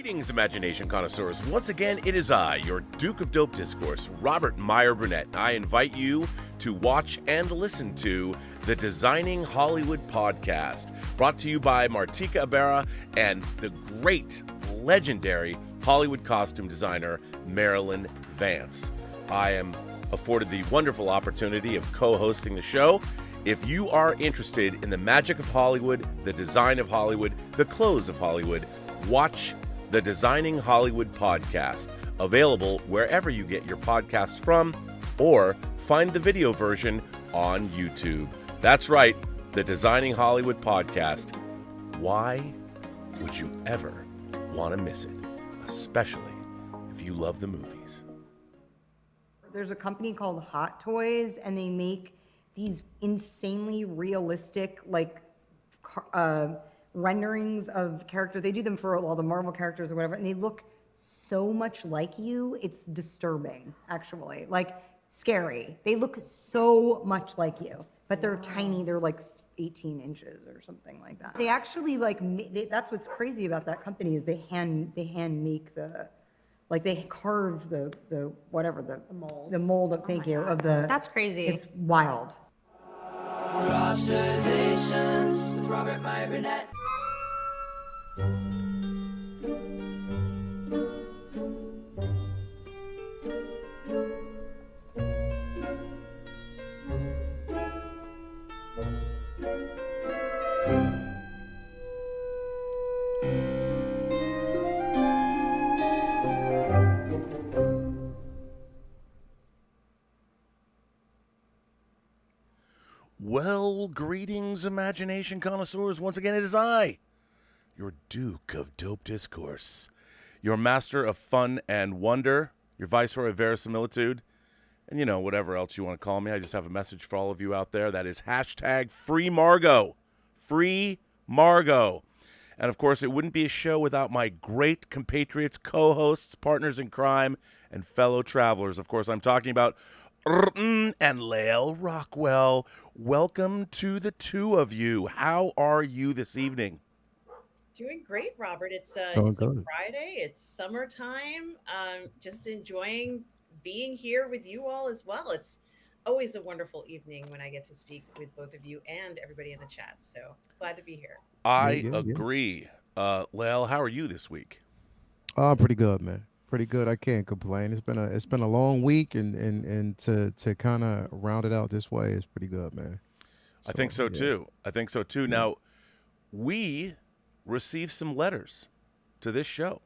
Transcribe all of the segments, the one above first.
Greetings, imagination connoisseurs. Once again, it is I, your Duke of Dope Discourse, Robert Meyer Burnett. I invite you to watch and listen to the Designing Hollywood podcast, brought to you by Martika Ibarra and the great, legendary Hollywood costume designer, Marilyn Vance. I am afforded the wonderful opportunity of co-hosting the show. If you are interested in the magic of Hollywood, the design of Hollywood, the clothes of Hollywood, watch the Designing Hollywood podcast, available wherever you get your podcasts from, or find the video version on YouTube. That's right, the Designing Hollywood podcast. Why would you ever want to miss it? Especially if you love the movies. There's a company called Hot Toys, and they make these insanely realistic, renderings of characters. They do them for all the Marvel characters or whatever, and they look so much like you. It's disturbing, actually. Like, scary. They look so much like you, but they're tiny. They're like 18 inches or something like that. They actually that's what's crazy about that company is they hand make the, like they carve the mold of, thank you, of the. That's crazy. It's wild. Robservations with Robert Meyer Burnett. Well, greetings, imagination connoisseurs. Once again, it is I, your Duke of Dope Discourse, your master of fun and wonder, your viceroy of verisimilitude, and whatever else you want to call me. I just have a message for all of you out there. That is hashtag Free Margot. Free Margot. And of course, it wouldn't be a show without my great compatriots, co-hosts, partners in crime, and fellow travelers. Of course, I'm talking about Mmmm and Lael Rockwell. Welcome to the two of you. How are you this evening? Doing great, Robert. It's a Friday. It's summertime. Just enjoying being here with you all as well. It's always a wonderful evening when I get to speak with both of you and everybody in the chat. So glad to be here. I agree. Lael, how are you this week? Pretty good, man. Pretty good. I can't complain. It's been a long week, and to kind of round it out this way is pretty good, man. So, I think so too. Yeah. Now, we received some letters to this show,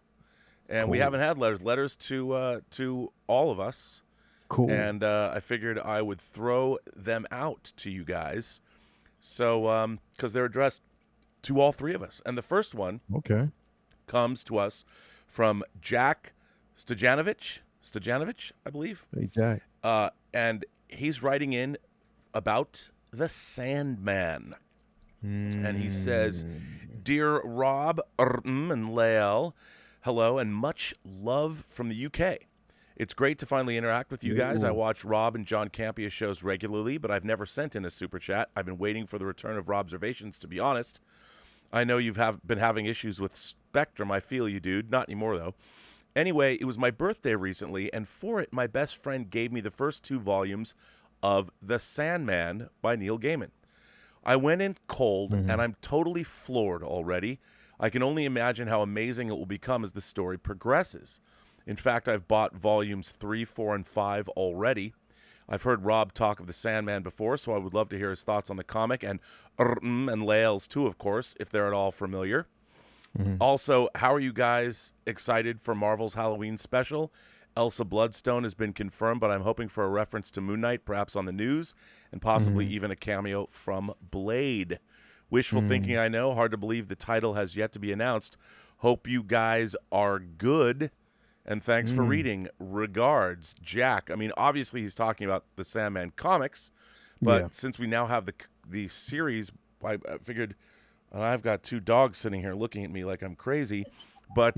and we haven't had letters to all of us. Cool. And I figured I would throw them out to you guys, so because they're addressed to all three of us. And the first one, comes to us from Jack Stojanovic, I believe. Hey, Jack. And he's writing in about the Sandman. And he says, "Dear Rob, and Lael, hello, and much love from the UK. It's great to finally interact with you guys. I watch Rob and John Campia's shows regularly, but I've never sent in a super chat. I've been waiting for the return of Robservations, to be honest. I know you've been having issues with Spectrum. I feel you, dude. Not anymore, though. Anyway, it was my birthday recently, and for it, my best friend gave me the first 2 volumes of The Sandman by Neil Gaiman. I went in cold, and I'm totally floored already. I can only imagine how amazing it will become as the story progresses. In fact, I've bought volumes 3, 4, and 5 already. I've heard Rob talk of The Sandman before, so I would love to hear his thoughts on the comic, and Lael's too, of course, if they're at all familiar. Also, how are you guys excited for Marvel's Halloween special? Elsa Bloodstone has been confirmed, but I'm hoping for a reference to Moon Knight, perhaps on the news, and possibly even a cameo from Blade. Wishful thinking, I know. Hard to believe the title has yet to be announced. Hope you guys are good, and thanks for reading. Regards, Jack." I mean, obviously he's talking about the Sandman comics, but since we now have the series, I figured... I've got 2 dogs sitting here looking at me like I'm crazy, but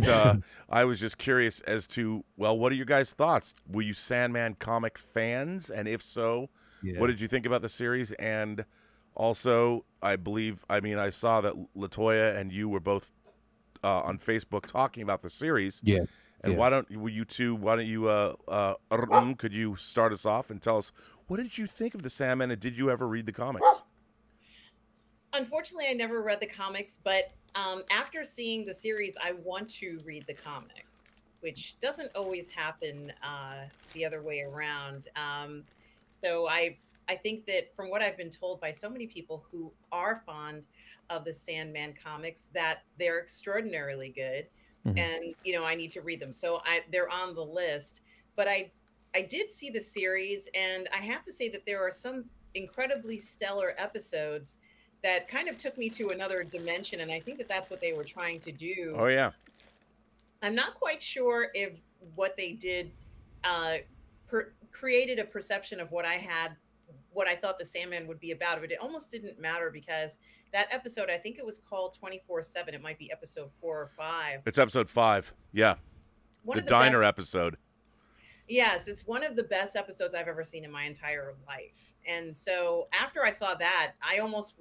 I was just curious as to, what are your guys' thoughts? Were you Sandman comic fans? And if so, what did you think about the series? And also, I saw that LaToya and you were both on Facebook talking about the series. Yeah. And Yeah. why don't you could you start us off and tell us what did you think of the Sandman, and did you ever read the comics? Unfortunately, I never read the comics, but after seeing the series, I want to read the comics, which doesn't always happen the other way around. So I think that from what I've been told by so many people who are fond of the Sandman comics, that they're extraordinarily good, Mhm. and I need to read them. So they're on the list. But I did see the series, and I have to say that there are some incredibly stellar episodes that kind of took me to another dimension, and I think that that's what they were trying to do. Oh yeah. I'm not quite sure if what they did uh, created a perception of what I thought the Sandman would be about, but it almost didn't matter because that episode, I think it was called 24/7. It might be episode 4 or 5. It's episode 5. Yeah. One The of the diner best. episode. Yes, it's one of the best episodes I've ever seen in my entire life. And so after I saw that, I almost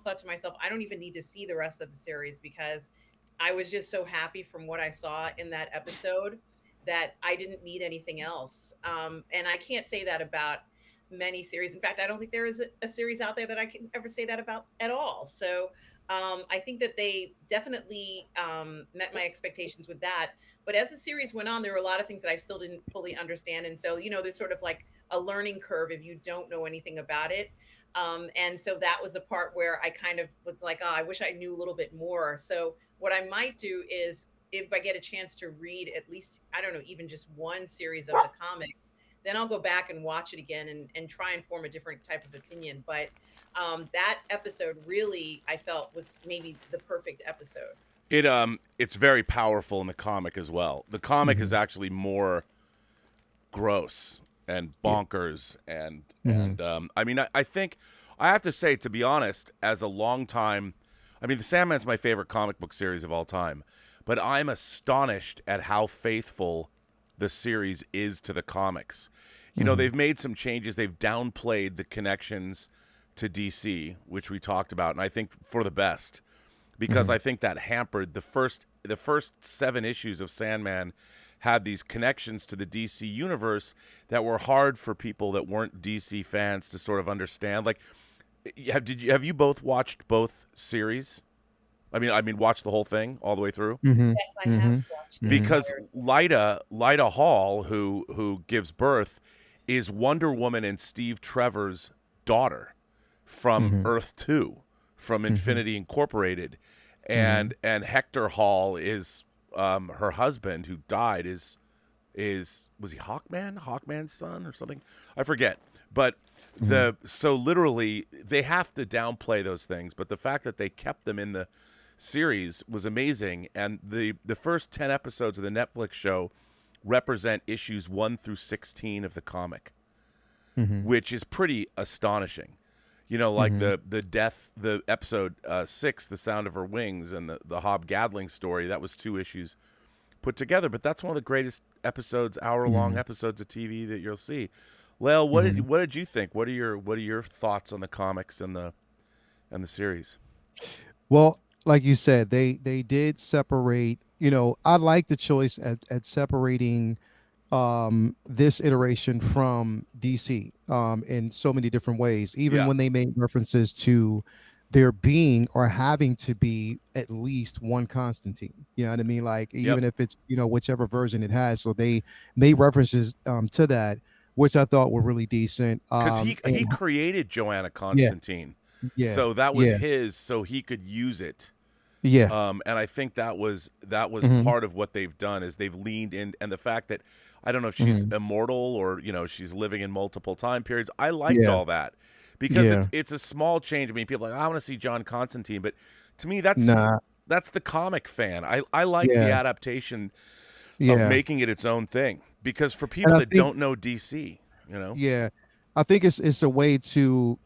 thought to myself, I don't even need to see the rest of the series because I was just so happy from what I saw in that episode that I didn't need anything else. And I can't say that about many series. In fact, I don't think there is a series out there that I can ever say that about at all. So I think that they definitely met my expectations with that. But as the series went on, there were a lot of things that I still didn't fully understand. And so, there's sort of like a learning curve if you don't know anything about it. And so that was the part where I kind of was like, oh, I wish I knew a little bit more. So what I might do is if I get a chance to read at least, I don't know, even just one series of the comics, then I'll go back and watch it again and try and form a different type of opinion. But that episode really, I felt, was maybe the perfect episode. It's very powerful in the comic as well. The comic is actually more gross and bonkers and I mean I think I have to say, to be honest, as a long time, I mean the Sandman's my favorite comic book series of all time, but I'm astonished at how faithful the series is to the comics. They've made some changes. They've downplayed the connections to DC, which we talked about, and I think for the best, because I think that hampered the first 7 issues of Sandman had these connections to the DC universe that were hard for people that weren't DC fans to sort of understand. Like, have you both watched both series? I mean, watched the whole thing all the way through? Mhm. Yes, I have watched the Because entire- Lyda Hall, who gives birth, is Wonder Woman and Steve Trevor's daughter from Earth 2, from Infinity Incorporated, and Hector Hall is her husband who died. Was he Hawkman's son or something? I forget. But so literally they have to downplay those things, but the fact that they kept them in the series was amazing. And the first 10 episodes of the Netflix show represent issues 1 through 16 of the comic, which is pretty astonishing. Like the episode 6, The Sound of Her Wings, and the Hob Gadling story, that was 2 issues put together, but that's one of the greatest episodes, hour-long episodes of TV that you'll see. Lael, what did you think? What are your thoughts on the comics and the series? Well, like you said, they did separate. I like the choice at separating this iteration from DC in so many different ways. Even when they made references to there being or having to be at least one Constantine. You know what I mean? Like even if it's whichever version it has. So they made references to that, which I thought were really decent. Because he created Joanna Constantine. Yeah. So that was his, so he could use it. Yeah. And I think that was part of what they've done is they've leaned in, and the fact that I don't know if she's immortal or she's living in multiple time periods. I liked all that because it's a small change. I mean, people are like, I want to see John Constantine, but to me that's the comic fan. I like the adaptation of making it its own thing, because for people that don't know DC, I think it's a way to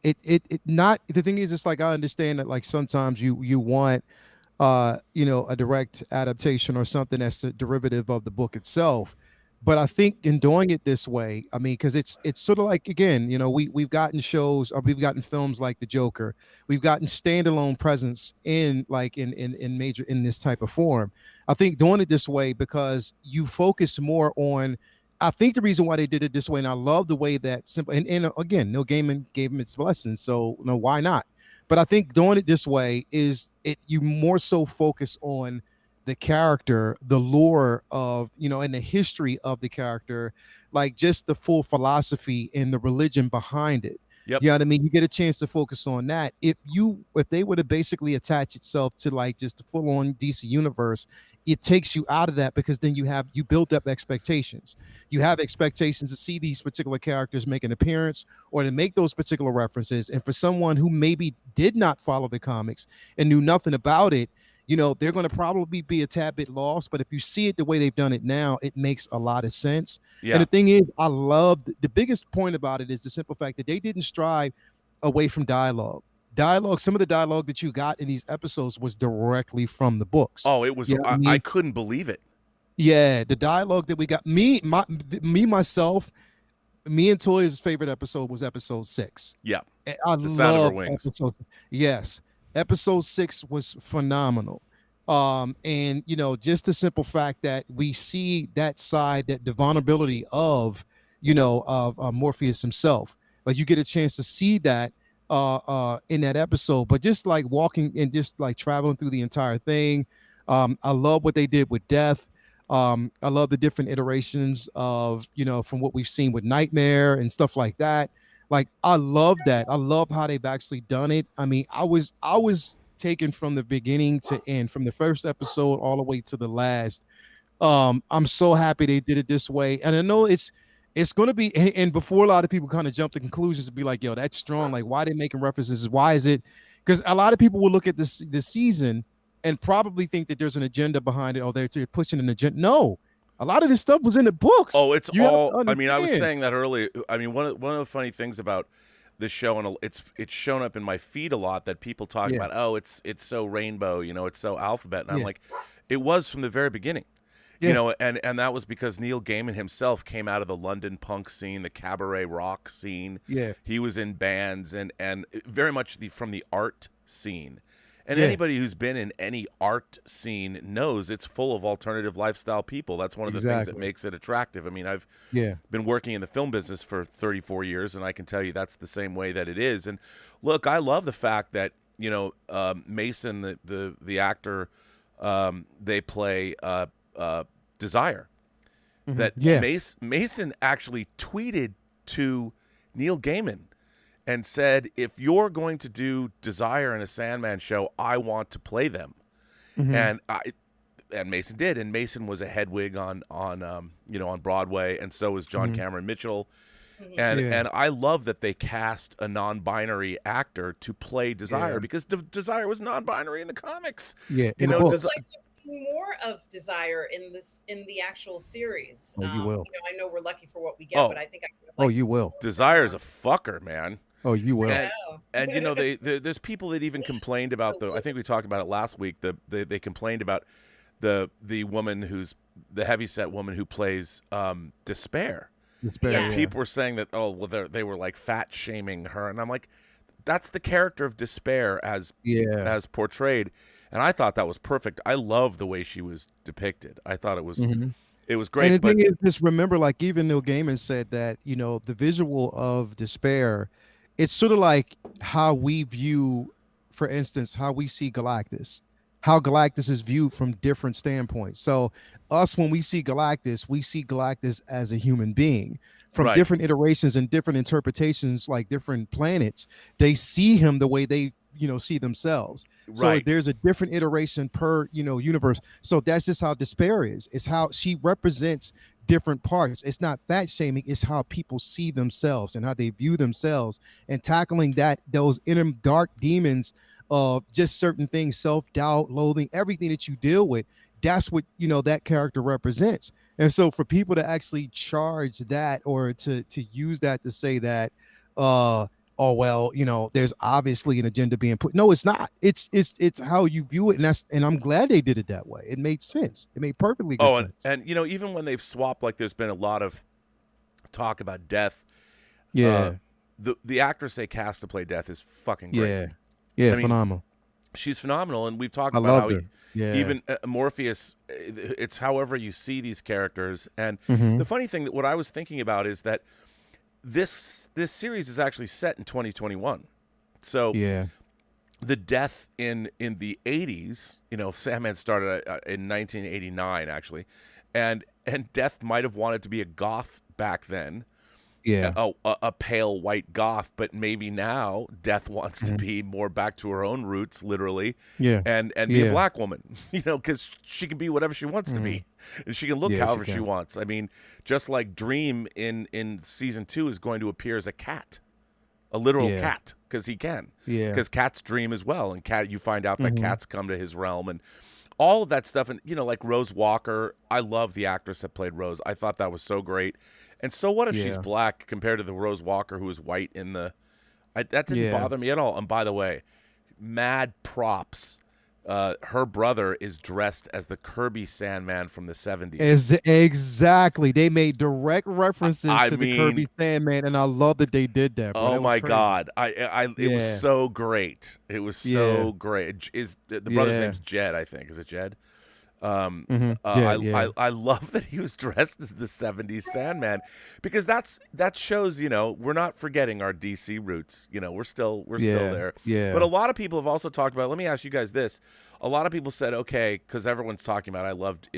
it not. The thing is, it's like I understand that like sometimes you want a direct adaptation or something that's a derivative of the book itself, But I think in doing it this way, I mean, because it's sort of like, again, we've gotten shows, or we've gotten films like The Joker, we've gotten standalone presence in like in major in this type of form. I think doing it this way, because you focus more on. I think the reason why they did it this way, and I love the way that simple, and again, Neil Gaiman gave him its blessings, so why not? But I think doing it this way is it you more so focus on the character, the lore of, and the history of the character, like just the full philosophy and the religion behind it. Yep. You know what I mean? You get a chance to focus on that. If they were to basically attach itself to like just the full on DC universe, it takes you out of that, because then you build up expectations. You have expectations to see these particular characters make an appearance or to make those particular references. And for someone who maybe did not follow the comics and knew nothing about it, they're going to probably be a tad bit lost. But if you see it the way they've done it now, it makes a lot of sense. Yeah. And the thing is, I love the biggest point about it is the simple fact that they didn't strive away from dialogue. Some of the dialogue that you got in these episodes was directly from the books. Oh, it was. You know what I mean? I couldn't believe it. Yeah, the dialogue that we got. Myself, me and Toya's favorite episode was episode 6. Yeah. And I The Sound of Her love Wings. Yes, episode 6 was phenomenal. And just the simple fact that we see that side, that the vulnerability of Morpheus himself. Like you get a chance to see that in that episode, but just like walking and just like traveling through the entire thing. I love what they did with Death. I love the different iterations of, from what we've seen with Nightmare and stuff like that. Like, I love that. I love how they've actually done it. I mean, I was taken from the beginning to end, from the first episode all the way to the last. I'm so happy they did it this way. And I know it's going to be, and before a lot of people kind of jump to conclusions and be like, yo, that's strong. Like, why are they making references? Why is it? Because a lot of people will look at this season and probably think that there's an agenda behind it, or they're pushing an agenda. No, a lot of this stuff was in the books. Oh, it's all. I mean, I was saying that earlier. I mean, one of the funny things about this show, and it's shown up in my feed a lot, that people talk about. Oh, it's so rainbow. It's so alphabet, and I'm like, it was from the very beginning. And that was because Neil Gaiman himself came out of the London punk scene, the cabaret rock scene. Yeah, he was in bands and very much from the art scene. And anybody who's been in any art scene knows it's full of alternative lifestyle people. That's one of the things that makes it attractive. I mean, I've been working in the film business for 34 years, and I can tell you that's the same way that it is. And look, I love the fact that, Mason, the actor, they play Desire. That Mason actually tweeted to Neil Gaiman and said, if you're going to do Desire in a Sandman show, I want to play them. And Mason did. And Mason was a Hedwig on Broadway, and so was John Cameron Mitchell. And I love that they cast a non-binary actor to play Desire, because Desire was non-binary in the comics. More of Desire in the actual series. You will. I know we're lucky for what we get, but I think you will. Desire is a fucker, man. Oh, you will. And there's people that even complained about I think we talked about it last week. They complained about the woman who's the heavyset woman who plays Despair. And people were saying that, they were like fat shaming her, and I'm like, that's the character of Despair as portrayed. And I thought that was perfect. I love the way she was depicted. I thought it was great. And the thing is, just remember, like even Neil Gaiman said that, the visual of Despair, it's sort of like how we view, for instance, how we see Galactus, how Galactus is viewed from different standpoints. So when we see Galactus as a human being. From different iterations and different interpretations, like different planets, they see him the way they see themselves. So there's a different iteration per universe. So that's just how Despair is. It's how she represents different parts. It's not fat shaming, it's how people see themselves and how they view themselves, and tackling those inner dark demons of just certain things, self-doubt, loathing, everything that you deal with. That's what that character represents. And so for people to actually charge that, or to use that to say that all oh well, there's obviously an agenda being put. No, it's not. It's how you view it, and I'm glad they did it that way. It made sense. It made perfectly good sense. And even when they've swapped, like there's been a lot of talk about Death. Yeah. The actress they cast to play Death is fucking great. Yeah, I mean, phenomenal. She's phenomenal, and we've talked I about loved how her. Yeah. even Morpheus, it's however you see these characters. And Mhm. the funny thing that what I was thinking about is that this series is actually set in 2021. So Yeah. the Death in the 80s, Sandman started in 1989 actually, and Death might have wanted to be a goth back then. Yeah. A pale white goth, but maybe now Death wants to Mhm. be more back to her own roots, literally, Yeah. and be a Yeah. black woman, because she can be whatever she wants to be. She can look Yeah, she however she can. wants. I mean, just like Dream in season 2 is going to appear as a cat, a literal Yeah. cat, because he can. Yeah. Because cats dream as well, and you find out that Mhm. cats come to his realm, and all of that stuff. And like Rose Walker, I love the actress that played Rose. I thought that was so great. And so what if she's Yeah. black compared to the Rose Walker who was white in the? That didn't Yeah. bother me at all. And by the way, mad props. Her brother is dressed as the Kirby Sandman from the 70s. Exactly. They made direct references I to the mean- Kirby Sandman, and I love that they did that. Bro. Oh That was my crazy. God! It was Yeah. so great. It was so Yeah. great. Is the brother's Yeah. name's Jed? I think is it Jed? Mhm. Yeah. I love that he was dressed as the 70s Sandman, because that shows we're not forgetting our DC roots. We're still there. Yeah. But a lot of people have also talked about. Let me ask you guys this: a lot of people said, okay, because everyone's talking about. I loved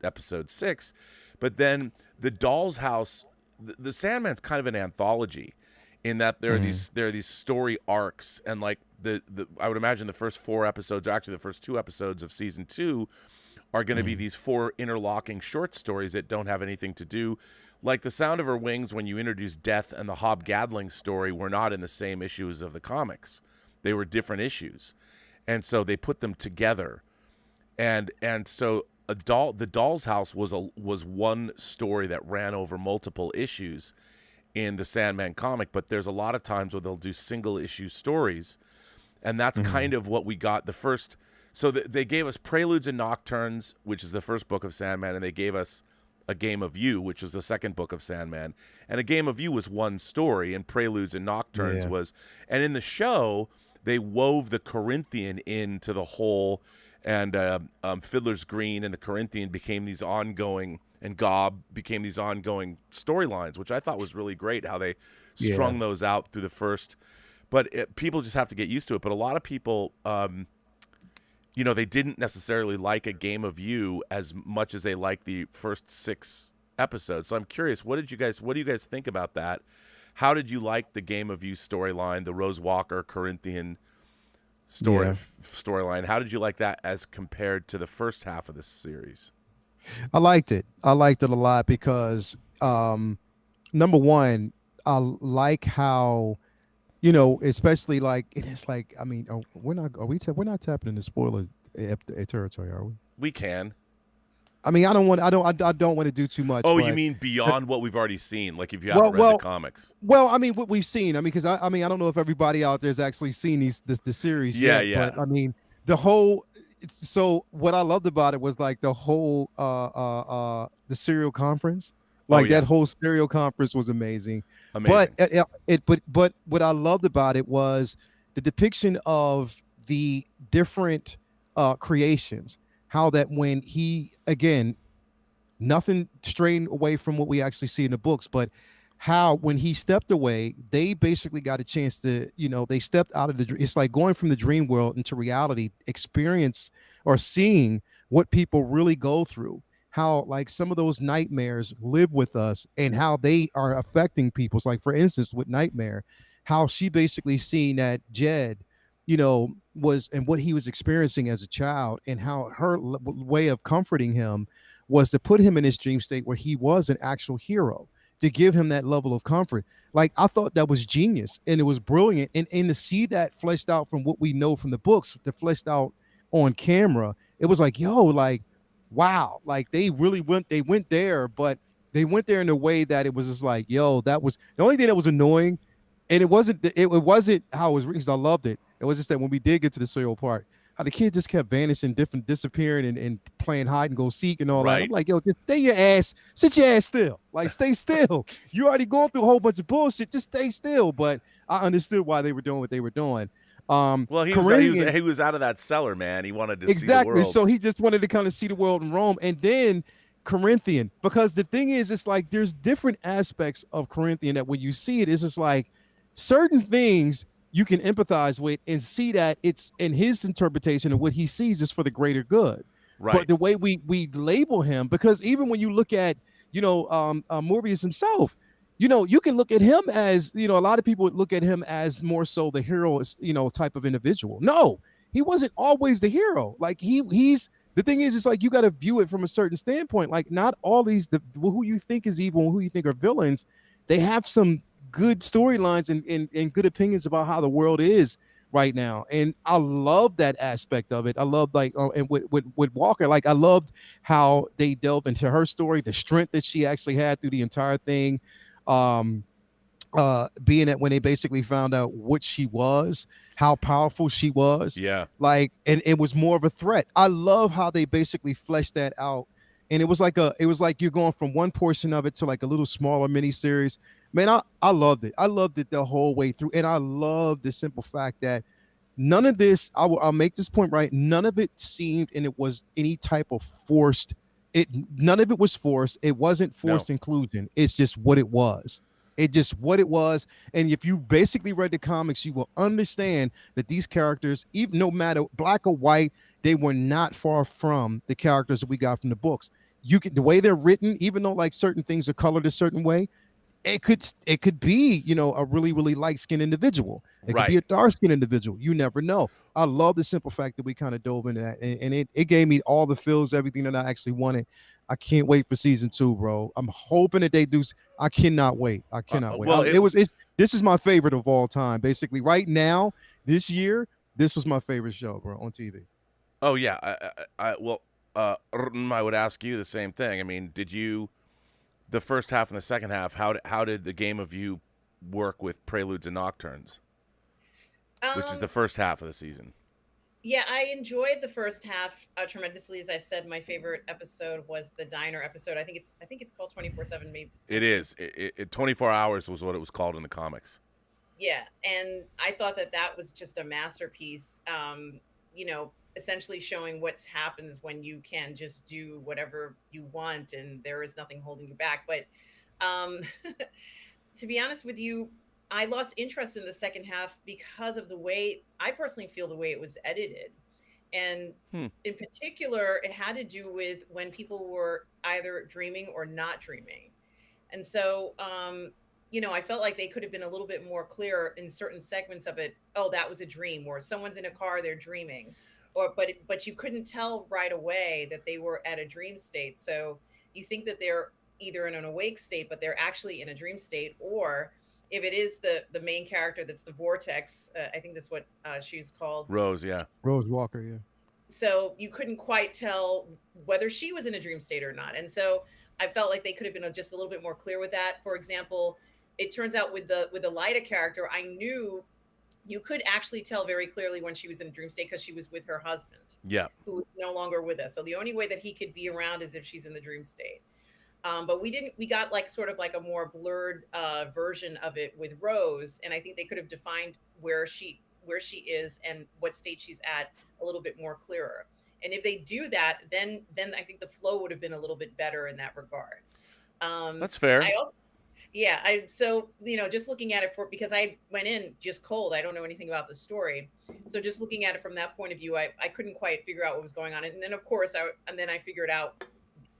episode 6, but then the Doll's House, the Sandman's kind of an anthology, in that there are these story arcs, and like the I would imagine the first 4 episodes, or actually the first 2 episodes of season 2, are going to be these 4 interlocking short stories that don't have anything to do. Like The Sound of Her Wings, when you introduce Death, and the Hob Gadling story were not in the same issues of the comics. They were different issues. And so they put them together. And so the Doll's House was one story that ran over multiple issues in the Sandman comic, but there's a lot of times where they'll do single issue stories. And that's kind of what we got the first. So they gave us Preludes and Nocturnes, which is the first book of Sandman, and they gave us A Game of You, which was the second book of Sandman. And A Game of You was one story, and Preludes and Nocturnes was. And in the show, they wove the Corinthian into the whole, and Fiddler's Green and the Corinthian became these ongoing, and Gob became these ongoing storylines, which I thought was really great how they strung those out through the first. But people just have to get used to it. But a lot of people... they didn't necessarily like A Game of You as much as they liked the first 6 episodes. So I'm curious, what do you guys think about that? How did you like the Game of You storyline, the Rose Walker Corinthian storyline? How did you like that as compared to the first half of this series? I liked it. I liked it a lot because, number one, I like how, especially like it's like, I mean, we're not tapping into spoiler territory, are we? We can. I mean, I don't want to do too much. Oh, but, you mean beyond what we've already seen? Like if you haven't read the comics? Well, I mean, what we've seen. I mean, because I don't know if everybody out there's actually seen the series. Yeah. But I mean, the whole. So what I loved about it was like the whole the serial conference. Like that whole serial conference was amazing. But but what I loved about it was the depiction of the different creations. How that when he, again, nothing straying away from what we actually see in the books, but how when he stepped away, they basically got a chance to, they stepped out of it's like going from the dream world into reality, experience or seeing what people really go through, how like some of those nightmares live with us and how they are affecting people. So like, for instance, with Nightmare, how she basically seen that Jed, was and what he was experiencing as a child, and how her way of comforting him was to put him in his dream state where he was an actual hero, to give him that level of comfort. Like, I thought that was genius and it was brilliant. And to see that fleshed out from what we know from the books, to fleshed out on camera, it was like, like, wow, like they went there, but they went there in a way that it was just like, that was the only thing that was annoying And it wasn't how it was written, 'cause I loved it. It was just that when we did get to the serial part, how the kid just kept vanishing, disappearing, and playing hide and go seek and all that. I'm Right. like, yo, just sit your ass still. Like, stay still. You already going through a whole bunch of bullshit. Just stay still. But I understood why they were doing what they were doing. Well, Corinthian, he was out of that cellar, man. He wanted to see the exactly. world. So he just wanted to kind of see the world in Rome. And then Corinthian, because the thing is, it's like there's different aspects of Corinthian that when you see it, it's just like certain things you can empathize with and see that it's in his interpretation of what he sees is for the greater good. Right. But the way we label him, because even when you look at, Morbius himself, you can look at him as, a lot of people would look at him as more so the hero, type of individual. No, he wasn't always the hero. Like he's the thing is, it's like you got to view it from a certain standpoint. Like not all who you think is evil and who you think are villains, they have some good storylines and good opinions about how the world is right now. And I love that aspect of it. I love and with Walker, like I loved how they delve into her story, the strength that she actually had through the entire thing. Being that when they basically found out what she was, how powerful she was, Yeah. like, and it was more of a threat. I love how they basically fleshed that out. And it was like you're going from one portion of it to like a little smaller mini series. Man, I loved it. I loved it the whole way through. And I love the simple fact that none of this, I'll make this point right. None of it seemed, and it was any type of forced. None of it was forced. It wasn't forced inclusion. It's just what it was. It just what it was. And if you basically read the comics, you will understand that these characters, even no matter black or white, they were not far from the characters that we got from the books. The way they're written, even though like certain things are colored a certain way, it could be, a really, really light-skinned individual. It could be a dark-skinned individual. You never know. I love the simple fact that we kind of dove into that. And it gave me all the feels, everything that I actually wanted. I can't wait for season 2, bro. I'm hoping that they do. I cannot wait. I cannot wait. Well, this is my favorite of all time. Basically, right now, this year, this was my favorite show, bro, on TV. Oh yeah. I would ask you the same thing. I mean, the first half and the second half, how did the game of you work with Preludes and Nocturnes, which is the first half of the season? Yeah, I enjoyed the first half tremendously. As I said, my favorite episode was the diner episode. I think it's called 24/7. Maybe it is. 24 hours was what it was called in the comics. Yeah, and I thought that was just a masterpiece. Essentially showing what happens when you can just do whatever you want and there is nothing holding you back. But to be honest with you, I lost interest in the second half because of the way I personally feel the way it was edited. And in particular, it had to do with when people were either dreaming or not dreaming. And so, I felt like they could have been a little bit more clear in certain segments of it. Oh, that was a dream, or someone's in a car, they're dreaming. But you couldn't tell right away that they were at a dream state. So you think that they're either in an awake state, but they're actually in a dream state, or if it is the main character that's the vortex, I think that's what she's called. Rose, yeah. Rose Walker, yeah. So you couldn't quite tell whether she was in a dream state or not. And so I felt like they could have been just a little bit more clear with that. For example, it turns out with the Lyta character, I knew you could actually tell very clearly when she was in a dream state because she was with her husband, who was no longer with us. So the only way that he could be around is if she's in the dream state. But we got like sort of like a more blurred version of it with Rose. And I think they could have defined where she is and what state she's at a little bit more clearer. And if they do that, then I think the flow would have been a little bit better in that regard. That's fair. Just looking at it because I went in just cold. I don't know anything about the story. So just looking at it from that point of view, I couldn't quite figure out what was going on. And then of course I figured out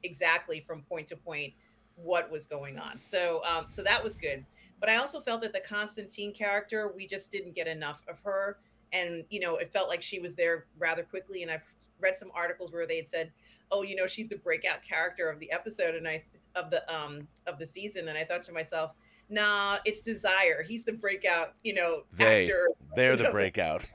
exactly from point to point what was going on. So that was good. But I also felt that the Constantine character, we just didn't get enough of her. And, it felt like she was there rather quickly. And I've read some articles where they had said, oh, she's the breakout character of the episode of the season. And I thought to myself, nah, it's Desire. He's the breakout, actor. They're the breakout.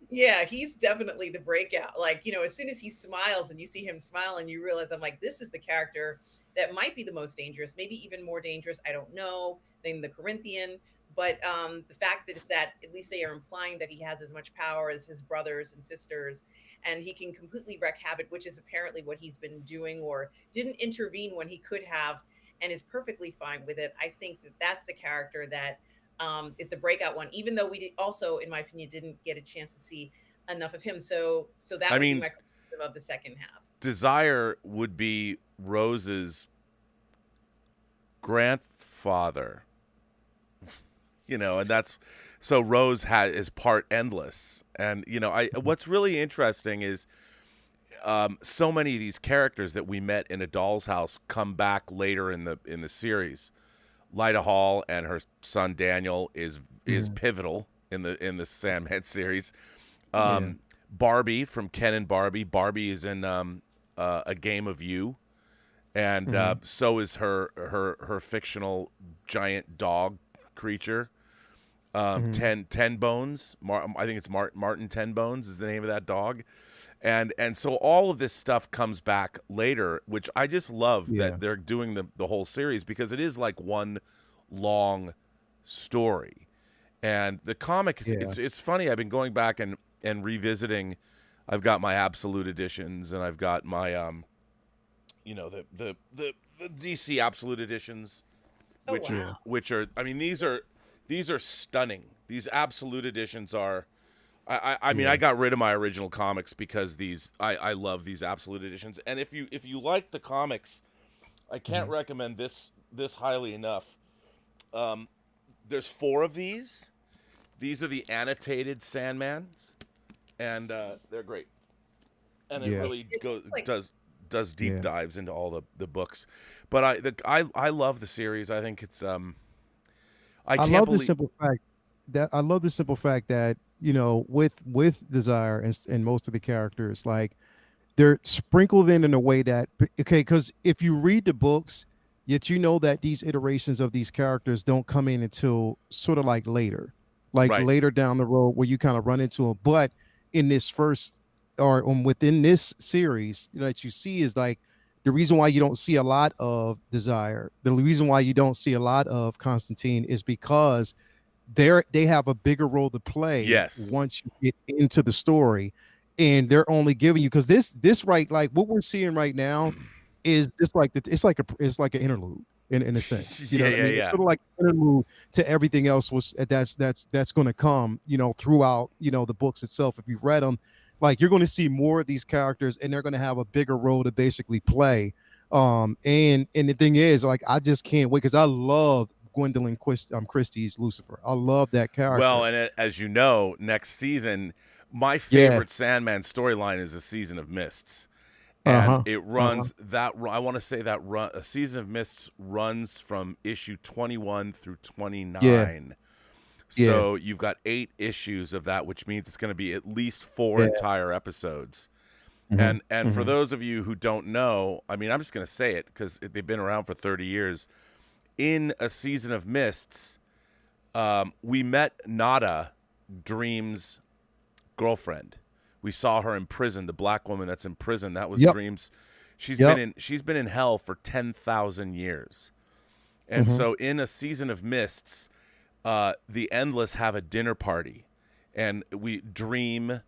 Yeah, he's definitely the breakout. Like, as soon as he smiles and you see him smile and you realize, I'm like, this is the character that might be the most dangerous, maybe even more dangerous, I don't know, than the Corinthian. But the fact that is that at least they are implying that he has as much power as his brothers and sisters, and he can completely wreak havoc, which is apparently what he's been doing, or didn't intervene when he could have, and is perfectly fine with it. I think that that's the character that is the breakout one, even though we did also, in my opinion, didn't get a chance to see enough of him. So that I would be mean, my criticism of the second half. Desire would be Rose's grandfather, and that's so Rose is part endless. And what's really interesting is so many of these characters that we met in A Doll's House come back later in the series. Lyda Hall and her son Daniel is pivotal in the Sandman series. Barbie from Ken and Barbie. Barbie is in A Game of You, and so is her fictional giant dog creature. Ten Bones. I think it's Martin Ten Bones is the name of that dog. And so all of this stuff comes back later, which I just love that they're doing the whole series, because it is like one long story. And the comic, it's funny. I've been going back and revisiting. I've got my Absolute editions, and I've got my the DC Absolute editions, which are I mean these are stunning. These Absolute editions are. I mean, I got rid of my original comics because I love these Absolute editions. And if you like the comics, I can't recommend this highly enough. There's 4 of these. These are the annotated Sandmans, and they're great. And it really does deep dives into all the books. But I love the series. I think it's I love the simple fact that with Desire and most of the characters, like, they're sprinkled in a way that, because if you read the books, yet that these iterations of these characters don't come in until sort of like later, later down the road, where you kind of run into them. But in this first, or within this series, that you see is like the reason why you don't see a lot of Desire, the reason why you don't see a lot of Constantine, is because they have a bigger role to play once you get into the story, and they're only giving you, because this right, like what we're seeing right now is just like it's like an interlude in a sense. It's sort of like an interlude to everything else that's going to come throughout the books itself. If you've read them, like, you're going to see more of these characters, and they're going to have a bigger role to basically play. And the thing is, like, I just can't wait, because I love Gwendolyn Christie's Lucifer. I love that character. Well, and as you know, next season, my favorite Sandman storyline is A Season of Mists. And it runs I want to say that A Season of Mists runs from issue 21 through 29. So you've got 8 issues of that, which means it's going to be at least 4 entire episodes. And for those of you who don't know, I mean, I'm just going to say it because they've been around for 30 years. In A Season of Mists, we met Nada, Dream's girlfriend. We saw her in prison. The black woman that's in prison, that was Dream's. She's been in hell for 10,000 years. And so in A Season of Mists, the Endless have a dinner party, and we Dream,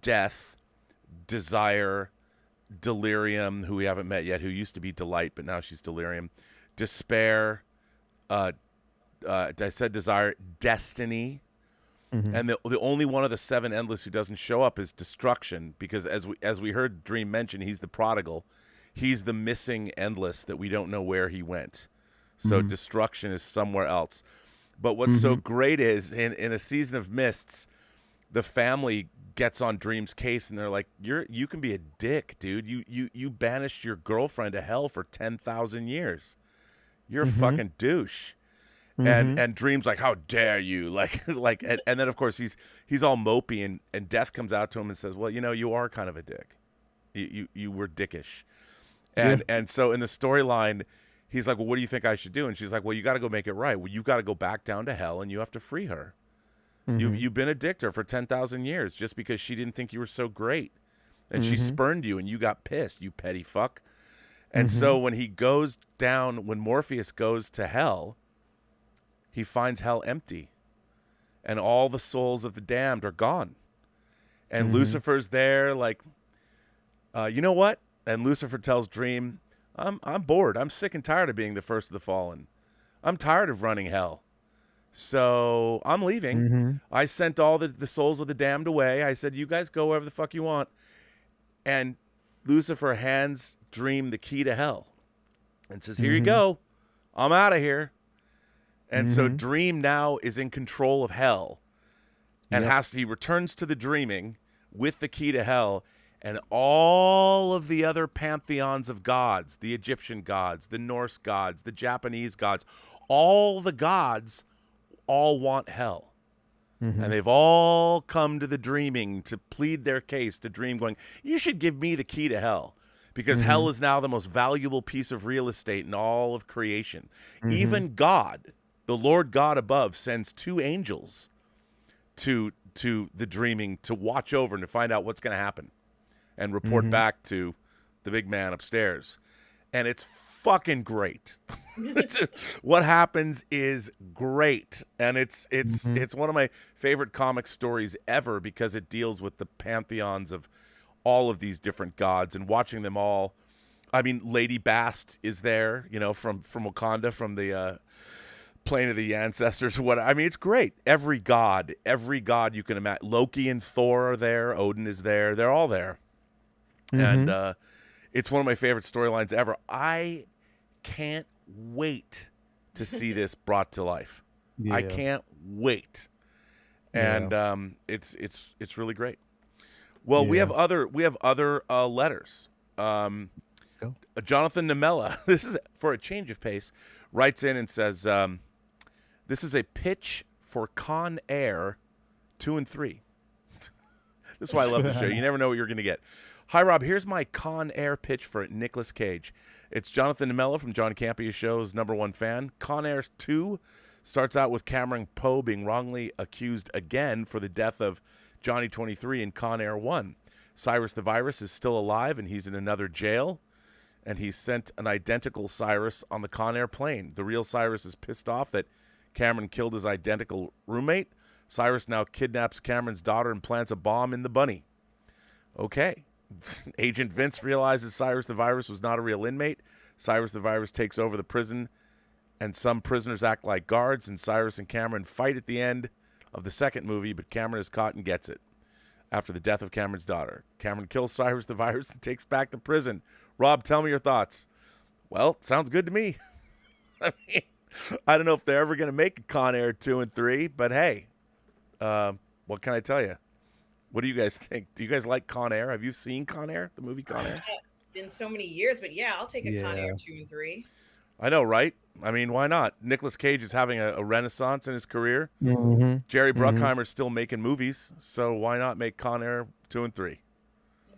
Death, Desire, Delirium, who we haven't met yet, who used to be Delight, but now she's Delirium, Despair, I said Desire, Destiny, and the only one of the 7 Endless who doesn't show up is Destruction, because as we heard Dream mention, he's the prodigal. He's the missing Endless that we don't know where he went. So Destruction is somewhere else. But what's so great is in A Season of Mists, the family gets on Dream's case, and they're like, you can be a dick, dude. You banished your girlfriend to hell for 10,000 years. You're a fucking douche. And Dream's like, how dare you? And then of course he's all mopey, and Death comes out to him and says, well, you are kind of a dick. You were dickish. And so in the storyline, he's like, well, what do you think I should do? And she's like, well, you got to go make it right. Well, you got to go back down to hell, and you have to free her. You've been a dick to her for 10,000 years just because she didn't think you were so great. And she spurned you, and you got pissed, you petty fuck. And so when he goes down, when Morpheus goes to hell, he finds hell empty, and all the souls of the damned are gone. And Lucifer's there, like, you know what? And Lucifer tells Dream, I'm bored. I'm sick and tired of being the first of the fallen. I'm tired of running hell. So I'm leaving. I sent all the souls of the damned away. I said, you guys go wherever the fuck you want. And Lucifer hands Dream the key to hell and says, here you go. I'm out of here. And so Dream now is in control of hell. And he returns to the dreaming with the key to hell, and all of the other pantheons of gods, the Egyptian gods, the Norse gods, the Japanese gods, all the gods all want hell. And they've all come to the dreaming to plead their case to Dream, going, you should give me the key to hell, because hell is now the most valuable piece of real estate in all of creation. Even God, the Lord God above, sends 2 angels to the dreaming to watch over and to find out what's going to happen and report back to the big man upstairs. And it's fucking great. What happens is great. And it's one of my favorite comic stories ever, because it deals with the pantheons of all of these different gods and watching them all. I mean, Lady Bast is there, you know, from Wakanda, from the Plane of the Ancestors. I mean, it's great. Every god you can imagine. Loki and Thor are there. Odin is there. They're all there. And it's one of my favorite storylines ever. I can't wait to see this brought to life. I can't wait. And it's really great. Well, we have other letters. Jonathan Namella, this is for a change of pace, writes in and says, this is a pitch for Con Air 2 and 3. This is why I love the show. You never know what you're going to get. Hi, Rob. Here's my Con Air pitch for Nicolas Cage. It's Jonathan Namella from John Campea Show's #1 fan. Con Air 2 starts out with Cameron Poe being wrongly accused again for the death of Johnny 23 in Con Air 1. Cyrus the Virus is still alive, and he's in another jail. And he sent an identical Cyrus on the Con Air plane. The real Cyrus is pissed off that Cameron killed his identical roommate. Cyrus now kidnaps Cameron's daughter and plants a bomb in the bunny. Okay. Agent Vince realizes Cyrus the Virus was not a real inmate. Cyrus the Virus takes over the prison, and some prisoners act like guards, and Cyrus and Cameron fight at the end of the second movie, but Cameron is caught and gets it. After the death of Cameron's daughter, Cameron kills Cyrus the Virus and takes back the prison. Rob, tell me your thoughts. Well, sounds good to me. I mean, I don't know if they're ever going to make a Con Air 2 and 3, but hey, what can I tell you? What do you guys think? Do you guys like Con Air? Have you seen Con Air, the movie Con Air? Been so many years, but yeah, I'll take a Con Air 2 and 3. I know, right? I mean, why not? Nicolas Cage is having a renaissance in his career. Jerry Bruckheimer's still making movies, so why not make Con Air 2 and 3?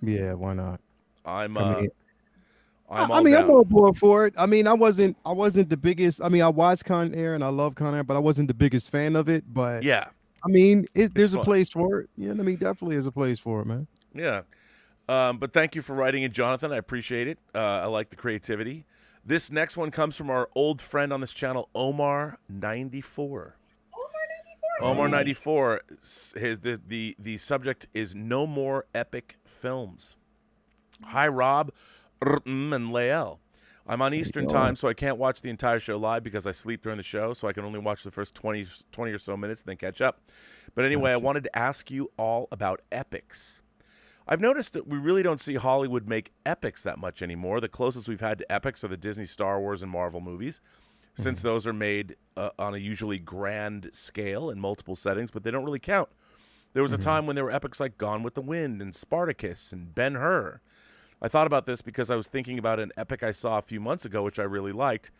Yeah, why not? I'm I'm on board for it. I mean, I wasn't the biggest. I mean, I watched Con Air and I love Con Air, but I wasn't the biggest fan of it. But yeah, I mean, there's a place for it. Yeah, I mean, definitely is a place for it, man. Yeah. But thank you for writing in, Jonathan. I appreciate it. I like the creativity. This next one comes from our old friend on this channel, Omar94. Omar94. The subject is no more epic films. Hi, Rob, and Lael. I'm on Eastern time, so I can't watch the entire show live because I sleep during the show, so I can only watch the first 20 or so minutes and then catch up. But anyway, I wanted to ask you all about epics. I've noticed that we really don't see Hollywood make epics that much anymore. The closest we've had to epics are the Disney, Star Wars, and Marvel movies, since those are made on a usually grand scale in multiple settings, but they don't really count. There was a time when there were epics like Gone with the Wind and Spartacus and Ben-Hur. I thought about this because I was thinking about an epic I saw a few months ago, which I really liked,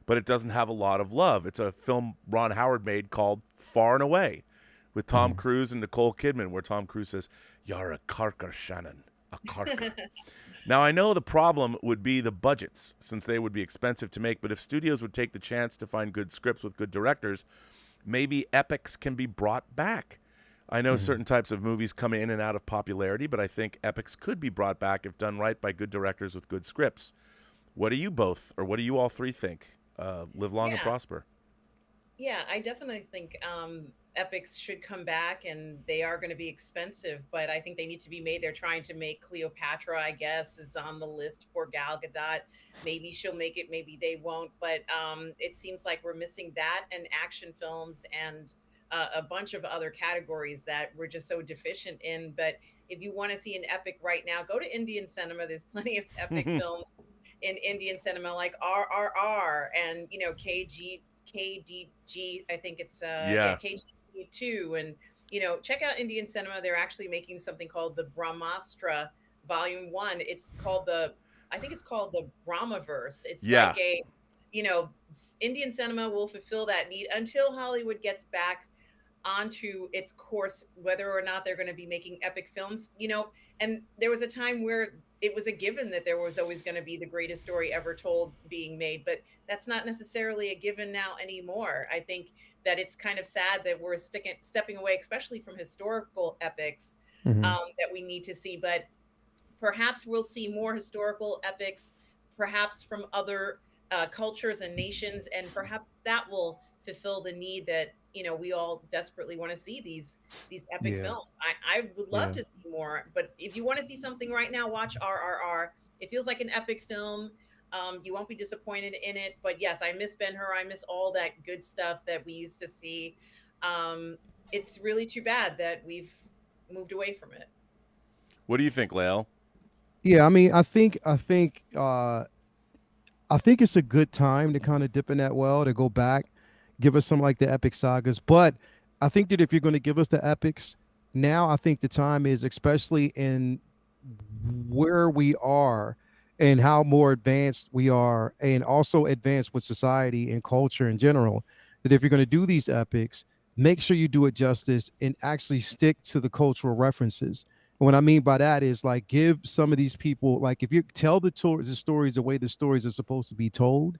but it doesn't have a lot of love. It's a film Ron Howard made called Far and Away with Tom Cruise and Nicole Kidman, where Tom Cruise says, "You're a corker, Shannon, a corker." Now, I know the problem would be the budgets, since they would be expensive to make, but if studios would take the chance to find good scripts with good directors, maybe epics can be brought back. I know certain types of movies come in and out of popularity, but I think epics could be brought back if done right by good directors with good scripts. What do you both, or what do you all three think? Live long and prosper. Yeah, I definitely think epics should come back, and they are going to be expensive, but I think they need to be made. They're trying to make Cleopatra, I guess, is on the list for Gal Gadot. Maybe she'll make it, maybe they won't, but it seems like we're missing that and action films and a bunch of other categories that we're just so deficient in. But if you want to see an epic right now, go to Indian cinema. There's plenty of epic films in Indian cinema, like RRR and KDG. I think it's yeah, Yeah. KDG 2, and check out Indian cinema. They're actually making something called the Brahmastra Volume 1. It's called I think it's called the Brahmaverse. It's Yeah. like you know Indian cinema will fulfill that need until Hollywood gets back onto its course, whether or not they're going to be making epic films. And there was a time where it was a given that there was always going to be the greatest story ever told being made, but that's not necessarily a given now anymore. I think that it's kind of sad that we're stepping away, especially from historical epics, Mhm. that we need to see. But perhaps we'll see more historical epics, perhaps from other cultures and nations, and perhaps that will fulfill the need that we all desperately want to see these epic Yeah, films. I would love yeah. to see more, but if you want to see something right now, watch RRR. It feels like an epic film. You won't be disappointed in it. But yes, I miss Ben-Hur. I miss all that good stuff that we used to see. It's really too bad that we've moved away from it. What do you think, Lael? Yeah, I mean, I think it's a good time to kind of dip in that well, to go back, give us some like the epic sagas. But I think that if you're going to give us the epics now, I think the time is, especially in where we are and how more advanced we are, and also advanced with society and culture in general, that if you're going to do these epics, make sure you do it justice and actually stick to the cultural references. And what I mean by that is, like, give some of these people, like, if you tell the stories the way the stories are supposed to be told,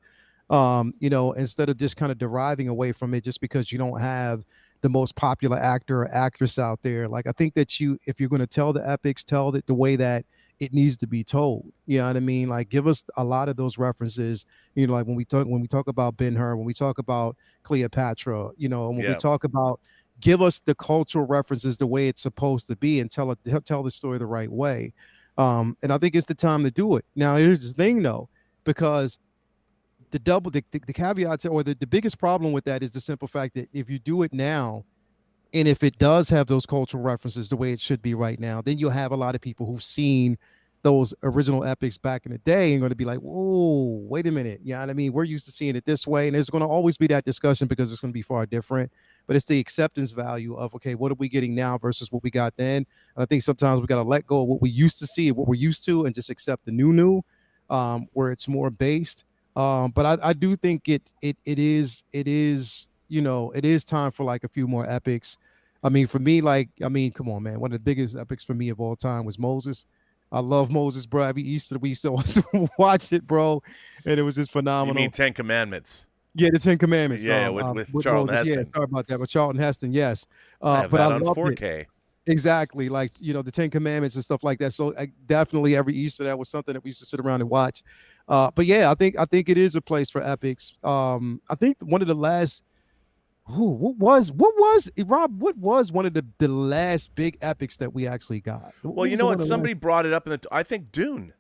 instead of just kind of deriving away from it just because you don't have the most popular actor or actress out there. Like, I think that if you're going to tell the epics, tell it the way that it needs to be told. You know what I mean? Like, give us a lot of those references. Like when we talk about Ben-Hur, when we talk about Cleopatra, and when we Yeah. talk about, give us the cultural references the way it's supposed to be, and tell the story the right way. And I think it's the time to do it. Now, here's the thing though, because the caveat, or the biggest problem with that is the simple fact that if you do it now, and if it does have those cultural references the way it should be right now, then you'll have a lot of people who've seen those original epics back in the day and going to be like, whoa, wait a minute. Yeah, you know what I mean? We're used to seeing it this way. And there's going to always be that discussion because it's going to be far different. But it's the acceptance value of, okay, what are we getting now versus what we got then? And I think sometimes we got to let go of what we used to see, what we're used to, and just accept the new, where it's more based. But I do think it is it is time for like a few more epics. I mean, for me, come on, man. One of the biggest epics for me of all time was Moses. I love Moses, bro. Every Easter we used to watch it, bro, and it was just You phenomenal. mean 10 Commandments? Yeah, the 10 Commandments. Yeah, with Charlton Moses. Heston. Yeah, sorry about that, but Charlton Heston, yes. I have But that I on loved 4K. it. Exactly, like the 10 Commandments and stuff like that. So definitely every Easter that was something that we used to sit around and watch. But yeah, I think it is a place for epics. I think one of the last. What was Rob? What was one of the last big epics that we actually got? Well, you know what? Somebody brought it up I think Dune.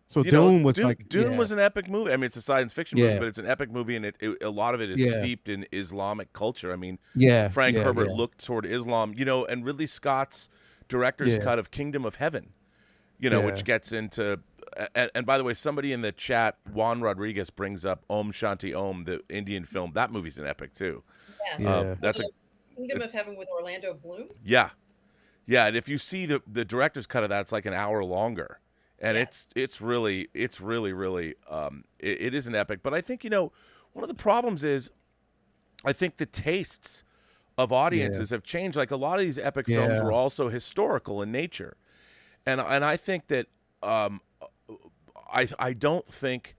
So Dune was Dune was an epic movie. I mean, it's a science fiction movie, Yeah. but it's an epic movie, and a lot of it is Yeah. steeped in Islamic culture. I mean, Yeah, Frank yeah, Herbert yeah. looked toward Islam, and Ridley Scott's director's Yeah. cut of Kingdom of Heaven, Yeah. which gets into. And by the way, somebody in the chat, Juan Rodriguez, brings up Om Shanti Om, the Indian film. That movie's an epic too. Yes. Yeah. That's Kingdom of Heaven with Orlando Bloom. Yeah. And if you see the director's cut of that, it's like an hour longer, and Yes. it's really it is an epic. But I think one of the problems is, I think the tastes of audiences have changed. Like, a lot of these epic films Yeah. were also historical in nature, and I think that I don't think,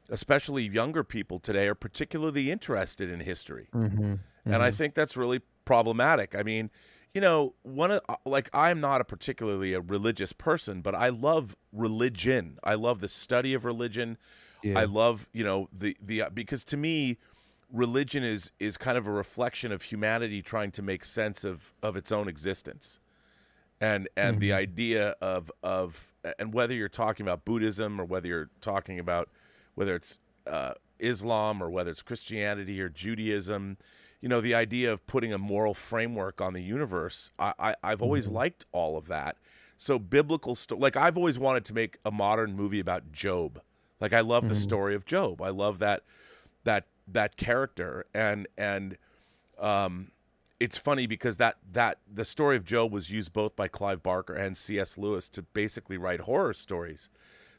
especially younger people today, are particularly interested in history. Mhm. And I think that's really problematic. I mean, I'm not particularly a religious person, but I love religion. I love the study of religion. Yeah. I love, because to me, religion is kind of a reflection of humanity trying to make sense of its own existence. And the idea of and whether you're talking about Buddhism or whether you're talking about whether it's Islam or whether it's Christianity or Judaism, the idea of putting a moral framework on the universe, I've always liked all of that. So biblical like I've always wanted to make a modern movie about Job. Like I love the story of Job. I love that character, and it's funny because that the story of Job was used both by Clive Barker and C.S. Lewis to basically write horror stories.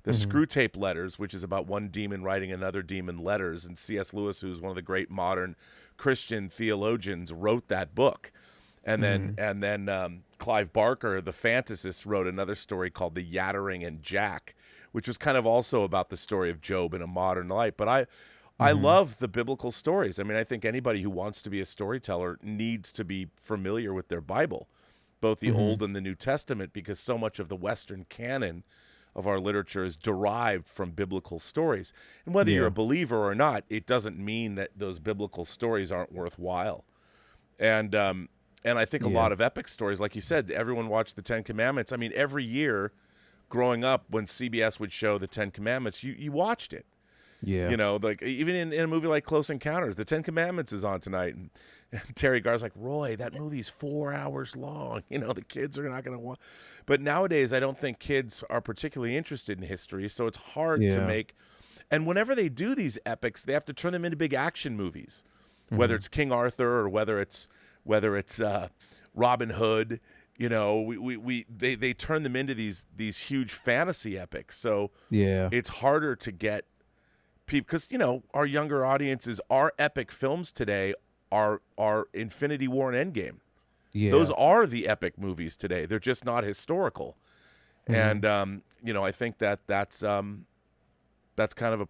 The Screw Tape Letters, which is about one demon writing another demon letters, and C.S. Lewis, who's one of the great modern Christian theologians, wrote that book. And then Clive Barker, the fantasist, wrote another story called The Yattering and Jack, which was kind of also about the story of Job in a modern light. But I love the biblical stories. I mean, I think anybody who wants to be a storyteller needs to be familiar with their Bible, both the Old and the New Testament, because so much of the Western canon of our literature is derived from biblical stories. And whether you're a believer or not, it doesn't mean that those biblical stories aren't worthwhile. And I think a lot of epic stories, like you said, everyone watched the Ten Commandments. I mean, every year growing up when CBS would show the Ten Commandments, you watched it. Yeah. Like even in a movie like Close Encounters, the Ten Commandments is on tonight. And Terry Garr's like, Roy, that movie's 4 hours long. The kids are not going to watch. But nowadays, I don't think kids are particularly interested in history. So it's hard to make. And whenever they do these epics, they have to turn them into big action movies, whether it's King Arthur or whether it's Robin Hood. They turn them into these huge fantasy epics. So it's harder to get people, because our younger audiences, our epic films today are Infinity War and Endgame. Those are the epic movies today. They're just not historical. And I think that's kind of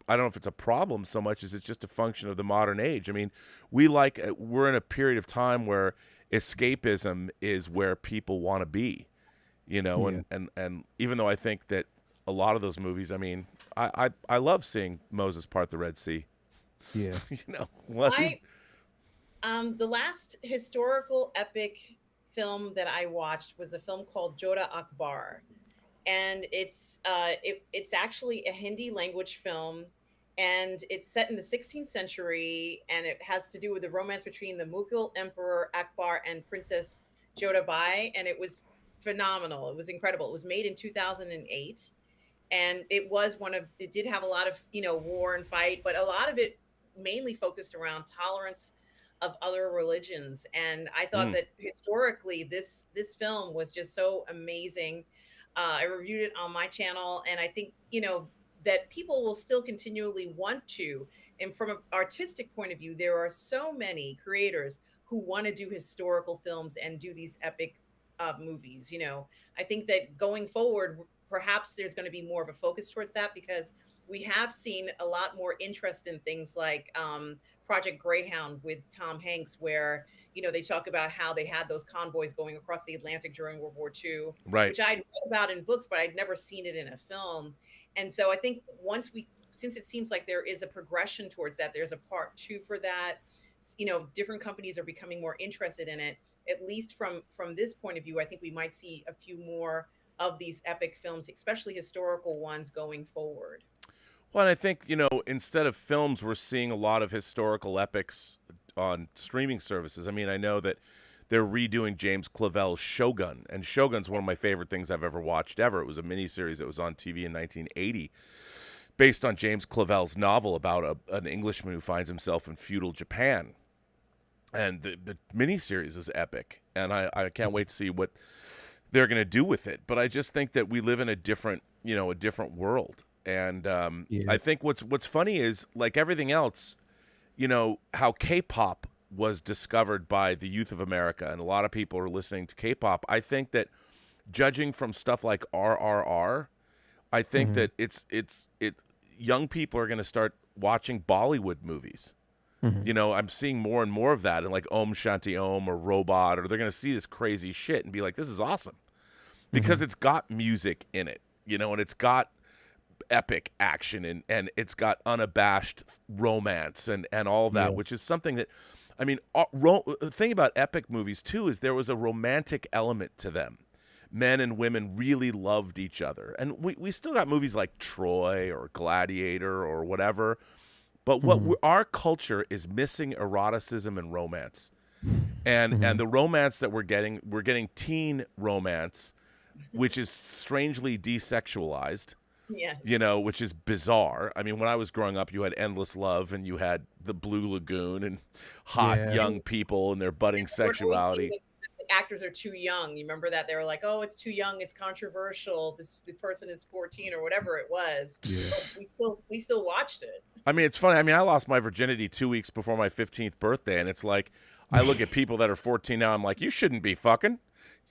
I don't know if it's a problem so much as it's just a function of the modern age. I mean, we're in a period of time where escapism is where people want to be, and even though I think that a lot of those movies, I mean, I love seeing Moses part the Red Sea. Yeah. What? The last historical epic film that I watched was a film called Jodha Akbar, and it's actually a Hindi language film, and it's set in the 16th century, and it has to do with the romance between the Mughal Emperor Akbar and Princess Jodha Bai, and it was phenomenal. It was incredible. It was made in 2008, and it did have a lot of war and fight, but a lot of it mainly focused around tolerance of other religions. And I thought that historically this film was just so amazing. I reviewed it on my channel, and I think that people will still continually want to. And from an artistic point of view, there are so many creators who want to do historical films and do these epic movies. I think that going forward, perhaps there's going to be more of a focus towards that, because we have seen a lot more interest in things like Project Greyhound with Tom Hanks, where they talk about how they had those convoys going across the Atlantic during World War II, right? Which I'd read about in books, but I'd never seen it in a film. And so I think since it seems like there is a progression towards that, there's a part 2 for that. Different companies are becoming more interested in it. At least from this point of view, I think we might see a few more of these epic films, especially historical ones, going forward. Well, and I think, instead of films, we're seeing a lot of historical epics on streaming services. I mean, I know that they're redoing James Clavell's Shogun, and Shogun's one of my favorite things I've ever watched ever. It was a miniseries that was on TV in 1980, based on James Clavell's novel about an Englishman who finds himself in feudal Japan. And the miniseries is epic, and I can't wait to see what they're going to do with it. But I just think that we live in a different world. And I think what's funny is, like everything else, how K-pop was discovered by the youth of America, and a lot of people are listening to K-pop. I think that, judging from stuff like RRR, I think that young people are going to start watching Bollywood movies. I'm seeing more and more of that, and like Om Shanti Om or Robot, or they're going to see this crazy shit and be like, this is awesome, because it's got music in it, and it's got epic action, and it's got unabashed romance and all of that, which is something that, I mean, the thing about epic movies too is there was a romantic element to them. Men and women really loved each other, and we still got movies like Troy or Gladiator or whatever. But what our culture is missing eroticism and romance, and the romance that we're getting teen romance, which is strangely desexualized. Yes. You know, which is bizarre. I mean, when I was growing up, you had Endless Love and you had The Blue Lagoon and hot young people and their budding sexuality. The actors are too young. You remember that? They were like, oh, it's too young. It's controversial. The person is 14 or whatever it was. Yeah. But we still watched it. I mean, it's funny. I mean, I lost my virginity 2 weeks before my 15th birthday. And it's like, I look at people that are 14 now. I'm like, you shouldn't be fucking.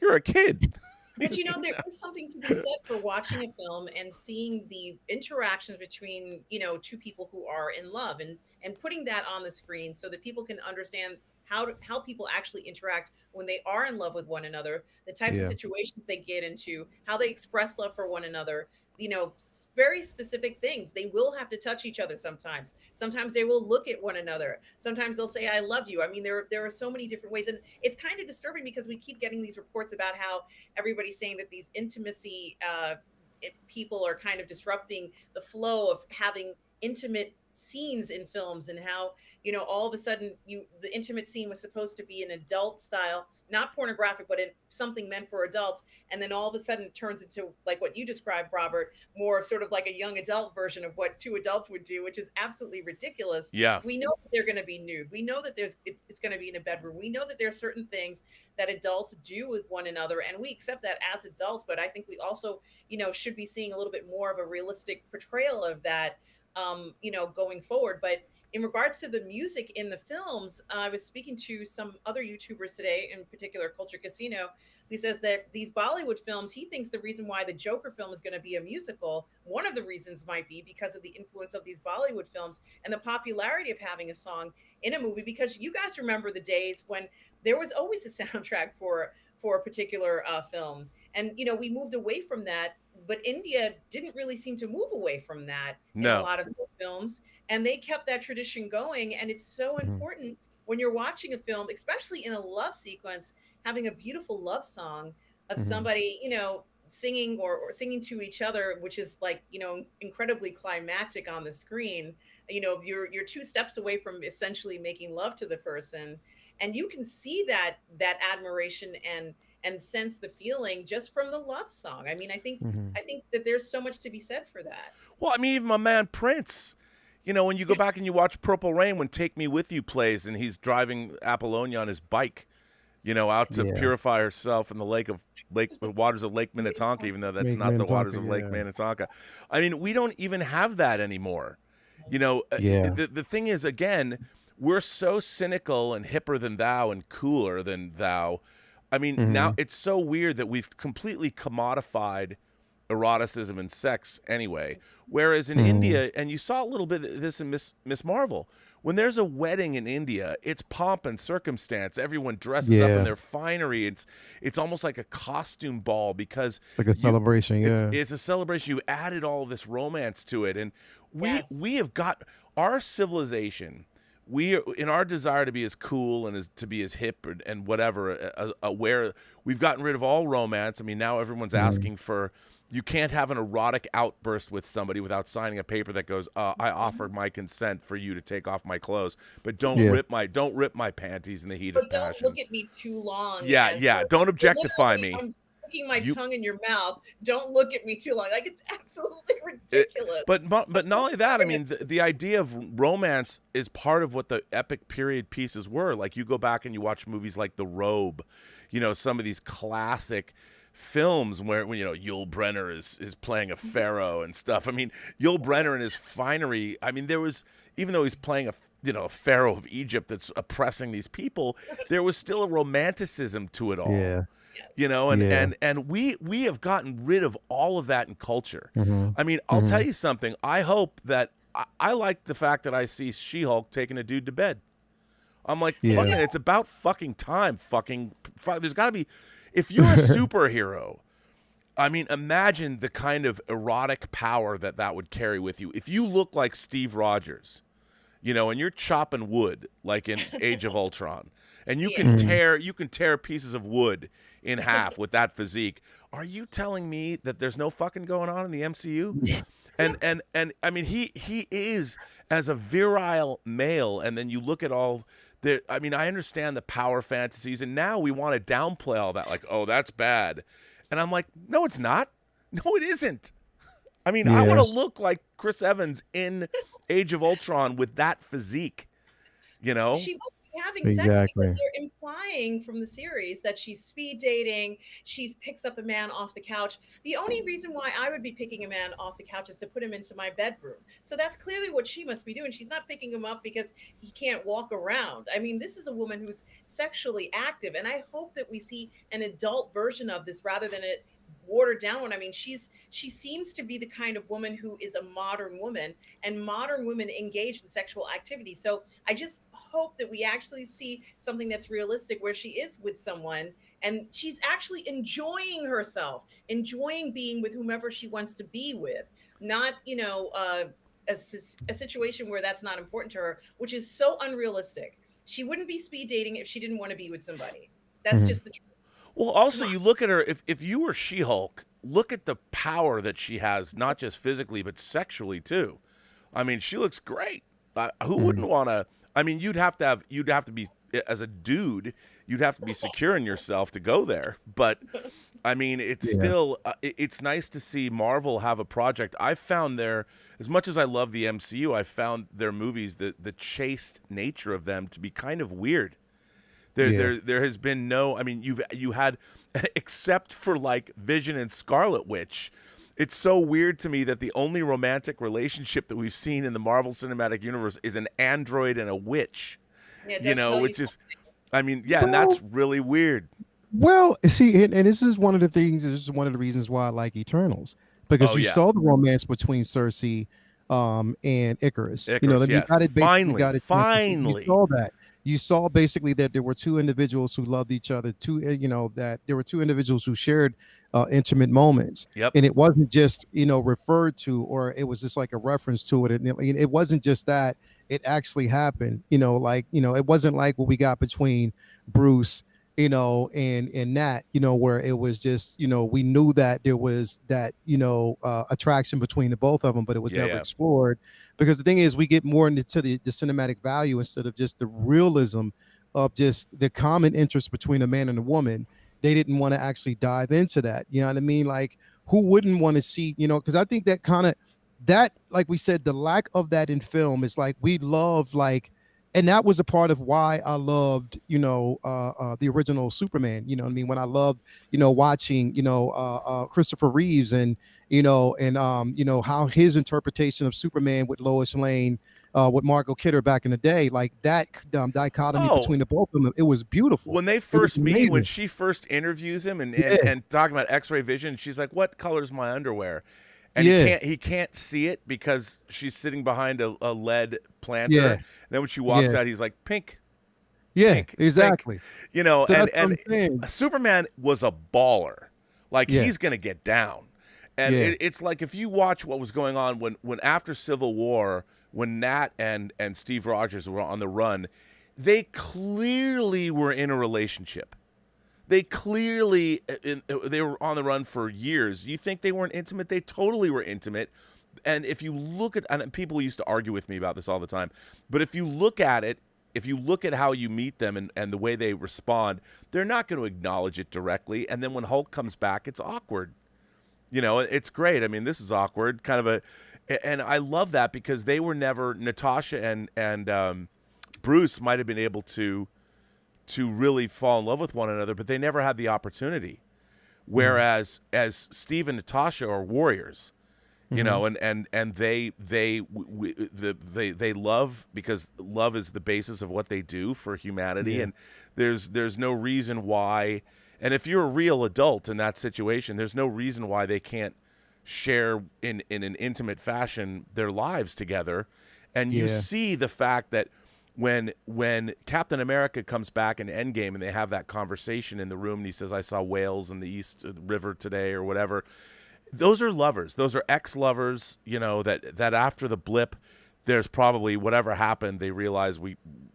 You're a kid. But you know, there is something to be said for watching a film and seeing the interactions between, you know, two people who are in love and putting that on the screen so that people can understand how people actually interact when they are in love with one another, the types of situations they get into, how they express love for one another. You know, very specific things. They will have to touch each other sometimes. Sometimes they will look at one another. Sometimes they'll say, I love you. I mean, there are so many different ways. And it's kind of disturbing because we keep getting these reports about how everybody's saying that these intimacy people are kind of disrupting the flow of having intimate scenes in films, and how, you know, all of a sudden the intimate scene was supposed to be an adult style, not pornographic, but something meant for adults, and then all of a sudden it turns into, like what you described, Robert, more sort of like a young adult version of what two adults would do, which is absolutely ridiculous. Yeah, we know that they're going to be nude. We know that it's going to be in a bedroom. We know that there are certain things that adults do with one another, and we accept that as adults. But I think we also, you know, should be seeing a little bit more of a realistic portrayal of that, you know, going forward. But in regards to the music in the films, I was speaking to some other YouTubers today, in particular Culture Casino. He says that these Bollywood films, he thinks the reason why the Joker film is going to be a musical, one of the reasons might be because of the influence of these Bollywood films and the popularity of having a song in a movie. Because you guys remember the days when there was always a soundtrack for a particular film. And, you know, we moved away from that. But India didn't really seem to move away from that in a lot of their films. And they kept that tradition going. And it's so important when you're watching a film, especially in a love sequence, having a beautiful love song of somebody, you know, singing or singing to each other, which is like, you know, incredibly climactic on the screen. You know, you're 2 steps away from essentially making love to the person. And you can see that admiration and sense the feeling just from the love song. I mean, I think that there's so much to be said for that. Well, I mean, even my man Prince, you know, when you go back and you watch Purple Rain, when Take Me With You plays and he's driving Apollonia on his bike, you know, out to purify herself in the waters of Lake Minnetonka, even though that's not the waters of Lake Minnetonka. I mean, we don't even have that anymore. You know, the thing is, again, we're so cynical and hipper than thou and cooler than thou. I mean, now it's so weird that we've completely commodified eroticism and sex anyway. Whereas in India, and you saw a little bit of this in Miss Marvel, when there's a wedding in India, it's pomp and circumstance. Everyone dresses up in their finery. It's almost like a costume ball because it's like a celebration. It's a celebration. You added all of this romance to it, and we have got our civilization. We, in our desire to be as cool and to be as hip and whatever, aware, we've gotten rid of all romance. I mean, now everyone's asking for, you can't have an erotic outburst with somebody without signing a paper that goes, I offered my consent for you to take off my clothes, but don't rip my panties in the heat of passion. Don't look at me too long. Don't objectify me. My tongue in your mouth. Don't look at me too long. Like, it's absolutely ridiculous. But not only that, I mean, the idea of romance is part of what the epic period pieces were. Like, you go back and you watch movies like The Robe, you know, some of these classic films where, you know, Yul Brynner is playing a pharaoh and stuff. I mean, Yul Brynner and his finery, I mean, there was, even though he's playing a pharaoh of Egypt that's oppressing these people, there was still a romanticism to it all. Yeah. You know, and we have gotten rid of all of that in culture. I mean, I'll tell you something. I hope that I like the fact that I see She-Hulk taking a dude to bed. I'm like, fucking, it's about fucking time. There's got to be, if you're a superhero, I mean, imagine the kind of erotic power that would carry with you. If you look like Steve Rogers, you know, and you're chopping wood like in Age of Ultron, and you can tear pieces of wood in half with that physique. Are you telling me that there's no fucking going on in the MCU? And I mean, he is, as a virile male, and then you look at all the, I mean, I understand the power fantasies, and now we want to downplay all that, like, oh, that's bad. And I'm like, no, it's not. No, it isn't. I mean, I want to look like Chris Evans in Age of Ultron with that physique, you know? She must be having sex because they're implying from the series that she's speed dating. She picks up a man off the couch. The only reason why I would be picking a man off the couch is to put him into my bedroom. So that's clearly what she must be doing. She's not picking him up because he can't walk around. I mean, this is a woman who's sexually active, and I hope that we see an adult version of this rather than a watered down one. I mean, she seems to be the kind of woman who is a modern woman, and modern women engage in sexual activity. So I just hope that we actually see something that's realistic, where she is with someone and she's actually enjoying herself, enjoying being with whomever she wants to be with, not, you know, a situation where that's not important to her, which is so unrealistic. She wouldn't be speed dating if she didn't want to be with somebody. That's just the truth. Well, also, you look at her, if you were She-Hulk, look at the power that she has, not just physically, but sexually, too. I mean, she looks great. Who wouldn't want to? I mean, you'd have to be, as a dude, you'd have to be secure in yourself to go there. But, I mean, it's still, it's nice to see Marvel have a project. I found as much as I love the MCU, I found their movies, the chaste nature of them, to be kind of weird. There has been no, I mean, you had, except for like Vision and Scarlet Witch, it's so weird to me that the only romantic relationship that we've seen in the Marvel Cinematic Universe is an android and a witch. Yeah, you know, which is, I mean, and that's really weird. Well, see, and this is one of the things, this is one of the reasons why I like Eternals, because you saw the romance between Cersei and Icarus. You know, you got it finally. You saw that. You saw basically that there were two individuals who loved each other, that there were two individuals who shared intimate moments. Yep. And it wasn't just, referred to, or it was just like a reference to it. And it wasn't just that, it actually happened, it wasn't like what we got between Bruce, and Nat, where it was just, we knew that there was that, attraction between the both of them, but it was never explored. Because the thing is, we get more into the cinematic value instead of just the realism of just the common interest between a man and a woman. They didn't want to actually dive into that. You know what I mean? Like, who wouldn't want to see, because I think that kind of, that, like we said, the lack of that in film is like, we love, like, and that was a part of why I loved, the original Superman. You know what I mean? When I loved, watching, Christopher Reeves and how his interpretation of Superman with Lois Lane, with Margot Kidder back in the day, like that dichotomy between the both of them, it was beautiful. When they first meet, when she first interviews him and talking about X-ray vision, she's like, "What color's my underwear?" And he can't see it because she's sitting behind a lead planter. Yeah. And then when she walks out, he's like, "Pink." Yeah, pink, exactly. Pink. So and Superman was a baller. Like, he's gonna get down. And it's like, if you watch what was going on when after Civil War, when Nat and Steve Rogers were on the run, they clearly were in a relationship. They clearly, they were on the run for years. You think they weren't intimate? They totally were intimate. And if you look at, and people used to argue with me about this all the time, but if you look at it, if you look at how you meet them and the way they respond, they're not going to acknowledge it directly. And then when Hulk comes back, it's awkward. It's great. I mean, this is awkward, kind of and I love that because they were never, Natasha and Bruce might have been able to really fall in love with one another, but they never had the opportunity. Whereas as Steve and Natasha are warriors, and they love, because love is the basis of what they do for humanity, and there's no reason why. And if you're a real adult in that situation, there's no reason why they can't share in an intimate fashion their lives together. And you see the fact that when Captain America comes back in Endgame and they have that conversation in the room and he says, I saw whales in the East River today or whatever. Those are lovers. Those are ex-lovers, you know, that after the blip, there's probably whatever happened, they realize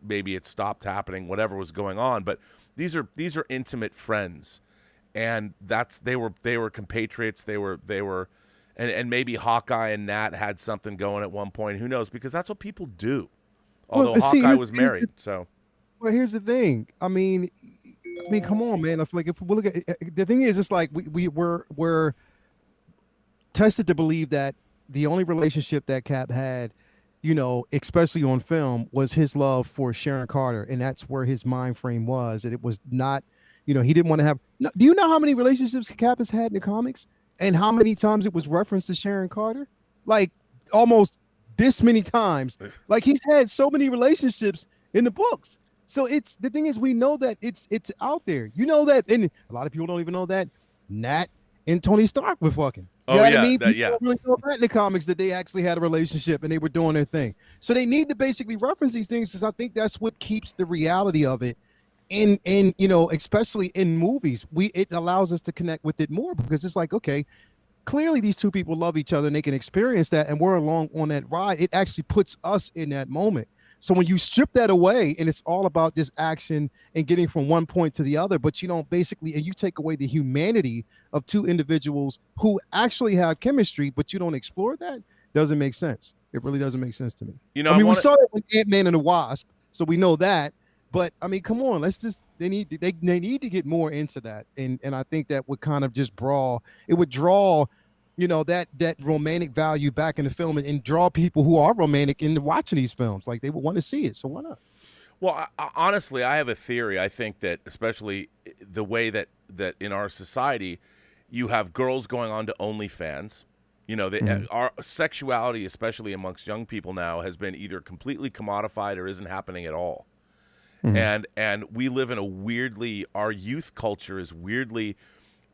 maybe it stopped happening, whatever was going on. But these are intimate friends. And they were compatriots. They were and maybe Hawkeye and Nat had something going at one point. Who knows? Because that's what people do. Although Hawkeye was married, so. Well, here's the thing. I mean, come on, man. I feel like if we look at the thing is, it's like we're tested to believe that the only relationship that Cap had, you know, especially on film, was his love for Sharon Carter, and that's where his mind frame was. And it was not, you know, he didn't want to have. Do you know how many relationships Cap has had in the comics, and how many times it was referenced to Sharon Carter? Like almost this many times. Like he's had so many relationships in the books. So it's the thing is, we know that it's out there. You know that, and a lot of people don't even know that Nat and Tony Stark were fucking. You know what I mean? People don't really know that in the comics, that they actually had a relationship and they were doing their thing. So they need to basically reference these things, because I think that's what keeps the reality of it. In you know, especially in movies, it allows us to connect with it more, because it's like, okay, clearly these two people love each other and they can experience that, and we're along on that ride. It actually puts us in that moment. So when you strip that away and it's all about just action and getting from one point to the other, but you don't basically, and you take away the humanity of two individuals who actually have chemistry, but you don't explore that, doesn't make sense. It really doesn't make sense to me. You know, I mean, we saw that with Ant-Man and the Wasp, so we know that. But I mean, come on, let's just, they need to get more into that. And I think that would kind of just draw, you know, that romantic value back in the film, and draw people who are romantic into watching these films. Like, they would want to see it. So why not? Well, honestly, I have a theory. I think that, especially the way that in our society, you have girls going on to OnlyFans. You know, our sexuality, especially amongst young people now, has been either completely commodified or isn't happening at all. And we live in our youth culture is weirdly,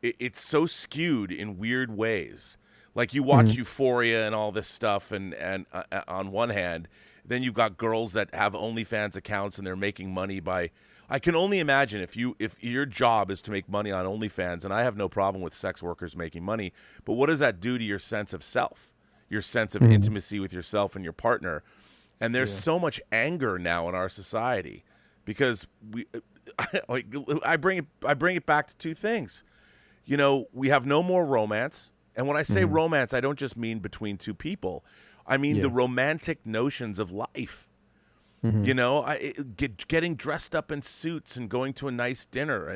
it's so skewed in weird ways. Like, you watch Euphoria and all this stuff, and on one hand, then you've got girls that have OnlyFans accounts and they're making money by. I can only imagine if your job is to make money on OnlyFans, and I have no problem with sex workers making money, but what does that do to your sense of self, your sense of intimacy with yourself and your partner? And there's so much anger now in our society. Because I bring it back to two things. You know, we have no more romance. And when I say romance, I don't just mean between two people. I mean the romantic notions of life. You know, getting dressed up in suits and going to a nice dinner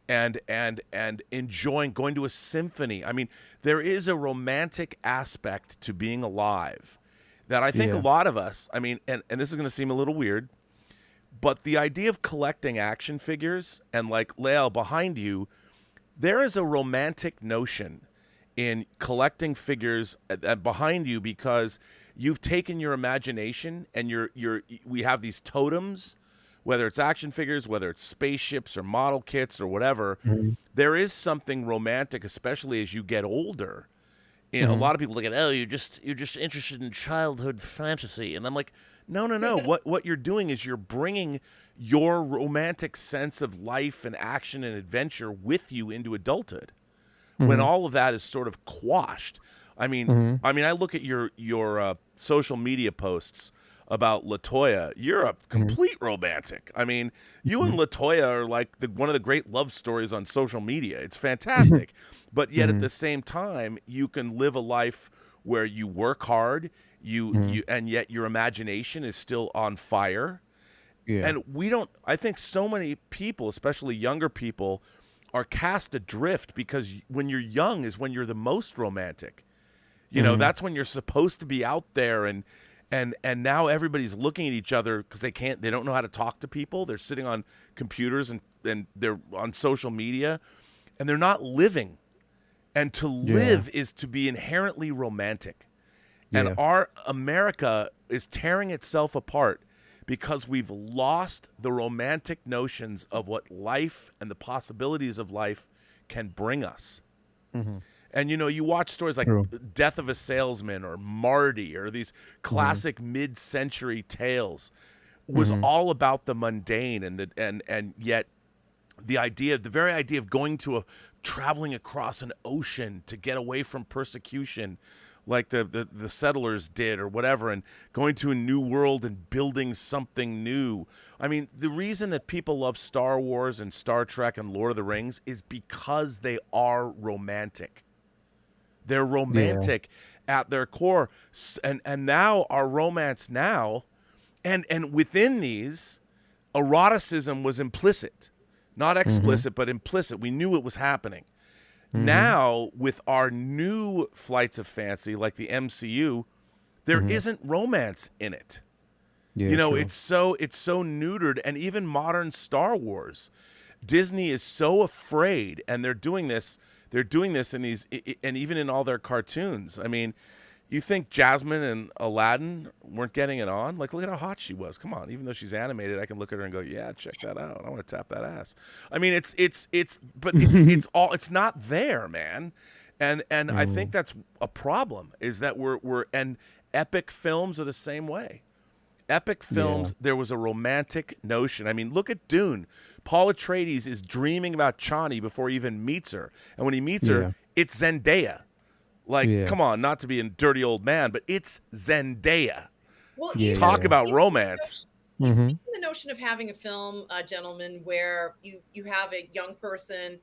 and enjoying going to a symphony. I mean, there is a romantic aspect to being alive that I think a lot of us, I mean, and this is going to seem a little weird, but the idea of collecting action figures, and like Lael behind you, there is a romantic notion in collecting figures behind you, because you've taken your imagination and we have these totems, whether it's action figures, whether it's spaceships or model kits or whatever. There is something romantic, especially as you get older. And a lot of people look at, you're just interested in childhood fantasy, and I'm like, no. What you're doing is you're bringing your romantic sense of life and action and adventure with you into adulthood, when all of that is sort of quashed. I mean, I look at your social media posts about LaToya. You're a complete romantic. I mean, you and LaToya are like one of the great love stories on social media. It's fantastic. But yet at the same time, you can live a life where you work hard, and yet your imagination is still on fire. And I think so many people, especially younger people, are cast adrift, because when you're young is when you're the most romantic. You know, that's when you're supposed to be out there, and now everybody's looking at each other because they don't know how to talk to people. They're sitting on computers and they're on social media, and they're not living. And to live is to be inherently romantic. And our America is tearing itself apart because we've lost the romantic notions of what life and the possibilities of life can bring us. And, you know, you watch stories like Death of a Salesman or Marty or these classic mid-century tales. was all about the mundane and yet the very idea of traveling across an ocean to get away from persecution, like the settlers did or whatever, and going to a new world and building something new. I mean, the reason that people love Star Wars and Star Trek and Lord of the Rings is because they are romantic. They're romantic at their core. And now our romance now, and within these, eroticism was implicit. Not explicit, but implicit. We knew it was happening. Now, with our new flights of fancy, like the MCU, there isn't romance in it. Yeah, you know, true. it's so neutered, and even modern Star Wars, Disney is so afraid, and they're doing this in these, and even in all their cartoons. I mean, you think Jasmine and Aladdin weren't getting it on? Like, look at how hot she was. Come on, even though she's animated, I can look at her and go, yeah, check that out. I want to tap that ass. I mean, it's not there, man. And I think that's a problem, is that and epic films are the same way. Epic films, there was a romantic notion. I mean, look at Dune. Paul Atreides is dreaming about Chani before he even meets her. And when he meets her, it's Zendaya. Like, come on, not to be a dirty old man, but it's Zendaya. Well, Talk about romance. The notion of having a film, gentlemen, where you have a young person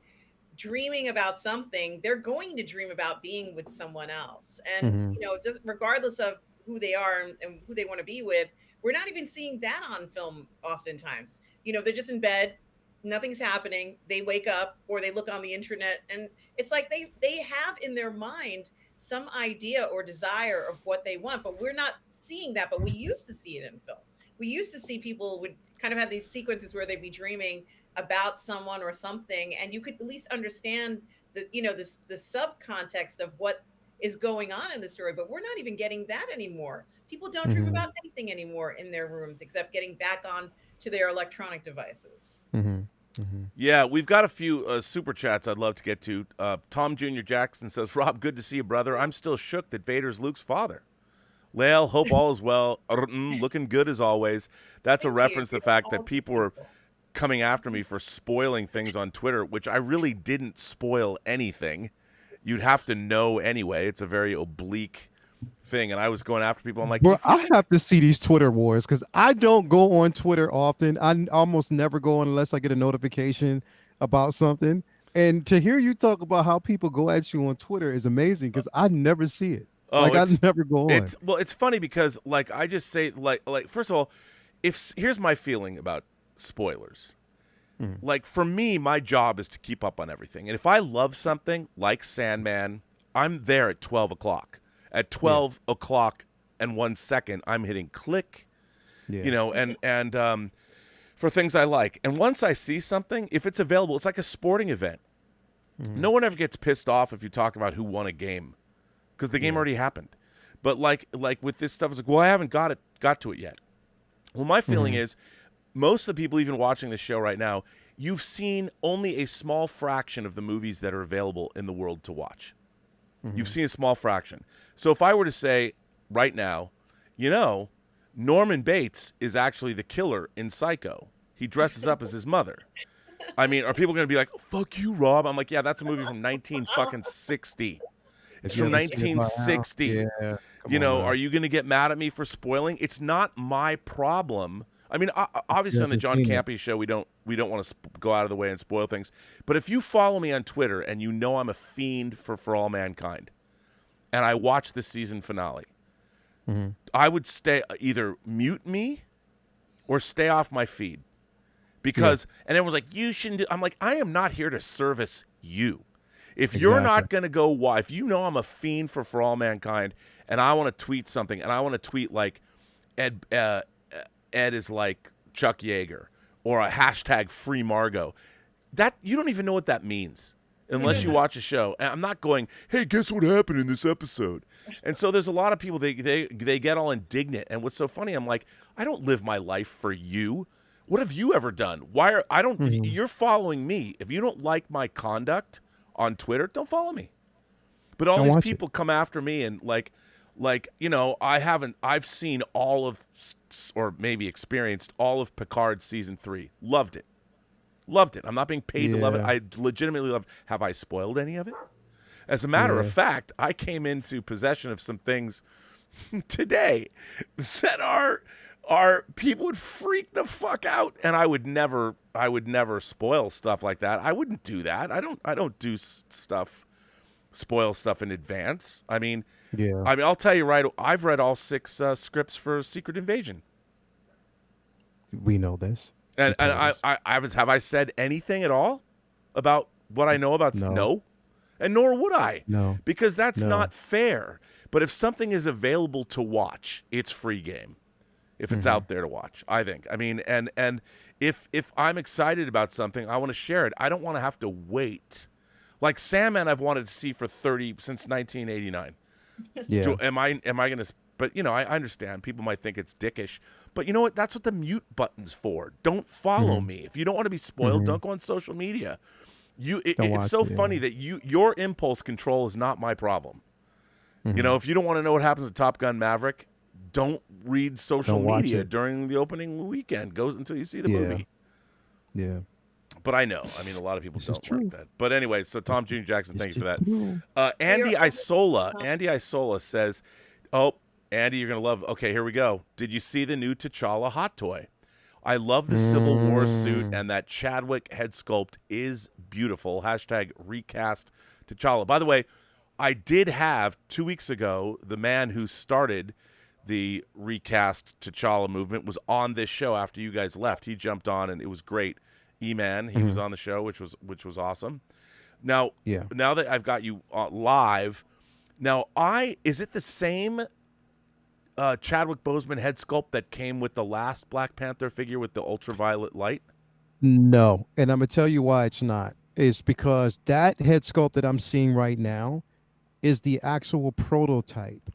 dreaming about something, they're going to dream about being with someone else. And, you know, just regardless of who they are and who they want to be with, we're not even seeing that on film oftentimes. You know, they're just in bed, nothing's happening. They wake up or they look on the internet, and it's like they have in their mind some idea or desire of what they want, but we're not seeing that. But we used to see it in film. We used to see people would kind of have these sequences where they'd be dreaming about someone or something, and you could at least understand the subcontext of what is going on in the story. But we're not even getting that anymore. People don't dream about anything anymore in their rooms except getting back on to their electronic devices. Yeah, we've got a few super chats I'd love to get to. Tom Jr. Jackson says, Rob, good to see you, brother. I'm still shook that Vader's Luke's father. Lael, hope all is well. Looking good as always. That's a reference to the fact that people were coming after me for spoiling things on Twitter, which I really didn't spoil anything. You'd have to know anyway. It's a very oblique thing, and I was going after people. I'm like, bro, I have to see these Twitter wars because I don't go on Twitter often. I almost never go on unless I get a notification about something. And to hear you talk about how people go at you on Twitter is amazing because I never see it. I never go on. It's funny because, like, I just say, like first of all, here's my feeling about spoilers. Like, for me, my job is to keep up on everything. And if I love something like Sandman, I'm there at 12 o'clock. At 12 o'clock and 1 second, I'm hitting click, you know, and for things I like. And once I see something, if it's available, it's like a sporting event. No one ever gets pissed off if you talk about who won a game because the game already happened. But like with this stuff, it's like, well, I haven't got to it yet. Well, my feeling is most of the people even watching the show right now, you've seen only a small fraction of the movies that are available in the world to watch. You've seen a small fraction. So if I were to say right now, you know, Norman Bates is actually the killer in Psycho. He dresses up as his mother. I mean, are people going to be like, oh, fuck you, Rob? I'm like, yeah, that's a movie from 1960. It's from 1960. Yeah, you know, are you going to get mad at me for spoiling? It's not my problem. I mean, obviously on the John Campy show, we don't want to go out of the way and spoil things. But if you follow me on Twitter and you know I'm a fiend for All Mankind, and I watch the season finale, I would either mute me or stay off my feed. Because, and everyone's like, you shouldn't do, I'm like, I am not here to service you. If you're not going to go, if you know I'm a fiend for All Mankind, and I want to tweet something, and I want to tweet like, Ed is like Chuck Yeager, or a hashtag Free Margot. That you don't even know what that means unless you watch a show. And I'm not going, hey, guess what happened in this episode? And so there's a lot of people they get all indignant. And what's so funny, I'm like, I don't live my life for you. What have you ever done? You're following me. If you don't like my conduct on Twitter, don't follow me. But all these people come after me and like Like, I've seen all of, or maybe experienced all of Picard season 3. Loved it. I'm not being paid to love it. I legitimately love it. Have I spoiled any of it? As a matter of fact, I came into possession of some things today that are people would freak the fuck out, and I would never spoil stuff like that. I wouldn't do that. I don't do spoil stuff in advance. I mean, I'll tell you right. I've read all 6 scripts for Secret Invasion. We know this. And have I said anything at all about what I know about? No. And nor would I. No. Because that's not fair. But if something is available to watch, it's free game. If it's out there to watch, I think. I mean, and if I'm excited about something, I want to share it. I don't want to have to wait. Like Sandman, I've wanted to see since 1989. Yeah. Am I going to? But I understand people might think it's dickish. But you know what? That's what the mute button's for. Don't follow me. If you don't want to be spoiled, don't go on social media. It's so funny that your impulse control is not my problem. If you don't want to know what happens to Top Gun Maverick, don't read social media during the opening weekend. Go until you see the movie. Yeah. But I know. I mean, a lot of people don't like that. But anyway, so Tom Jr. Jackson, thank you for that. Andy Isola says, "Oh, Andy, you're gonna love." Okay, here we go. Did you see the new T'Challa hot toy? I love the Civil War suit, and that Chadwick head sculpt is beautiful. # recast T'Challa. By the way, I did have 2 weeks ago the man who started the recast T'Challa movement was on this show after you guys left. He jumped on, and it was great. E-Man, he was on the show, which was awesome. Now, now that I've got you live, now is it the same Chadwick Boseman head sculpt that came with the last Black Panther figure with the ultraviolet light? No, and I'm gonna tell you why it's not. It's because that head sculpt that I'm seeing right now is the actual prototype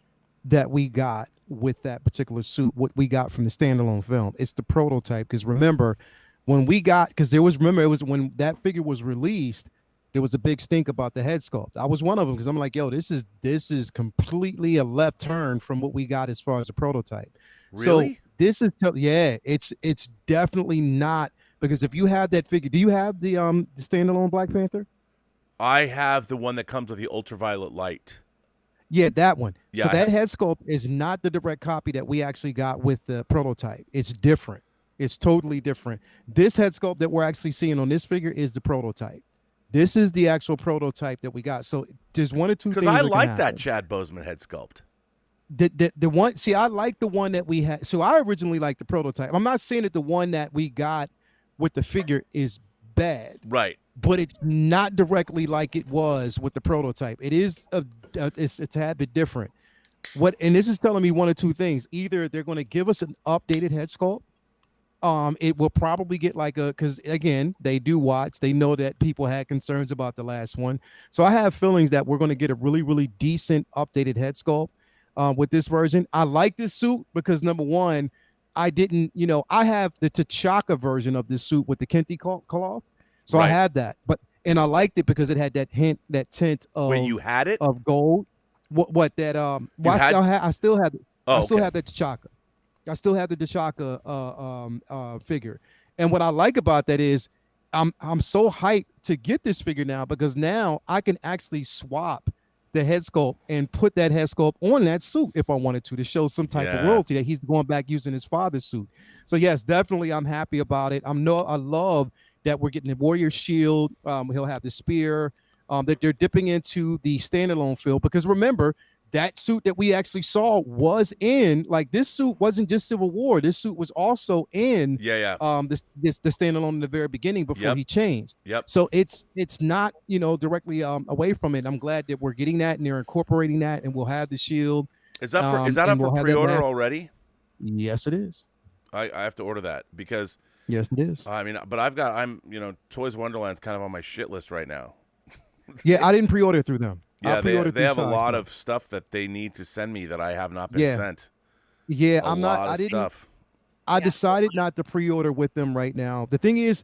that we got with that particular suit. What we got from the standalone film, it's the prototype. Because remember, when we got, it was when that figure was released, there was a big stink about the head sculpt. I was one of them because I'm like, yo, this is completely a left turn from what we got as far as a prototype. Really? So this is it's definitely not, because if you have that figure, do you have the standalone Black Panther? I have the one that comes with the ultraviolet light. Yeah, that one. Yeah, so that head sculpt is not the direct copy that we actually got with the prototype. It's different. It's totally different. This head sculpt that we're actually seeing on this figure is the prototype. This is the actual prototype that we got. So there's one or two things. Because I like that Chad Boseman head sculpt. The one, see, I like the one that we had. So I originally liked the prototype. I'm not saying that the one that we got with the figure is bad. Right. But it's not directly like it was with the prototype. It is it's a tad bit different. And this is telling me one or two things. Either they're going to give us an updated head sculpt. It will probably get because again, they do watch. They know that people had concerns about the last one. So I have feelings that we're going to get a really, really decent updated head sculpt with this version. I like this suit because number one, I have the T'Chaka version of this suit with the Kente cloth. So right. I had that, and I liked it because it had that tint of. Wait, you had it of gold. What that I still have the T'Chaka. I still have the T'Chaka figure, and what I like about that is I'm so hyped to get this figure now because now I can actually swap the head sculpt and put that head sculpt on that suit if I wanted to show some type of royalty that he's going back using his father's suit. So yes, definitely I'm happy about it. I love that we're getting the warrior shield. He'll have the spear. That they're dipping into the standalone field because remember that suit that we actually saw was in this suit wasn't just Civil War. This suit was also in the standalone in the very beginning before he changed. Yep. So it's not directly away from it. I'm glad that we're getting that and they're incorporating that, and we'll have the shield. Is that up for pre-order already? Yes, it is. I have to order that because. Yes, it is. I mean, but Toys Wonderland's kind of on my shit list right now. Yeah, I didn't pre-order through them. Yeah, they have a lot of stuff that they need to send me that I have not been sent. Yeah, I decided not to pre-order with them right now. The thing is,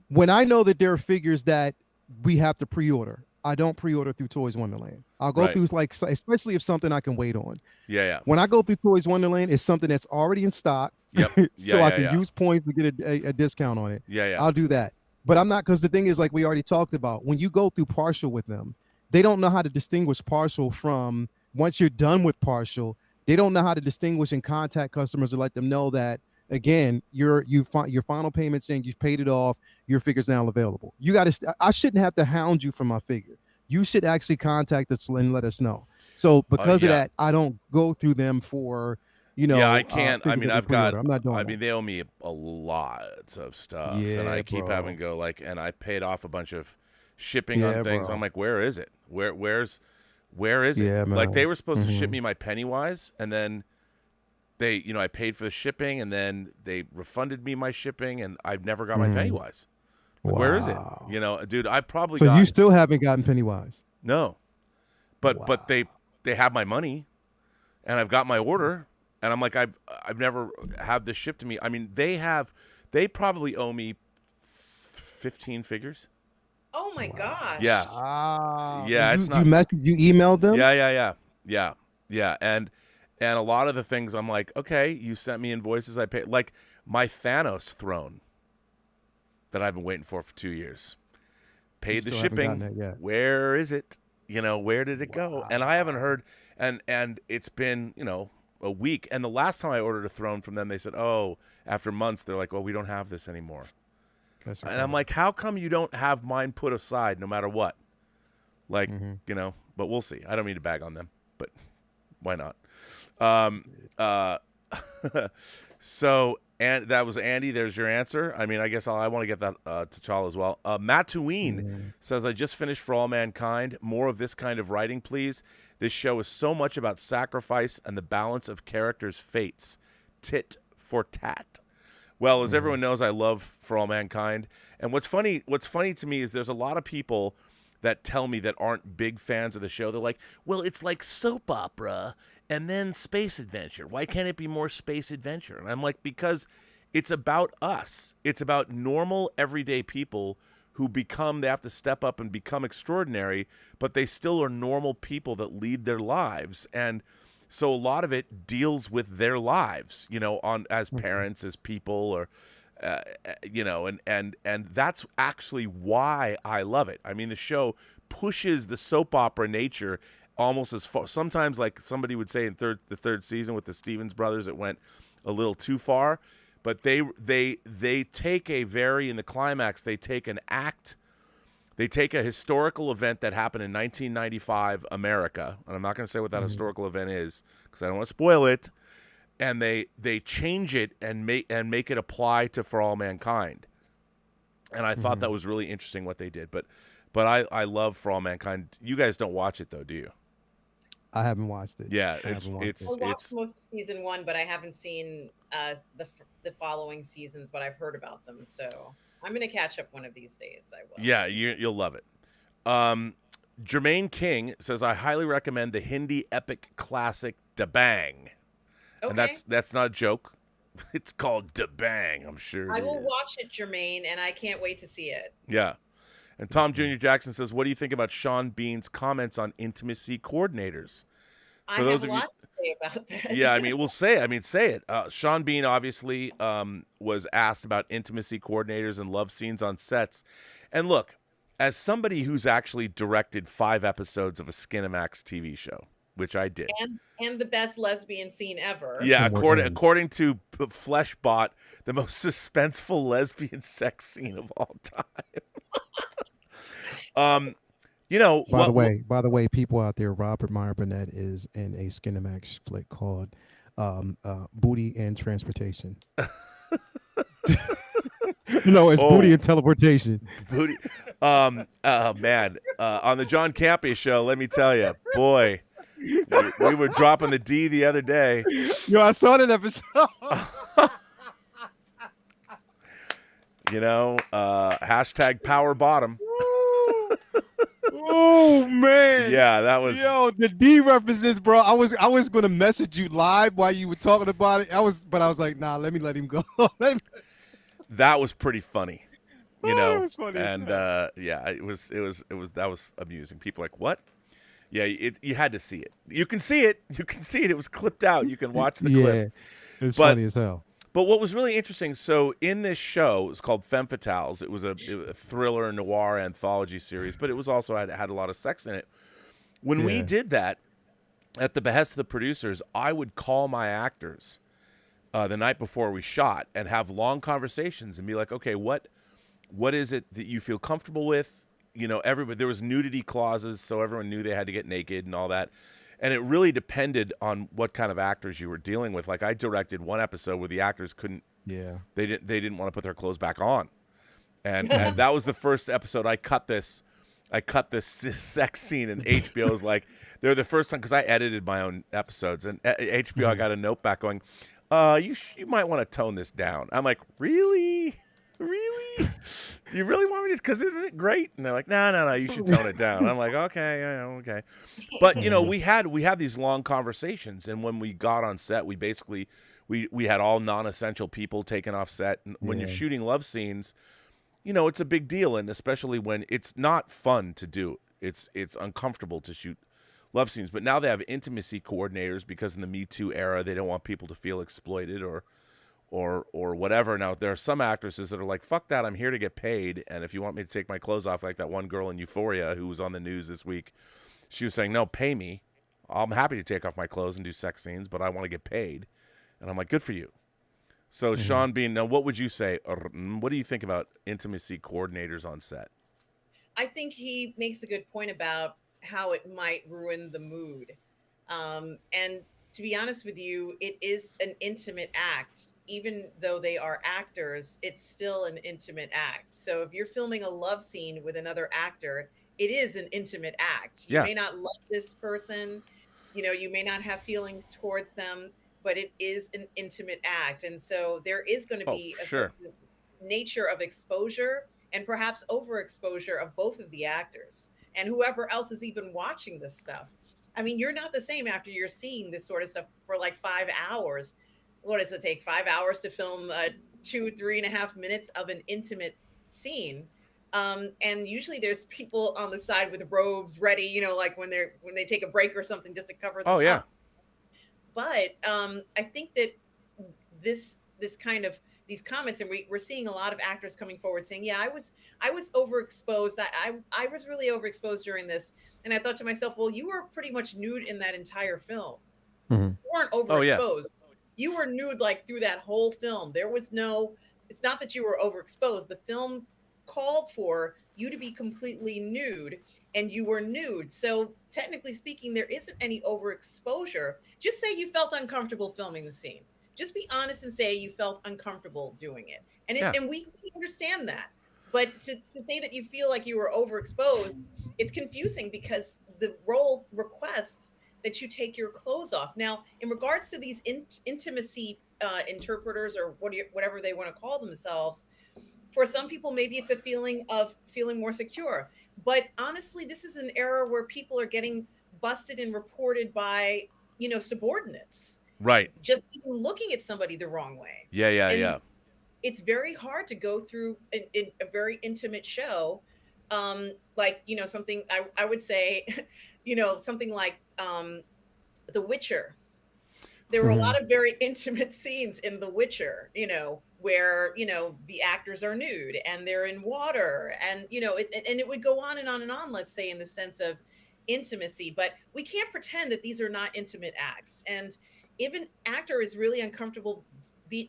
when I know that there are figures that we have to pre-order, I don't pre-order through Toys Wonderland. I'll go Right. through like, especially if something I can wait on. Yeah. When I go through Toys Wonderland, it's something that's already in stock. Yep. So Yeah, I yeah, can yeah. use points to get a discount on it. Yeah. I'll do that. But I'm not, because the thing is, like we already talked about, when you go through partial with them, they don't know how to distinguish partial from, once you're done with partial, they don't know how to distinguish and contact customers to let them know that, again, your final payment's in, you've paid it off, your figure's now available. You got to, I shouldn't have to hound you for my figure. You should actually contact us and let us know. So because of that, I don't go through them for, Yeah, I can't. I mean, I'm not doing I mean, they owe me a lot of stuff, and I keep having to go and I paid off a bunch of shipping on things. Bro. I'm like, where is it? Where is it? Yeah, man. Like they were supposed to ship me my Pennywise, and then they, I paid for the shipping, and then they refunded me my shipping, and I've never got my Pennywise. Like, where is it? Dude, I probably So you still haven't gotten Pennywise? No, but they have my money, and I've got my order. And I'm like, I've never had this shipped to me. I mean, they probably owe me 15 figures. Oh my gosh. Yeah. Yeah. You emailed them? Yeah. And a lot of the things I'm like, okay, you sent me invoices. I paid, like my Thanos throne that I've been waiting for 2 years. Paid the shipping. Where is it? Where did it go? And I haven't heard. And it's been, a week, and the last time I ordered a throne from them, they said, "Oh, after months, they're like, well, we don't have this anymore." And I'm like, "How come you don't have mine put aside, no matter what?" Like, but we'll see. I don't mean to bag on them, but why not? So, and that was Andy. There's your answer. I mean, I guess I want to get that to Chal as well. Mattuine says, "I just finished For All Mankind. More of this kind of writing, please. This show is so much about sacrifice and the balance of characters' fates. Tit for tat." Well, as everyone knows, I love For All Mankind. And what's funny to me is there's a lot of people that tell me that aren't big fans of the show. They're like, well, it's like soap opera and then space adventure. Why can't it be more space adventure? And I'm like, because it's about us. It's about normal, everyday people who they have to step up and become extraordinary, but they still are normal people that lead their lives. And so a lot of it deals with their lives, as parents, as people, or, and that's actually why I love it. I mean, the show pushes the soap opera nature almost as far. Sometimes, like somebody would say in the third season with the Stevens brothers, it went a little too far. But they take in the climax, they take an act, they take a historical event that happened in 1995 America, and I'm not going to say what that historical event is because I don't want to spoil it, and they change it and make it apply to For All Mankind. And I thought that was really interesting what they did. But I love For All Mankind. You guys don't watch it though, do you? I haven't watched it. Yeah, I watched most of season 1, but I haven't seen the following seasons, but I've heard about them. So I'm going to catch up one of these days. I will. Yeah, you'll love it. Jermaine King says, I highly recommend the Hindi epic classic Da Bang. Okay. And that's not a joke. It's called Da Bang, I'm sure. I will watch it, Jermaine, and I can't wait to see it. Yeah. And Tom Jr. Jackson says, what do you think about Sean Bean's comments on intimacy coordinators? I have a lot to say about that. Yeah, I mean, say it. Sean Bean obviously was asked about intimacy coordinators and love scenes on sets. And look, as somebody who's actually directed 5 episodes of a Skinamax TV show, which I did. And the best lesbian scene ever. Yeah, according to Fleshbot, the most suspenseful lesbian sex scene of all time. By the way, people out there, Robert Meyer Burnett is in a Skinamax flick called Booty and Transportation. It's Booty and Teleportation. Booty. Oh man, on the John Campea show, let me tell you, boy, we were dropping the D the other day. Yo, I saw that episode. Hashtag power bottom. Oh man! Yeah, that was. Yo, the D references, bro. I was gonna message you live while you were talking about it. But I was like, nah, let me let him go. That was pretty funny. You know, It was funny as and hell. yeah, it was that was amusing. People are like, what? Yeah, you had to see it. You can see it. You can see it. It was clipped out. You can watch the clip. Yeah, it's But funny as hell. But what was really interesting, so in this show, it was called Femme Fatales. It was a thriller noir anthology series, but it was also had a lot of sex in it. When we Yeah. did that, at the behest of the producers, I would call my actors the night before we shot and have long conversations and be like, okay, what is it that you feel comfortable with? You know, everybody, there was nudity clauses, so everyone knew they had to get naked and all that. And it really depended on what kind of actors you were dealing with. Like I directed one episode where the actors couldn't, Yeah. they didn't want to put their clothes back on. And that was the first episode I cut this sex scene, and HBO was like, they're the first time, because I edited my own episodes, and HBO, I got a note back going, you might want to tone this down. I'm like, really? Really? You really want me to? Because isn't it great? And they're like, no, you should tone it down. I'm like, okay, yeah, okay. But you know, we had these long conversations, and when we got on set, we basically we had all non-essential people taken off set. And when you're shooting love scenes, you know, it's a big deal, and especially when it's not fun to do. It's uncomfortable to shoot love scenes. But now they have intimacy coordinators because in the Me Too era, they don't want people to feel exploited or whatever. Now, there are some actresses that are like, fuck that, I'm here to get paid, and if you want me to take my clothes off, like that one girl in Euphoria who was on the news this week, she was saying, no, pay me. I'm happy to take off my clothes and do sex scenes, but I want to get paid. And I'm like, good for you. So, Sean Bean, now what would you say? What do you think about intimacy coordinators on set? I think he makes a good point about how it might ruin the mood. And to be honest with you, it is an intimate act. Even though they are actors, it's still an intimate act. So if you're filming a love scene with another actor, it is an intimate act. You may not love this person, you know, you may not have feelings towards them, but it is an intimate act. And so there is going to be a certain nature of exposure and perhaps overexposure of both of the actors and whoever else is even watching this stuff. I mean, you're not the same after you're seeing this sort of stuff for like 5 hours. What does it take? 5 hours to film 3.5 minutes of an intimate scene. And usually there's people on the side with robes ready, you know, like when they take a break or something just to cover them up. But I think that this kind of these comments, and we're seeing a lot of actors coming forward saying, yeah, I was overexposed. I was really overexposed during this. And I thought to myself, well, you were pretty much nude in that entire film. You weren't overexposed. You were nude like through that whole film. There was it's not that you were overexposed. The film called for you to be completely nude, and you were nude. So technically speaking, there isn't any overexposure. Just say you felt uncomfortable filming the scene. Just be honest and say you felt uncomfortable doing it. And we understand that. But to say that you feel like you were overexposed, it's confusing because the role requests that you take your clothes off. Now, in regards to these intimacy interpreters or whatever they want to call themselves, for some people, maybe it's a feeling of feeling more secure. But honestly, this is an era where people are getting busted and reported by, you know, subordinates. Right. Just even looking at somebody the wrong way. Yeah. It's very hard to go through a very intimate show. Like, you know, something I would say, you know, something like The Witcher. There were a lot of very intimate scenes in The Witcher, you know, where, you know, the actors are nude and they're in water and, you know, and it would go on and on and on, let's say, in the sense of intimacy. But we can't pretend that these are not intimate acts. And if an actor is really uncomfortable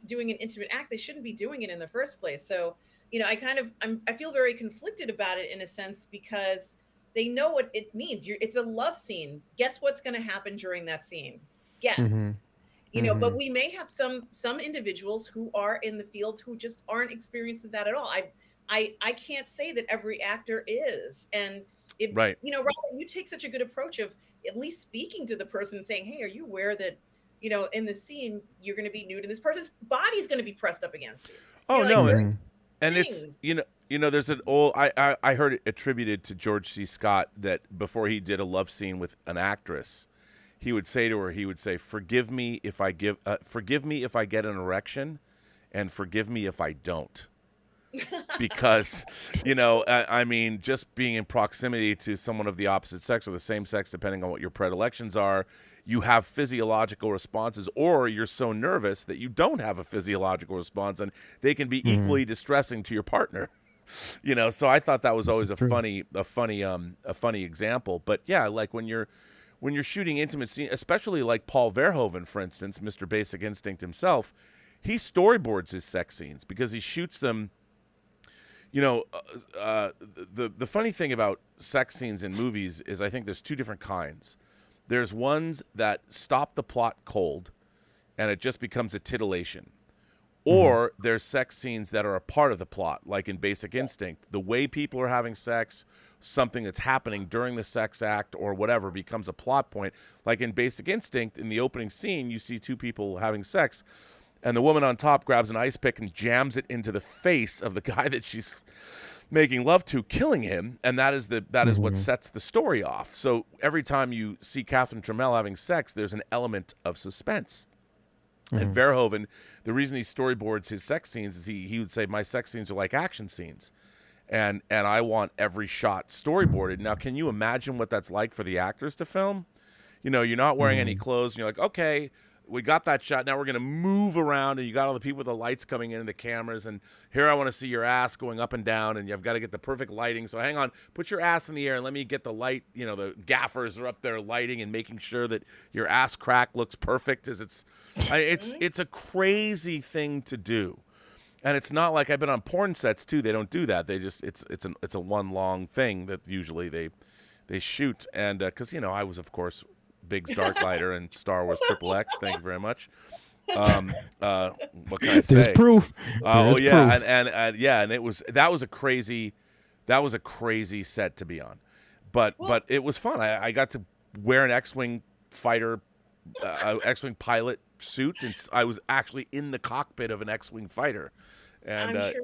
doing an intimate act, they shouldn't be doing it in the first place. So, you know, I feel very conflicted about it in a sense because they know what it means. It's a love scene. Guess what's going to happen during that scene? Guess. You know, but we may have some individuals who are in the fields who just aren't experienced that at all. I can't say that every actor is. And if, you know, Robert, you take such a good approach of at least speaking to the person and saying, hey, are you aware that, you know, in the scene, you're going to be nude and this person's body is going to be pressed up against you. Oh, you no. Like, and it's, you know, there's an old, I heard it attributed to George C. Scott that before he did a love scene with an actress, he would say to her, forgive me if I get an erection and forgive me if I don't. because, I mean, just being in proximity to someone of the opposite sex or the same sex, depending on what your predilections are, you have physiological responses, or you're so nervous that you don't have a physiological response, and they can be equally distressing to your partner. So I thought that was always a funny example. But yeah, like when you're shooting intimate scenes, especially like Paul Verhoeven, for instance, Mr. Basic Instinct himself, he storyboards his sex scenes because he shoots them. The funny thing about sex scenes in movies is I think there's two different kinds. There's ones that stop the plot cold, and it just becomes a titillation. Or there's sex scenes that are a part of the plot, like in Basic Instinct. The way people are having sex, something that's happening during the sex act or whatever becomes a plot point. Like in Basic Instinct, in the opening scene, you see two people having sex, and the woman on top grabs an ice pick and jams it into the face of the guy that she's making love to, killing him, and that is what sets the story off. So every time you see Catherine Trammell having sex, there's an element of suspense. And Verhoeven, the reason he storyboards his sex scenes is he would say, my sex scenes are like action scenes, and I want every shot storyboarded. Now, can you imagine what that's like for the actors to film? You're not wearing any clothes, and you're like, okay, we got that shot. Now we're going to move around, and you got all the people with the lights coming in and the cameras, and here I want to see your ass going up and down, and you've got to get the perfect lighting. So hang on, put your ass in the air and let me get the light. The gaffers are up there lighting and making sure that your ass crack looks perfect as it's a crazy thing to do. And it's not like I've been on porn sets too. They don't do that. They just it's a one long thing that usually they shoot. And because I was, of course, big Starklighter and Star Wars XXX. Thank you very much. What can I say? There's proof. Oh yeah, proof. and that was a crazy set to be on, but it was fun. I got to wear an X-wing fighter, X-wing pilot suit, and I was actually in the cockpit of an X-wing fighter, and I'm sure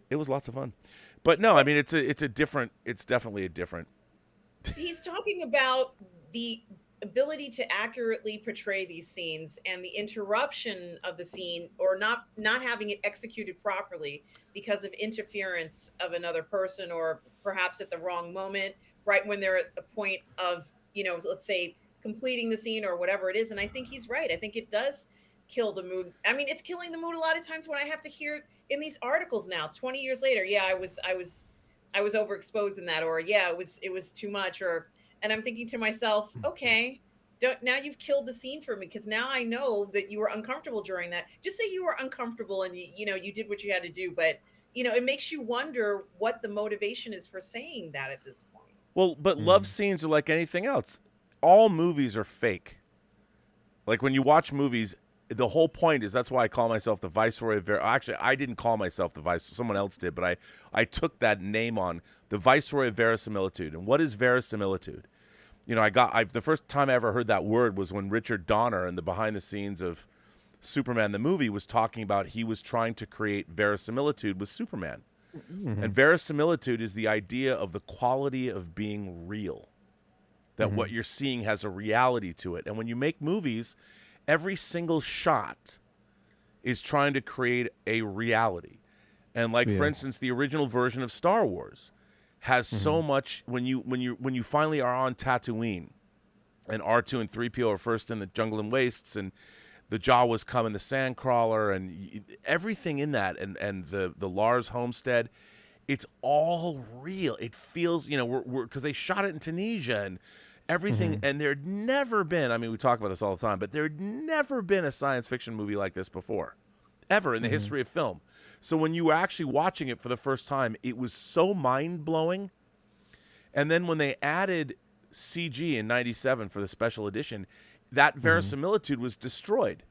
it was lots of fun. But no, I mean it's definitely a different. He's talking about the ability to accurately portray these scenes and the interruption of the scene, or not having it executed properly because of interference of another person, or perhaps at the wrong moment, right when they're at the point of, let's say, completing the scene or whatever it is. And I think he's right. I think it does kill the mood. I mean, it's killing the mood a lot of times when I have to hear in these articles now, 20 years later, yeah, I was overexposed in that, or yeah, it was too much, and I'm thinking to myself, okay, now you've killed the scene for me, because now I know that you were uncomfortable during that. Just say you were uncomfortable and you did what you had to do, but it makes you wonder what the motivation is for saying that at this point. Well, but love scenes are like anything else. All movies are fake. Like when you watch movies, the whole point is, that's why I call myself the Viceroy of Actually, I didn't call myself the Viceroy. Someone else did, but I took that name on, the Viceroy of Verisimilitude. And what is verisimilitude? The first time I ever heard that word was when Richard Donner, in the behind the scenes of Superman the movie, was talking about he was trying to create verisimilitude with Superman. And verisimilitude is the idea of the quality of being real, that what you're seeing has a reality to it. And when you make movies, every single shot is trying to create a reality. And for instance, the original version of Star Wars has so much. When you finally are on Tatooine, and R2 and 3PO are first in the jungle and wastes, and the Jawas come in the Sandcrawler, and everything in that, and the Lars homestead, it's all real. It feels, we're because they shot it in Tunisia and everything, and there'd never been, I mean, we talk about this all the time, but there'd never been a science fiction movie like this before, ever in the history of film. So when you were actually watching it for the first time, it was so mind-blowing. And then when they added CG in 97 for the special edition, that verisimilitude was destroyed.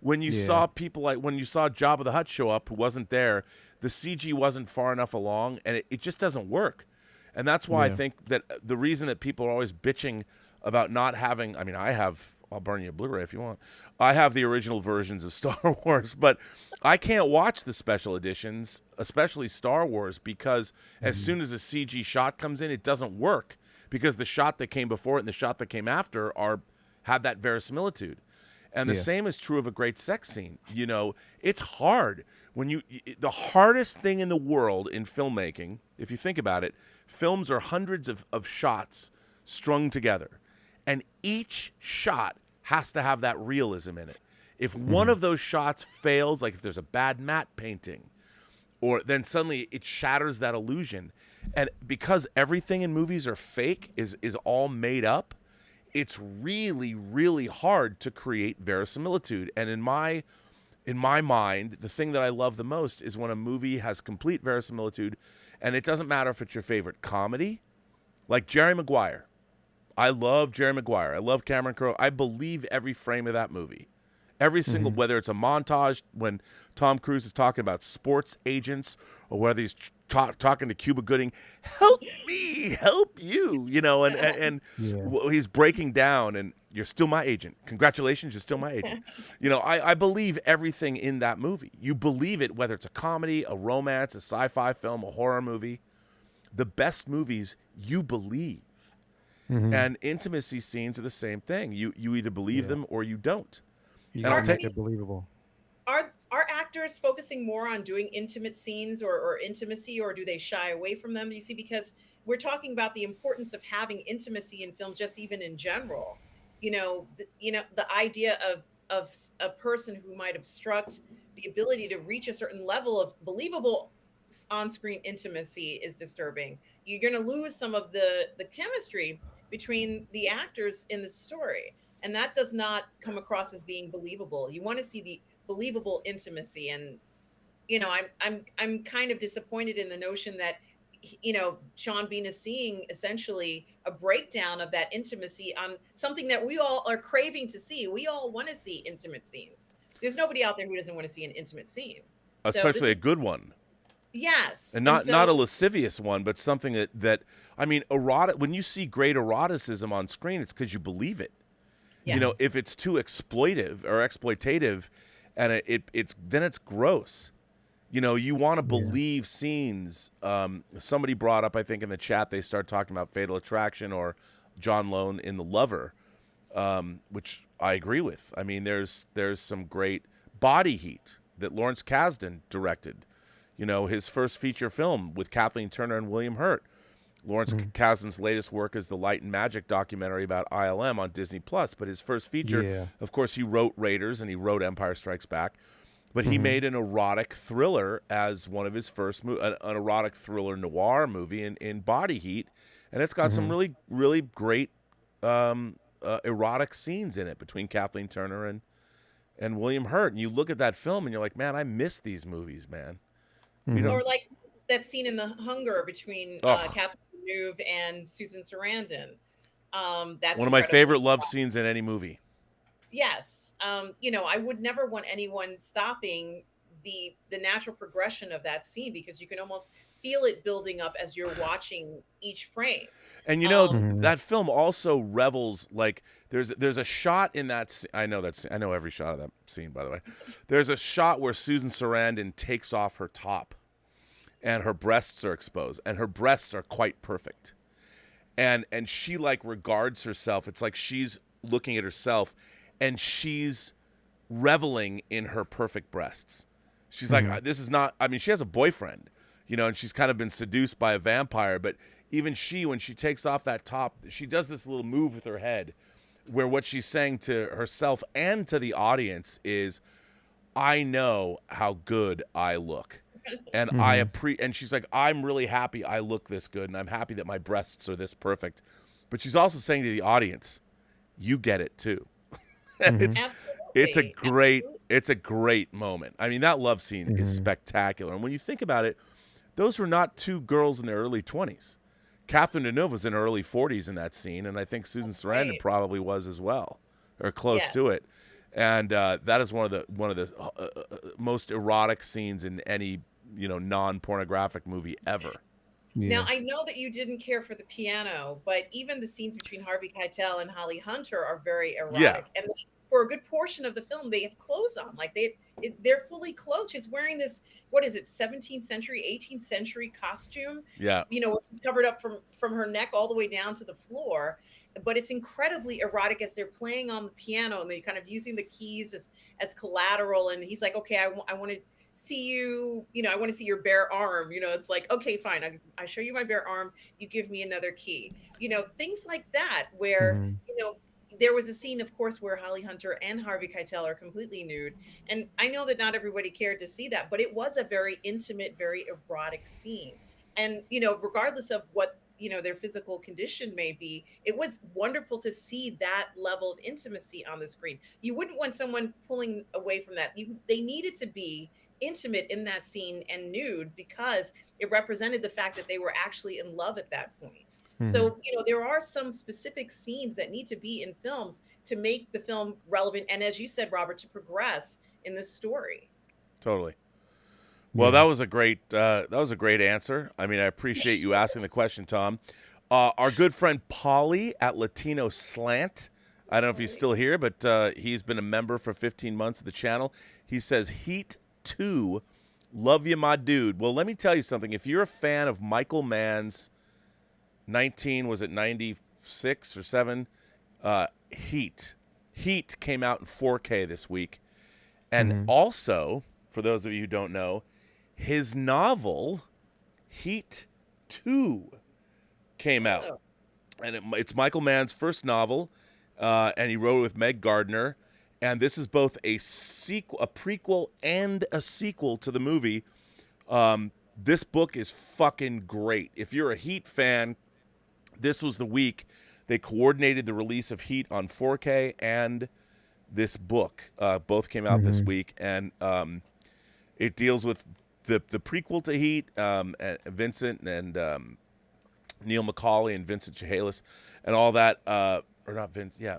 When you saw people when you saw Jabba the Hutt show up, who wasn't there, the CG wasn't far enough along, and it just doesn't work. And that's why I think that the reason that people are always bitching about not having, I mean, I'll burn you a Blu-ray if you want. I have the original versions of Star Wars, but I can't watch the special editions, especially Star Wars, because as soon as a CG shot comes in, it doesn't work, because the shot that came before it and the shot that came after had that verisimilitude. And the same is true of a great sex scene. You know, it's hard when the hardest thing in the world in filmmaking, if you think about it, films are hundreds of shots strung together. And each shot has to have that realism in it. If one of those shots fails, like if there's a bad matte painting, or then suddenly it shatters that illusion. And because everything in movies are fake, is all made up, it's really, really hard to create verisimilitude. And in my mind, the thing that I love the most is when a movie has complete verisimilitude, and it doesn't matter if it's your favorite comedy, like Jerry Maguire. I love Jerry Maguire. I love Cameron Crowe. I believe every frame of that movie. Every single, whether it's a montage when Tom Cruise is talking about sports agents, or whether he's talking to Cuba Gooding, help me, help you, you know, and he's breaking down, and you're still my agent. Congratulations, you're still my agent. You know, I believe everything in that movie. You believe it, whether it's a comedy, a romance, a sci-fi film, a horror movie. The best movies, you believe. And intimacy scenes are the same thing. You either believe them or you don't. You And I'll make take it believable. Are actors focusing more on doing intimate scenes or intimacy, or do they shy away from them? You see, because we're talking about the importance of having intimacy in films, just even in general. You know, the idea of a person who might obstruct the ability to reach a certain level of believable on-screen intimacy is disturbing. You're going to lose some of the chemistry between the actors in the story, and that does not come across as being believable. You want to see the believable intimacy, and you know, I'm kind of disappointed in the notion that, you know, Sean Bean is seeing essentially a breakdown of that intimacy on something that we all are craving to see. We all want to see intimate scenes. There's nobody out there who doesn't want to see an intimate scene, especially a good one. Yes, and not a lascivious one, but something that I mean, erotic. When you see great eroticism on screen, it's because you believe it. Yes. You know, if it's too exploitative, and it's gross. You know, you want to believe scenes. Somebody brought up, I think in the chat, they start talking about Fatal Attraction or John Lone in The Lover, which I agree with. I mean, there's some great Body Heat that Lawrence Kasdan directed. You know, his first feature film with Kathleen Turner and William Hurt. Lawrence Kasdan's latest work is the Light and Magic documentary about ILM on Disney+. But his first feature, of course, he wrote Raiders and he wrote Empire Strikes Back. But he made an erotic thriller as one of his first an erotic thriller noir movie in Body Heat. And it's got some really, really great erotic scenes in it between Kathleen Turner and William Hurt. And you look at that film and you're like, man, I miss these movies, man. You know? Or like that scene in The Hunger between Catherine Deneuve and Susan Sarandon. That's one of my favorite love scenes in any movie. Yes. You know, I would never want anyone stopping the natural progression of that scene, because you can almost feel it building up as you're watching each frame. And you know, that film also revels, like there's a shot in that I know every shot of that scene, by the way. There's a shot where Susan Sarandon takes off her top and her breasts are exposed, and her breasts are quite perfect. And she like regards herself. It's like she's looking at herself and she's reveling in her perfect breasts. She's like, this is not, I mean, she has a boyfriend, you know, and she's kind of been seduced by a vampire, but even she, when she takes off that top, she does this little move with her head where what she's saying to herself and to the audience is, I know how good I look. And and she's like, I'm really happy I look this good, and I'm happy that my breasts are this perfect. But she's also saying to the audience, you get it too. It's a great moment. I mean, that love scene is spectacular. And when you think about it, those were not two girls in their early 20s. Catherine Deneuve was in her early 40s in that scene, and I think Susan Sarandon probably was as well, or close to it. And that is one of the most erotic scenes in any, you know, non-pornographic movie ever. Yeah. Now, I know that you didn't care for the piano, but even the scenes between Harvey Keitel and Holly Hunter are very Yeah. erotic. And for a good portion of the film, they have clothes on. Like they're fully clothed. She's wearing this, what is it, 17th century, 18th century costume, Yeah. where she's covered up from her neck all the way down to the floor. But it's incredibly erotic as they're playing on the piano and they're kind of using the keys as collateral. And he's like, okay, I want to see you, I want to see your bare arm. It's like, okay, fine. I show you my bare arm. You give me another key, things like that, where, there was a scene, of course, where Holly Hunter and Harvey Keitel are completely nude. And I know that not everybody cared to see that, but it was a very intimate, very erotic scene. And, regardless of what, their physical condition may be, it was wonderful to see that level of intimacy on the screen. You wouldn't want someone pulling away from that. They needed to be intimate in that scene and nude because it represented the fact that they were actually in love at that point. So, there are some specific scenes that need to be in films to make the film relevant. And as you said, Robert, to progress in the story. Totally. Well, that was a great answer. I mean, I appreciate you asking the question, Tom. Our good friend Polly at Latino Slant. I don't know if he's still here, but he's been a member for 15 months of the channel. He says, Heat 2, love you, my dude. Well, let me tell you something. If you're a fan of Michael Mann's 96 or 7, Heat came out in 4K this week. And also, for those of you who don't know, his novel, Heat 2, came out. And it's Michael Mann's first novel, and he wrote it with Meg Gardner. And this is both a prequel, and a sequel to the movie. This book is fucking great. If you're a Heat fan, this was the week they coordinated the release of Heat on 4K and this book. Both came out this week, and it deals with the prequel to Heat, and Vincent and Neil McCauley and Vincent Chehalis and all that. Or not Vince, yeah,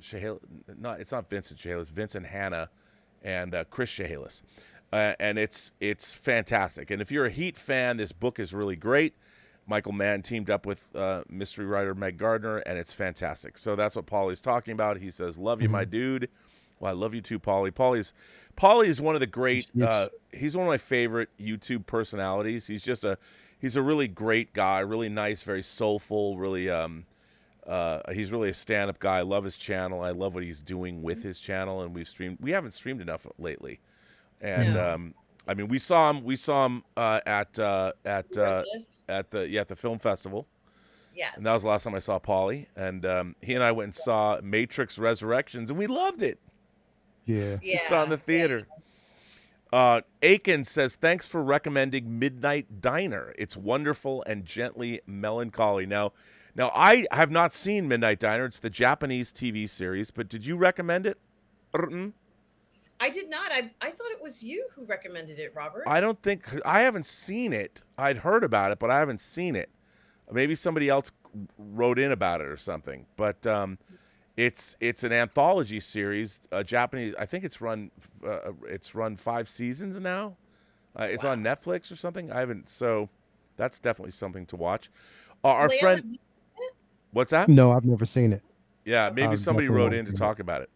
Chehalis. No, it's not Vincent Chehalis. Vincent Hanna and Chris Chehalis, and it's fantastic. And if you're a Heat fan, this book is really great. Michael Mann teamed up with mystery writer Meg Gardner, and it's fantastic. So that's what Paulie's talking about. He says, love you, my dude. Well, I love you too, Paulie. Paulie is one of the great, he's one of my favorite YouTube personalities. He's a really great guy, really nice, very soulful, really, he's really a stand-up guy. I love his channel. I love what he's doing with his channel, and we haven't streamed enough lately. And, I mean, we saw him at the film festival. Yes. And that was the last time I saw Paulie. And he and I went and saw Matrix Resurrections, and we loved it. Yeah. We saw it in the theater. Aiken says, thanks for recommending Midnight Diner. It's wonderful and gently melancholy. Now I have not seen Midnight Diner. It's the Japanese TV series, but did you recommend it? I did not. I thought it was you who recommended it, Robert. I haven't seen it. I'd heard about it, but I haven't seen it. Maybe somebody else wrote in about it or something. But it's an anthology series, Japanese. I think it's run 5 seasons now. It's on Netflix or something. I haven't. So that's definitely something to watch. Our Lael, friend, what's that? No, I've never seen it. Yeah, maybe somebody wrote in to talk about it.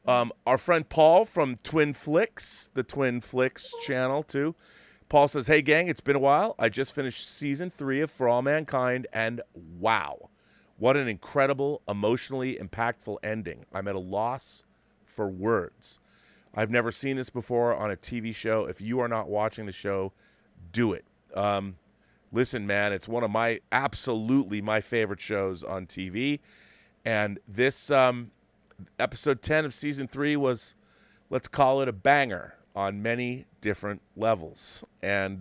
Our friend Paul from Twin Flicks, the Twin Flicks channel too. Paul says, hey gang, it's been a while. I just finished season 3 of For All Mankind, and wow, what an incredible, emotionally impactful ending. I'm at a loss for words. I've never seen this before on a TV show. If you are not watching the show, do it. Listen, man, it's one of absolutely my favorite shows on TV. And this episode 10 of season 3 was, let's call it a banger on many different levels. And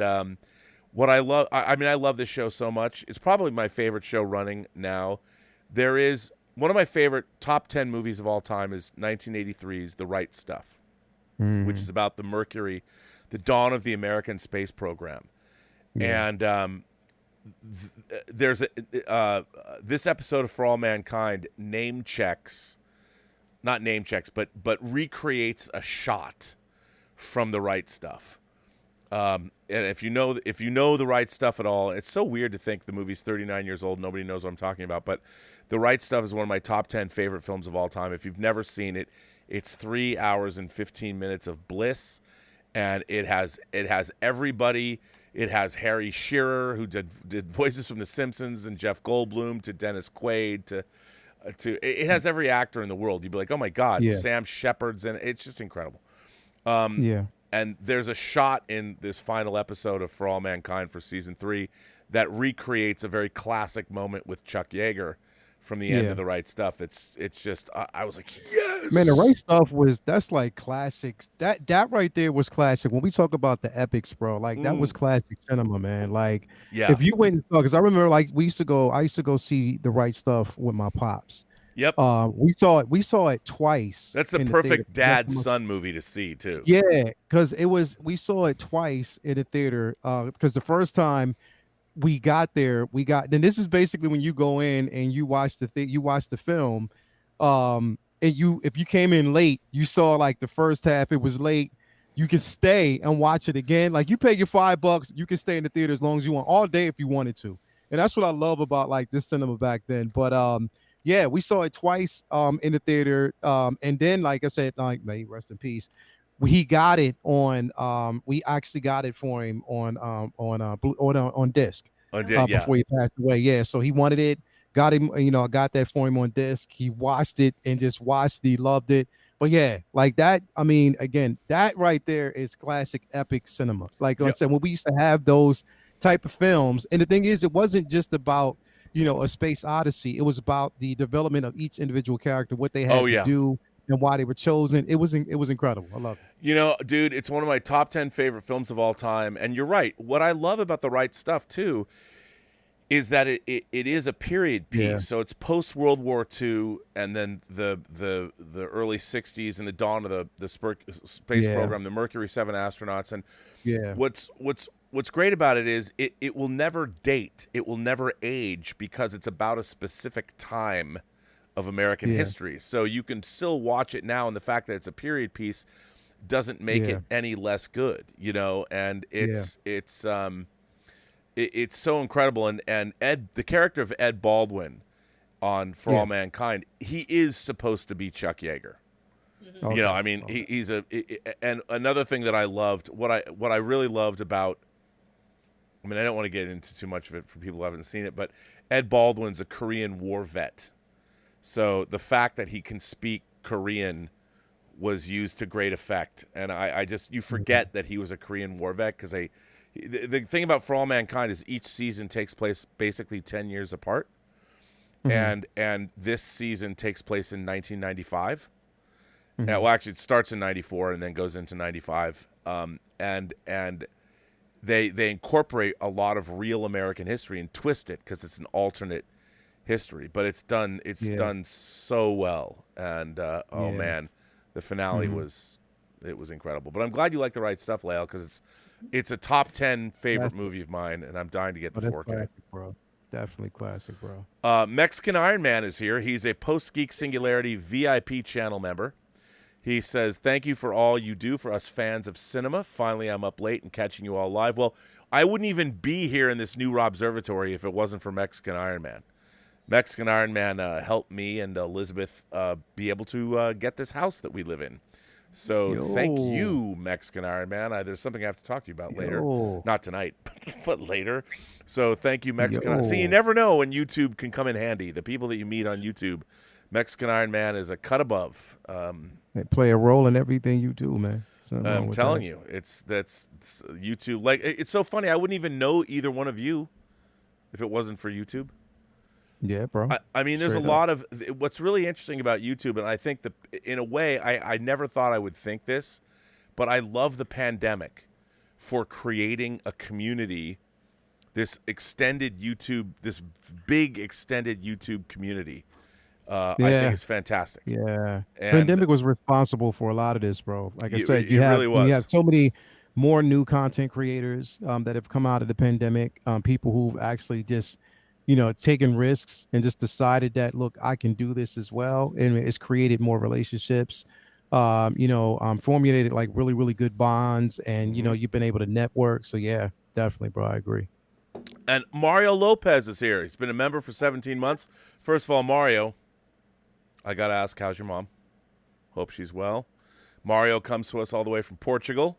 what I love, I love this show so much. It's probably my favorite show running now. There is one of my favorite top 10 movies of all time is 1983's The Right Stuff, which is about the Mercury, the dawn of the American space program. Yeah. And there's this episode of For All Mankind but recreates a shot from The Right Stuff. And if you know the right stuff at all, it's so weird to think the movie's 39 years old. Nobody knows what I'm talking about, but The Right Stuff is one of my top 10 favorite films of all time. If you've never seen it, it's 3 hours and 15 minutes of bliss, and it has everybody. It has Harry Shearer, who did voices from The Simpsons, and Jeff Goldblum, to Dennis Quaid, to it has every actor in the world. You'd be like, oh my God, Yeah. Sam Shepard's in it. It's just incredible. Yeah. And there's a shot in this final episode of For All Mankind for season 3 that recreates a very classic moment with Chuck Yeager from the end Yeah. of The Right Stuff. It's just I was like, yes, Man, The Right Stuff that's like classics. That right there was classic. When we talk about the epics, bro, like that was classic cinema, man. Like Yeah. if you went and saw, because I remember like I used to go see The Right Stuff with my pops. Yep. We saw it twice. That's the in perfect theater. dad-son movie to see too. Yeah, because we saw it twice in the theater. Because the first time we got there, then this is basically when you go in and you watch the film. And if you came in late, you saw like the first half, it was late. You can stay and watch it again. Like you pay your $5, you can stay in the theater as long as you want, all day if you wanted to. And that's what I love about like this cinema back then. But yeah, we saw it twice in the theater. And then, like I said, like may he rest in peace. We got it on. We actually got it for him on disc. Yeah. Before he passed away. Yeah, so he wanted it. Got him. I got that for him on disc. He watched it and just watched. He loved it. But yeah, like that. I mean, again, that right there is classic epic cinema. Like I said, when we used to have those type of films, and the thing is, it wasn't just about a space odyssey. It was about the development of each individual character, what they had to do, and why they were chosen. It was incredible. I love it. Dude, it's one of my top 10 favorite films of all time. And you're right. What I love about The Right Stuff too is that it is a period piece. Yeah. So it's post World War II, and then the early 60s and the dawn of the space program, the Mercury 7 astronauts. And what's great about it is it will never date. It will never age because it's about a specific time of American history. So you can still watch it now, and the fact that it's a period piece doesn't make it any less good, and it's so incredible. And Ed, the character of Ed Baldwin on For All Mankind, he is supposed to be Chuck Yeager. Okay. I mean, he's and another thing that I loved, what I really loved about, I mean, I don't want to get into too much of it for people who haven't seen it, but Ed Baldwin's a Korean War vet. So the fact that he can speak Korean was used to great effect. And you forget that he was a Korean War vet, because the thing about For All Mankind is each season takes place basically 10 years apart. And this season takes place in 1995. Well, actually, it starts in 94 and then goes into 95. And they incorporate a lot of real American history and twist it because it's an alternate history, but it's done so well. And man, the finale was incredible. But I'm glad you like The Right Stuff, Lael, because it's a top 10 favorite movie of mine, and I'm dying to get the 4K. Classic, bro. Definitely classic, bro. Mexican Iron Man is here. He's a Post-Geek Singularity VIP channel member. He says, thank you for all you do for us fans of cinema. Finally, I'm up late and catching you all live. Well, I wouldn't even be here in this new Robservatory if it wasn't for Mexican Iron Man. Mexican Iron Man helped me and Elizabeth be able to get this house that we live in. So thank you, Mexican Iron Man. There's something I have to talk to you about later. Not tonight, but later. So thank you, Mexican. See, you never know when YouTube can come in handy. The people that you meet on YouTube, Mexican Iron Man is a cut above. They play a role in everything you do, man. I'm telling you, it's YouTube. Like, it's so funny. I wouldn't even know either one of you if it wasn't for YouTube. Yeah, bro. I mean, there's a lot of what's really interesting about YouTube, and I think in a way, I never thought I would think this, but I love the pandemic for creating a community, this big extended YouTube community. I think it's fantastic. Yeah, and pandemic was responsible for a lot of this, bro. Like I said, you have so many more new content creators that have come out of the pandemic. People who've actually just taken risks and just decided that, look, I can do this as well, and it's created more relationships. formulated like really, really good bonds, and Mm-hmm. you've been able to network. So yeah, definitely, bro. I agree. And Mario Lopez is here. He's been a member for 17 months. First of all, Mario, I got to ask, how's your mom? Hope she's well. Mario comes to us all the way from Portugal.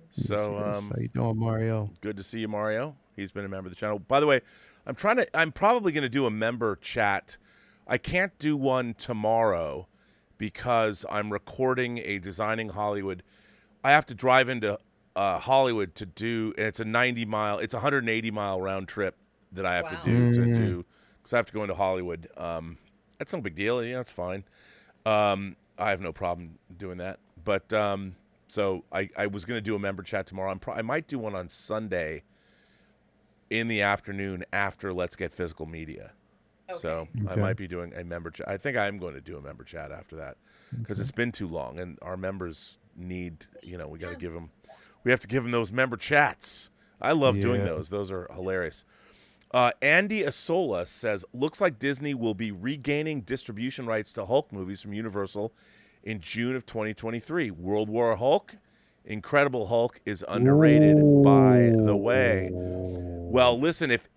So, Yes. How you doing, Mario? good to see you, Mario. He's been a member of the channel. By the way, I'm probably going to do a member chat. I can't do one tomorrow because I'm recording a Designing Hollywood. I have to drive into Hollywood to do, and it's a 180-mile round trip that I have to do because I have to go into Hollywood. That's no big deal. It's fine. I have no problem doing that. But so I was going to do a member chat tomorrow. I might do one on Sunday in the afternoon after Let's Get Physical Media. Okay. So I might be doing a member chat. I think I'm going to do a member chat after that because it's been too long, and our members need, we got to give them, we have to give them those member chats. I love doing those. Those are hilarious. Andy Asola says, looks like Disney will be regaining distribution rights to Hulk movies from Universal in June of 2023. World War Hulk, Incredible Hulk is underrated, by the way. Well, listen, if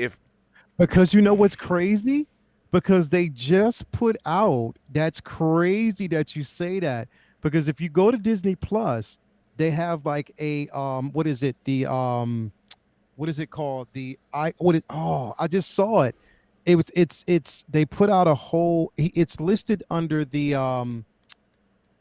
Because you know what's crazy? Because they just put out, that's crazy that you say that. Because if you go to Disney Plus, they have like a what is it? What is it called? I just saw it. It's they put out a whole, it's listed under the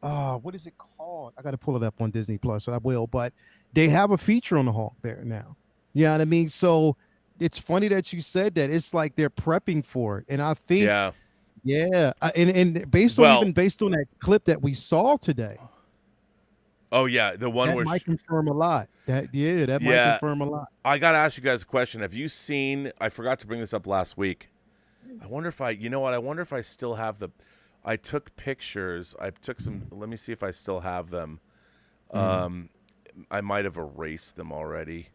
what is it called? I got to pull it up on Disney Plus, so I will, but they have a feature on the Hulk there now. You know what I mean? So it's funny that you said that. It's like they're prepping for it, and I think, and based on that clip that we saw today. Oh yeah, the one that might confirm a lot. That might confirm a lot. I gotta ask you guys a question. Have you seen? I forgot to bring this up last week. I wonder if I wonder if I still have the. I took pictures. I took some. Let me see if I still have them. I might have erased them already.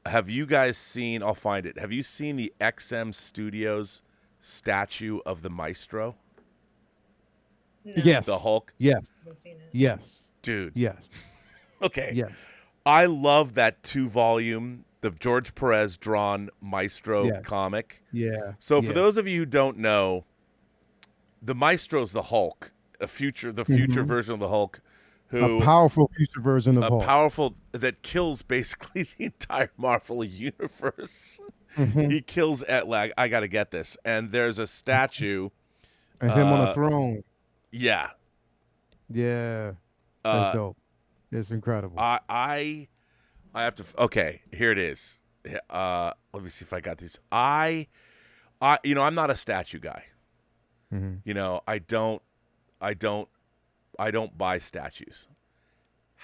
Have you guys seen? I'll find it. Have you seen the XM Studios statue of the Maestro? No. Yes. The Hulk. Yes. Haven't seen it. Yes. Dude. Yes. Okay. Yes. I love that 2-volume, the George Perez drawn Maestro comic. Yeah. So for those of you who don't know, the Maestro's the Hulk, the future version of the Hulk, who a powerful future version of Hulk. Powerful that kills basically the entire Marvel universe. He kills I got to get this, and there's a statue and him on a throne. Yeah. Yeah. That's dope. It's incredible. I have to. Okay, here it is. Let me see if I got these. I'm not a statue guy. I don't buy statues.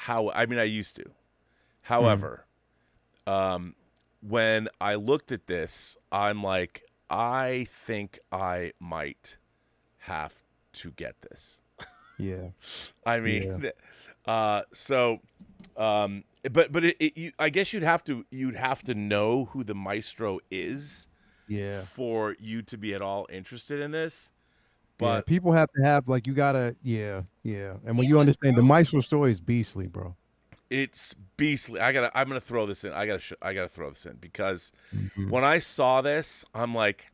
I used to. However, when I looked at this, I'm like, I think I might have to get this. Yeah. But I guess you'd have to know who the Maestro is. Yeah. For you to be at all interested in this. But people have to have you gotta, And when you understand the Maestro story is beastly, bro. It's beastly. I'm gonna throw this in. I gotta throw this in because when I saw this, I'm like,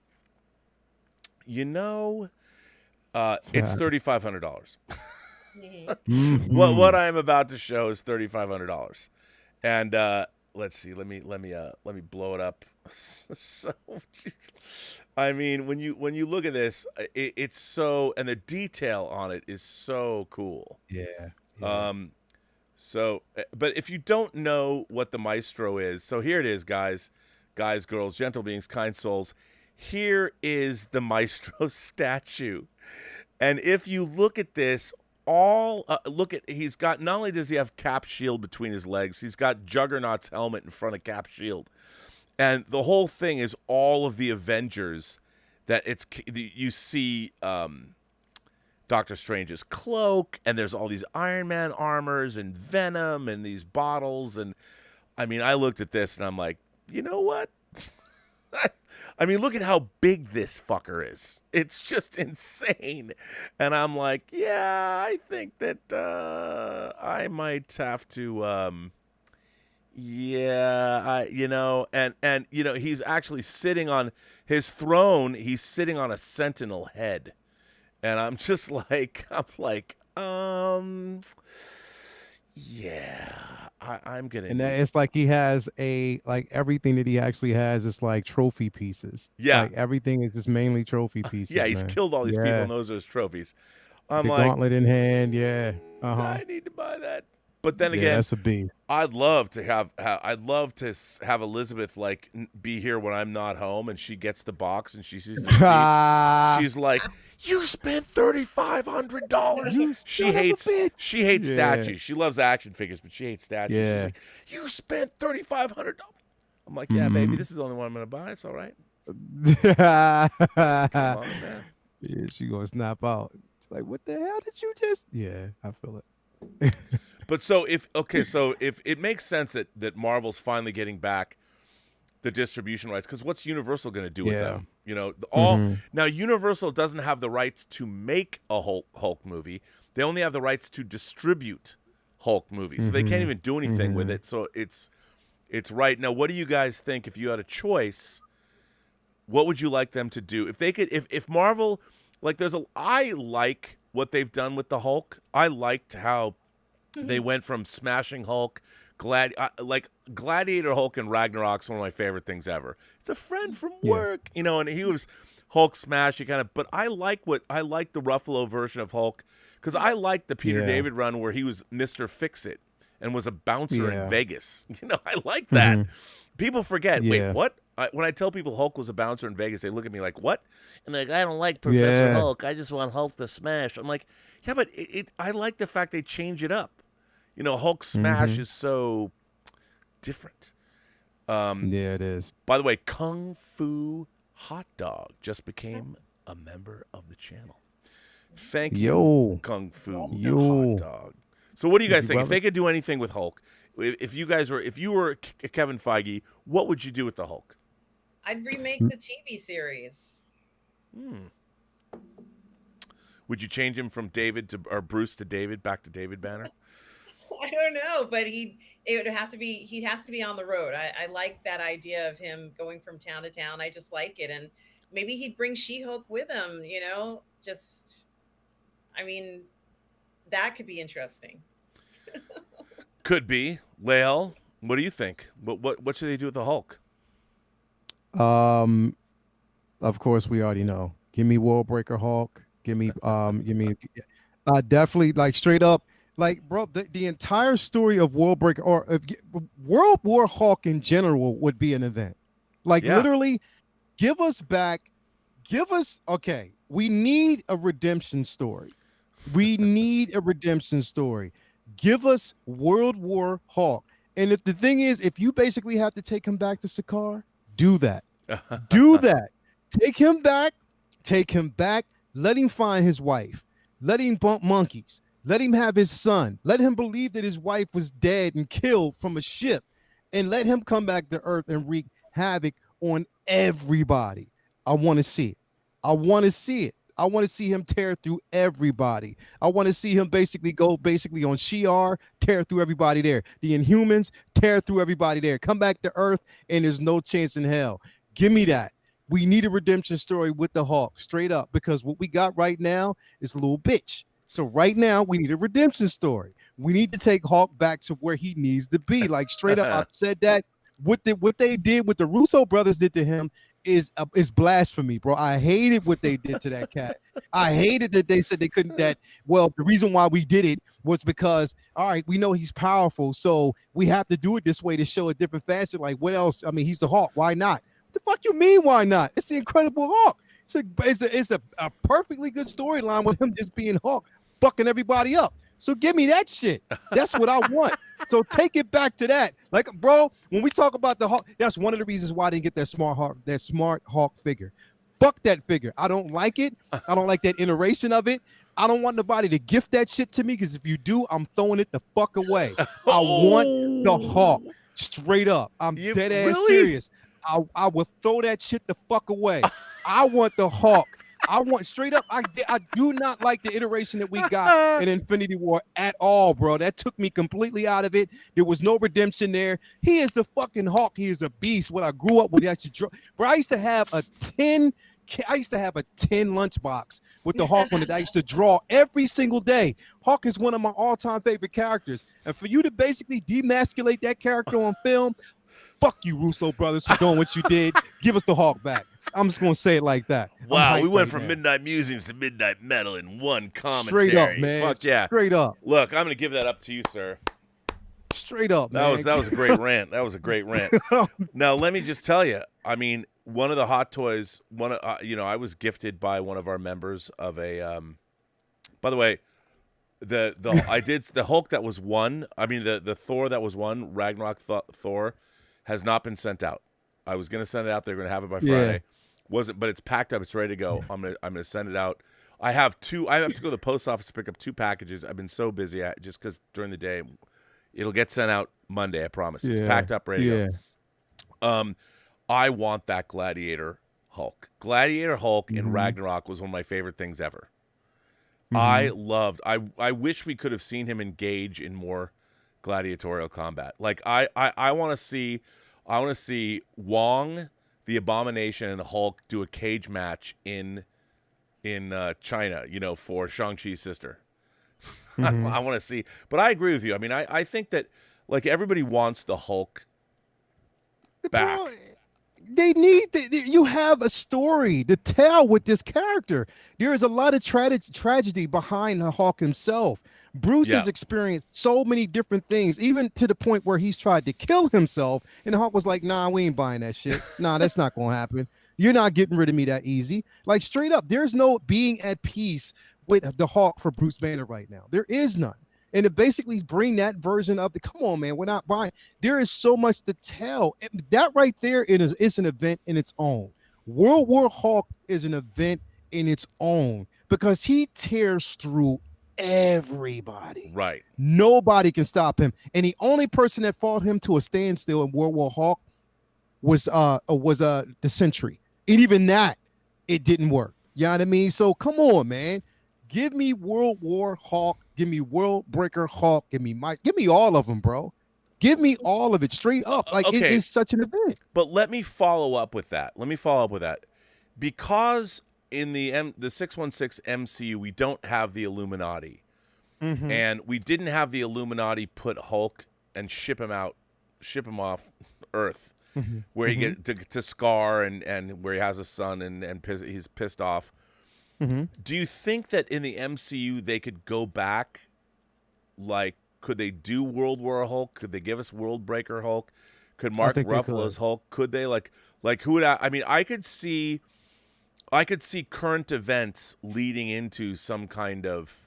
it's $3,500. What I'm about to show is $3,500, and let's see. Let me blow it up. So, when you look at this, it's so, and the detail on it is so cool. Yeah. So, but if you don't know what the Maestro is, so here it is, guys, girls, gentle beings, kind souls. Here is the Maestro statue, and if you look at this. He's got, not only does he have Cap shield between his legs, he's got Juggernaut's helmet in front of Cap shield. And the whole thing is all of the Avengers that you see Doctor Strange's cloak, and there's all these Iron Man armors and Venom and these bottles. And I looked at this and I'm like, you know what? I mean, look at how big this fucker is. It's just insane. And I'm like, yeah, I think that I might have to and he's actually sitting on his throne. He's sitting on a sentinel head. And I'm just like, yeah, I'm gonna. And it's like he has everything that he actually has is like trophy pieces. Yeah, like everything is just mainly trophy pieces. Yeah, he's killed all these people, and those are his trophies. I'm the like, gauntlet in hand. Yeah, I need to buy that. But then again, that's a beast. I'd love to have Elizabeth be here when I'm not home, and she gets the box and she sees the she's like, "You spent $3,500." She hates statues. She loves action figures, but she hates statues. Yeah. She's like, "You spent $3,500." I'm like, "Yeah, baby, this is the only one I'm gonna buy. It's all right." Come on, man. Yeah, she gonna snap out. She's like, what the hell did you just? Yeah, I feel it. But so if it makes sense that Marvel's finally getting back the distribution rights, because what's Universal going to do with them? Now Universal doesn't have the rights to make a Hulk movie. They only have the rights to distribute Hulk movies, so they can't even do anything with it. So it's right now. What do you guys think? If you had a choice, what would you like them to do? If they could, if Marvel, I like what they've done with the Hulk. I liked how they went from smashing Hulk, Gladiator Hulk and Ragnarok's one of my favorite things ever. It's a friend from work, and he was Hulk smash. But I like the Ruffalo version of Hulk, because I like the Peter David run where he was Mr. Fix-It and was a bouncer in Vegas. I like that. People forget. Wait, what? When I tell people Hulk was a bouncer in Vegas, they look at me like, what? And they're like, I don't like Professor Hulk. I just want Hulk to smash. I'm like, yeah, but I like the fact they change it up. Hulk smash is so different. Yeah, it is. By the way, Kung Fu Hot Dog just became a member of the channel. Thank you, Kung Fu Hot Dog. So what do you guys think? If they could do anything with Hulk, if you were Kevin Feige, what would you do with the Hulk? I'd remake the TV series. Would you change him from Bruce to David, back to David Banner? I don't know, but he'd have to be on the road. I like that idea of him going from town to town. I just like it. And maybe he'd bring She-Hulk with him, that could be interesting. Could be. Lael, what do you think? What should they do with the Hulk? Of course we already know. Give me World Breaker Hulk. Give me definitely straight up. Bro, the entire story of World Breaker or World War Hulk in general would be an event. Literally, okay, we need a redemption story. Give us World War Hulk. And if the thing is, if you basically have to take him back to Sakaar, do that. Do that. Take him back. Let him find his wife. Let him bump monkeys. Let him have his son. Let him believe that his wife was dead and killed from a ship. And let him come back to Earth and wreak havoc on everybody. I want to see it. I want to see him tear through everybody. I want to see him go on Shi'ar, tear through everybody there. The Inhumans, tear through everybody there. Come back to Earth, and there's no chance in hell. Give me that. We need a redemption story with the Hulk, straight up, because what we got right now is a little bitch. So right now, we need a redemption story. We need to take Hulk back to where he needs to be. Straight up, I've said that. What they did, what the Russo brothers did to him is blasphemy, bro. I hated what they did to that cat. I hated that they said they couldn't. The reason why we did it was because, all right, we know he's powerful, so we have to do it this way to show a different facet. What else? I mean, he's the Hulk. Why not? What the fuck you mean? Why not? It's the Incredible Hulk. It's a perfectly good storyline with him just being Hulk, fucking everybody up. So give me that shit. That's what I want. So take it back to that. Bro, when we talk about the Hulk, that's one of the reasons why I didn't get that smart Hulk figure. Fuck that figure. I don't like it. I don't like that iteration of it. I don't want nobody to gift that shit to me, because if you do, I'm throwing it the fuck away. I want the Hulk straight up. I'm dead ass serious. I will throw that shit the fuck away. I want the Hulk. I want straight up. I do not like the iteration that we got in Infinity War at all, bro. That took me completely out of it. There was no redemption there. He is the fucking Hulk. He is a beast. What I grew up with, bro. I used to have a 10 lunchbox with the Hulk on it. I used to draw every single day. Hulk is one of my all-time favorite characters, and for you to basically demasculate that character on film, fuck you, Russo brothers, for doing what you did. Give us the Hulk back. I'm just gonna say it like that. Wow, we went from Midnight Musings to Midnight Metal in one commentary. Straight up, man. Fuck yeah. Straight up. Look, I'm gonna give that up to you, sir. Straight up, man. That was a great rant. That was a great rant. Now, let me just tell you. I mean, one of the hot toys. I was gifted by one of our members of a. By the way, I did the Hulk that was won. I mean, the Thor that was won, Ragnarok Thor, has not been sent out. I was gonna send it out. They're gonna have it by Friday. Wasn't, but it's packed up. It's ready to go. I'm gonna send it out. I have to go to the post office to pick up 2 packages. I've been so busy just because during the day. It'll get sent out Monday. I promise. It's packed up, ready to go. I want that Gladiator Hulk. Gladiator Hulk in Ragnarok was one of my favorite things ever. I wish we could have seen him engage in more gladiatorial combat. Like I want to see Wong, the Abomination, and the Hulk do a cage match in China, for Shang-Chi's sister. I want to see, but I agree with you. I mean, I think that like everybody wants the Hulk back. Bro, they need you have a story to tell with this character. There is a lot of tragedy behind the Hulk himself. Bruce has experienced so many different things, even to the point where he's tried to kill himself, and the Hulk was like, "Nah, we ain't buying that shit. Nah, that's not gonna happen. You're not getting rid of me that easy." Like straight up, there's no being at peace with the Hulk for Bruce Banner right now. There is none. And to basically bring that version of come on, man, we're not buying. There is so much to tell. That right there is an event in its own. World War Hulk is an event in its own because he tears through everybody. Right. Nobody can stop him. And the only person that fought him to a standstill in World War Hulk was the Sentry. And even that, it didn't work. You know what I mean? So come on, man. Give me World War Hulk. Give me World Breaker Hulk. Give me all of them, bro. Give me all of it straight up. Like okay. It's such an event. But let me follow up with that. Because in the 616 MCU, we don't have the Illuminati. And we didn't have the Illuminati put Hulk and ship him off Earth, where he get to Scar and where he has a son and he's pissed off. Do you think that in the MCU they could go back? Like, could they do World War Hulk? Could they give us World Breaker Hulk? Could Mark Ruffalo's Hulk? Could they like who would I could see current events leading into some kind of.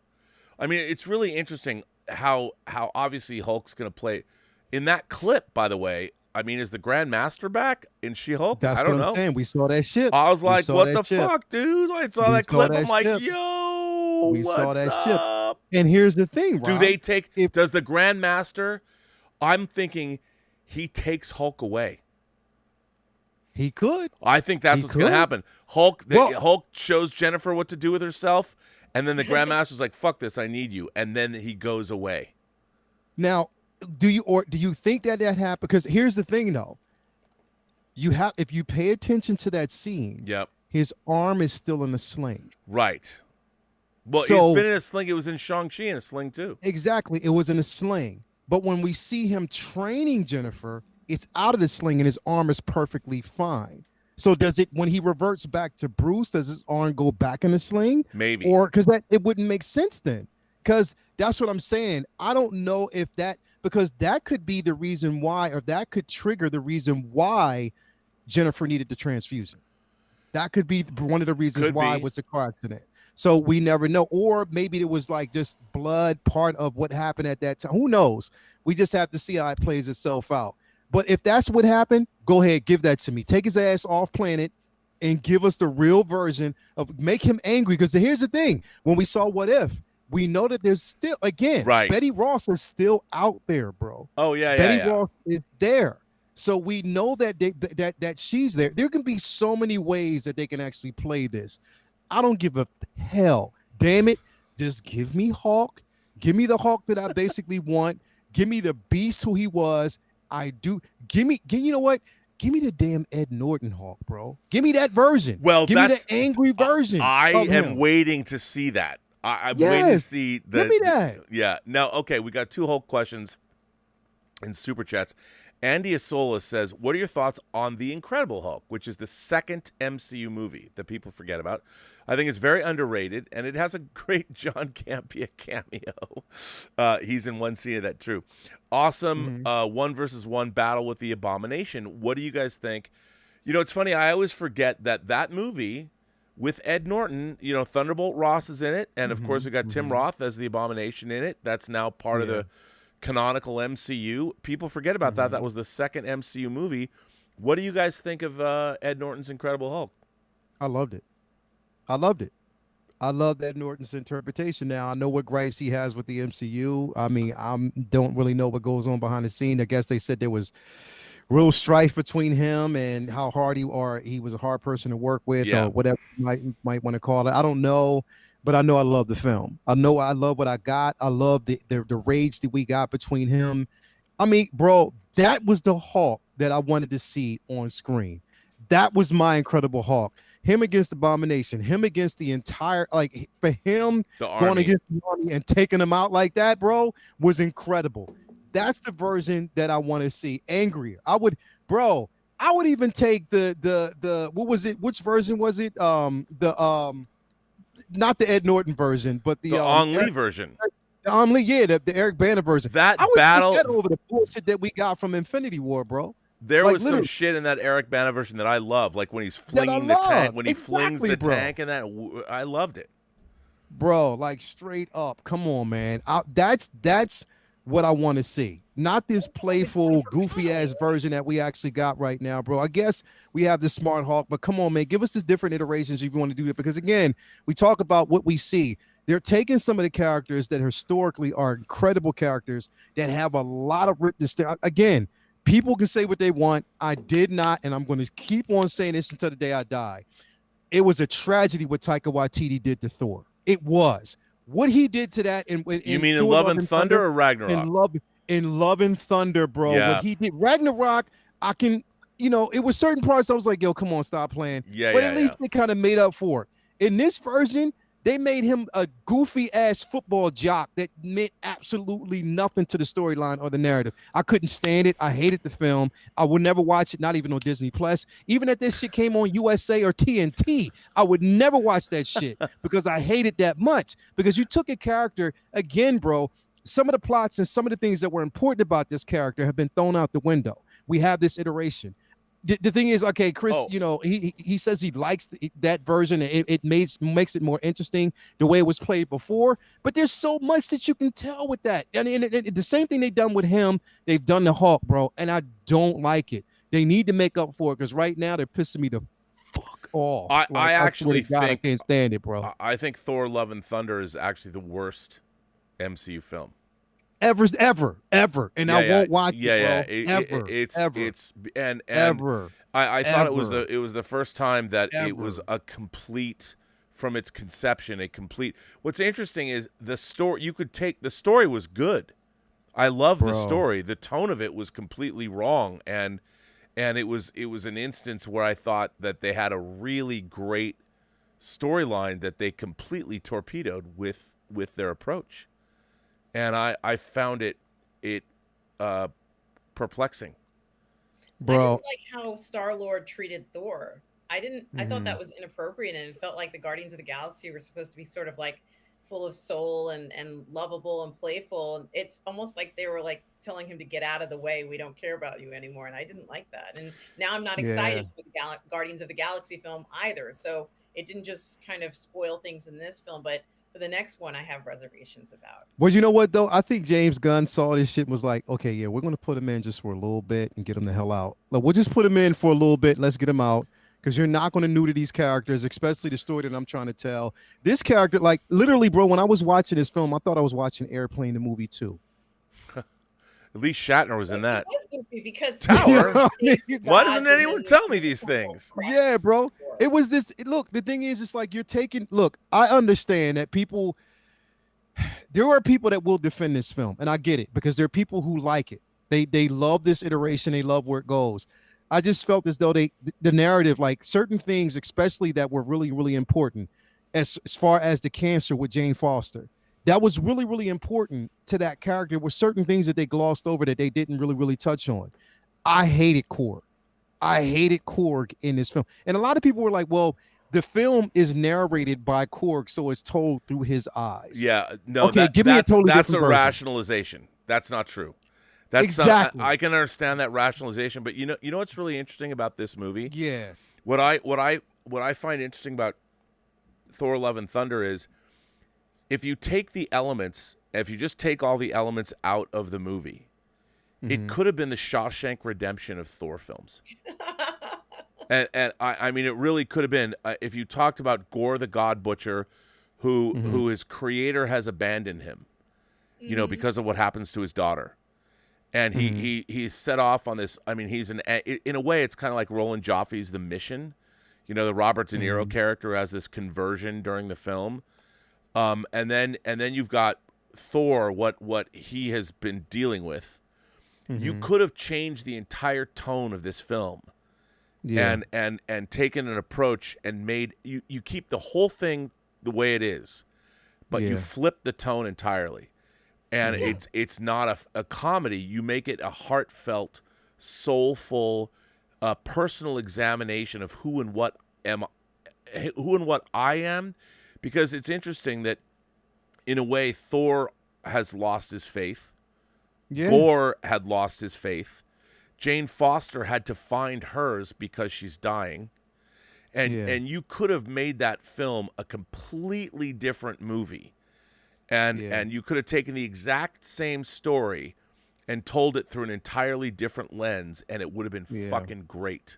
I mean, it's really interesting how obviously Hulk's going to play in that clip. By the way, I mean, is the Grand Master back in She-Hulk? That's I don't know. Saying. We saw that shit. I was like, what the fuck, dude? I saw that clip. I'm like, yo, we saw that up? Shit. And here's the thing, Rob. Do they take? Does the Grand Master? I'm thinking he takes Hulk away. He could. I think that's what's going to happen. Hulk shows Jennifer what to do with herself, and then the Grand Master's like, fuck this, I need you, and then he goes away. Now, do you think that happened? Because here's the thing, though. If you pay attention to that scene, his arm is still in a sling. Right. Well, he's been in a sling. It was in Shang-Chi in a sling, too. Exactly. It was in a sling. But when we see him training Jennifer, it's out of the sling and his arm is perfectly fine. So when he reverts back to Bruce, does his arm go back in the sling? Maybe. Or because it wouldn't make sense then. Because that's what I'm saying. I don't know if because that could be the reason why, or that could trigger the reason why Jennifer needed the transfusion. That could be one of the reasons why it was the car accident. So we never know. Or maybe it was like just blood, part of what happened at that time. Who knows? We just have to see how it plays itself out. But if that's what happened, go ahead, give that to me. Take his ass off planet and give us the real version of make him angry. Because here's the thing. When we saw What If, we know that there's still, again, Betty Ross is still out there, bro. Oh, yeah, Betty Ross is there. So we know that that she's there. There can be so many ways that they can actually play this. I don't give a hell. Damn it. Just give me Hawk. Give me the Hawk that I basically want. Give me the Beast who he was. I do. You know what? Give me the damn Ed Norton Hawk, bro. Give me that version. Well, give me the angry version. I am him. waiting to see that. I'm waiting to see the. Give me that. Yeah. Now, okay, we got 2 Hulk questions in super chats. Andy Asola says, "What are your thoughts on The Incredible Hulk, which is the second MCU movie that people forget about? I think it's very underrated, and it has a great John Campea cameo. He's in one scene of that, too. Awesome 1-versus-1 battle with the Abomination. What do you guys think? You know, it's funny. I always forget that movie with Ed Norton, you know, Thunderbolt Ross is in it, and, of course, we got Tim Roth as the Abomination in it. That's now part of the canonical MCU. People forget about that. That was the second MCU movie. What do you guys think of Ed Norton's Incredible Hulk? I loved it. I love Ed Norton's interpretation. Now I know what gripes he has with the MCU. I mean, I don't really know what goes on behind the scene. I guess they said there was real strife between him and how hard he was a hard person to work with, or whatever you might want to call it. I don't know. But I know I love the film. I know I love what I got. I love the rage that we got between him. I mean, bro, that was the Hulk that I wanted to see on screen. That was my Incredible Hulk. Him against Abomination. Him against the entire, like, for him going against the army and taking them out like that, bro, was incredible. That's the version that I want to see. Angrier. I would even take the what was it? Which version was it? Not the Ed Norton version, but the Ang Lee version. The Ang Lee, the Eric Bana version. That I would battle get over the bullshit that we got from Infinity War, bro. There was some shit in that Eric Bana version that I love, like when he's flinging the tank, when he flings the tank, and that I loved it, bro. Like straight up, come on, man. That's what I want to see. Not this playful, goofy ass version that we actually got right now, bro. I guess we have the Smart Hulk, but come on, man, give us the different iterations if you want to do it. Because again, we talk about what we see. They're taking some of the characters that historically are incredible characters that have a lot of again. People can say what they want. I did not, and I'm going to keep on saying this until the day I die. It was a tragedy what Taika Waititi did to Thor. It was. What he did to that. You mean in Love and Thunder or Ragnarok? In Love and Thunder, bro. Yeah. What he did. Ragnarok, I can, it was certain parts I was like, yo, come on, stop playing. But at least they kind of made up for it. In this version, they made him a goofy ass football jock that meant absolutely nothing to the storyline or the narrative. I couldn't stand it. I hated the film. I would never watch it, not even on Disney Plus. Even if this shit came on USA or TNT, I would never watch that shit because I hated that much. Because you took a character, again, bro, some of the plots and some of the things that were important about this character have been thrown out the window. We have this iteration. The thing is, okay, Chris, he says he likes that version. It makes it more interesting the way it was played before. But there's so much that you can tell with that. And the same thing they've done with him, they've done the Hulk, bro. And I don't like it. They need to make up for it because right now they're pissing me the fuck off. I actually think I can't stand it, bro. I think Thor: Love and Thunder is actually the worst MCU film. Ever, and I won't watch it, bro. Ever. I thought it was the first time that it was a complete, from its conception, a complete. What's interesting is the story. The story was good. I love the story. The tone of it was completely wrong, and it was an instance where I thought that they had a really great storyline that they completely torpedoed with their approach. And I found it perplexing. Bro. I didn't like how Star-Lord treated Thor. I thought that was inappropriate, and it felt like the Guardians of the Galaxy were supposed to be sort of like full of soul and lovable and playful. And it's almost like they were like telling him to get out of the way. We don't care about you anymore. And I didn't like that. And now I'm not excited for the Guardians of the Galaxy film either. So it didn't just kind of spoil things in this film, but for the next one, I have reservations about. Well, you know what, though? I think James Gunn saw this shit and was like, okay, yeah, we're going to put him in just for a little bit and get him the hell out. Like, we'll just put him in for a little bit. Let's get him out because you're not going to neuter these characters, especially the story that I'm trying to tell. This character, like, literally, bro, when I was watching this film, I thought I was watching Airplane, the movie, too. At least Shatner was in that. It was goofy because Tower? Dave Why Dodge doesn't and anyone then tell me these things? Yeah, bro. It was this. Look, the thing is, it's like you're taking. Look, I understand that people. There are people that will defend this film, and I get it because there are people who like it. They love this iteration. They love where it goes. I just felt as though the narrative, like certain things, especially that were really, really important, as far as the cancer with Jane Foster, that was really, really important to that character. Were certain things that they glossed over that they didn't really, really touch on. I hated Korg. I hated Korg in this film, and a lot of people were like, "Well, the film is narrated by Korg, so it's told through his eyes." Yeah, no. Okay, give me a totally that's different a version. rationalization. That's not true. That's Exactly. I can understand that rationalization, but you know what's really interesting about this movie? Yeah. What I find interesting about Thor: Love and Thunder is if you take the elements, if you just take all the elements out of the movie, it could have been the Shawshank Redemption of Thor films. And I mean, it really could have been if you talked about Gore the God Butcher, who his creator has abandoned him, you know, because of what happens to his daughter, and he's set off on this. I mean, he's in a way, it's kind of like Roland Joffe's The Mission, you know, the Robert De Niro character has this conversion during the film, and then you've got Thor, what he has been dealing with. You could have changed the entire tone of this film. Yeah. And taken an approach and made you keep the whole thing the way it is, but you flip the tone entirely, and it's not a comedy. You make it a heartfelt, soulful, personal examination of who and what I am, because it's interesting that in a way Thor has lost his faith. Yeah. Gore had lost his faith. Jane Foster had to find hers because she's dying. And you could have made that film a completely different movie. And you could have taken the exact same story and told it through an entirely different lens, and it would have been fucking great.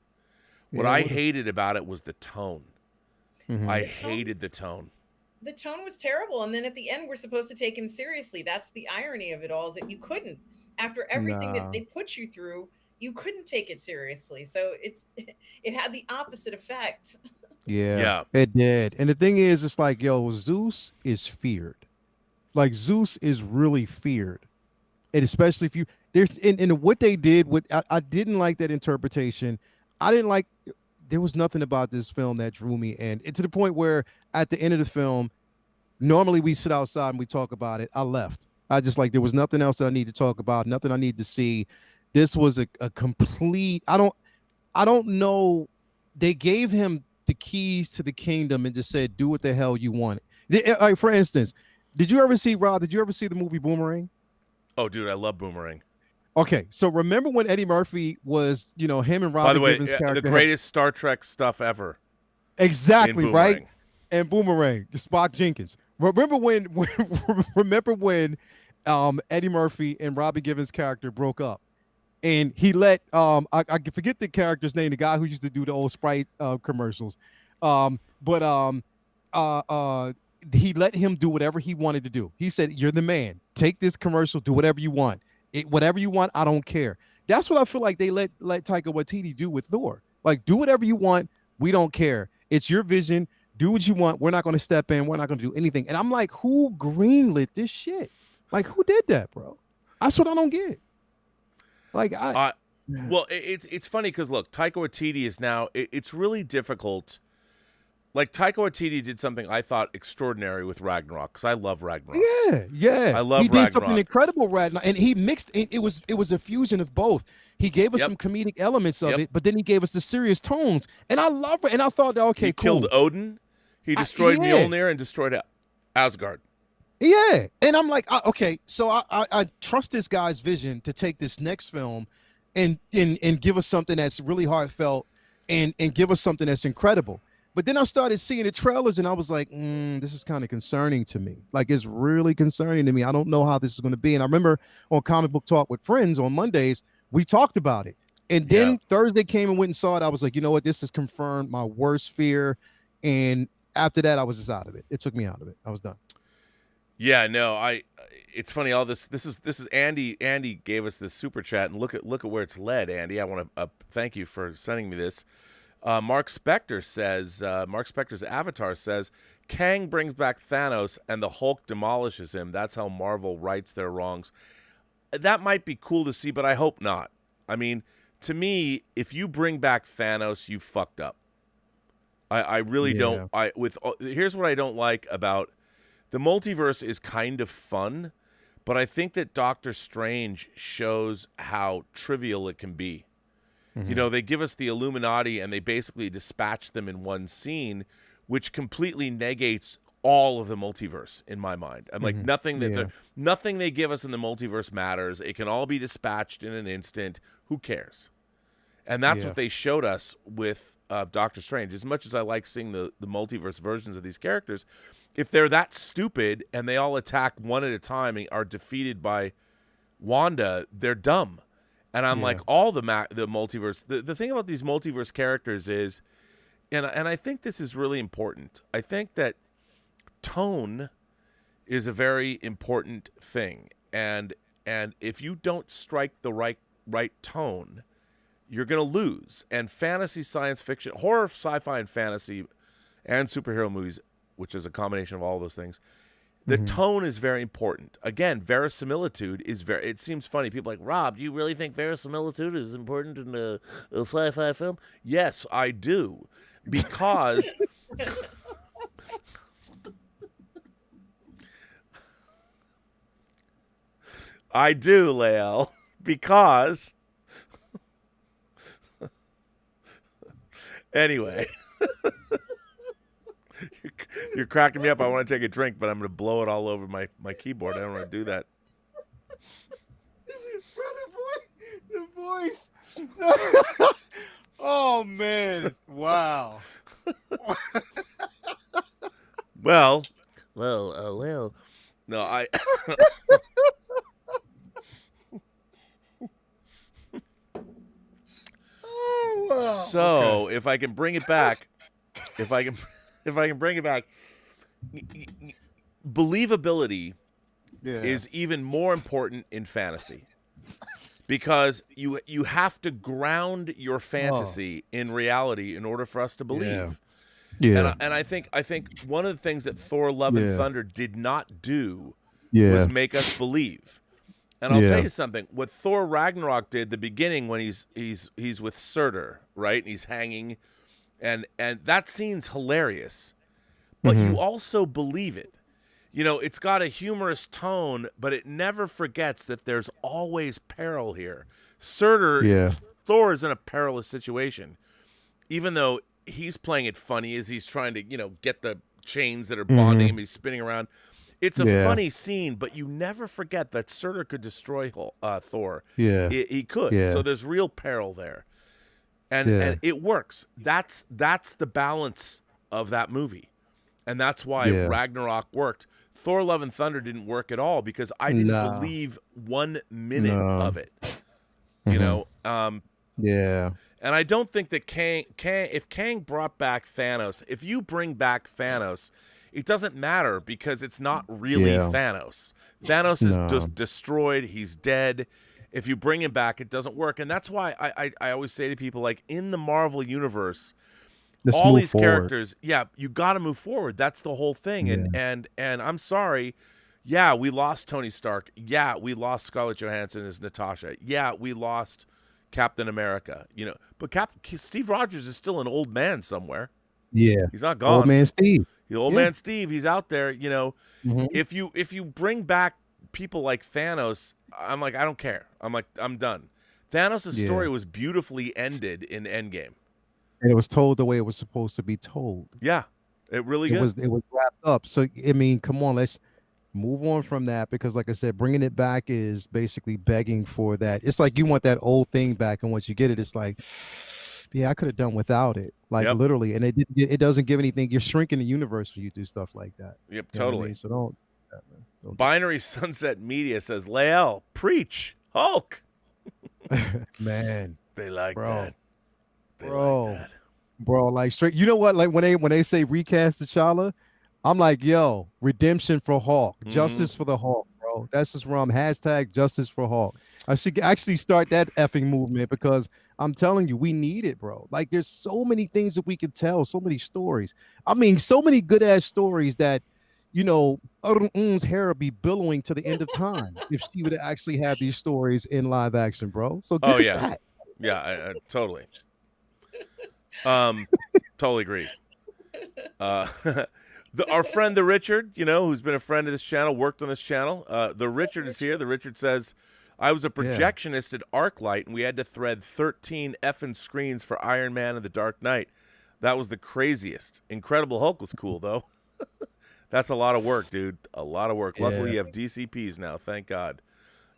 What I hated about it was the tone. I hated the tone. The tone was terrible, and then at the end we're supposed to take him seriously. That's the irony of it all, is that you couldn't. After everything that they put you through, you couldn't take it seriously. So it had the opposite effect. Yeah, it did. And the thing is, it's like, yo, Zeus is feared. Like, Zeus is really feared. And especially if you, there's, in what they did with, I didn't like that interpretation. I didn't like, there was nothing about this film that drew me in. And to the point where at the end of the film, normally we sit outside and we talk about it. I left. I just like, there was nothing else that I need to talk about, nothing I need to see. This was a complete, I don't know. They gave him the keys to the kingdom and just said, do what the hell you want. Like, for instance, did you ever see the movie Boomerang? Oh, dude, I love Boomerang. Okay, so remember when Eddie Murphy was, you know, him and Robin By the way, Givens' character, the greatest Star Trek stuff ever. Exactly, in right? Boomerang. And Boomerang, Spock Jenkins. Remember when Eddie Murphy and Robin Givens' character broke up, and he let I forget the character's name, the guy who used to do the old Sprite commercials, he let him do whatever he wanted to do. He said, "You're the man. Take this commercial. Do whatever you want. Whatever you want. I don't care." That's what I feel like they let Taika Waititi do with Thor. Like, do whatever you want. We don't care. It's your vision. Do what you want. We're not going to step in. We're not going to do anything. And I'm like, who greenlit this shit? Like, who did that, bro? That's what I don't get. Like, well, it's funny because look, Taika Waititi is now. It's really difficult. Like, Taika Waititi did something I thought extraordinary with Ragnarok, because I love Ragnarok. Yeah. I love He Ragnarok. did something incredible, Ragnarok, and he mixed. It was a fusion of both. He gave us some comedic elements of it, but then he gave us the serious tones, and I love it. And I thought, okay, he cool. killed Odin. He destroyed Mjolnir and destroyed Asgard. Yeah, and I'm like, okay, so I trust this guy's vision to take this next film and give us something that's really heartfelt and give us something that's incredible. But then I started seeing the trailers and I was like, this is kind of concerning to me. Like, it's really concerning to me. I don't know how this is going to be. And I remember on Comic Book Talk with Friends on Mondays, we talked about it. And then Thursday came and went and saw it. I was like, you know what? This has confirmed my worst fear. And after that, I was just out of it. It took me out of it. I was done. Yeah, no, it's funny. All this is Andy. Andy gave us this super chat, and look at where it's led. Andy, I want to thank you for sending me this. Mark Spector says, Mark Spector's avatar says, Kang brings back Thanos and the Hulk demolishes him. That's how Marvel rights their wrongs. That might be cool to see, but I hope not. I mean, to me, if you bring back Thanos, you fucked up. I really don't. Here's what I don't like about the multiverse is kind of fun, but I think that Doctor Strange shows how trivial it can be. You know, they give us the Illuminati and they basically dispatch them in one scene, which completely negates all of the multiverse in my mind. I'm like, nothing they give us in the multiverse matters. It can all be dispatched in an instant. Who cares? And that's what they showed us with Doctor Strange. As much as I like seeing the multiverse versions of these characters, if they're that stupid and they all attack one at a time and are defeated by Wanda, they're dumb. And I'm like, all the multiverse. The thing about these multiverse characters is, and I think this is really important. I think that tone is a very important thing, and if you don't strike the right tone, you're gonna lose. And fantasy, science fiction, horror, sci-fi, and fantasy, and superhero movies, which is a combination of all those things. The tone is very important. Again, verisimilitude is very. It seems funny. People are like, Rob, do you really think verisimilitude is important in a sci-fi film? Yes, I do, because I do, Lael, because anyway. You're cracking me up. I want to take a drink, but I'm going to blow it all over my keyboard. I don't want to do that. Brother boy, the voice. Oh, man. Wow. Well, no, I. Oh, wow. So, if I can bring it back, if I can bring it back, believability is even more important in fantasy, because you have to ground your fantasy in reality in order for us to believe. And I think one of the things that Thor: Love and Thunder did not do was make us believe. And I'll tell you something. What Thor Ragnarok did, the beginning when he's with Surtur, right, and he's hanging. And that scene's hilarious, but you also believe it. You know, it's got a humorous tone, but it never forgets that there's always peril here. Surtur, Thor is in a perilous situation, even though he's playing it funny as he's trying to, get the chains that are bonding him. He's spinning around. It's a funny scene, but you never forget that Surtur could destroy Thor. He could. So there's real peril there. And it works. That's the balance of that movie. And that's why Ragnarok worked. Thor: Love and Thunder didn't work at all because I didn't believe 1 minute of it. You know? And I don't think that if Kang brought back Thanos, if you bring back Thanos, it doesn't matter because it's not really Thanos. Thanos is destroyed. He's dead. If you bring him back, it doesn't work. And that's why I always say to people, like, in the Marvel universe, all these characters, you got to move forward. That's the whole thing. And I'm sorry. Yeah, we lost Tony Stark. Yeah, we lost Scarlett Johansson as Natasha. Yeah, we lost Captain America. But Steve Rogers is still an old man somewhere. Yeah. He's not gone. Old man Steve. The old man Steve, he's out there. If you bring back people like Thanos, I'm like, I don't care. I'm like, I'm done. Thanos' story was beautifully ended in Endgame. And it was told the way it was supposed to be told. Yeah, it really was wrapped up. So, I mean, come on, let's move on from that, because like I said, bringing it back is basically begging for that. It's like you want that old thing back, and once you get it, it's like, I could have done without it. Like literally. And it doesn't give anything. You're shrinking the universe when you do stuff like that. Yep, totally. I mean? So don't. Binary Sunset Media says, Lael, preach, Hulk. Man, they like that. Bro, like straight. You know what? Like when they say recast T'Challa, I'm like, yo, redemption for Hawk, Mm-hmm. justice for the Hawk, bro. That's just where I'm. Hashtag justice for Hawk. I should actually start that effing movement because I'm telling you, we need it, bro. Like, there's so many things that we can tell, so many stories. I mean, so many good ass stories that, Mm's hair would be billowing to the end of time if she would actually have these stories in live action, bro. So Oh give us yeah, that. yeah, totally. Totally agree. Our friend the Richard, who's been a friend of this channel, worked on this channel. The Richard is here. The Richard says, I was a Yeah. projectionist at ArcLight, and we had to thread 13 effing screens for Iron Man and the Dark Knight. That was the craziest. Incredible Hulk was cool, though. That's a lot of work, dude. A lot of work. Luckily, Yeah. you have DCPs now. Thank God.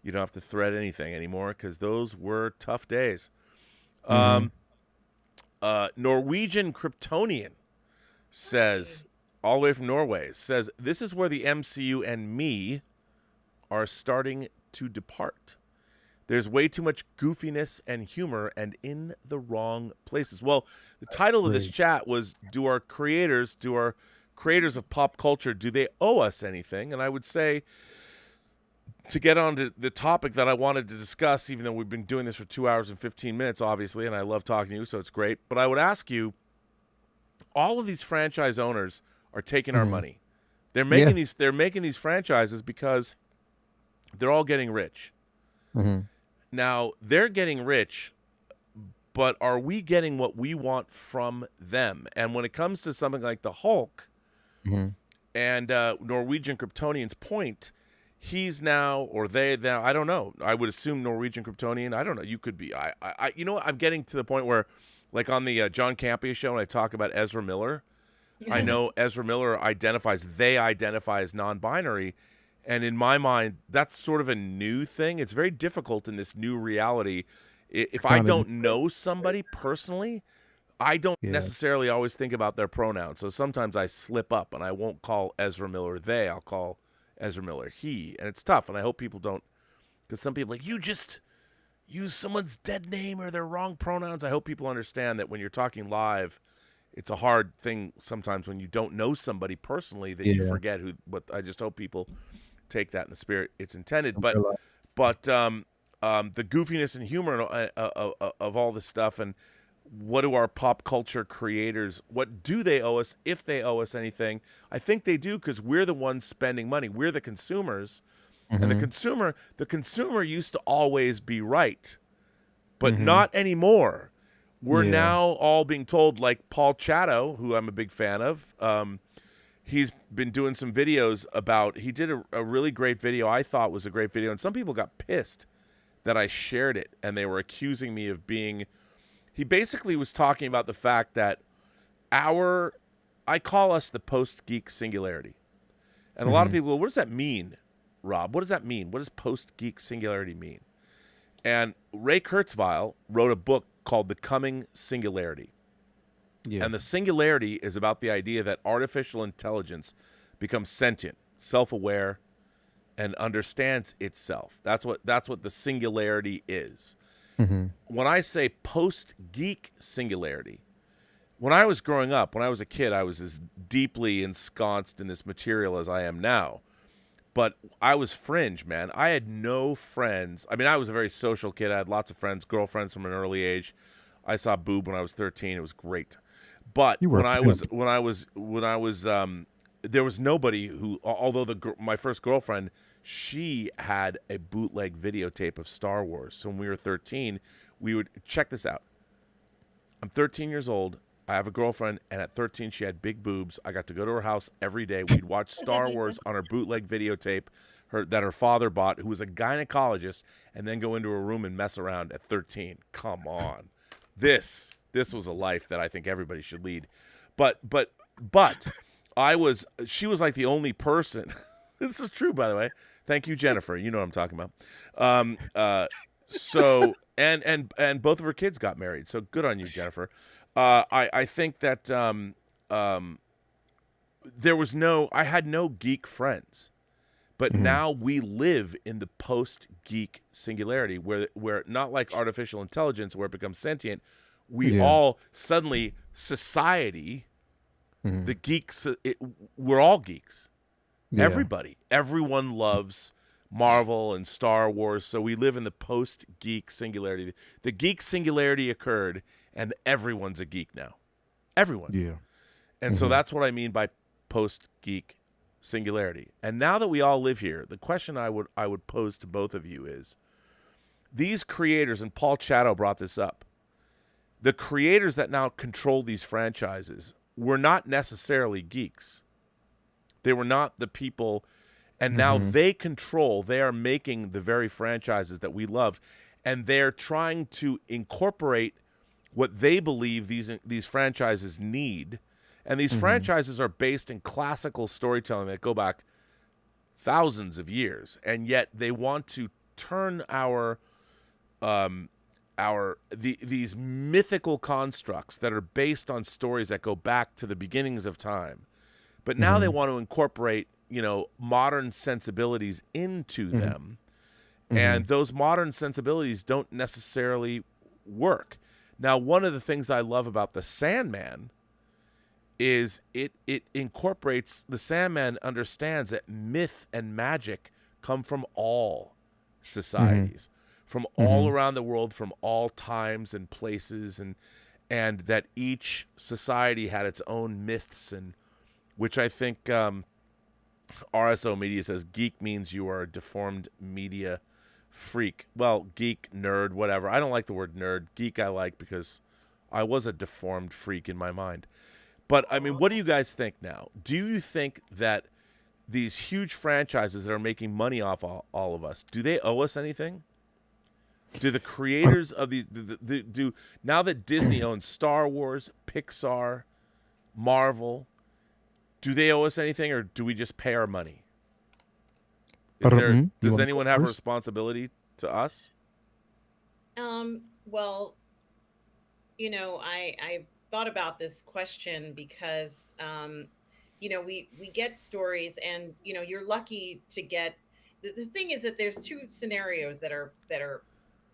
You don't have to thread anything anymore because those were tough days. Norwegian Kryptonian says, all the way from Norway, says, this is where the MCU and me are starting to depart. There's way too much goofiness and humor and in the wrong places. Well, the title of this chat was, do our creators of pop culture, do they owe us anything? And I would say, to get on to the topic that I wanted to discuss, even though we've been doing this for 2 hours and 15 minutes, obviously, and I love talking to you, so it's great. But I would ask you, all of these franchise owners are taking our money. They're making these franchises because they're all getting rich. Now, they're getting rich, but are we getting what we want from them? And when it comes to something like the Hulk and Norwegian Kryptonian's point, he's now, or they now, I don't know. I would assume Norwegian Kryptonian. I don't know. You could be. You know what? I'm getting to the point where, like on the John Campea show, when I talk about Ezra Miller, I know Ezra Miller they identify as non-binary. And in my mind, that's sort of a new thing. It's very difficult in this new reality. If I don't know somebody personally, I don't necessarily always think about their pronouns. So sometimes I slip up and I won't call Ezra Miller they. I'll call Ezra Miller he. And it's tough. And I hope people don't, because some people are like, you just use someone's dead name or their wrong pronouns. I hope people understand that when you're talking live, it's a hard thing sometimes when you don't know somebody personally that you forget who. But I just hope people take that in the spirit it's intended. But the goofiness and humor of all this stuff, and what do our pop culture creators, what do they owe us, if they owe us anything? I think they do, because we're the ones spending money. We're the consumers, and the consumer used to always be right, but not anymore. We're now all being told, like Paul Chatto, who I'm a big fan of. He's been doing some videos about, he did a really great video, I thought was a great video, and some people got pissed that I shared it, and they were accusing me of being, he basically was talking about the fact that I call us the post-geek singularity. And a lot of people go, what does that mean, Rob? What does that mean? What does post-geek singularity mean? And Ray Kurzweil wrote a book called The Coming Singularity. Yeah. And the singularity is about the idea that artificial intelligence becomes sentient, self-aware, and understands itself. That's what the singularity is. When I say post-geek singularity, when I was growing up, when I was a kid, I was as deeply ensconced in this material as I am now. But I was fringe, man. I had no friends. I mean, I was a very social kid. I had lots of friends, girlfriends from an early age. I saw boob when I was 13. It was great. But when I was there was nobody who, although my first girlfriend, she had a bootleg videotape of Star Wars. So when we were 13, we would, check this out. I'm 13 years old. I have a girlfriend, and at 13, she had big boobs. I got to go to her house every day. We'd watch Star Wars on her bootleg videotape that her father bought, who was a gynecologist, and then go into her room and mess around at 13. Come on. This was a life that I think everybody should lead. But she was like the only person. This is true, by the way. Thank you, Jennifer. You know what I'm talking about. So and both of her kids got married. So good on you, Jennifer. I think that I had no geek friends, but now we live in the post-geek singularity where not like artificial intelligence where it becomes sentient, we all suddenly, society The geeks, we're all geeks. Yeah. Everyone loves Marvel and Star Wars, so we live in the post-geek singularity. The geek singularity occurred, and everyone's a geek now. Everyone. Yeah. And so that's what I mean by post-geek singularity. And now that we all live here, the question I would pose to both of you is, these creators, and Paul Chatto brought this up, the creators that now control these franchises were not necessarily geeks. They were not the people, and now they are making the very franchises that we love, and they're trying to incorporate what they believe these franchises need. And these franchises are based in classical storytelling that go back thousands of years, and yet they want to turn these mythical constructs that are based on stories that go back to the beginnings of time. But now they want to incorporate, modern sensibilities into them. And those modern sensibilities don't necessarily work. Now, one of the things I love about the Sandman is it incorporates, the Sandman understands that myth and magic come from all societies, from all around the world, from all times and places, and that each society had its own myths, and which I think RSO Media says geek means you are a deformed media freak. Well, geek, nerd, whatever. I don't like the word nerd. Geek I like because I was a deformed freak in my mind. But, I mean, what do you guys think now? Do you think that these huge franchises that are making money off all of us, do they owe us anything? Do the creators of do now that Disney owns Star Wars, Pixar, Marvel, do they owe us anything, or do we just pay our money? Does anyone have a responsibility to us? Well, I thought about this question because, we get stories, and, you're lucky to get, the thing is that there's two scenarios that are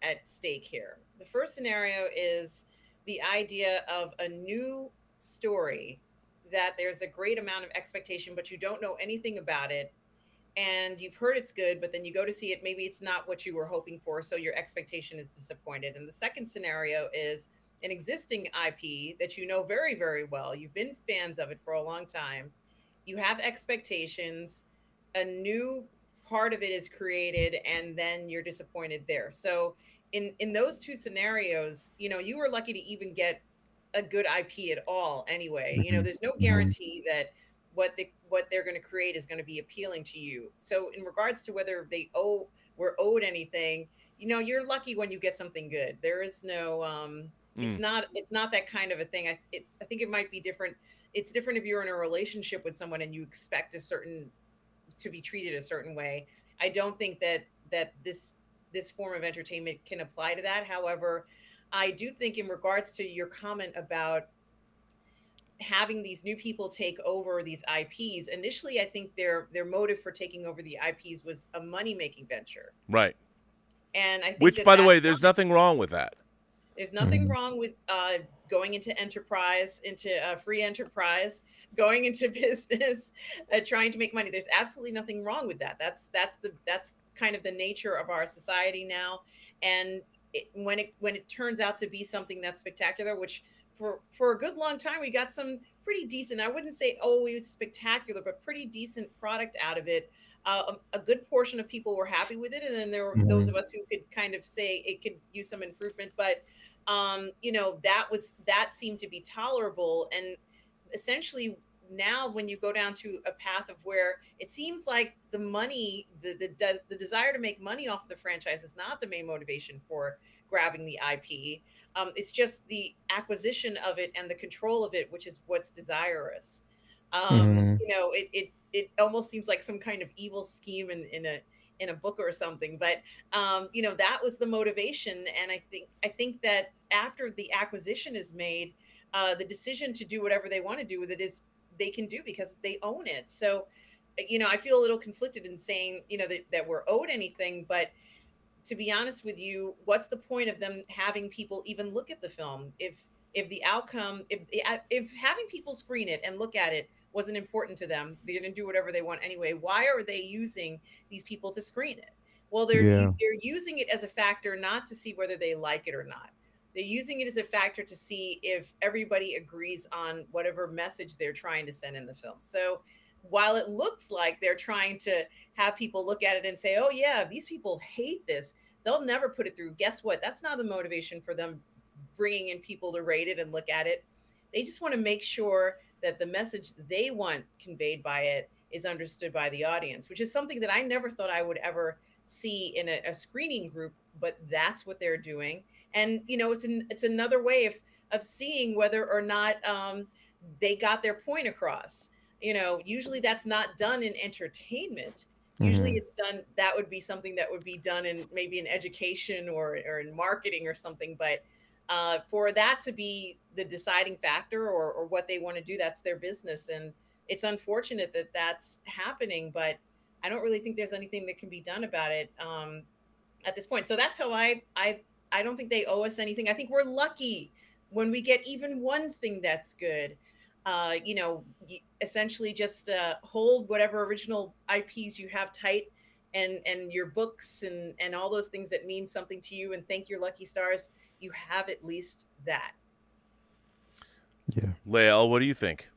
at stake here. The first scenario is the idea of a new story that there's a great amount of expectation, but you don't know anything about it. And you've heard it's good, but then you go to see it. Maybe it's not what you were hoping for, so your expectation is disappointed. And the second scenario is an existing IP that you know very, very well. You've been fans of it for a long time. You have expectations. A new part of it is created, and then you're disappointed there. So in those two scenarios, you were lucky to even get a good IP at all anyway. There's no guarantee that what they're going to create is going to be appealing to you. So in regards to whether we're owed anything, you're lucky when you get something good. There is no it's not that kind of a thing. I think it might be different. It's different if you're in a relationship with someone and you expect to be treated a certain way. I don't think that this form of entertainment can apply to that. However, I do think in regards to your comment about having these new people take over these IPs, initially I think their motive for taking over the IPs was a money-making venture. Right. And I think which, by the way, there's nothing wrong with that. There's nothing wrong with going into enterprise, into free enterprise, going into business, trying to make money. There's absolutely nothing wrong with that. That's kind of the nature of our society now. And when it turns out to be something that's spectacular, which for a good long time we got some pretty decent, I wouldn't say always spectacular, but pretty decent product out of it. A good portion of people were happy with it, and then there were those of us who could kind of say it could use some improvement. But that seemed to be tolerable. And essentially now when you go down to a path of where it seems like the money, the desire to make money off of the franchise is not the main motivation for grabbing the IP. It's just the acquisition of it and the control of it, which is what's desirous. It almost seems like some kind of evil scheme in a book or something, but that was the motivation. And I think that after the acquisition is made, the decision to do whatever they want to do with it is they can do because they own it. So I feel a little conflicted in saying that we're owed anything, but to be honest with you, what's the point of them having people even look at the film if if the outcome, if having people screen it and look at it wasn't important to them, they're going to do whatever they want anyway. Why are they using these people to screen it? Well, Yeah. they're using it as a factor not to see whether they like it or not. They're using it as a factor to see if everybody agrees on whatever message they're trying to send in the film. So while it looks like they're trying to have people look at it and say, oh, yeah, these people hate this, they'll never put it through. Guess what? That's not the motivation for them bringing in people to rate it and look at it. They just want to make sure that the message they want conveyed by it is understood by the audience, which is something that I never thought I would ever see in a screening group, but that's what they're doing. And it's another way of seeing whether or not they got their point across. Usually that's not done in entertainment. Usually it's done, that would be something that would be done in maybe in education or in marketing or something. But for that to be the deciding factor or what they want to do, that's their business. And it's unfortunate that that's happening, but I don't really think there's anything that can be done about it at this point. So that's how I don't think they owe us anything. I think we're lucky when we get even one thing that's good. Essentially just hold whatever original IPs you have tight, and your books and all those things that mean something to you, and thank your lucky stars. You have at least that. Yeah. Lael, what do you think?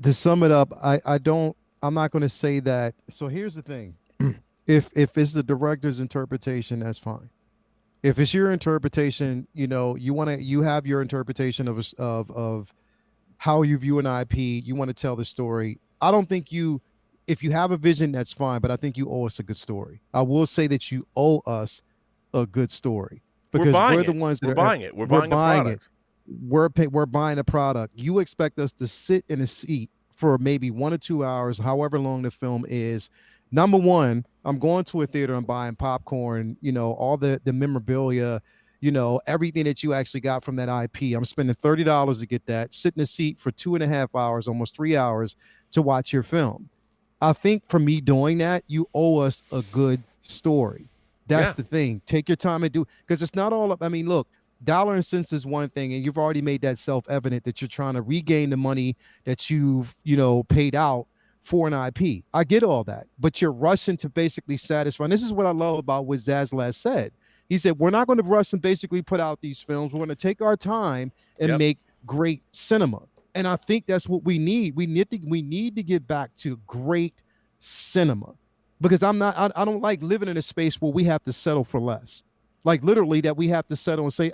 To sum it up, I'm not going to say that. So here's the thing. If it's the director's interpretation, that's fine. If it's your interpretation, you have your interpretation of how you view an IP, you want to tell the story. I don't think if you have a vision, that's fine, but I think you owe us a good story. I will say that you owe us a good story because we're the ones that we're buying it. We're buying a product. We're buying a product. You expect us to sit in a seat for maybe 1 or 2 hours, however long the film is. Number one, I'm going to a theater and buying popcorn, all the memorabilia, everything that you actually got from that IP. I'm spending $30 to get that, sit in a seat for 2.5 hours, almost 3 hours to watch your film. I think for me doing that, you owe us a good story. That's the thing. Take your time and do, because it's not all up. I mean, look, dollar and cents is one thing, and you've already made that self-evident that you're trying to regain the money that you've, paid out for an IP. I get all that, but you're rushing to basically satisfy. And this is what I love about what Zaslav said. He said, we're not going to rush and basically put out these films. We're going to take our time and make great cinema. And I think that's what we need. We need to get back to great cinema, because I don't like living in a space where we have to settle for less. Like literally that we have to settle and say,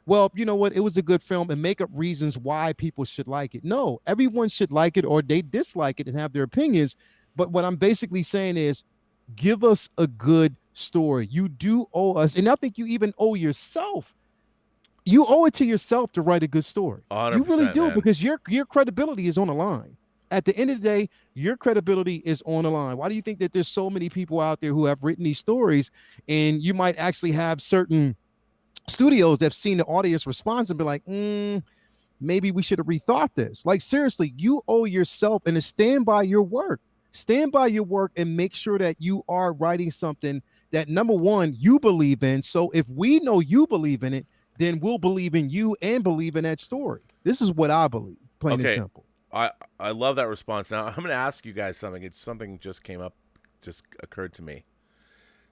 well, you know what? It was a good film, and make up reasons why people should like it. No, everyone should like it or they dislike it and have their opinions. But what I'm basically saying is give us a good story. You do owe us. And I think you even owe yourself. You owe it to yourself to write a good story. You really do, man. Because your credibility is on the line. At the end of the day, your credibility is on the line. Why do you think that there's so many people out there who have written these stories, and you might actually have certain studios that have seen the audience response and be like, maybe we should have rethought this. Like, seriously, you owe yourself and to stand by your work. Stand by your work and make sure that you are writing something that, number one, you believe in. So if we know you believe in it, then we'll believe in you and believe in that story. This is what I believe, plain and simple. I love that response. Now, I'm going to ask you guys something. It's something just came up, just occurred to me.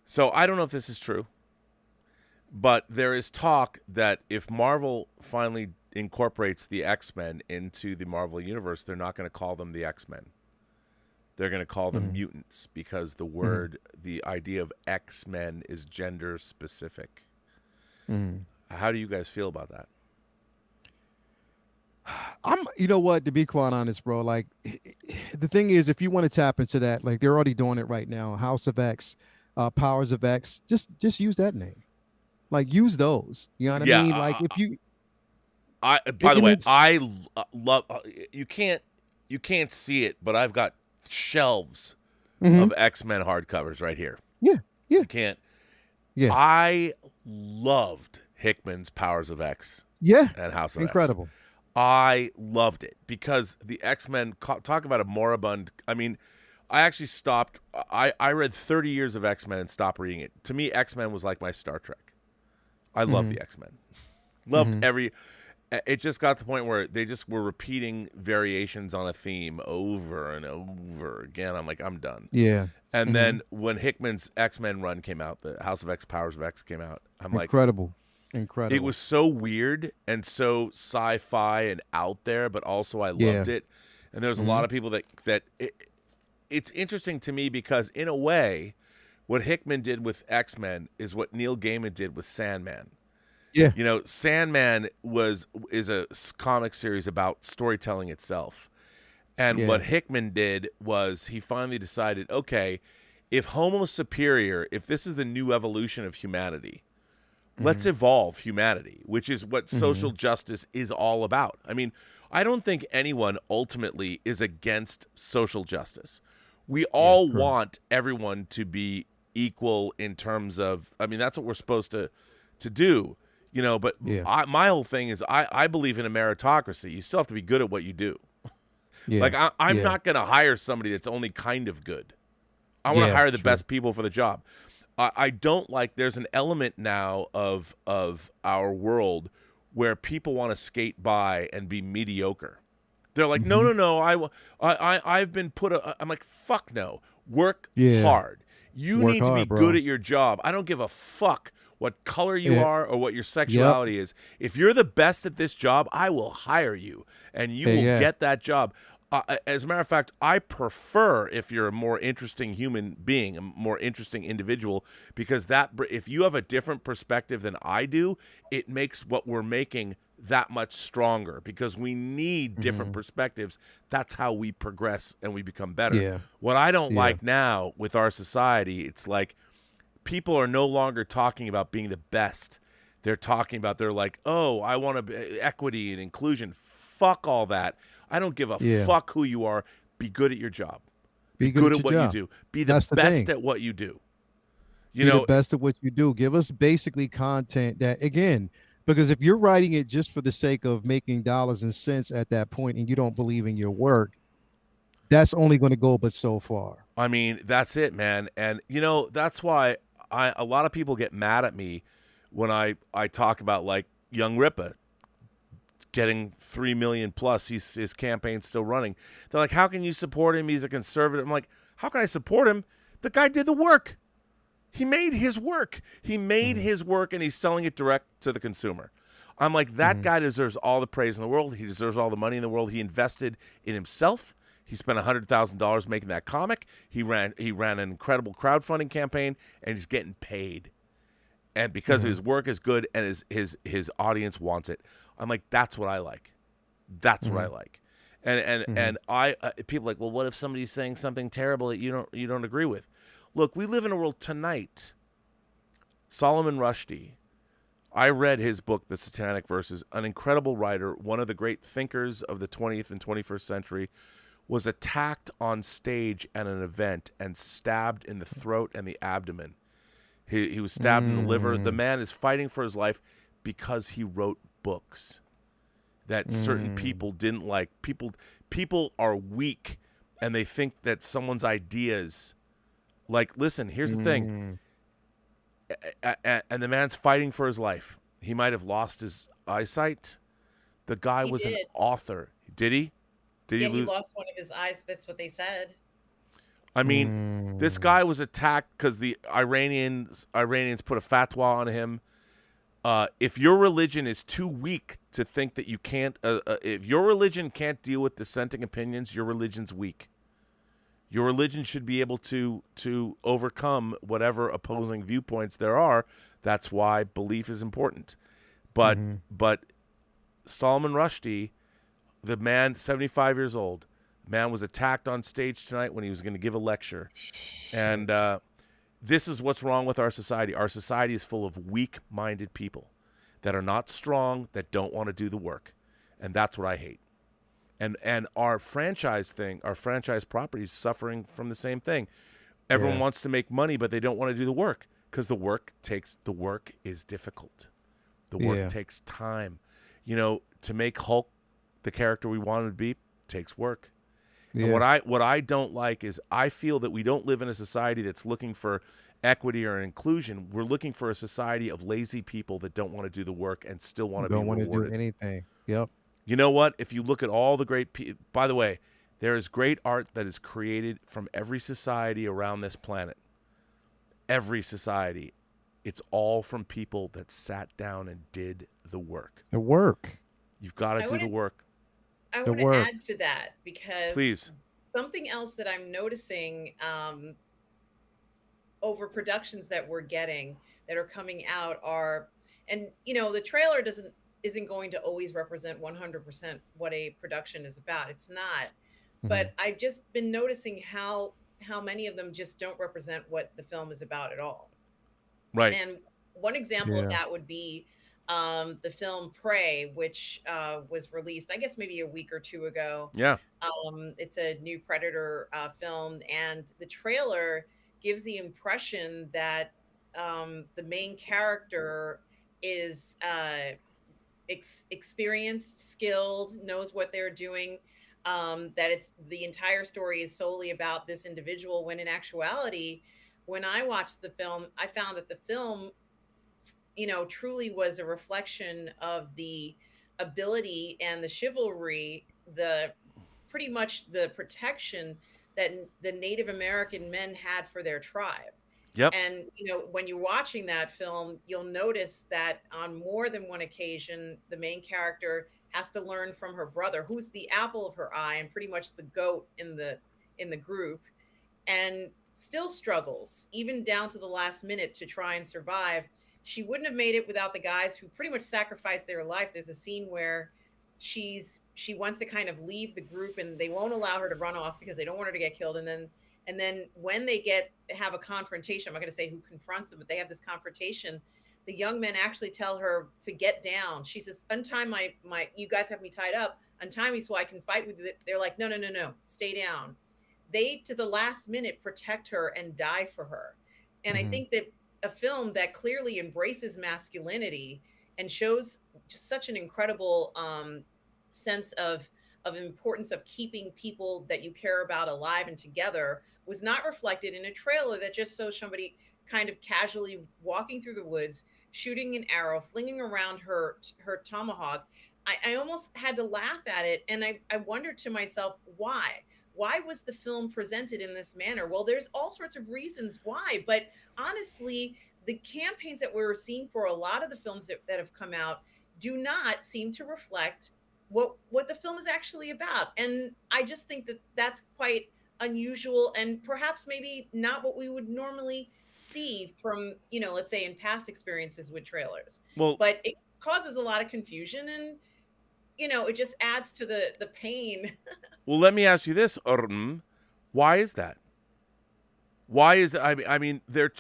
So I don't know if this is true, but there is talk that if Marvel finally incorporates the X-Men into the Marvel universe, they're not going to call them the X-Men. They're going to call them mutants, because the word, the idea of X-Men is gender specific. How do you guys feel about that? You know what, to be quite honest, bro, like the thing is, if you want to tap into that, like they're already doing it right now. House of X, Powers of X, just use that name. Like, use those. You know what I mean? Like, if you, by the way, I love, you can't see it, but I've got shelves of X-Men hardcovers right here. Yeah. You can't. Yeah. I loved Hickman's Powers of X. Yeah. And House of Incredible. X. I loved it because the X-Men, talk about a moribund. I mean, I actually stopped. I read 30 years of X-Men and stopped reading it. To me, X-Men was like my Star Trek. I love the X-Men. Loved every. It just got to the point where they just were repeating variations on a theme over and over again. I'm like, I'm done. Yeah. And then when Hickman's X-Men run came out, the House of X, Powers of X came out, I'm like, incredible. it was so weird and so sci-fi and out there, but also I loved it. And there's a lot of people it's interesting to me because in a way, what Hickman did with X-Men is what Neil Gaiman did with Sandman. Yeah. You know, Sandman is a comic series about storytelling itself. And what Hickman did was he finally decided, okay, if Homo superior, if this is the new evolution of humanity, let's evolve humanity, which is what social justice is all about. I mean, I don't think anyone ultimately is against social justice. We all want everyone to be equal in terms of, I mean, that's what we're supposed to do, you know, but my whole thing is I believe in a meritocracy. You still have to be good at what you do. Like, I'm not going to hire somebody that's only kind of good. I want to hire the best people for the job. I don't like, there's an element now of our world where people want to skate by and be mediocre. They're like, no, I've been I'm like, fuck no. Work hard. You need to be good at your job. I don't give a fuck what color you are or what your sexuality is. If you're the best at this job, I will hire you, and you will get that job. As a matter of fact, I prefer if you're a more interesting human being, a more interesting individual, because if you have a different perspective than I do, it makes what we're making that much stronger because we need different perspectives. That's how we progress and we become better. Yeah. What I don't like now with our society, it's like people are no longer talking about being the best. They're like, oh, I want equity and inclusion. Fuck all that. I don't give a fuck who you are. Be good at your job. Be good at what you do. Be the best at what you do. Be the best at what you do. Give us basically content that, again, because if you're writing it just for the sake of making dollars and cents at that point and you don't believe in your work, that's only going to go but so far. I mean, that's it, man. And, you know, that's why a lot of people get mad at me when I talk about, like, Young Ripa getting 3 million plus. His campaign's still running. They're like, how can you support him? He's a conservative. I'm like, how can I support him? The guy did the work. He made his work. He made his work, and he's selling it direct to the consumer. I'm like, that guy deserves all the praise in the world. He deserves all the money in the world. He invested in himself. He spent $100,000 making that comic. He ran an incredible crowdfunding campaign, and he's getting paid. And because his work is good and his audience wants it, I'm like, that's what I like. That's what I like. And I people are like, well, what if somebody's saying something terrible that you don't agree with? Look, we live in a world tonight. Solomon Rushdie, I read his book, The Satanic Verses, an incredible writer, one of the great thinkers of the 20th and 21st century, was attacked on stage at an event and stabbed in the throat and the abdomen. He was stabbed in the liver. The man is fighting for his life because he wrote books that certain people didn't like. People are weak, and they think that someone's ideas, like, listen, here's the thing. And the man's fighting for his life. He might have lost his eyesight. The guy was an author. Did he? Did he lose? He lost one of his eyes. That's what they said. I mean, this guy was attacked because the Iranians put a fatwa on him. If your religion is too weak to think that you can't, if your religion can't deal with dissenting opinions, your religion's weak. Your religion should be able to overcome whatever opposing viewpoints there are. That's why belief is important. But Solomon Rushdie, the man, 75 years old, man was attacked on stage tonight when he was going to give a lecture. And this is what's wrong with our society. Our society is full of weak-minded people that are not strong, that don't want to do the work. And that's what I hate. And our franchise thing, our franchise property is suffering from the same thing. Everyone wants to make money, but they don't want to do the work because the work is difficult. The work takes time. You know, to make Hulk the character we wanted to be takes work. And what I don't like is I feel that we don't live in a society that's looking for equity or inclusion. We're looking for a society of lazy people that don't want to do the work and still want to be rewarded. Don't want to do anything. Yep. You know what? If you look at all the great by the way, there is great art that is created from every society around this planet. Every society. It's all from people that sat down and did the work. The work. You've got to do the work. I want to add to that because please. Something else that I'm noticing over productions that we're getting that are coming out are, and the trailer isn't going to always represent 100% what a production is about. It's not. But I've just been noticing how many of them just don't represent what the film is about at all. Right. And one example of that would be the film Prey, which was released, I guess, maybe a week or two ago. Yeah. It's a new Predator film, and the trailer gives the impression that the main character is experienced, skilled, knows what they're doing. That it's the entire story is solely about this individual, when in actuality, when I watched the film, I found that the film, truly was a reflection of the ability and the chivalry, pretty much the protection that the Native American men had for their tribe. Yep. And, when you're watching that film, you'll notice that on more than one occasion, the main character has to learn from her brother, who's the apple of her eye and pretty much the goat in the group, and still struggles even down to the last minute to try and survive. She wouldn't have made it without the guys who pretty much sacrificed their life. There's a scene where she wants to kind of leave the group and they won't allow her to run off because they don't want her to get killed. And then when they have a confrontation, I'm not going to say who confronts them, but they have this confrontation. The young men actually tell her to get down. She says, "Untie my, you guys have me tied up. Untie me so I can fight with it." They're like, no, stay down. They, to the last minute, protect her and die for her. And I think that a film that clearly embraces masculinity and shows just such an incredible sense of importance of keeping people that you care about alive and together was not reflected in a trailer that just shows somebody kind of casually walking through the woods, shooting an arrow, flinging around her tomahawk. I almost had to laugh at it. And I wondered to myself, why? Why was the film presented in this manner? Well, there's all sorts of reasons why. But honestly, the campaigns that we're seeing for a lot of the films that have come out do not seem to reflect what the film is actually about. And I just think that that's quite unusual and perhaps maybe not what we would normally see from, let's say in past experiences with trailers. Well, but it causes a lot of confusion and, it just adds to the pain. Well, let me ask you this, why is that? Why is I mean they're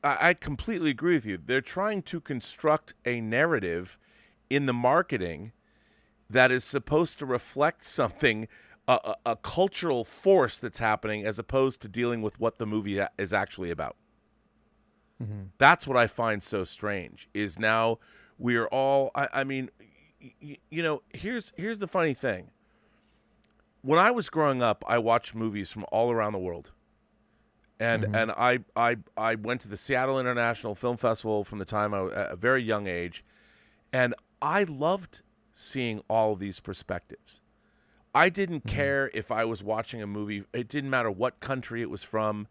I completely agree with you. They're trying to construct a narrative in the marketing that is supposed to reflect something, a cultural force that's happening, as opposed to dealing with what the movie is actually about. That's what I find so strange. Is now we are all. I mean, here's the funny thing. When I was growing up, I watched movies from all around the world. And I went to the Seattle International Film Festival from the time I was at a very young age, and I loved seeing all of these perspectives. I didn't care if I was watching a movie; it didn't matter what country it was from,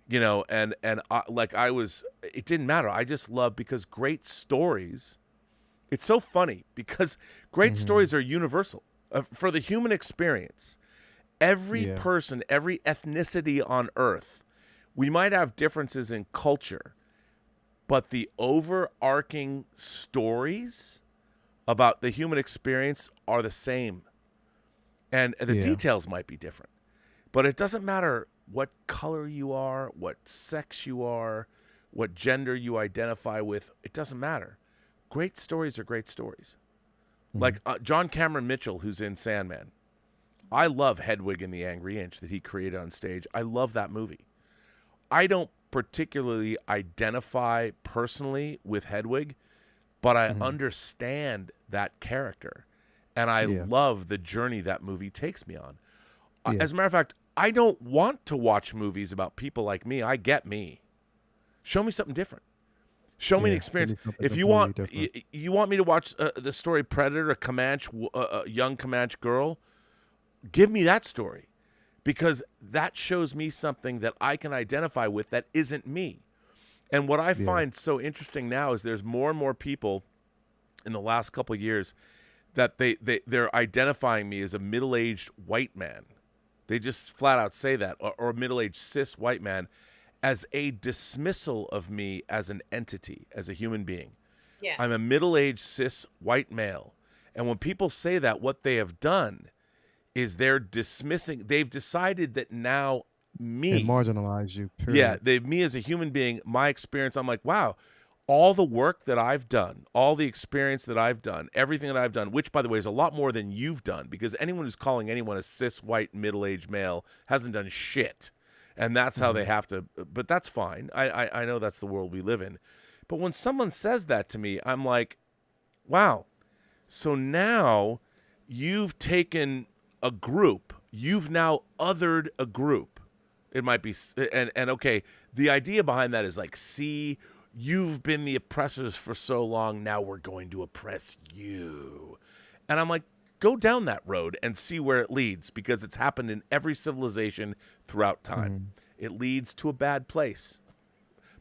and it didn't matter. I just loved because great stories. It's so funny because great stories are universal for the human experience. Every person, every ethnicity on Earth. We might have differences in culture, but the overarching stories about the human experience are the same. And the details might be different. But it doesn't matter what color you are, what sex you are, what gender you identify with. It doesn't matter. Great stories are great stories. Like John Cameron Mitchell, who's in Sandman. I love Hedwig and the Angry Inch that he created on stage. I love that movie. I don't particularly identify personally with Hedwig, but I understand that character, and I love the journey that movie takes me on. Yeah. As a matter of fact, I don't want to watch movies about people like me. I get me. Show me something different. Show me an Yeah, experience. give me something If you completely want, different. you want me to watch the story Predator, a Comanche, a young Comanche girl, give me that story, because that shows me something that I can identify with that isn't me. And what I Yeah. find so interesting now is there's more and more people in the last couple of years that they're identifying me as a middle-aged white man. They just flat out say that, or a middle-aged cis white man, as a dismissal of me as an entity, as a human being. Yeah. I'm a middle-aged cis white male. And when people say that, what they have done is they've decided that now me, And marginalize you, yeah, period. me as a human being, my experience, I'm like, wow, all the work that I've done, all the experience that I've done, everything that I've done, which, by the way, is a lot more than you've done, because anyone who's calling anyone a cis white middle-aged male hasn't done shit. And that's how they have to, but that's fine. I know that's the world we live in. But when someone says that to me, I'm like, wow, so now you've taken a group, you've now othered a group. It might be, and okay, the idea behind that is like, see, you've been the oppressors for so long, now we're going to oppress you. And I'm like, go down that road and see where it leads, because it's happened in every civilization throughout time. It leads to a bad place.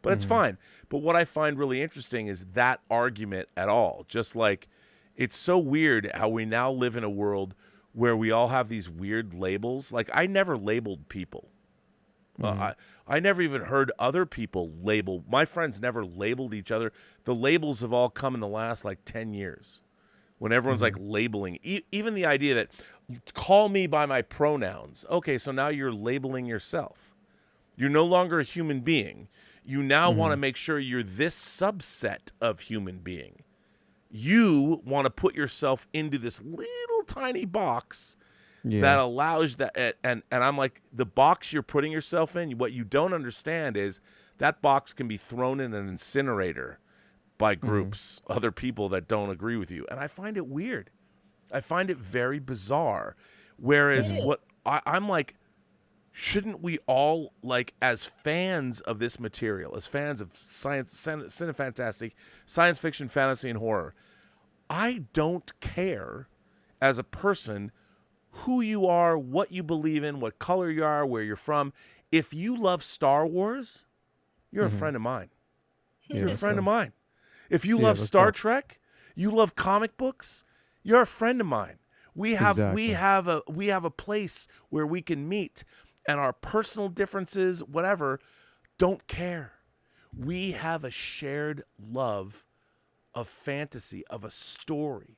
But it's fine. But what I find really interesting is that argument at all. Just like, it's so weird how we now live in a world where we all have these weird labels. Like, I never labeled people. I never even heard other people label. My friends never labeled each other. The labels have all come in the last like 10 years. When everyone's like labeling, even the idea that call me by my pronouns. Okay, so now you're labeling yourself. You're no longer a human being. You now want to make sure you're this subset of human being. You want to put yourself into this little tiny box that allows that. And I'm like, the box you're putting yourself in, what you don't understand is that box can be thrown in an incinerator by groups, other people that don't agree with you. And I find it weird. I find it very bizarre. Whereas what I'm like, shouldn't we all, like, as fans of this material, as fans of science, cinefantastic, science fiction, fantasy, and horror, I don't care as a person who you are, what you believe in, what color you are, where you're from. If you love Star Wars, you're a friend of mine. Yeah, You're a let's friend go. of mine. If you Yeah, love let's Star go. Trek, you love comic books, you're a friend of mine. We have a place where we can meet, and our personal differences, whatever, don't care. We have a shared love of fantasy, of a story.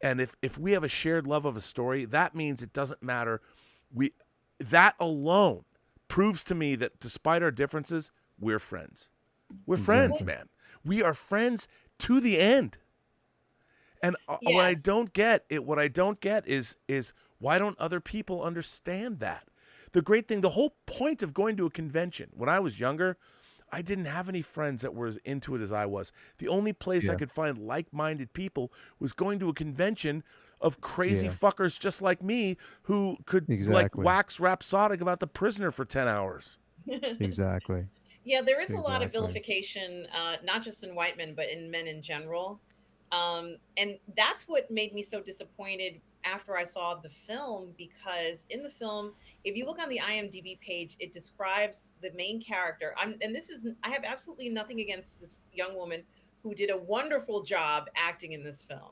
And if we have a shared love of a story, that means it doesn't matter. That alone proves to me that despite our differences, we're friends. We're friends, man. We are friends to the end. And what I don't get is why don't other people understand that? The great thing, the whole point of going to a convention, when I was younger, I didn't have any friends that were as into it as I was. The only place I could find like-minded people was going to a convention of crazy fuckers just like me who could like wax rhapsodic about The Prisoner for 10 hours. Exactly. Yeah, there is a lot of vilification, not just in white men, but in men in general. And that's what made me so disappointed after I saw the film, because in the film, if you look on the IMDb page, it describes the main character. I have absolutely nothing against this young woman who did a wonderful job acting in this film.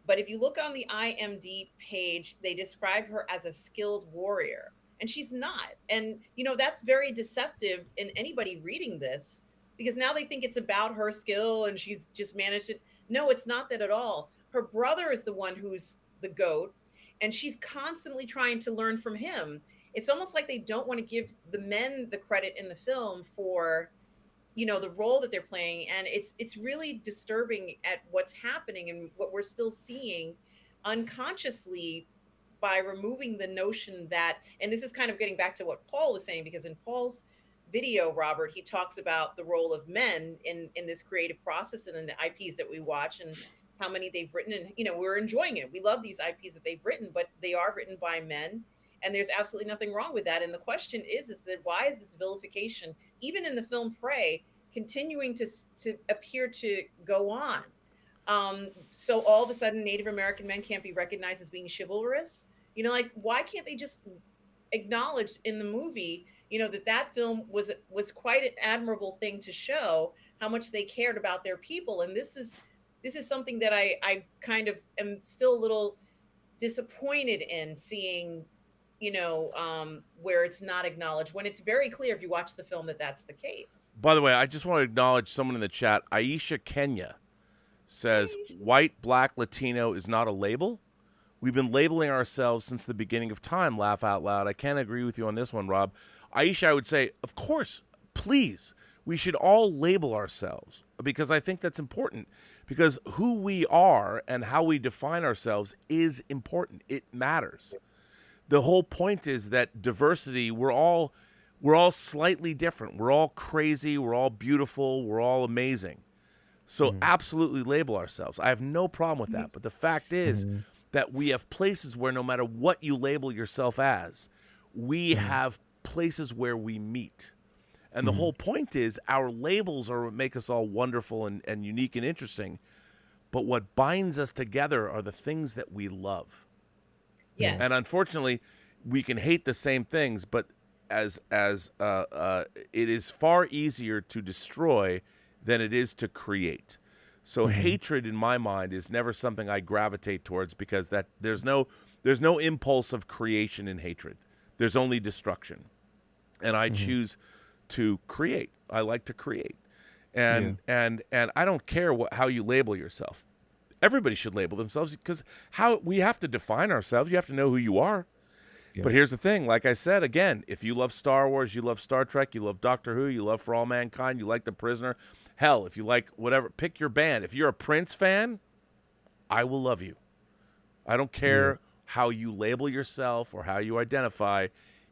But if you look on the IMDb page, they describe her as a skilled warrior, and she's not. And, that's very deceptive in anybody reading this, because now they think it's about her skill and she's just managed it. No, it's not that at all. Her brother is the one who's the GOAT, and she's constantly trying to learn from him. It's almost like they don't want to give the men the credit in the film for, the role that they're playing. And it's really disturbing at what's happening and what we're still seeing unconsciously by removing the notion that, and this is kind of getting back to what Paul was saying, because in Paul's video, Robert, he talks about the role of men in this creative process and in the IPs that we watch and how many they've written. And, we're enjoying it. We love these IPs that they've written, but they are written by men. and there's absolutely nothing wrong with that. And the question is that why is this vilification, even in the film Prey, continuing to appear to go on? So all of a sudden, Native American men can't be recognized as being chivalrous. You know, like why can't they just acknowledge in the movie, you know, that film was quite an admirable thing to show how much they cared about their people. And this is something that I kind of am still a little disappointed in seeing, you know, where it's not acknowledged when it's very clear if you watch the film that that's the case. By the way, I just want to acknowledge someone in the chat. Aisha Kenya says, white, black, Latino is not a label. We've been labeling ourselves since the beginning of time, laugh out loud. I can't agree with you on this one, Rob. Aisha, I would say, of course, please, we should all label ourselves because I think that's important because who we are and how we define ourselves is important. It matters. The whole point is that diversity, we're all slightly different. We're all crazy. We're all beautiful. We're all amazing. So absolutely label ourselves. I have no problem with that. But the fact is that we have places where no matter what you label yourself as, we have places where we meet. And the whole point is our labels are what make us all wonderful and unique and interesting. But what binds us together are the things that we love. Yes. And unfortunately, we can hate the same things, but as it is far easier to destroy than it is to create. So hatred in my mind is never something I gravitate towards because that there's no impulse of creation in hatred. There's only destruction. And I choose to create. I like to create. And I don't care how you label yourself. Everybody should label themselves because we have to define ourselves. You have to know who you are. Yeah. But here's the thing. Like I said, again, if you love Star Wars, you love Star Trek, you love Doctor Who, you love For All Mankind, you like The Prisoner, hell, if you like whatever, pick your band. If you're a Prince fan, I will love you. I don't care how you label yourself or how you identify.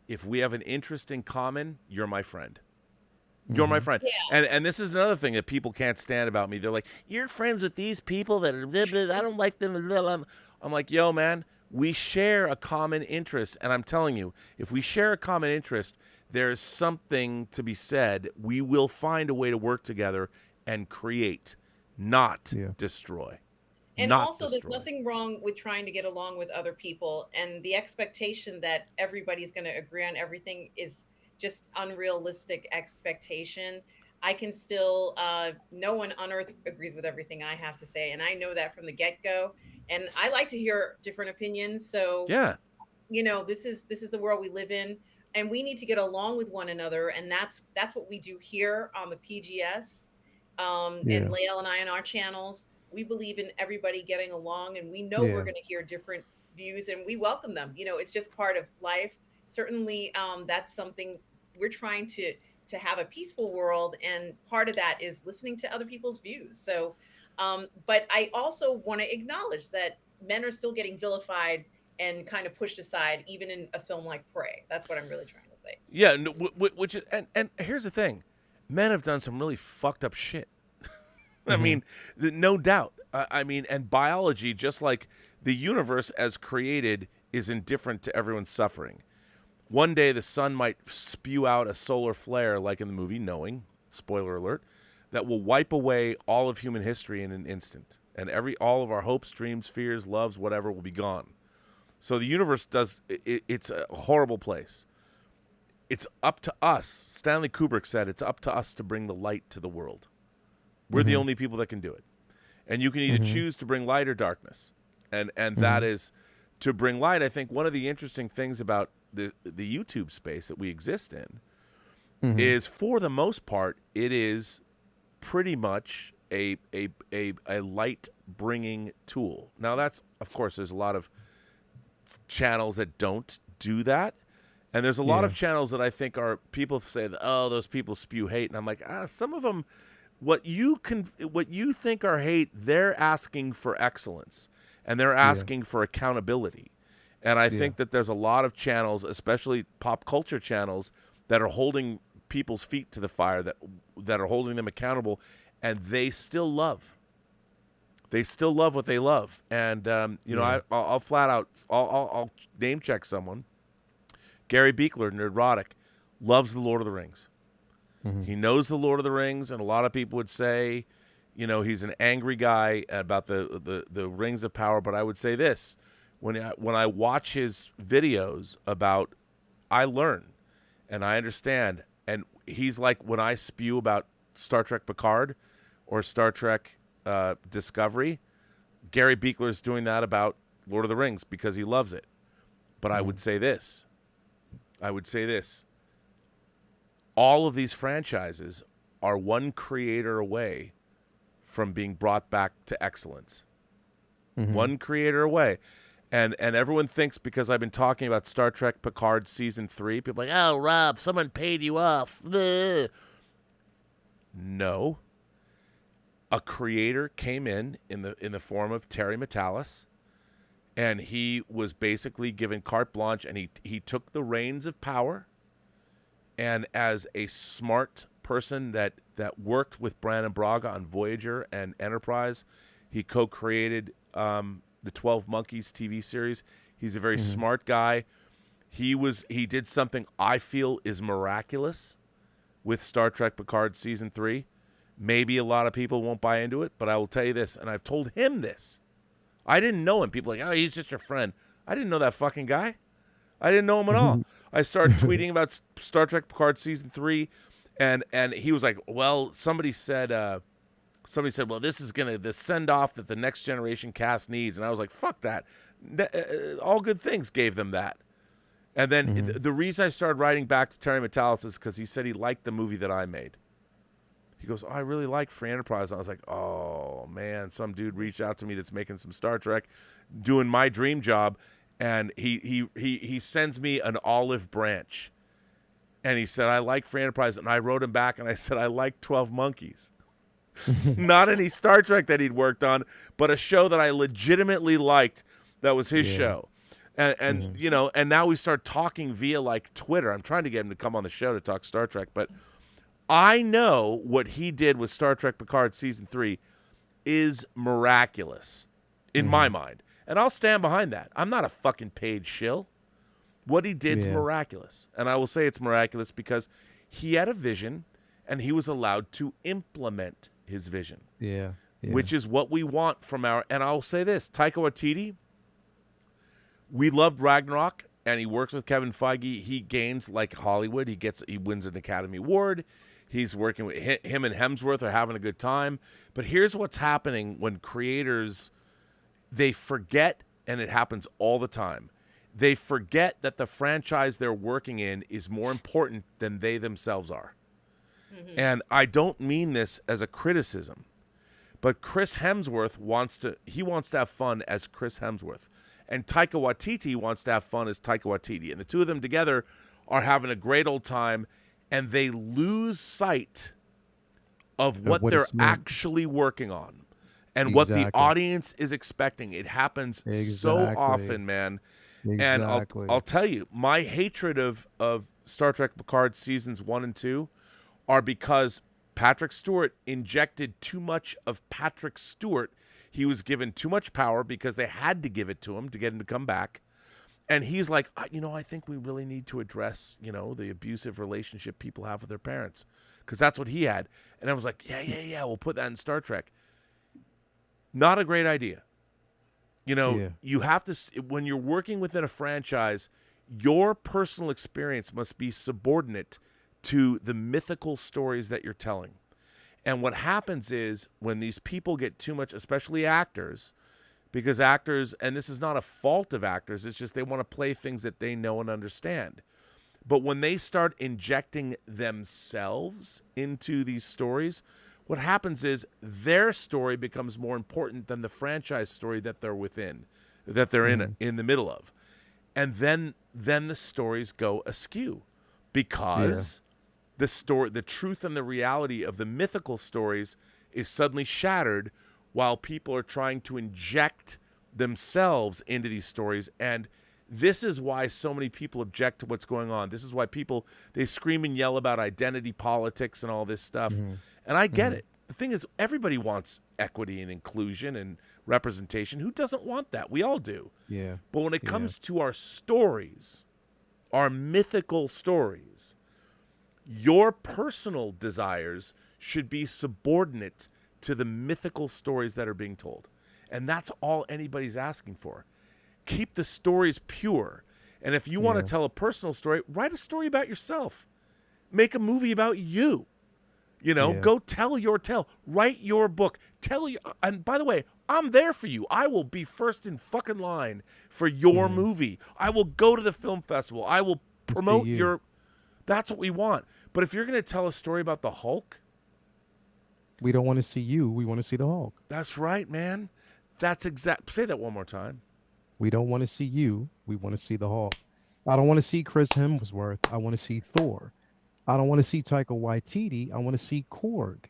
If we have an interest in common, you're my friend. You're my friend. Yeah. And this is another thing that people can't stand about me. They're like, you're friends with these people that are blah, blah, I don't like them. Blah, blah. I'm like, yo, man, we share a common interest. And I'm telling you, if we share a common interest, there's something to be said. We will find a way to work together and create, not destroy. And not also, destroy. There's nothing wrong with trying to get along with other people. And the expectation that everybody's going to agree on everything is just unrealistic expectation. I can still, no one on earth agrees with everything I have to say. And I know that from the get-go. And I like to hear different opinions. So, you know, this is the world we live in. And we need to get along with one another. And that's what we do here on the PGS. And Lael and I on our channels. We believe in everybody getting along. And we know we're going to hear different views. And we welcome them. You know, it's just part of life. Certainly, that's something we're trying to have a peaceful world. And part of that is listening to other people's views. So, but I also want to acknowledge that men are still getting vilified and kind of pushed aside, even in a film like Prey. That's what I'm really trying to say. Yeah, which is, and here's the thing. Men have done some really fucked up shit. I mean, no doubt. I mean, and biology, just like the universe as created, is indifferent to everyone's suffering. One day the sun might spew out a solar flare like in the movie Knowing, spoiler alert, that will wipe away all of human history in an instant. And all of our hopes, dreams, fears, loves, whatever will be gone. So the universe it's a horrible place. It's up to us. Stanley Kubrick said it's up to us to bring the light to the world. We're the only people that can do it. And you can either choose to bring light or darkness. And that is to bring light. I think one of the interesting things about the YouTube space that we exist in is, for the most part, it is pretty much a light bringing tool. Now that's, of course, there's a lot of channels that don't do that, and there's a lot of channels that I think are, people say that, oh, those people spew hate, and I'm like, some of them, what you think are hate, they're asking for excellence and they're asking for accountability. And I think that there's a lot of channels, especially pop culture channels, that are holding people's feet to the fire, that are holding them accountable, and they still love. They still love what they love. And, you know, I'll flat out, I'll name check someone. Gary Beekler, Nerdrotic, loves the Lord of the Rings. He knows the Lord of the Rings, and a lot of people would say, you know, he's an angry guy about the Rings of Power. But I would say this: when I watch his videos about, I learn, and I understand. And he's like when I spew about Star Trek Picard or Star Trek Discovery, Gary Beekler is doing that about Lord of the Rings because he loves it. But I would say this. All of these franchises are one creator away from being brought back to excellence. One creator away. And everyone thinks because I've been talking about Star Trek Picard Season 3, people are like, oh, Rob, someone paid you off. Ugh. No. A creator came in the form of Terry Matalas, and he was basically given carte blanche, and he took the reins of power. And as a smart person that worked with Brandon Braga on Voyager and Enterprise, he co-created the 12 Monkeys TV series. He's a very smart guy. He did something I feel is miraculous with Star Trek Picard Season 3. Maybe a lot of people won't buy into it, but I will tell you this, and I've told him this. I didn't know him. People are like, oh, he's just your friend. I didn't know that fucking guy. I didn't know him at all. I started tweeting about Star Trek Picard Season 3, and he was like, well, somebody said, well, this is the send-off that the Next Generation cast needs. And I was like, fuck that. All good things gave them that. And then the reason I started writing back to Terry Matalas is because he said he liked the movie that I made. He goes, oh, I really like Free Enterprise. And I was like, oh, man, some dude reached out to me that's making some Star Trek, doing my dream job. And he sends me an olive branch. And he said, I like Free Enterprise. And I wrote him back, and I said, I like 12 Monkeys. Not any Star Trek that he'd worked on, but a show that I legitimately liked that was his show. And you know, and now we start talking via like Twitter. I'm trying to get him to come on the show to talk Star Trek, but I know what he did with Star Trek Picard Season 3 is miraculous in my mind. And I'll stand behind that. I'm not a fucking paid shill. What he did's miraculous. And I will say it's miraculous because he had a vision and he was allowed to implement his vision. Yeah. Which is what we want from our, and I'll say this, Taika Waititi, we loved Ragnarok, and he works with Kevin Feige. He gains like Hollywood. He wins an Academy Award. He's working with him and Hemsworth are having a good time. But here's what's happening when creators, they forget, and it happens all the time. They forget that the franchise they're working in is more important than they themselves are. And I don't mean this as a criticism, but Chris Hemsworth wants to have fun as Chris Hemsworth. And Taika Waititi wants to have fun as Taika Waititi. And the two of them together are having a great old time, and they lose sight of what they're actually working on and what the audience is expecting. It happens so often, man. And I'll tell you, my hatred of Star Trek Picard Seasons 1 and 2 are because Patrick Stewart injected too much of Patrick Stewart. He was given too much power because they had to give it to him to get him to come back. And he's like, I think we really need to address, the abusive relationship people have with their parents. Because that's what he had. And I was like, yeah, we'll put that in Star Trek. Not a great idea. You have to, when you're working within a franchise, your personal experience must be subordinate to the mythical stories that you're telling. And what happens is when these people get too much, especially actors, because actors, and this is not a fault of actors, it's just they want to play things that they know and understand. But when they start injecting themselves into these stories, what happens is their story becomes more important than the franchise story that they're within, that they're in the middle of. And then the stories go askew because the truth and the reality of the mythical stories is suddenly shattered while people are trying to inject themselves into these stories. And this is why so many people object to what's going on. This is why they scream and yell about identity politics and all this stuff. And I get it. The thing is, everybody wants equity and inclusion and representation. Who doesn't want that? We all do. Yeah. But when it comes to our stories, are mythical stories. Your personal desires should be subordinate to the mythical stories that are being told. And that's all anybody's asking for. Keep the stories pure. And if you want to tell a personal story, write a story about yourself. Make a movie about you. You know, go tell your tale. Write your book. And by the way, I'm there for you. I will be first in fucking line for your movie. I will go to the film festival. I will promote your... That's what we want. But if you're going to tell a story about the Hulk... We don't want to see you. We want to see the Hulk. That's right, man. That's exact... Say that one more time. We don't want to see you. We want to see the Hulk. I don't want to see Chris Hemsworth. I want to see Thor. I don't want to see Taika Waititi. I want to see Korg.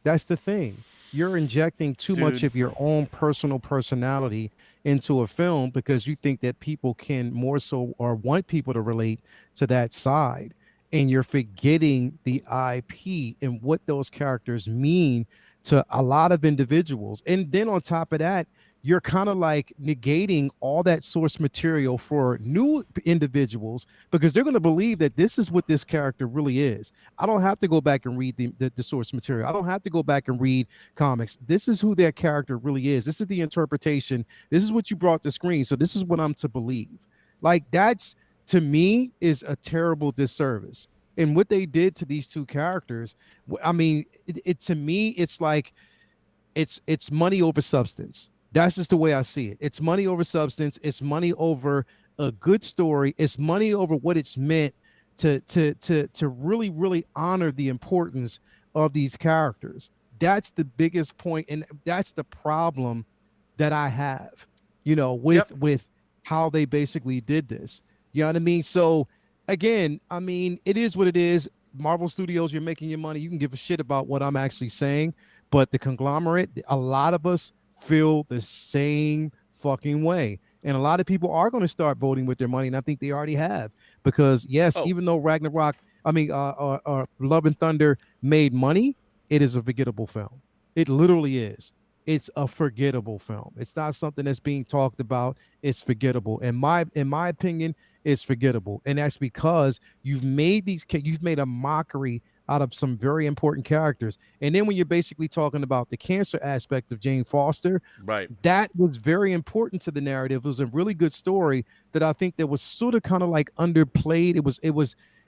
That's the thing. You're injecting too much of your own personal personality into a film because you think that people can more so or want people to relate to that side. And you're forgetting the IP and what those characters mean to a lot of individuals. And then on top of that, you're kind of like negating all that source material for new individuals because they're going to believe that this is what this character really is. I don't have to go back and read the source material. I don't have to go back and read comics. This is who their character really is. This is the interpretation. This is what you brought to screen. So this is what I'm to believe. Like that's, to me, is a terrible disservice. And what they did to these two characters, I mean, to me, it's like it's money over substance. That's just the way I see it. It's money over substance. It's money over a good story. It's money over what it's meant to really, really honor the importance of these characters. That's the biggest point, and that's the problem that I have, you know, with how they basically did this. You know what I mean? So again, I mean, it is what it is. Marvel Studios, you're making your money. You can give a shit about what I'm actually saying, but the conglomerate, a lot of us feel the same fucking way. And a lot of people are going to start voting with their money. And I think they already have, because even though Love and Thunder made money, it is a forgettable film. It literally is. It's a forgettable film. It's not something that's being talked about. It's forgettable. In my opinion, it's forgettable. And that's because you've made a mockery out of some very important characters. And then when you're basically talking about the cancer aspect of Jane Foster, right, that was very important to the narrative. It was a really good story that I think that was sort of kind of like underplayed.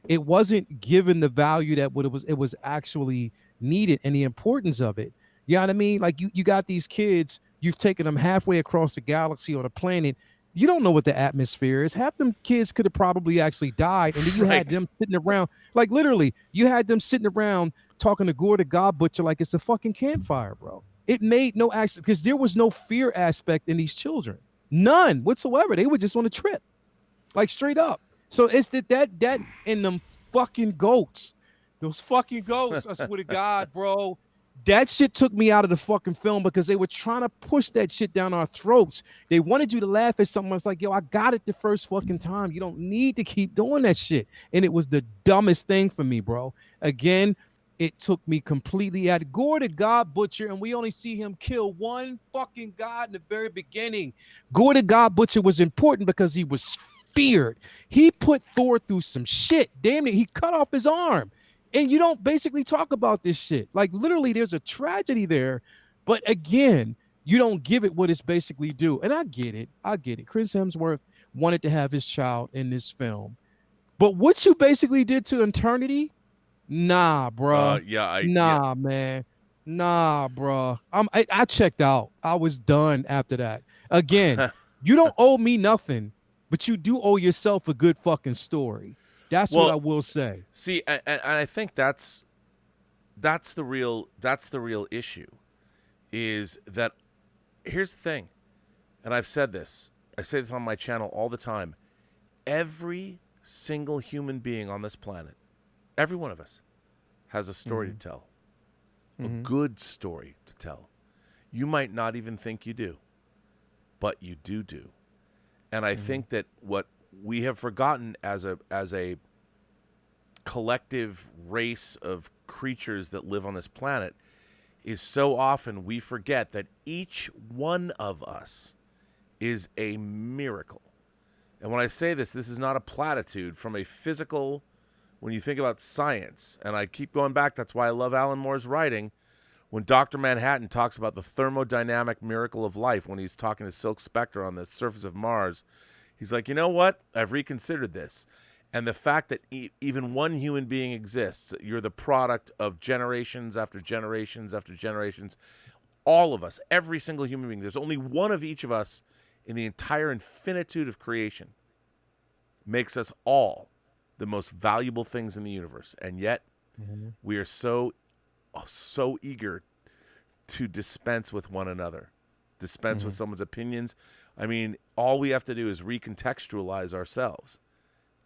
It wasn't given the value that it was actually needed and the importance of it. You know what I mean? Like you got these kids, you've taken them halfway across the galaxy on a planet. You don't know what the atmosphere is. Half them kids could have probably actually died. And then you had them sitting around, like literally, you had them sitting around talking to Gore the God Butcher like it's a fucking campfire, bro. It made no action because there was no fear aspect in these children. None whatsoever. They were just on a trip, like straight up. So it's that and them fucking goats. Those fucking goats, I swear to God, bro. That shit took me out of the fucking film because they were trying to push that shit down our throats. They wanted you to laugh at something. It's like, yo, I got it the first fucking time. You don't need to keep doing that shit. And it was the dumbest thing for me, bro. Again, it took me completely out. Gore the God Butcher, and we only see him kill one fucking god in the very beginning. Gore the God Butcher was important because he was feared. He put Thor through some shit. Damn it, he cut off his arm. And you don't basically talk about this shit. Like literally there's a tragedy there. But again, you don't give it what it's basically due. And I get it. Chris Hemsworth wanted to have his child in this film. But what you basically did to Eternity? Nah, bro. Man. Nah, bro. I checked out. I was done after that. Again, you don't owe me nothing, but you do owe yourself a good fucking story. That's what I will say. See, and I think that's the real issue. Is that here's the thing, and I've said this. I say this on my channel all the time. Every single human being on this planet, every one of us, has a story to tell, a good story to tell. You might not even think you do, but you do. And I think that what we have forgotten as a collective race of creatures that live on this planet is so often we forget that each one of us is a miracle. And when I say this is not a platitude from a physical, when you think about science, and I keep going back, that's why I love Alan Moore's writing. When Dr. Manhattan talks about the thermodynamic miracle of life, when he's talking to Silk Spectre on the surface of Mars, he's like, you know what? I've reconsidered this. And the fact that even one human being exists, you're the product of generations after generations after generations. All of us, every single human being, there's only one of each of us in the entire infinitude of creation, makes us all the most valuable things in the universe. And yet we are so eager to dispense with one another, dispense with someone's opinions. I mean, all we have to do is recontextualize ourselves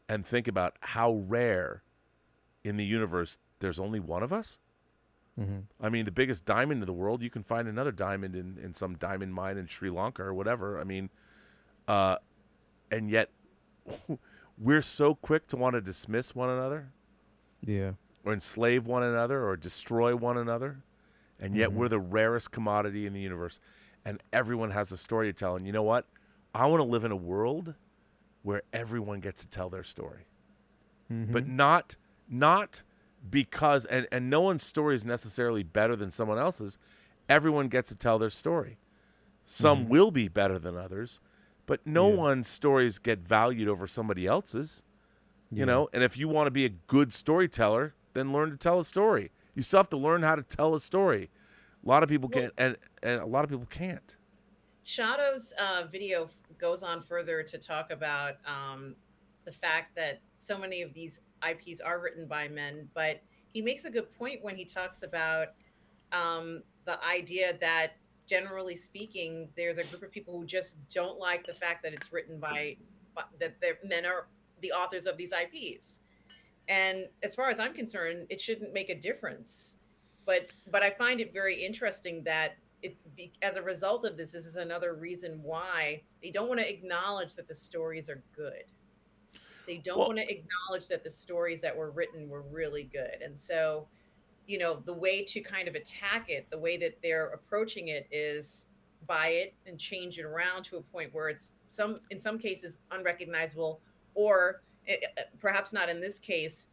and think about how rare in the universe there's only one of us. I mean, the biggest diamond in the world, you can find another diamond in some diamond mine in Sri Lanka or whatever. I mean, and yet we're so quick to want to dismiss one another. Yeah. Or enslave one another or destroy one another. And yet we're the rarest commodity in the universe. And everyone has a story to tell. And you know what? I want to live in a world where everyone gets to tell their story. But not because, and no one's story is necessarily better than someone else's. Everyone gets to tell their story. Some will be better than others, but no one's stories get valued over somebody else's. You know, and if you want to be a good storyteller, then learn to tell a story. You still have to learn how to tell a story. A lot of people can't, and a lot of people can't. Shadow's video goes on further to talk about the fact that so many of these IPs are written by men, but he makes a good point when he talks about the idea that, generally speaking, there's a group of people who just don't like the fact that it's written by that men are the authors of these IPs. And as far as I'm concerned, it shouldn't make a difference. But I find it very interesting that as a result of this is another reason why they don't want to acknowledge that the stories are good. They don't want to acknowledge that the stories that were written were really good. And so, you know, the way to kind of attack it, the way that they're approaching it is buy it and change it around to a point where it's in some cases unrecognizable, or perhaps not in this case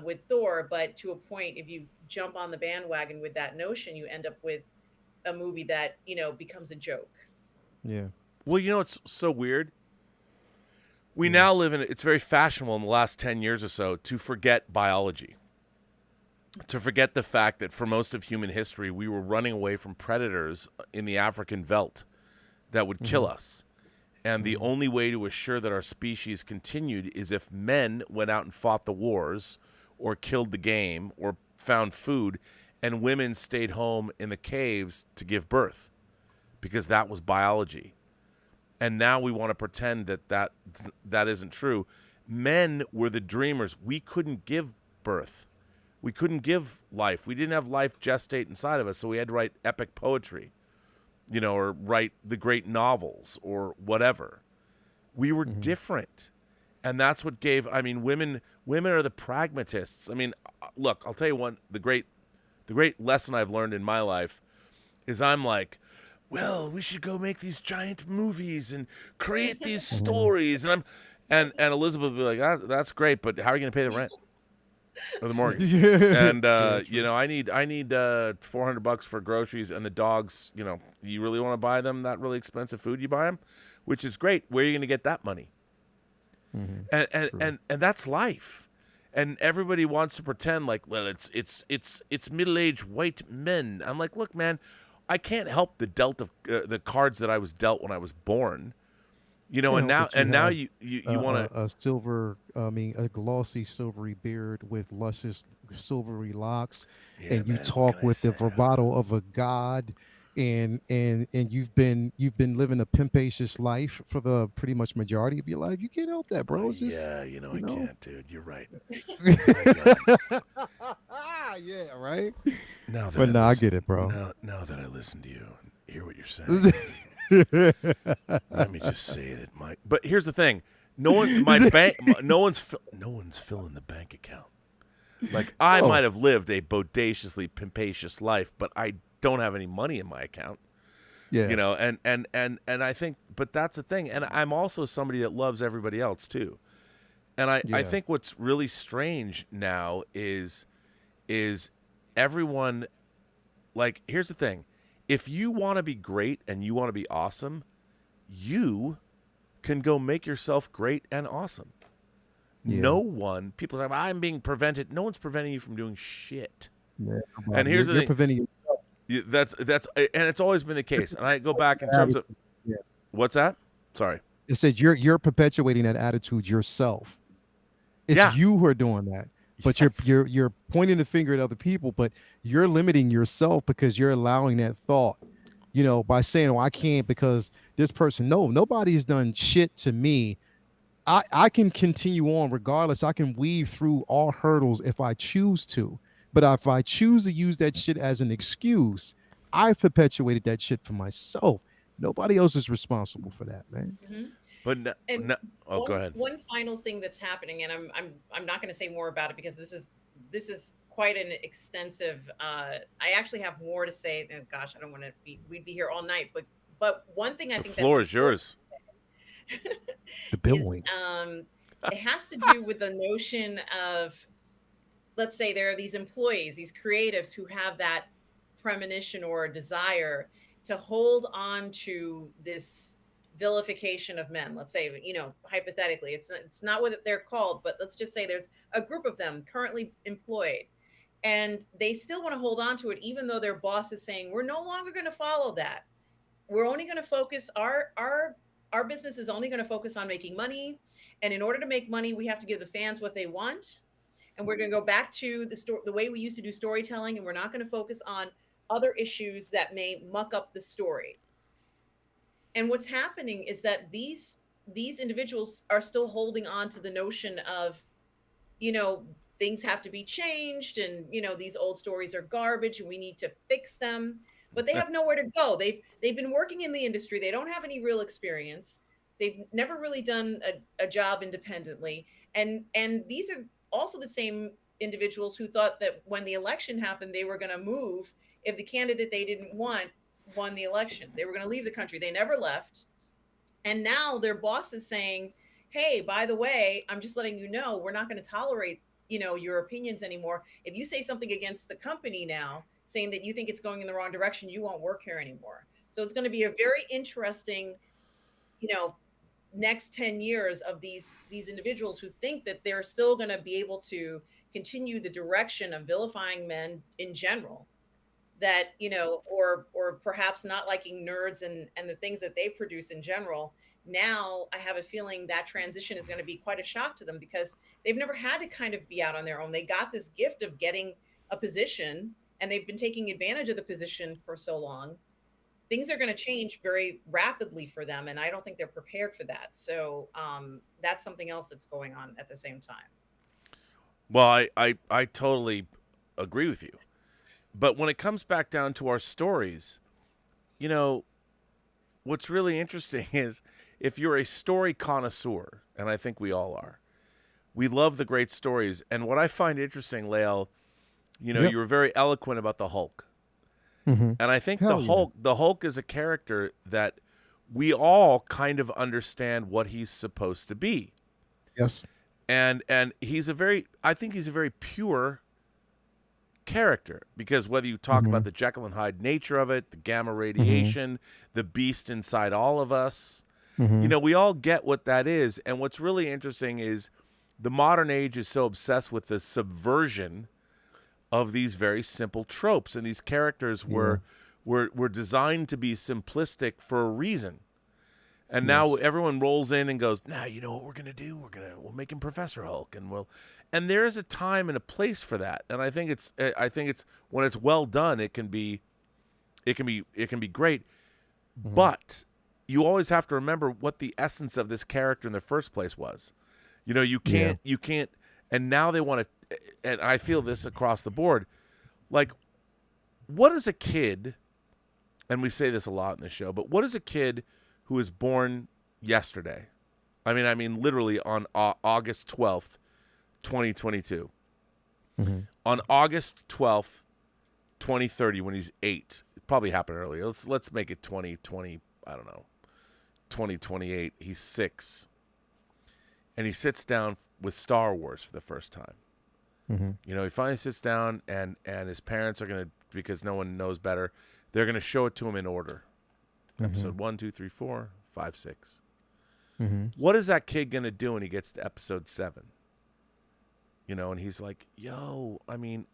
with Thor, but to a point, if you jump on the bandwagon with that notion, you end up with a movie that, you know, becomes a joke. Yeah. Well, you know, it's so weird. We now live in, it's very fashionable in the last 10 years or so to forget biology, to forget the fact that for most of human history, we were running away from predators in the African veldt that would kill us. And the only way to assure that our species continued is if men went out and fought the wars or killed the game or found food, and women stayed home in the caves to give birth, because that was biology. And now we want to pretend that isn't true. Men were the dreamers. We couldn't give birth. We couldn't give life. We didn't have life gestate inside of us, so we had to write epic poetry, you know, or write the great novels or whatever. We were different. And that's what gave, I mean, women are the pragmatists. I mean, look, I'll tell you one, the great lesson I've learned in my life is I'm like, well, we should go make these giant movies and create these stories. And Elizabeth would be like, that's great, but how are you going to pay the rent or the mortgage? And you know, I need $400 for groceries, and the dogs. You know, you really want to buy them that really expensive food? You buy them, which is great. Where are you going to get that money? And that's life. And everybody wants to pretend like, well, it's middle-aged white men. I'm like, look, man, I can't help the cards that I was dealt when I was born, you know. And now you want a glossy silvery beard with luscious silvery locks, Yeah, and you man, talk with the bravado of a god, and you've been living a pimpacious life for the pretty much majority of your life. You can't help that, bro. It's just, I can't, dude. You're right. Yeah, right. I get it, bro. Now that I listen to you and hear what you're saying, let me just say that But here's the thing: no one's filling the bank account. Like I might have lived a bodaciously pimpacious life, but I don't have any money in my account. Yeah. You know, and I think, but that's the thing. And I'm also somebody that loves everybody else too. And I Yeah. think what's really strange now is everyone, like, here's the thing. If you want to be great and you want to be awesome, you can go make yourself great and awesome. Yeah. No one, people say, I'm being prevented. No one's preventing you from doing shit. Yeah. And here's the you're thing. preventing That's and it's always been the case. And I go back in terms of Yeah. what's that? Sorry. It said you're perpetuating that attitude yourself. It's Yeah. you who are doing that. But Yes. you're pointing the finger at other people, but you're limiting yourself because you're allowing that thought, you know, by saying, "Oh, I can't because this person." No, nobody's done shit to me. I can continue on regardless. I can weave through all hurdles if I choose to. But if I choose to use that shit as an excuse, I've perpetuated that shit for myself. Nobody else is responsible for that, man. But And oh, go ahead. one final thing that's happening, and I'm not going to say more about it because this is quite an extensive. I actually have more to say. Oh, gosh, I don't want to be. We'd be here all night. But one thing I The think floor that's is yours. The is billowing. it has to do with the notion of, let's say there are these employees, these creatives who have that premonition or desire to hold on to this vilification of men. Let's say, you know, hypothetically, it's not what they're called, but let's just say there's a group of them currently employed and they still want to hold on to it, even though their boss is saying, we're no longer going to follow that. We're only going to focus our business is only going to focus on making money. And in order to make money, we have to give the fans what they want. And we're going to go back to the way we used to do storytelling. And we're not going to focus on other issues that may muck up the story. And what's happening is that these individuals are still holding on to the notion of, you know, things have to be changed and, you know, these old stories are garbage and we need to fix them, but they have nowhere to go. They've been working in the industry. They don't have any real experience. They've never really done a job independently. And these are also the same individuals who thought that when the election happened, they were going to move if the candidate they didn't want won the election. They were going to leave the country. They never left. And now their boss is saying, hey, by the way, I'm just letting you know, we're not going to tolerate, you know, your opinions anymore. If you say something against the company now, saying that you think it's going in the wrong direction, you won't work here anymore. So it's going to be a very interesting, you know, next 10 years of these individuals who think that they're still going to be able to continue the direction of vilifying men in general, that, you know, or perhaps not liking nerds and the things that they produce in general. Now I have a feeling that transition is going to be quite a shock to them because they've never had to kind of be out on their own. They got this gift of getting a position and they've been taking advantage of the position for so long. Things are going to change very rapidly for them. And I don't think they're prepared for that. So that's something else that's going on at the same time. Well, I totally agree with you. But when it comes back down to our stories, you know, what's really interesting is if you're a story connoisseur, and I think we all are, we love the great stories. And what I find interesting, Lael, you know, you were very eloquent about the Hulk. Mm-hmm. And I think Hell the Hulk is a character that we all kind of understand what he's supposed to be. Yes. And he's I think he's a very pure character, because whether you talk about the Jekyll and Hyde nature of it, the gamma radiation, the beast inside all of us, you know, we all get what that is. And what's really interesting is the modern age is so obsessed with the subversion of these very simple tropes, and these characters were designed to be simplistic for a reason. And now everyone rolls in and goes, "Nah, you know what we're gonna do? We'll make him Professor Hulk, and there is a time and a place for that." And I think it's when it's well done, it can be great. But you always have to remember what the essence of this character in the first place was. You know, you can't. And now they want to, and I feel this across the board. Like, what is a kid? And we say this a lot in the show, but what is a kid who was born yesterday? I mean, literally on August 12th, 2022. On August 12th, 2030, when he's 8, probably happen earlier. Let's make it 2020. I don't know, 2028. He's 6, and he sits down with Star Wars for the first time. You know, he finally sits down, and his parents are gonna, because no one knows better, they're gonna show it to him in order. Episode 1, 2, 3, 4, 5, 6. What is that kid gonna do when he gets to episode 7? You know, and he's like, yo, I mean,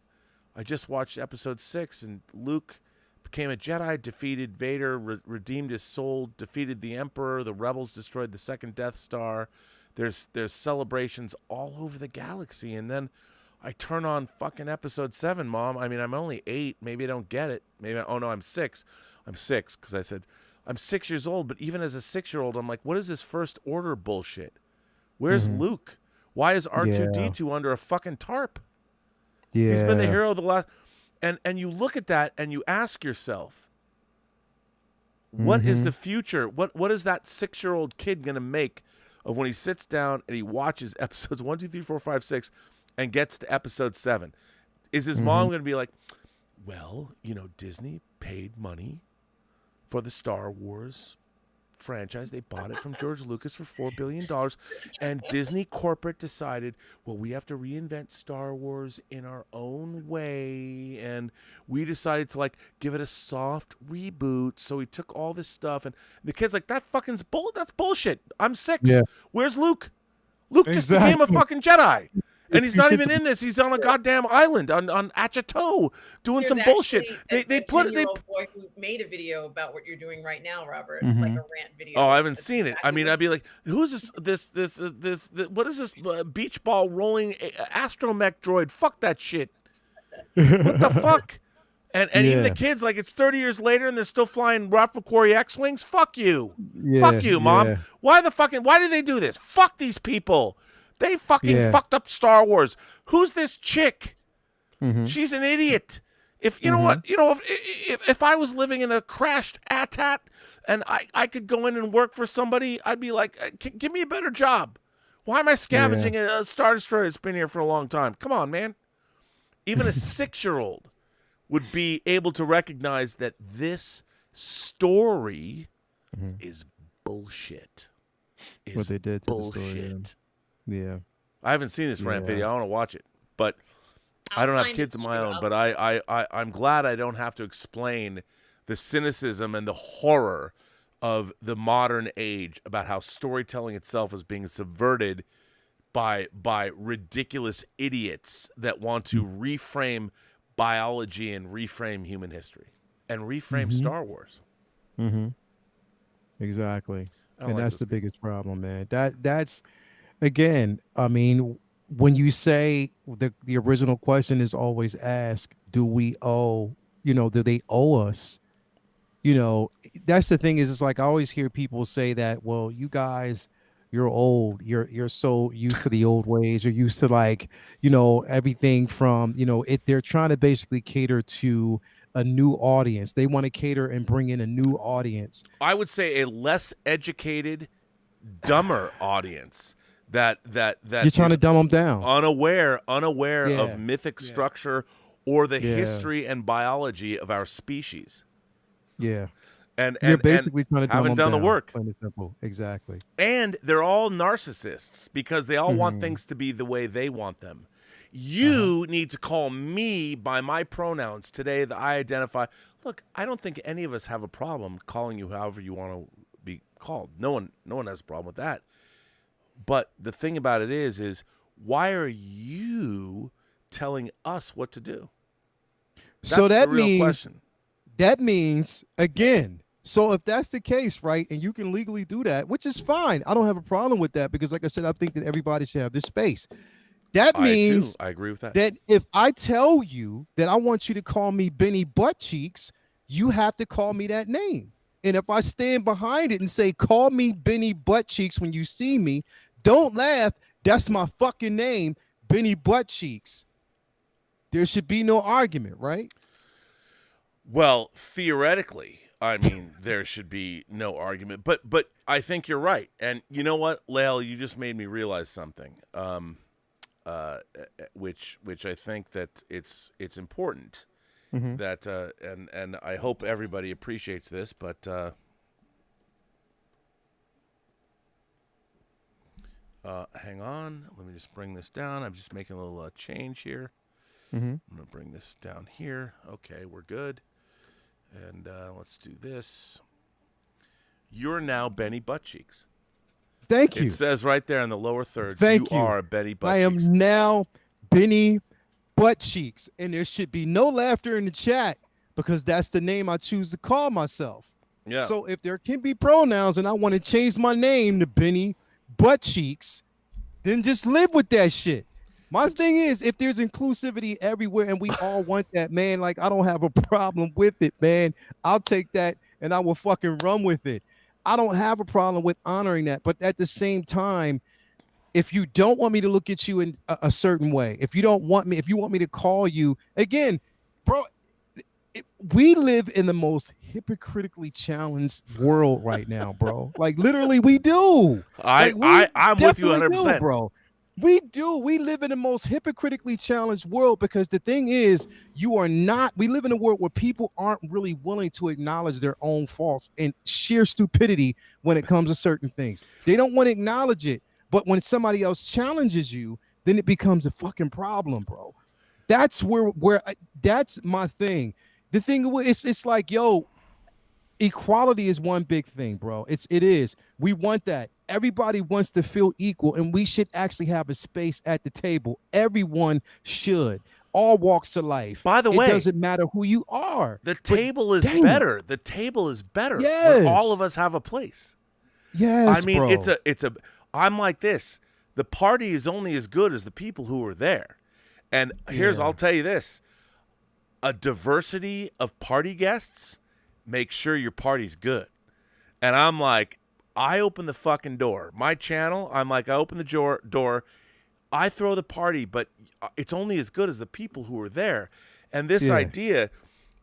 I just watched episode 6, and Luke became a Jedi, defeated Vader, redeemed his soul, defeated the Emperor, the rebels destroyed the second Death Star. There's celebrations all over the galaxy, and then I turn on fucking episode 7, Mom. I mean, I'm only 8. Maybe I don't get it. Oh no, I'm 6. I'm 6 because I said I'm 6 years old. But even as a 6-year-old, I'm like, what is this First Order bullshit? Where's Luke? Why is R2D2 under a fucking tarp? Yeah. He's been the hero of the last. And you look at that and you ask yourself, what is the future? What is that 6-year-old kid gonna make of when he sits down and he watches episodes 1, 2, 3, 4, 5, 6 and gets to episode 7? Is his mom going to be like, well, you know, Disney paid money for the Star Wars franchise. They bought it from George Lucas for $4 billion. And Disney corporate decided, well, we have to reinvent Star Wars in our own way. And we decided to, like, give it a soft reboot. So we took all this stuff. And the kid's like, that's bullshit. I'm 6. Yeah. Where's Luke? Luke just became a fucking Jedi. And he's not even in this. He's on a goddamn island on Achito doing some bullshit. They put it. Boy who made a video about what you're doing right now, Robert, like a rant video. Oh, I haven't seen it. I mean, I'd be like, who's this? What is this beach ball rolling astromech droid? Fuck that shit. What the fuck? And even the kids, like, it's 30 years later and they're still flying Ralph McQuarrie X-wings. Fuck you. Fuck you, Mom. Yeah. Why did they do this? Fuck these people. They fucking fucked up Star Wars. Who's this chick? She's an idiot. If you know what, you know, if I was living in a crashed AT-AT and I could go in and work for somebody, I'd be like, give me a better job. Why am I scavenging a Star Destroyer that's been here for a long time? Come on, man. Even a 6-year-old would be able to recognize that this story is bullshit. What they did to bullshit. the story. Yeah. I haven't seen this rant video. I want to watch it, but I don't have kids of my own. But I'm glad I don't have to explain the cynicism and the horror of the modern age about how storytelling itself is being subverted by ridiculous idiots that want to reframe biology and reframe human history and reframe Star Wars. Exactly. And like that's the biggest problem, man. That's again, I mean, when you say the original question is always asked, do we owe, do they owe us? That's the thing is, it's like I always hear people say that, well, you guys, you're old, you're so used to the old ways, you're used to, like, everything from, they're trying to basically cater to a new audience. They want to cater and bring in a new audience. I would say a less educated, dumber audience. That you're trying to dumb them down, unaware of mythic structure or the history and biology of our species. Yeah, and you're basically trying to dumb haven't them done down, the work. Plain and simple, exactly. And they're all narcissists because they all want things to be the way they want them. You need to call me by my pronouns today that I identify. Look, I don't think any of us have a problem calling you however you want to be called. No one has a problem with that. But the thing about it is why are you telling us what to do? That's so that the real means question. That means, again, so if that's the case, right, and you can legally do that, which is fine. I don't have a problem with that because, like I said, I think that everybody should have this space. That means I agree with that. That if I tell you that I want you to call me Benny Butt Cheeks, you have to call me that name. And if I stand behind it and say, call me Benny Butt Cheeks when you see me, don't laugh. That's my fucking name, Benny Butt Cheeks. There should be no argument, right? Well, theoretically, I mean, there should be no argument. But I think you're right. And you know what, Lael, you just made me realize something, which I think that it's important. that and I hope everybody appreciates this, but hang on, let me just bring this down. I'm just making a little change here. I'm gonna bring this down here. Okay, we're good. And let's do this. You're now Benny Buttcheeks. Thank you. It says right there in the lower third, Thank you. are Benny Buttcheeks. I am now Benny Buttcheeks, and there should be no laughter in the chat because that's the name I choose to call myself. Yeah. So if there can be pronouns and I want to change my name to Benny Buttcheeks, then just live with that shit. My thing is, if there's inclusivity everywhere and we all want that, man, like I don't have a problem with it, man. I'll take that and I will fucking run with it. I don't have a problem with honoring that. But at the same time, if you don't want me to look at you in a certain way, if you want me to call you again, bro, we live in the most hypocritically challenged world right now, bro. Like literally we do. I'm with you 100%, bro. We do. We live in the most hypocritically challenged world because the thing is, we live in a world where people aren't really willing to acknowledge their own faults and sheer stupidity when it comes to certain things. They don't want to acknowledge it. But when somebody else challenges you, then it becomes a fucking problem, bro. That's that's my thing. The thing is, it's like, yo, equality is one big thing, bro. It is. We want that. Everybody wants to feel equal, and we should actually have a space at the table. Everyone should. All walks of life. By the way, it doesn't matter who you are. The table is better. The table is better. Yes. When all of us have a place. Yes, I mean, bro. I'm like this. The party is only as good as the people who are there. And I'll tell you this. A diversity of party guests makes sure your party's good. And I'm like, I open the fucking door. My channel, I'm like, I open the door. I throw the party, but it's only as good as the people who are there. And this idea,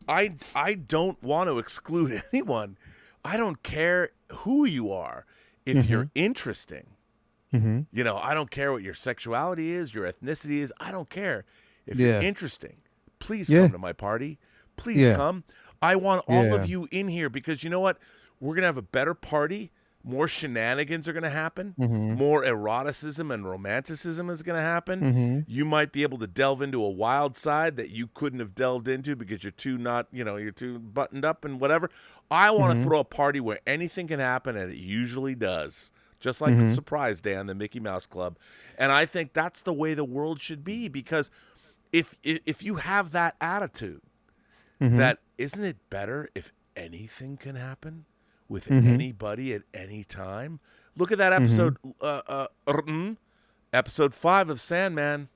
I don't want to exclude anyone. I don't care who you are. If you're interesting, you know, I don't care what your sexuality is, your ethnicity is. I don't care. If you're interesting, please come to my party. Please come. I want all of you in here because you know what? We're going to have a better party. More shenanigans are going to happen. More eroticism and romanticism is going to happen. You might be able to delve into a wild side that you couldn't have delved into because you're too buttoned up and whatever. I want to throw a party where anything can happen, and it usually does. Just like Surprise Day on the Mickey Mouse Club. And I think that's the way the world should be because if you have that attitude, that isn't it better if anything can happen? With anybody at any time. Look at that episode, episode 5 of Sandman.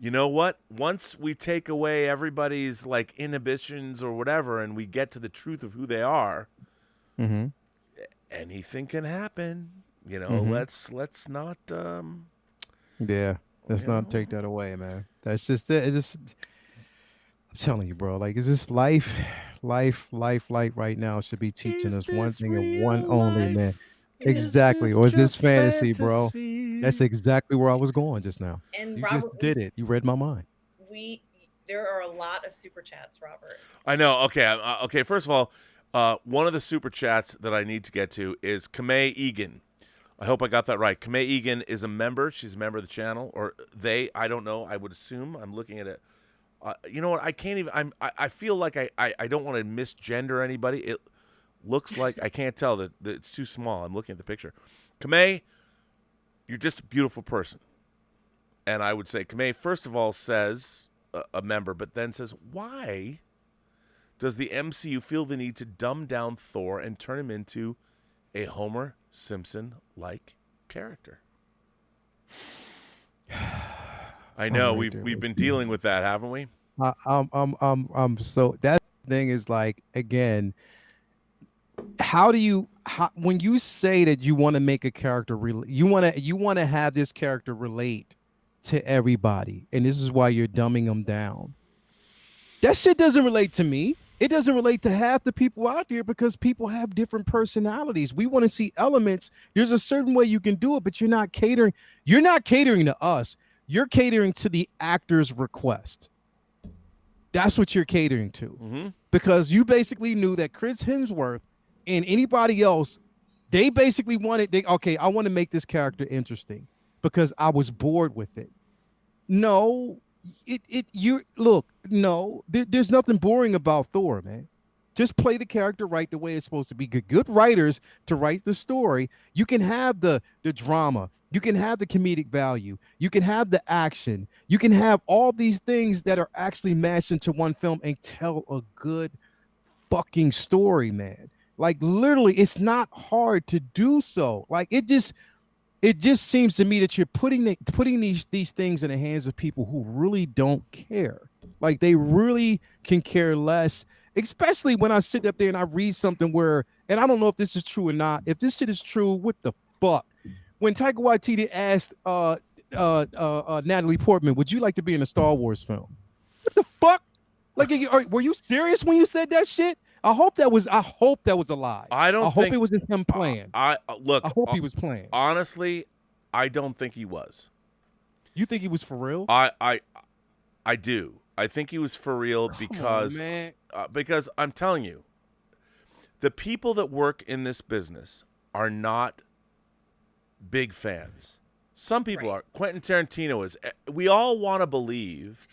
You know what? Once we take away everybody's like inhibitions or whatever, and we get to the truth of who they are, anything can happen. You know, let's not. Let's not take that away, man. That's just it. I'm telling you, bro. Like, is this life right now should be teaching us one thing and one only, man. Exactly. Or is this fantasy, bro? That's exactly where I was going just now. And you Robert, just did it. You read my mind. There are a lot of super chats, Robert. I know. Okay. First of all, one of the super chats that I need to get to is Kamei Egan. I hope I got that right. Kamei Egan is a member. She's a member of the channel, or I don't know. I would assume. I'm looking at it. You know what? I can't even. I feel like I don't want to misgender anybody. It looks like I can't tell that it's too small. I'm looking at the picture. Kamei, you're just a beautiful person, and I would say Kamei first of all says a member, but then says, why does the MCU feel the need to dumb down Thor and turn him into a Homer Simpson-like character? I know we've been dealing with that, haven't we? So that thing is like, again, when you say that you want to make a character you want to have this character relate to everybody, and this is why you're dumbing them down. That shit doesn't relate to me. It doesn't relate to half the people out there because people have different personalities. We want to see elements. There's a certain way you can do it, but you're not catering to us. You're catering to the actor's request. That's what you're catering to. Mm-hmm. Because you basically knew that Chris Hemsworth and anybody else, they basically wanted, okay, I want to make this character interesting because I was bored with it. No, there's nothing boring about Thor, man. Just play the character right the way it's supposed to be. Good writers to write the story. You can have the drama. You can have the comedic value. You can have the action. You can have all these things that are actually mashed into one film and tell a good fucking story, man. Like literally, it's not hard to do so. Like it just seems to me that you're putting these things in the hands of people who really don't care. Like they really can care less. Especially when I sit up there and I read something where, and I don't know if this is true or not. If this shit is true, what the fuck? When Taika Waititi asked Natalie Portman, "Would you like to be in a Star Wars film?" What the fuck? Like, were you serious when you said that shit? I hope that was a lie. I hope it was him playing. I hope he was playing. Honestly, I don't think he was. You think he was for real? I do. I think he was for real because because I'm telling you, the people that work in this business are not big fans. Some people are. Quentin Tarantino is. We all want to believe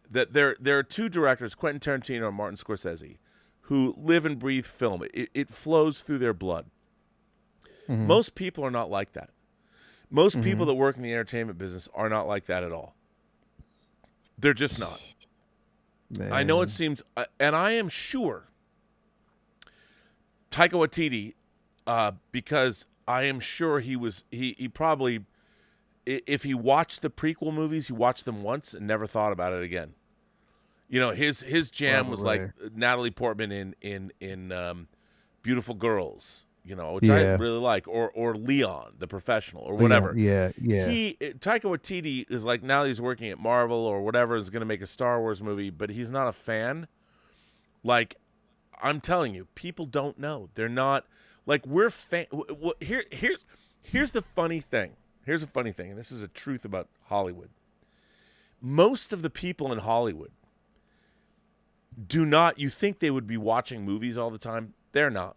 that there are two directors, Quentin Tarantino and Martin Scorsese, who live and breathe film. It flows through their blood. Mm-hmm. Most people are not like that. Most people that work in the entertainment business are not like that at all. They're just not. Man. I know it seems, and I am sure Taika Waititi, because I am sure he probably, if he watched the prequel movies, he watched them once and never thought about it again. You know, his jam was like Natalie Portman in Beautiful Girls, you know, which I really like, or Leon, the Professional, or whatever. Yeah. Taika Waititi is like, now he's working at Marvel or whatever, is going to make a Star Wars movie, but he's not a fan. Like, I'm telling you, people don't know. They're not, like, we're fan. Here's the funny thing. Here's a funny thing, and this is a truth about Hollywood. Most of the people in Hollywood do not, you think they would be watching movies all the time? They're not.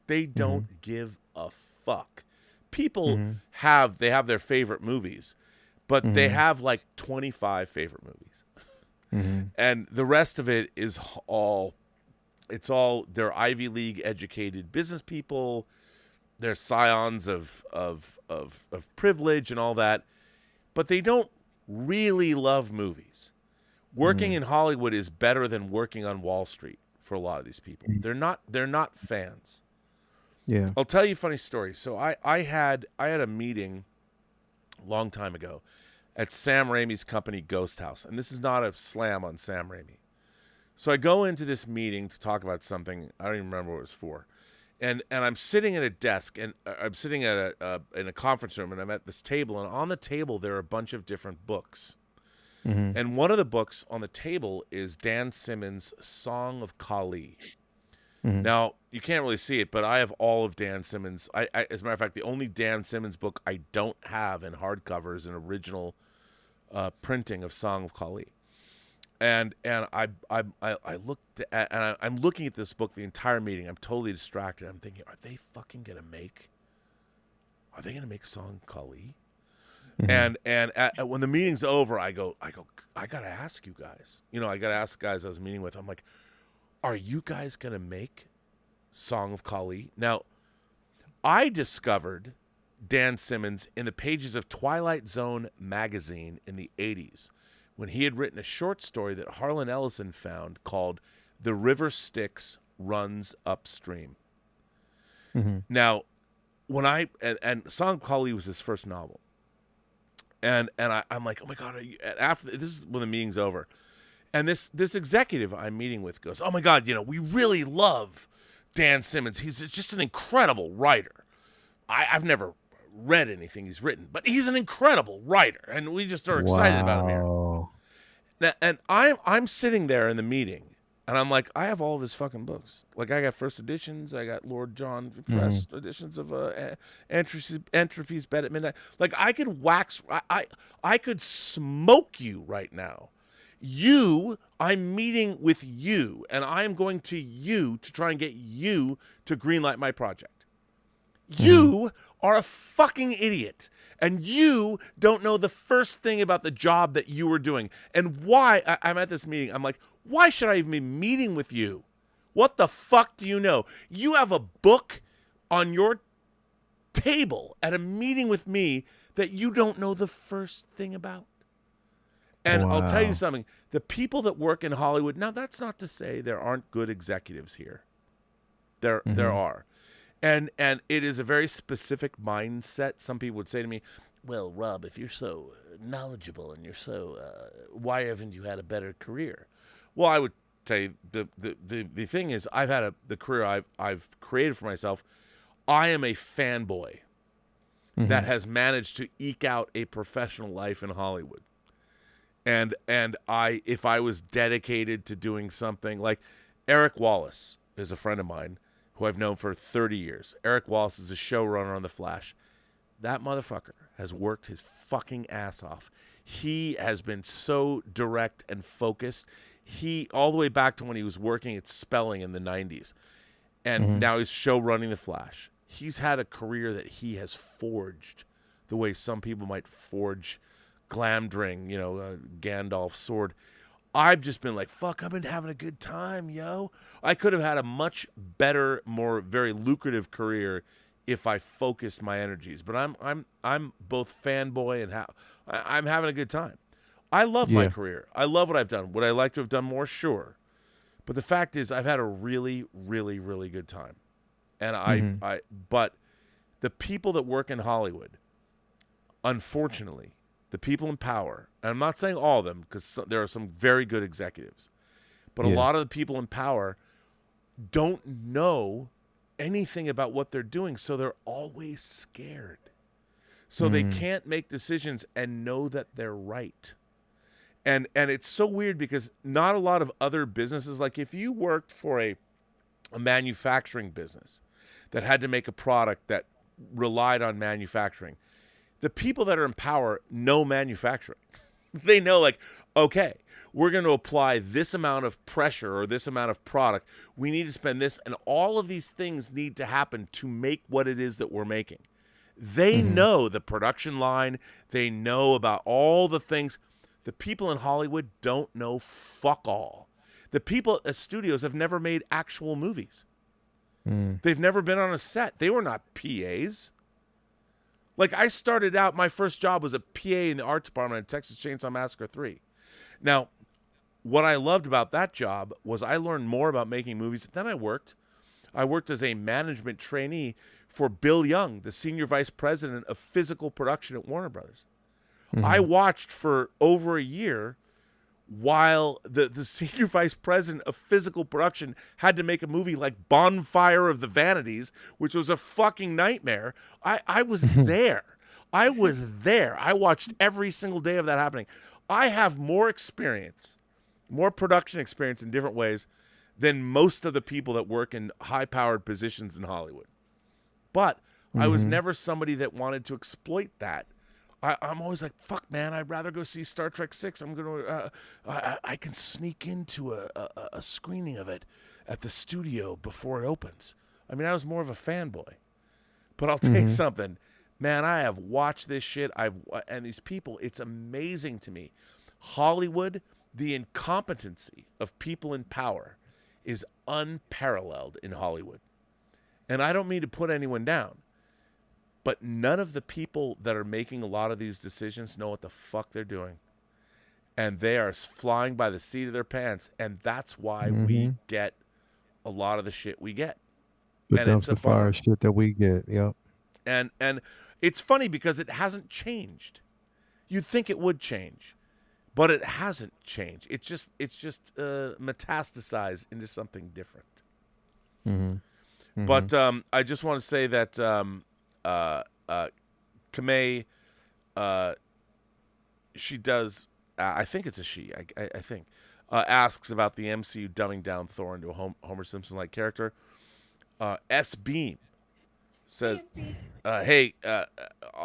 They don't give a fuck. People have their favorite movies, but they have like 25 favorite movies. And the rest of it is all they're Ivy League educated business people. They're scions of privilege and all that, but they don't really love movies. Working in Hollywood is better than working on Wall Street for a lot of these people. They're not fans. Yeah. I'll tell you a funny story. So I had a meeting a long time ago at Sam Raimi's company Ghost House, and this is not a slam on Sam Raimi. So I go into this meeting to talk about something. I don't even remember what it was for. And I'm sitting at a desk, and I'm sitting at in a conference room, and I'm at this table, and on the table there are a bunch of different books. And one of the books on the table is Dan Simmons' Song of Kali. Now, you can't really see it, but I have all of Dan Simmons. I as a matter of fact, the only Dan Simmons book I don't have in hardcover is an original printing of Song of Kali. And I looked at, and I'm looking at this book the entire meeting. I'm totally distracted. I'm thinking, are they gonna make Song of Kali? And when the meeting's over, I go, I gotta ask you guys. You know, I gotta ask the guys I was meeting with. I'm like, are you guys gonna make Song of Kali? Now, I discovered Dan Simmons in the pages of Twilight Zone magazine in the 80s when he had written a short story that Harlan Ellison found called "The River Styx Runs Upstream." Now, when and Song of Kali was his first novel. And I'm like, oh my God, after this is when the meeting's over. And this executive I'm meeting with goes, oh my God, you know, we really love Dan Simmons. He's just an incredible writer. I've never read anything he's written, but he's an incredible writer. And we just are excited about him here. Now, and I'm sitting there in the meeting, and I'm like, I have all of his fucking books. Like, I got first editions. I got Lord John Press editions of Entropy's Bed at Midnight. Like, I could I could smoke you right now I'm meeting with you, and I'm going to you to try and get you to greenlight my project. You are a fucking idiot, and you don't know the first thing about the job that you were doing. And why, I'm at this meeting, I'm like, why should I even be meeting with you? What the fuck do you know? You have a book on your table at a meeting with me that you don't know the first thing about. And I'll tell you something, the people that work in Hollywood, now that's not to say there aren't good executives here. There are. And it is a very specific mindset. Some people would say to me, well, Rob, if you're so knowledgeable and you're so, why haven't you had a better career? Well, I would tell you the thing is, I've had the career I've created for myself. I am a fanboy that has managed to eke out a professional life in Hollywood. And if I was dedicated to doing something like Eric Wallace is a friend of mine who I've known for 30 years. Eric Wallace is a showrunner on The Flash. That motherfucker has worked his fucking ass off. He has been so direct and focused. He, all the way back to when he was working at Spelling in the 90s. And now he's show running The Flash. He's had a career that he has forged the way some people might forge Glamdring, Gandalf's sword. I've just been like, fuck, I've been having a good time, yo. I could have had a much better, very lucrative career if I focused my energies. But I'm both fanboy and I'm having a good time. I love my career. I love what I've done. Would I like to have done more? Sure. But the fact is, I've had a really, really, really good time. And but the people that work in Hollywood, unfortunately, the people in power, and I'm not saying all of them because there are some very good executives, but a lot of the people in power don't know anything about what they're doing, so they're always scared. So they can't make decisions and know that they're right. And it's so weird because not a lot of other businesses, like if you worked for a manufacturing business that had to make a product that relied on manufacturing, the people that are in power know manufacturing. They know, like, okay, we're going to apply this amount of pressure or this amount of product. We need to spend this, and all of these things need to happen to make what it is that we're making. They know the production line. They know about all the things. The people in Hollywood don't know fuck all. The people at studios have never made actual movies. They've never been on a set. They were not PAs. Like, I started out, my first job was a PA in the art department at Texas Chainsaw Massacre 3. Now, what I loved about that job was I learned more about making movies. Then I worked as a management trainee for Bill Young, the senior vice president of physical production at Warner Brothers. I watched for over a year while the senior vice president of physical production had to make a movie like Bonfire of the Vanities, which was a fucking nightmare. I was there. I was there. I watched every single day of that happening. I have more experience, more production experience in different ways than most of the people that work in high-powered positions in Hollywood. But I was never somebody that wanted to exploit that. I'm always like, fuck, man, I'd rather go see Star Trek 6. I can sneak into a screening of it at the studio before it opens. I mean, I was more of a fanboy. But I'll tell you something, man, I have watched this shit. And these people, it's amazing to me. Hollywood, the incompetency of people in power is unparalleled in Hollywood. And I don't mean to put anyone down. But none of the people that are making a lot of these decisions know what the fuck they're doing. And they are flying by the seat of their pants. And that's why we get a lot of the shit we get. The dumpster fire shit that we get, yep. And it's funny because it hasn't changed. You'd think it would change. But it hasn't changed. It's just metastasized into something different. But I just want to say that... Kamei, she does, I think it's a she, I think, asks about the MCU dumbing down Thor into a Homer Simpson-like character. S-Beam says, hey, a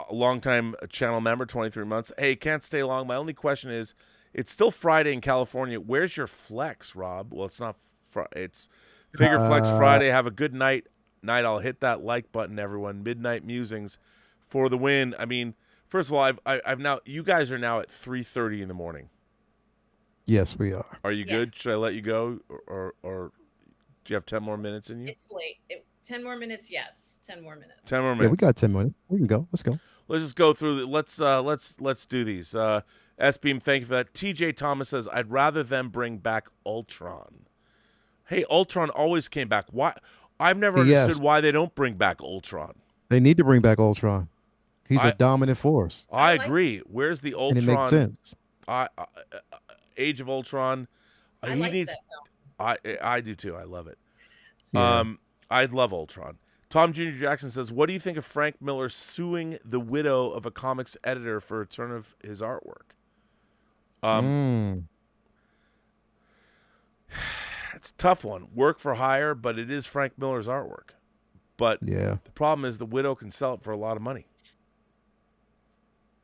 long-time channel member, 23 months. Hey, can't stay long. My only question is It's still Friday in California. Where's your flex, Rob? Well, it's not. It's Figure Flex Friday. Have a good night. I'll hit that like button, everyone. Midnight Musings for the win. I mean, first of all, I've now. You guys are now at 3:30 in the morning. Yes, we are. Are you good? Should I let you go, or do you have 10 more minutes in you? It's late. 10 more minutes, yes. 10 more minutes. 10 more minutes. Yeah, we got 10 minutes. We can go. Let's go. Let's just go through. Let's do these. S-Beam, thank you for that. TJ Thomas says, I'd rather them bring back Ultron. Hey, Ultron always came back. Why? I've never understood why they don't bring back Ultron. They need to bring back Ultron. He's a dominant force. I agree. Where's the Ultron? And it makes sense. Age of Ultron. I He like needs. that I do too. I love it. Yeah. I love Ultron. Tom Jr. Jackson says, what do you think of Frank Miller suing the widow of a comics editor for return of his artwork? It's a tough one. Work for hire, but it is Frank Miller's artwork. But yeah, the problem is the widow can sell it for a lot of money.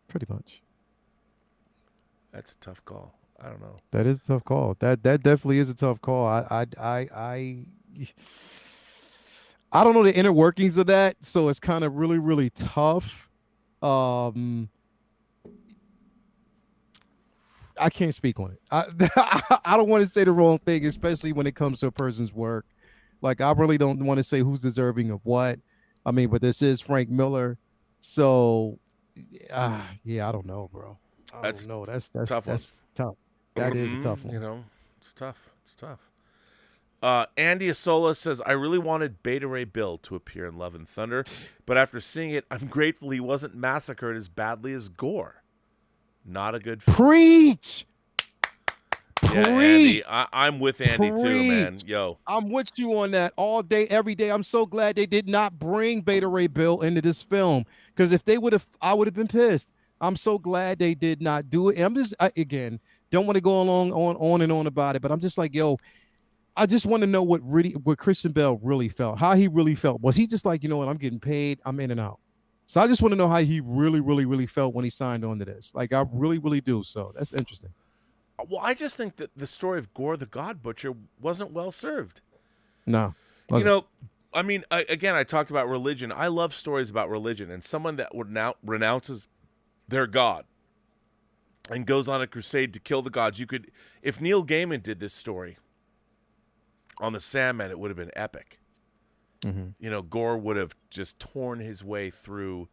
Pretty much. That's a tough call. I don't know. That is a tough call. That definitely is a tough call. I don't know the inner workings of that, so it's kind of really, really tough. I can't speak on it. I don't want to say the wrong thing, especially when it comes to a person's work. Like, I really don't want to say who's deserving of what. I mean, but this is Frank Miller, so yeah, I don't know, bro. I don't know. That's tough. That's tough. That is a tough one. You know, it's tough. It's tough. Andy Asola says, I really wanted Beta Ray Bill to appear in Love and Thunder, but after seeing it, I'm grateful he wasn't massacred as badly as Gore. Not a good film. Preach! Yeah, Andy, I'm with Andy too, man. Yo. I'm with you on that all day, every day. I'm so glad they did not bring Beta Ray Bill into this film, because if they would have, I would have been pissed. I'm so glad they did not do it. And I'm just, again, don't want to go on and on about it, but I'm just like, yo, I just want to know what Christian Bale really felt, how he really felt. Was he just like, you know what, I'm getting paid, I'm in and out. So I just want to know how he really, really, really felt when he signed on to this. Like, I really, really do. So that's interesting. Well, I just think that the story of Gore the God Butcher wasn't well served. No. You know, I mean, again, I talked about religion. I love stories about religion, and someone that would now renounces their God and goes on a crusade to kill the gods. You could, if Neil Gaiman did this story on the Sandman, it would have been epic. Mm-hmm. You know, Gore would have just torn his way through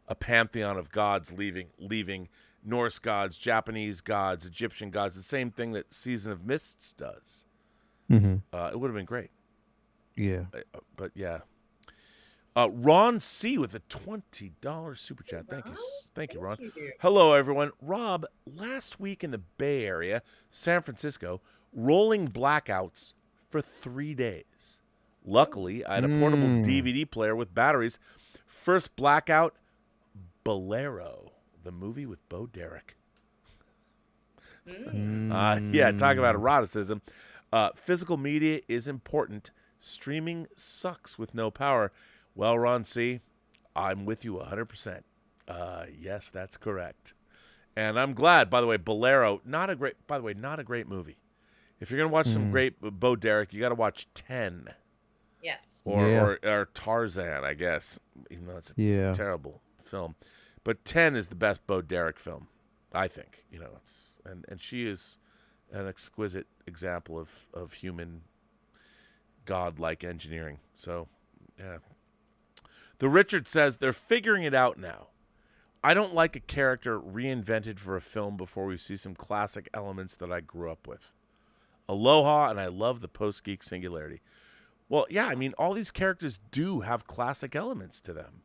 a pantheon of gods, leaving Norse gods, Japanese gods, Egyptian gods, the same thing that Season of Mists does. Mm-hmm. It would have been great. Yeah. But yeah. Ron C with a $20 super chat. Thank you, Ron. Hello, everyone. Rob, last week in the Bay Area, San Francisco, rolling blackouts for 3 days. Luckily, I had a portable DVD player with batteries. First blackout, Bolero, the movie with Bo Derek. Yeah, talk about eroticism. Physical media is important. Streaming sucks with no power. Well, Ron C., I'm with you 100%. Yes, that's correct. And I'm glad, by the way, Bolero, not a great movie. If you're going to watch some great Bo Derek, you got to watch 10. Yes. Or Tarzan, I guess, even though it's a terrible film. But 10 is the best Bo Derek film, I think. You know, and she is an exquisite example of human godlike engineering. So, yeah. The Richard says they're figuring it out now. I don't like a character reinvented for a film before we see some classic elements that I grew up with. Aloha, and I love the Post-Geek singularity. Well, yeah, I mean, all these characters do have classic elements to them.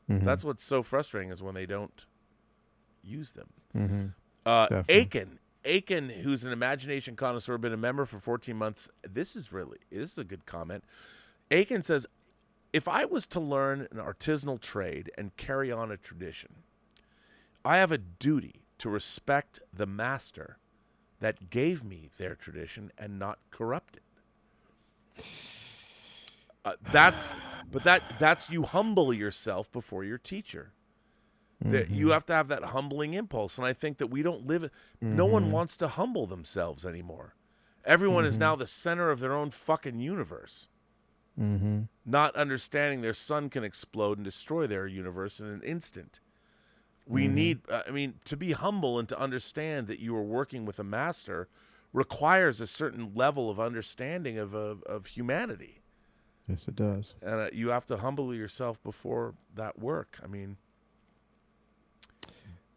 Mm-hmm. That's what's so frustrating is when they don't use them. Mm-hmm. Aiken, who's an imagination connoisseur, been a member for 14 months. This is a good comment. Aiken says, if I was to learn an artisanal trade and carry on a tradition, I have a duty to respect the master that gave me their tradition and not corrupt it. That's you humble yourself before your teacher. That you have to have that humbling impulse, and I think that we don't live. No one wants to humble themselves anymore. Everyone is now the center of their own fucking universe. Not understanding their sun can explode and destroy their universe in an instant. We need, I mean, to be humble and to understand that you are working with a master requires a certain level of understanding of humanity. Yes, it does. And you have to humble yourself before that work. I mean,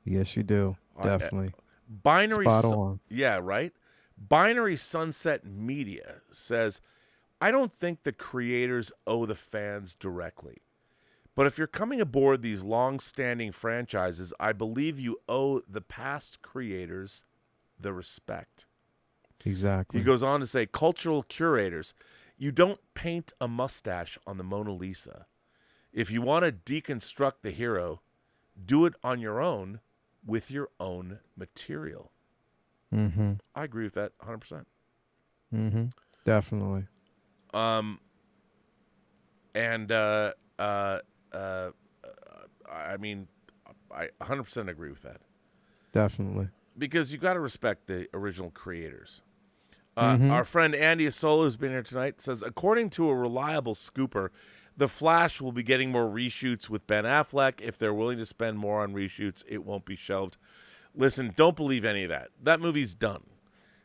yes, you do. Definitely. Binary, Spot on. Yeah, right. Binary Sunset Media says, I don't think the creators owe the fans directly. But if you're coming aboard these long-standing franchises, I believe you owe the past creators the respect. Exactly. He goes on to say, cultural curators, you don't paint a mustache on the Mona Lisa. If you want to deconstruct the hero, do it on your own with your own material. I agree with that 100%. Definitely. I mean, I 100% agree with that. Definitely. Because you got to respect the original creators. Our friend Andy Asola, who's been here tonight, says, according to a reliable scooper, The Flash will be getting more reshoots with Ben Affleck. If they're willing to spend more on reshoots, it won't be shelved. Listen, don't believe any of that. That movie's done.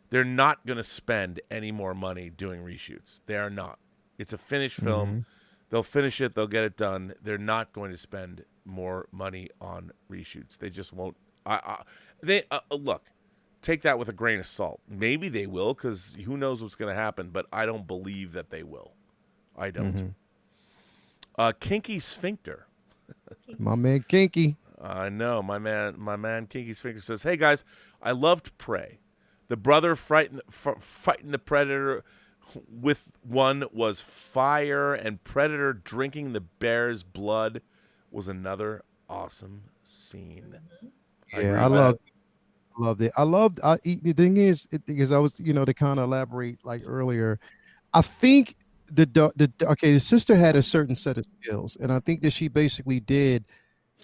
They're not going to spend any more money doing reshoots. They are not. It's a finished film. They'll finish it. They'll get it done. They're not going to spend more money on reshoots. They just won't. Look, take that with a grain of salt. Maybe they will, because who knows what's going to happen, but I don't believe that they will. I don't. Kinky Sphincter. My man Kinky. I know, my man Kinky Sphincter says, hey guys, I loved Prey. The brother fighting the Predator with one was fire, and Predator drinking the bear's blood was another awesome scene. Yeah, I loved it. The thing is, because I was, to kind of elaborate like earlier, I think the sister had a certain set of skills, and I think that she basically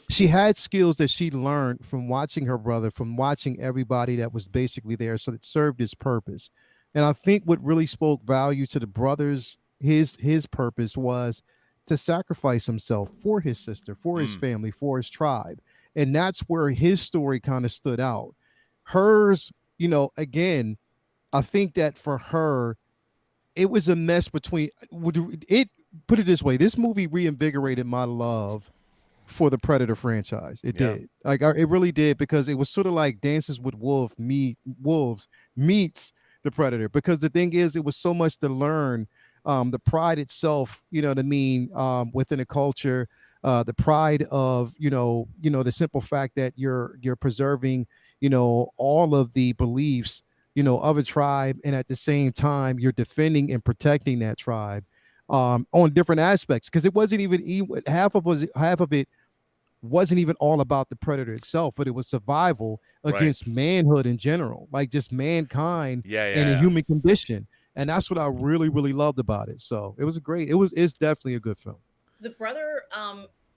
she had skills that she learned from watching her brother, from watching everybody that was basically there, so it served his purpose. And I think what really spoke value to the brothers, his purpose was to sacrifice himself for his sister, for his family, for his tribe. And that's where his story kind of stood out. Hers, again, I think that for her, it was a mess between it. Put it this way, this movie reinvigorated my love for the Predator franchise. It did. Like, it really did, because it was sort of like Dances with Wolves meets the Predator, because the thing is, it was so much to learn. The pride itself, what I mean, within a culture, the pride of, the simple fact that you're preserving, all of the beliefs, of a tribe, and at the same time you're defending and protecting that tribe on different aspects, because it wasn't even half of it wasn't even all about the Predator itself, but it was survival against manhood in general, like just mankind and the human condition. And that's what I really, really loved about it. So it's definitely a good film. The brother,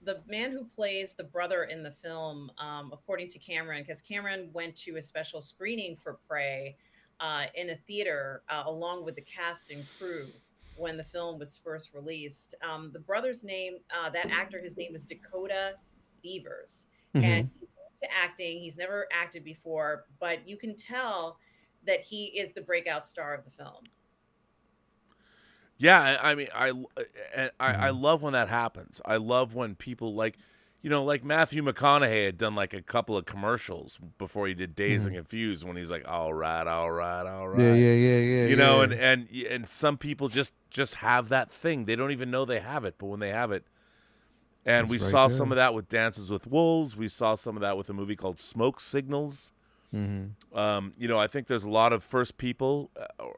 the man who plays the brother in the film, according to Cameron, because Cameron went to a special screening for Prey in a theater along with the cast and crew when the film was first released. The brother's name, that actor, his name is Dakota Beavers, and he's into acting. He's never acted before, but you can tell that he is the breakout star of the film. Yeah, I mean, I love when that happens. I love when people like Matthew McConaughey had done like a couple of commercials before he did Dazed and Confused, when he's like, all right. Yeah. And some people just have that thing. They don't even know they have it, but when they have it, and we saw some of that with Dances with Wolves. We saw some of that with a movie called Smoke Signals. I think there's a lot of first people,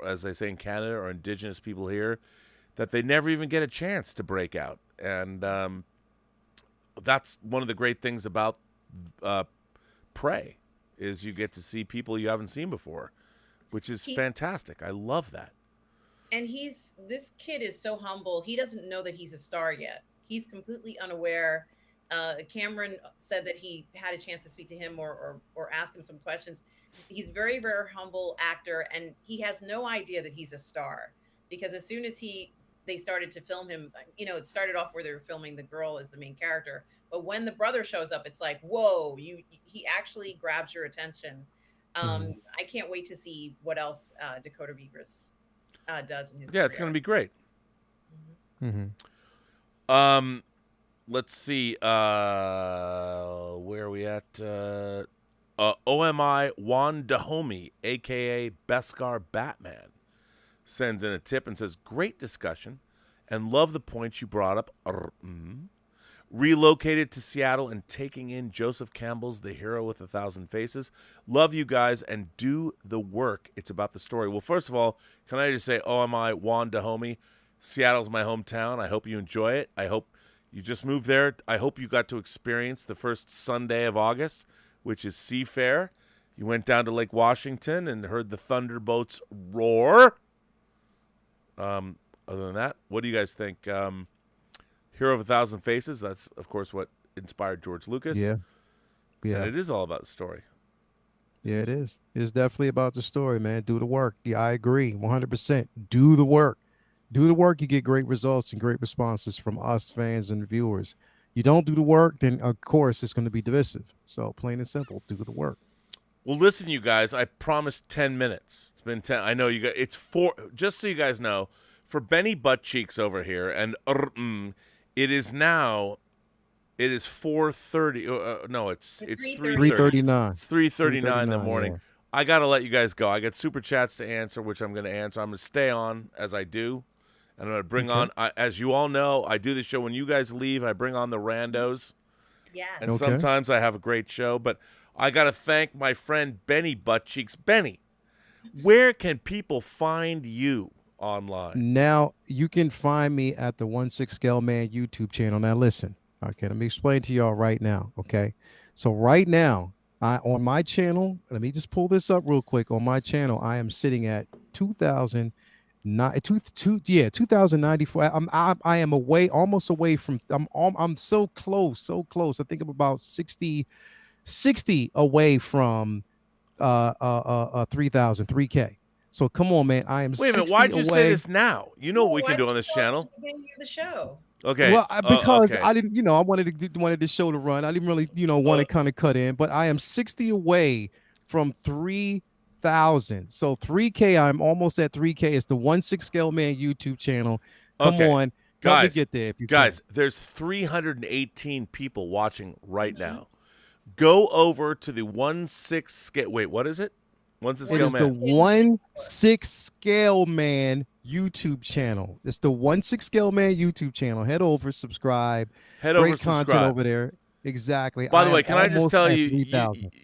as they say in Canada, or Indigenous people here, that they never even get a chance to break out. And that's one of the great things about Prey, is you get to see people you haven't seen before, which is fantastic. I love that. And this kid is so humble. He doesn't know that he's a star yet. He's completely unaware Cameron said that he had a chance to speak to him or ask him some questions. He's very, very humble actor, and he has no idea that he's a star, because as soon as they started to film him, it started off where they were filming the girl as the main character, but when the brother shows up, it's like, whoa, he actually grabs your attention. I can't wait to see what else Dakota Beavers does in his career. It's going to be great. Let's see. Where are we at? OMI Juan Dahomey, a.k.a. Beskar Batman, sends in a tip and says, great discussion and love the points you brought up. Relocated to Seattle and taking in Joseph Campbell's The Hero with 1,000 Faces. Love you guys and do the work. It's about the story. Well, first of all, can I just say OMI Juan Dahomey, Seattle's my hometown. I hope you enjoy it. I hope you just moved there. I hope you got to experience the first Sunday of August, which is Seafair. You went down to Lake Washington and heard the thunderbolts roar. Other than that, what do you guys think? Hero of 1,000 Faces, that's, of course, what inspired George Lucas. Yeah. And it is all about the story. Yeah, it is. It's definitely about the story, man. Do the work. Yeah, I agree. 100%. Do the work. Do the work, you get great results and great responses from us, fans and viewers. You don't do the work, then, of course, it's going to be divisive. So, plain and simple, do the work. Well, listen, you guys, I promised 10 minutes. It's been 10. I know you guys, it's 4. Just so you guys know, for Benny Butt Cheeks over here, and it is 4:30. No, it's 3:39. It's 3:39 in the morning. Yeah. I got to let you guys go. I got super chats to answer, which I'm going to answer. I'm going to stay on as I do. And I'm going to bring on, as you all know, I do the show. When you guys leave, I bring on the randos. Yes. And sometimes I have a great show. But I got to thank my friend Benny Butt Cheeks. Benny, where can people find you online? Now, you can find me at the 1/6 Scale Man YouTube channel. Now, listen. Okay, let me explain to y'all right now. Okay. So right now, on my channel, let me just pull this up real quick. On my channel, I am sitting at 2,094. I am almost away from. I'm so close. I think I'm about 60 away from 3,000, 3K. So come on, man. I am. Wait a minute. Why'd you say this now? You know what we can do on this channel. The show. Okay. Well, because I didn't, I wanted the show to run. I didn't really, want to kind of cut in, but I am 60 away from 3,000. So 3K, I'm almost at 3K. It's the 1/6 Scale Man YouTube channel. Come on, guys, get there if you can. There's 318 people watching right now. Go over to the 1/6 scale. Wait, what is it? 1/6 Scale Man. It is the 1/6 Scale Man YouTube channel. It's the 1/6 Scale Man YouTube channel. Head over, subscribe. Great content over there. Exactly. By the way, can I just tell you,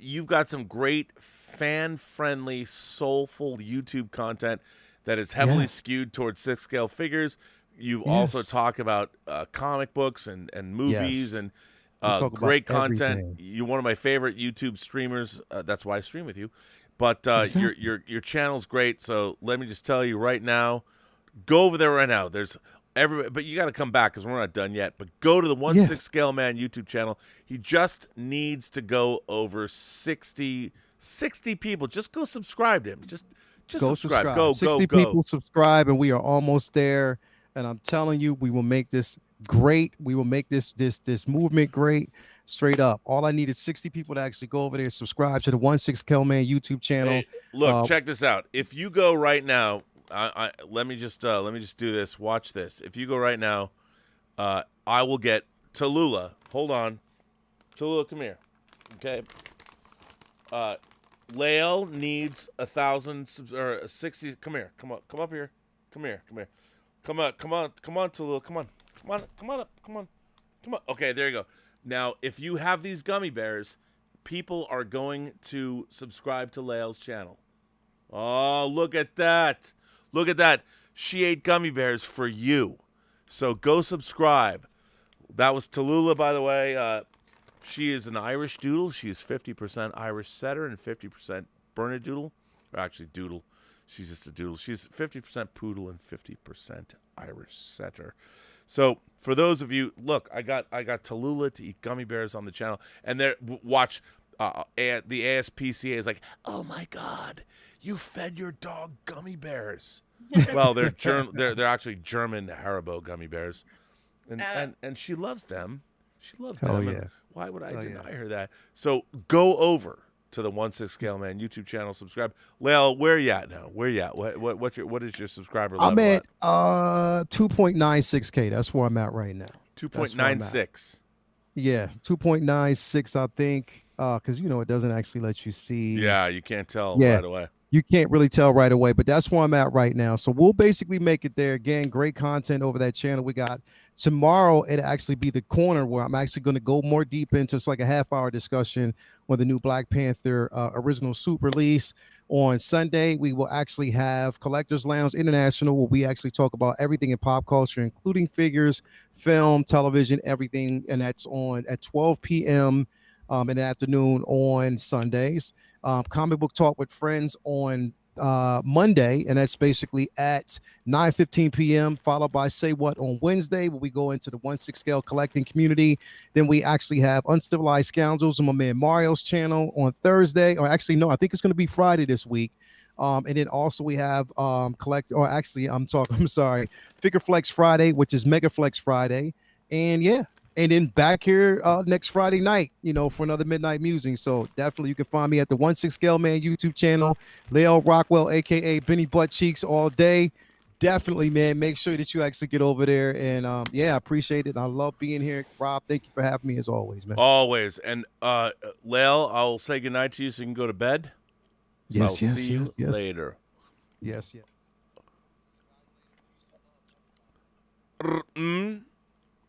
you've got some great fan-friendly, soulful YouTube content that is heavily skewed towards 6 scale figures. You also talk about comic books and movies and great content. Everything. You're one of my favorite YouTube streamers. That's why I stream with you. But your channel's great, so let me just tell you right now, go over there right now. There's but you got to come back because we're not done yet. But go to the 1/6 Scale Man YouTube channel. He just needs to go over 60 people. Just go subscribe to him. Just go subscribe. Go 60 people subscribe, and we are almost there. And I'm telling you, we will make this great. We will make this movement great. Straight up. All I need is 60 people to actually go over there, subscribe to the 1/6 Scale Man YouTube channel. Hey, look, check this out. If you go right now, let me just do this. Watch this. If you go right now, I will get Tallulah. Hold on, Tallulah, come here. Okay. Lael needs 1,000 or 60. Come here. Come up here. Come here. Come on, Tallulah. Come on. Okay, there you go. Now, if you have these gummy bears, people are going to subscribe to Lael's channel. Oh, look at that. Look at that. She ate gummy bears for you. So go subscribe. That was Tallulah, by the way. She is an Irish doodle. She is 50% Irish setter and 50% Burnettdoodle. Or actually, doodle. She's just a doodle. She's 50% poodle and 50% Irish setter. So for those of you, look, I got Tallulah to eat gummy bears on the channel, and there watch the ASPCA is like, oh my God, you fed your dog gummy bears. Well, they're they're actually German Haribo gummy bears, and she loves them. She loves them. Oh, and yeah. why would I Oh, deny yeah. her that? So go over to the 1/6 Scale Man YouTube channel, subscribe. Lael, where you at now? Where you at? What is your subscriber I'm level at 2.96K. That's where I'm at right now. That's where I'm at. 2.96. Yeah, 2.96, I think, because it doesn't actually let you see. Yeah, you can't tell Yeah. right away. You can't really tell right away, but that's where I'm at right now. So we'll basically make it there. Again, great content over that channel. We got tomorrow. It'll actually be the corner where I'm actually going to go more deep into. It's like a half-hour discussion on the new Black Panther original suit release. On Sunday, we will actually have Collectors Lounge International, where we actually talk about everything in pop culture, including figures, film, television, everything. And that's on at 12 p.m. In the afternoon on Sundays. Comic Book Talk with Friends on Monday, and that's basically at 9:15 p.m. followed by Say What on Wednesday, where we go into the 1/6 Scale collecting community. Then we actually have Uncivilized Scoundrels on my man Mario's channel on Thursday, or actually no, I think it's going to be Friday this week. And then also we have Figure Flex Friday, which is Mega Flex Friday, and yeah. And then back here next Friday night, for another Midnight Musing. So definitely you can find me at the 1/6 Scale Man YouTube channel, Lael Rockwell, a.k.a. Benny Butt Cheeks, all day. Definitely, man, make sure that you actually get over there. And, I appreciate it. I love being here. Rob, thank you for having me as always, man. Always. And Lael, I'll say goodnight to you so you can go to bed. So I'll see you later. Yes, yes.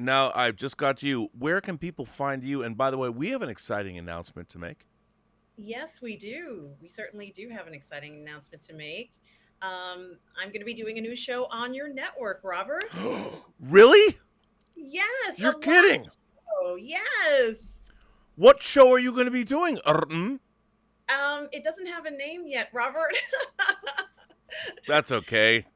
Now, I've just got to you. Where can people find you? And by the way, we have an exciting announcement to make. Yes, we do. We certainly do have an exciting announcement to make. I'm going to be doing a new show on your network, Robert. Really? Yes. You're kidding. Oh, yes. What show are you going to be doing? It doesn't have a name yet, Robert. That's okay.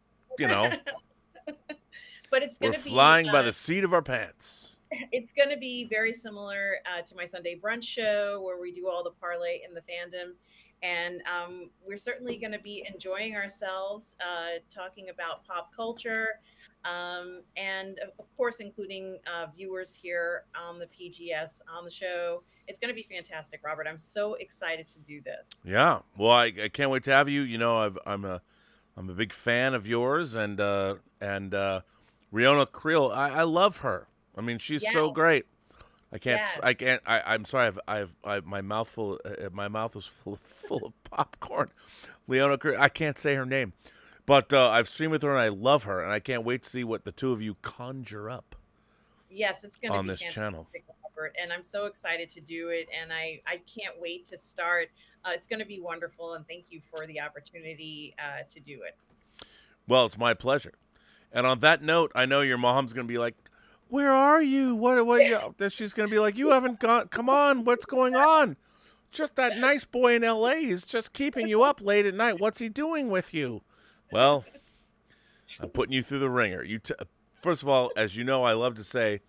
But it's going We're to be flying by the seat of our pants. It's going to be very similar to my Sunday brunch show, where we do all the parlay in the fandom. And we're certainly going to be enjoying ourselves, talking about pop culture, and of course, including viewers here on the PGS on the show. It's going to be fantastic, Robert. I'm so excited to do this. Yeah. Well, I can't wait to have you. I'm a big fan of yours, and Riona Creel, I love her. I mean, she's so great. I'm sorry. My mouth is full of popcorn. Leona Creel, I can't say her name, but I've streamed with her and I love her, and I can't wait to see what the two of you conjure up. Yes, it's going to be on this channel. Robert, and I'm so excited to do it, and I can't wait to start. It's going to be wonderful, and thank you for the opportunity to do it. Well, it's my pleasure. And on that note, I know your mom's going to be like, where are you? What? She's going to be like, you haven't gone. Come on. What's going on? Just that nice boy in L.A. is just keeping you up late at night. What's he doing with you? Well, I'm putting you through the ringer. First of all, as you know, I love to say,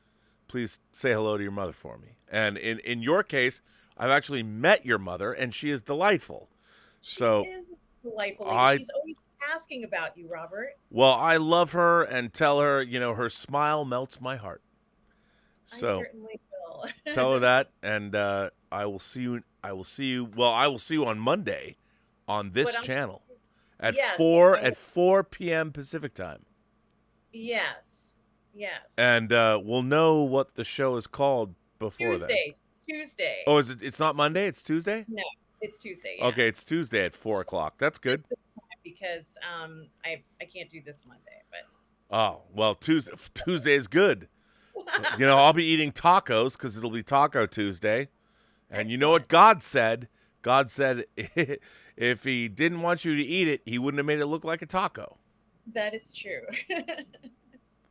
please say hello to your mother for me. And in your case, I've actually met your mother, and she is delightful. She is delightful. She's always asking about you, Robert. Well, I love her, and tell her, her smile melts my heart. So I certainly will. Tell her that, and I will see you. Well, I will see you on Monday on this channel at 4 p.m. Pacific time. Yes. And we'll know what the show is called before Tuesday. Oh, is it? It's not Monday. It's Tuesday. No, it's Tuesday. Yeah. Okay, it's Tuesday at 4 o'clock. That's good. Because I can't do this Monday, but well, Tuesday is good. I'll be eating tacos because it'll be Taco Tuesday, and you know what God said? God said if He didn't want you to eat it, He wouldn't have made it look like a taco. That is true.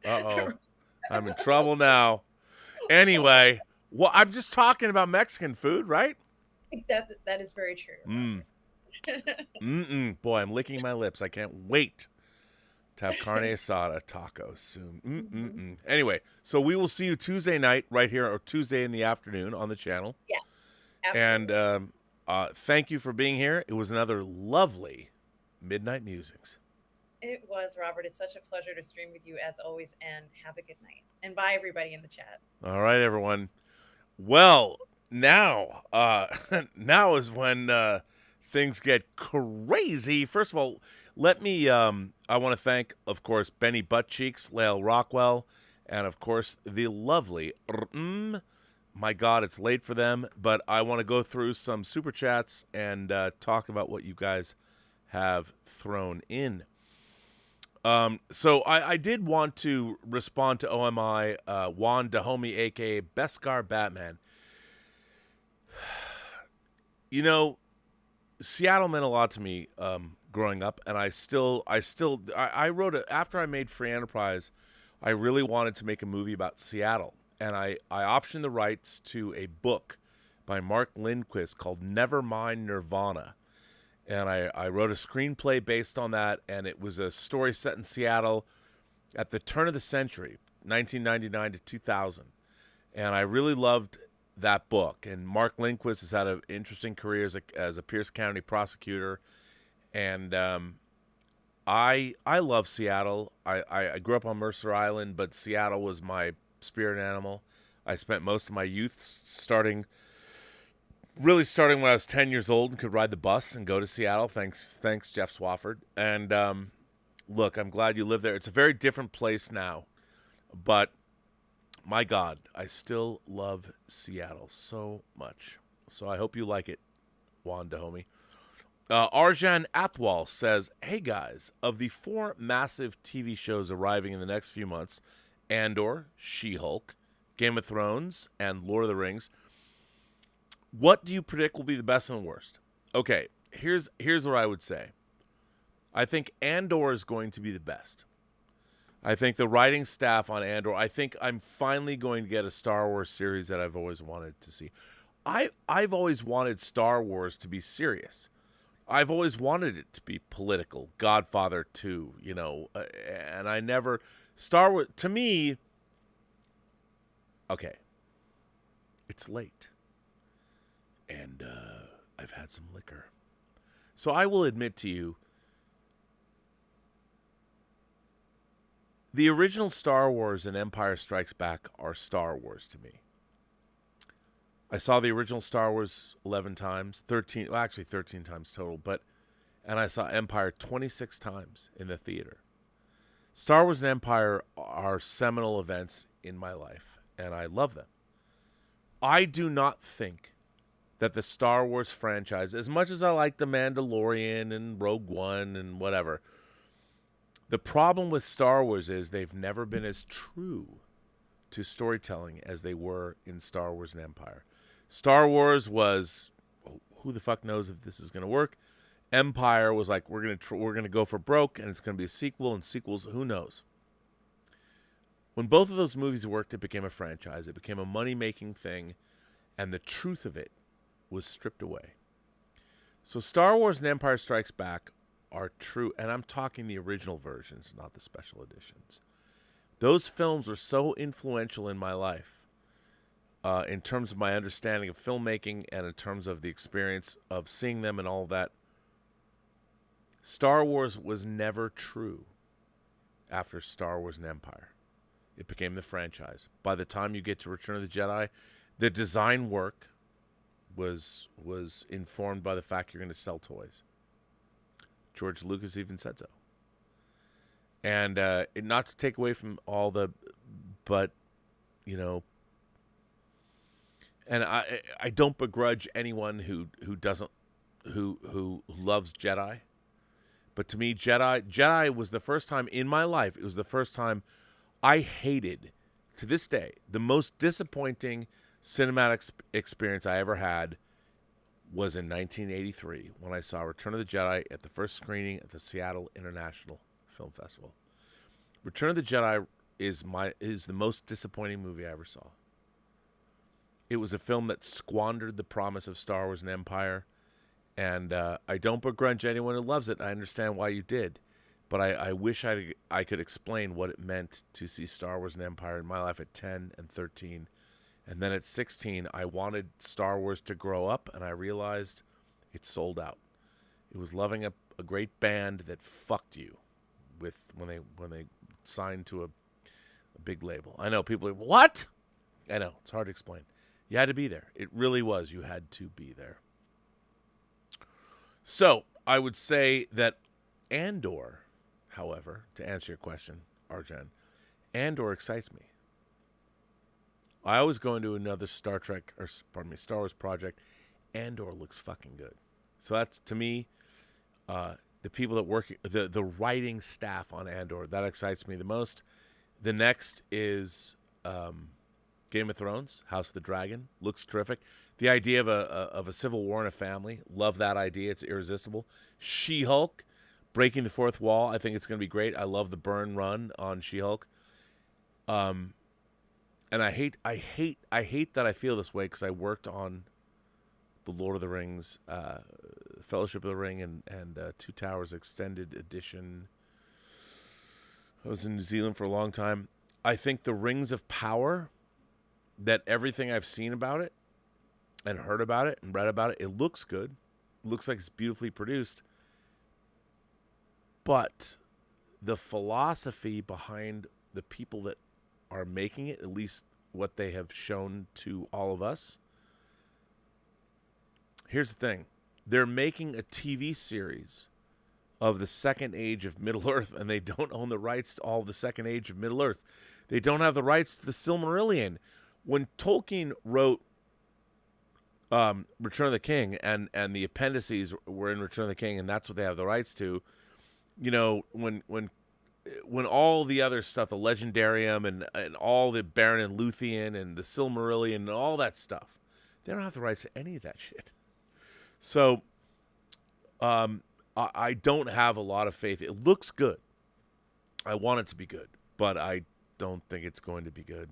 Uh-oh, I'm in trouble now. Anyway, well, I'm just talking about Mexican food, right? That is very true. Boy, I'm licking my lips. I can't wait To have carne asada tacos soon. Anyway, so we will see you Tuesday night right here, or Tuesday in the afternoon on the channel. Yes, absolutely. And thank you for being here. It was another lovely Midnight Musings. It was, Robert. It's such a pleasure to stream with you as always, and have a good night. And bye, everybody in the chat. All right, everyone. Well, now, now is when things get crazy. First of all, let me, I want to thank, of course, Benny Buttcheeks, Lael Rockwell, and, of course, the lovely Mmmm. My God, it's late for them, but I want to go through some super chats and talk about what you guys have thrown in. So I did want to respond to OMI, Juan Dahomey, a.k.a. Beskar Batman. You know, Seattle meant a lot to me growing up, and I wrote it after I made Free Enterprise. I really wanted to make a movie about Seattle, and I optioned the rights to a book by Mark Lindquist called Nevermind Nirvana. And I wrote a screenplay based on that, and it was a story set in Seattle at the turn of the century, 1999 to 2000. And I really loved that book. And Mark Lindquist has had an interesting career as a Pierce County prosecutor. And I love Seattle. I grew up on Mercer Island, but Seattle was my spirit animal. I spent most of my youth really starting when I was 10 years old and could ride the bus and go to Seattle. Thanks Jeff Swafford. And look, I'm glad you live there. It's a very different place now, but my God, I still love Seattle so much. So I hope you like it, Juan Dahomey. Arjan Athwal says, hey guys, of the 4 massive TV shows arriving in the next few months, Andor, She-Hulk, Game of Thrones, and Lord of the Rings, what do you predict will be the best and the worst? Okay, here's what I would say. I think Andor is going to be the best. I think the writing staff on Andor, I think I'm finally going to get a Star Wars series that I've always wanted to see. I've always wanted Star Wars to be serious. I've always wanted it to be political. Godfather 2, you know, and I never... Star Wars, to me... Okay. It's late. And I've had some liquor. So I will admit to you, the original Star Wars and Empire Strikes Back are Star Wars to me. I saw the original Star Wars 11 times, 13 times total, and I saw Empire 26 times in the theater. Star Wars and Empire are seminal events in my life, and I love them. I do not think that the Star Wars franchise, as much as I like The Mandalorian and Rogue One and whatever, the problem with Star Wars is they've never been as true to storytelling as they were in Star Wars and Empire. Star Wars was, who the fuck knows if this is going to work? Empire was like, we're gonna go for broke, and it's going to be a sequel, and sequels, who knows? When both of those movies worked, it became a franchise. It became a money-making thing, and the truth of it was stripped away. So Star Wars and Empire Strikes Back are true, and I'm talking the original versions, not the special editions. Those films were so influential in my life, in terms of my understanding of filmmaking and in terms of the experience of seeing them and all of that. Star Wars was never true after Star Wars and Empire. It became the franchise. By the time you get to Return of the Jedi, the design work was informed by the fact you're going to sell toys. George Lucas even said so. And not to take away from all the, but, you know, and I don't begrudge anyone who loves Jedi. But to me, Jedi was the first time in my life, it was the first time I hated, to this day, the most disappointing cinematic experience I ever had was in 1983 when I saw Return of the Jedi at the first screening at the Seattle International Film Festival. Return of the Jedi is the most disappointing movie I ever saw. It was a film that squandered the promise of Star Wars and Empire, and I don't begrudge anyone who loves it. I understand why you did, but I wish I could explain what it meant to see Star Wars and Empire in my life at 10 and 13. And then at 16, I wanted Star Wars to grow up, and I realized it sold out. It was loving a great band that fucked you with when they signed to a big label. I know people are, what? I know, it's hard to explain. You had to be there. It really was. You had to be there. So I would say that Andor, however, to answer your question, Arjen, Andor excites me. I always go into another Star Wars project. Andor looks fucking good. So that's, to me, the people that work, the writing staff on Andor, that excites me the most. The next is Game of Thrones, House of the Dragon. Looks terrific. The idea of a civil war in a family, love that idea. It's irresistible. She-Hulk, breaking the fourth wall. I think it's going to be great. I love the burn run on She-Hulk. And I hate that I feel this way because I worked on the Lord of the Rings, Fellowship of the Ring, and Two Towers Extended Edition. I was in New Zealand for a long time. I think the Rings of Power, that everything I've seen about it and heard about it and read about it, it looks good. It looks like it's beautifully produced. But the philosophy behind the people that are making it, at least what they have shown to all of us. Here's the thing. They're making a TV series of the Second Age of Middle-earth, and they don't own the rights to all of the Second Age of Middle-earth. They don't have the rights to the Silmarillion. When Tolkien wrote Return of the King, and the appendices were in Return of the King, and that's what they have the rights to, you know, when all the other stuff, the Legendarium and all the Baron and Luthien and the Silmarillion and all that stuff, they don't have the rights to any of that shit. So I don't have a lot of faith. It looks good. I want it to be good, but I don't think it's going to be good.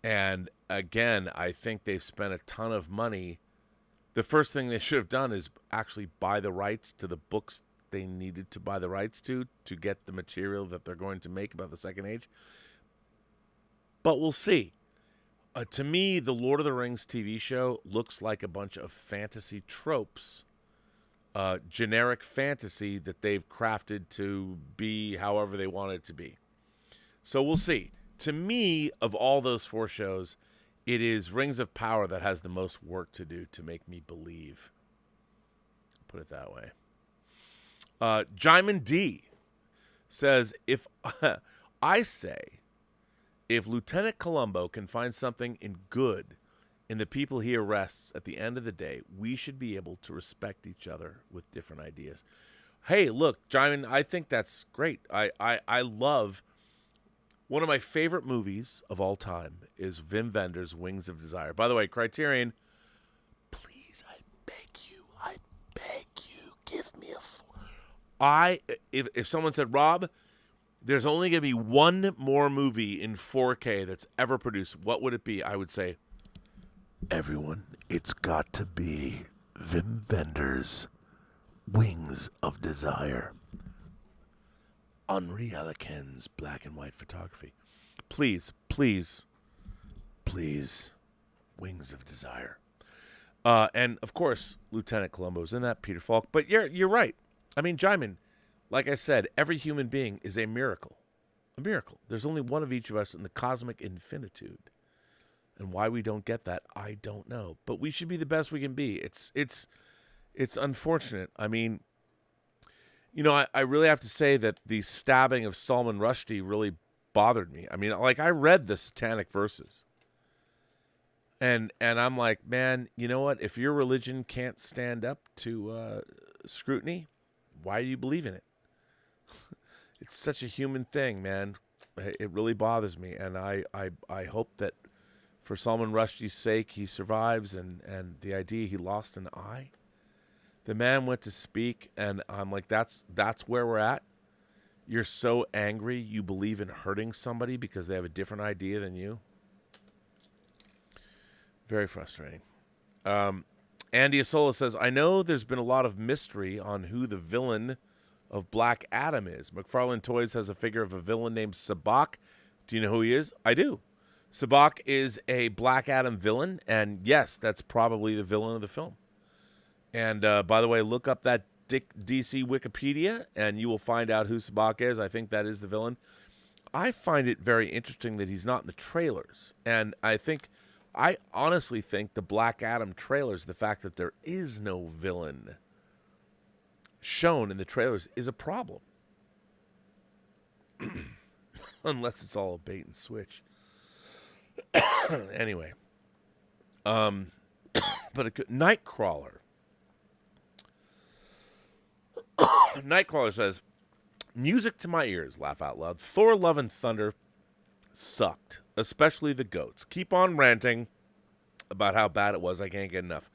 And again, I think they've spent a ton of money. The first thing they should have done is actually buy the rights to the books they needed to buy the rights to get the material that they're going to make about the Second Age. But we'll see. To me, the Lord of the Rings TV show looks like a bunch of fantasy tropes, generic fantasy that they've crafted to be however they want it to be. So we'll see. To me, of all those four shows, it is Rings of Power that has the most work to do to make me believe. Put it that way. Jaimin D says, if Lieutenant Columbo can find something good in the people he arrests at the end of the day, we should be able to respect each other with different ideas. Hey, look, Jaimin, I think that's great. I love, one of my favorite movies of all time is Wim Wenders' Wings of Desire. By the way, Criterion, please, I beg you, give me a 4. If someone said, Rob, there's only going to be one more movie in 4K that's ever produced, what would it be? I would say, everyone, it's got to be Wim Wenders' Wings of Desire. Henri Aleken's black and white photography. Please, please, please, Wings of Desire. And, of course, Lieutenant Columbo's in that, Peter Falk. But you're right. I mean, Jaimin, like I said, every human being is a miracle. A miracle. There's only one of each of us in the cosmic infinitude. And why we don't get that, I don't know. But we should be the best we can be. It's unfortunate. I mean, you know, I really have to say that the stabbing of Salman Rushdie really bothered me. I mean, like, I read the Satanic Verses. And I'm like, man, you know what? If your religion can't stand up to scrutiny, why do you believe in it? It's such a human thing, man. It really bothers me. And I hope that for Salman Rushdie's sake, he survives. And the idea he lost an eye. The man went to speak, and I'm like, that's where we're at. You're so angry you believe in hurting somebody because they have a different idea than you. Very frustrating. Andy Asola says, I know there's been a lot of mystery on who the villain of Black Adam is. McFarlane Toys has a figure of a villain named Sabak. Do you know who he is? I do. Sabak is a Black Adam villain, and yes, that's probably the villain of the film. And by the way, look up that DC Wikipedia, and you will find out who Sabak is. I think that is the villain. I find it very interesting that he's not in the trailers, and I honestly think the Black Adam trailers, the fact that there is no villain shown in the trailers, is a problem. Unless it's all a bait and switch. Anyway. But Nightcrawler. Nightcrawler says, music to my ears, laugh out loud. Thor Love and Thunder sucked, especially the goats. Keep on ranting about how bad it was. I can't get enough.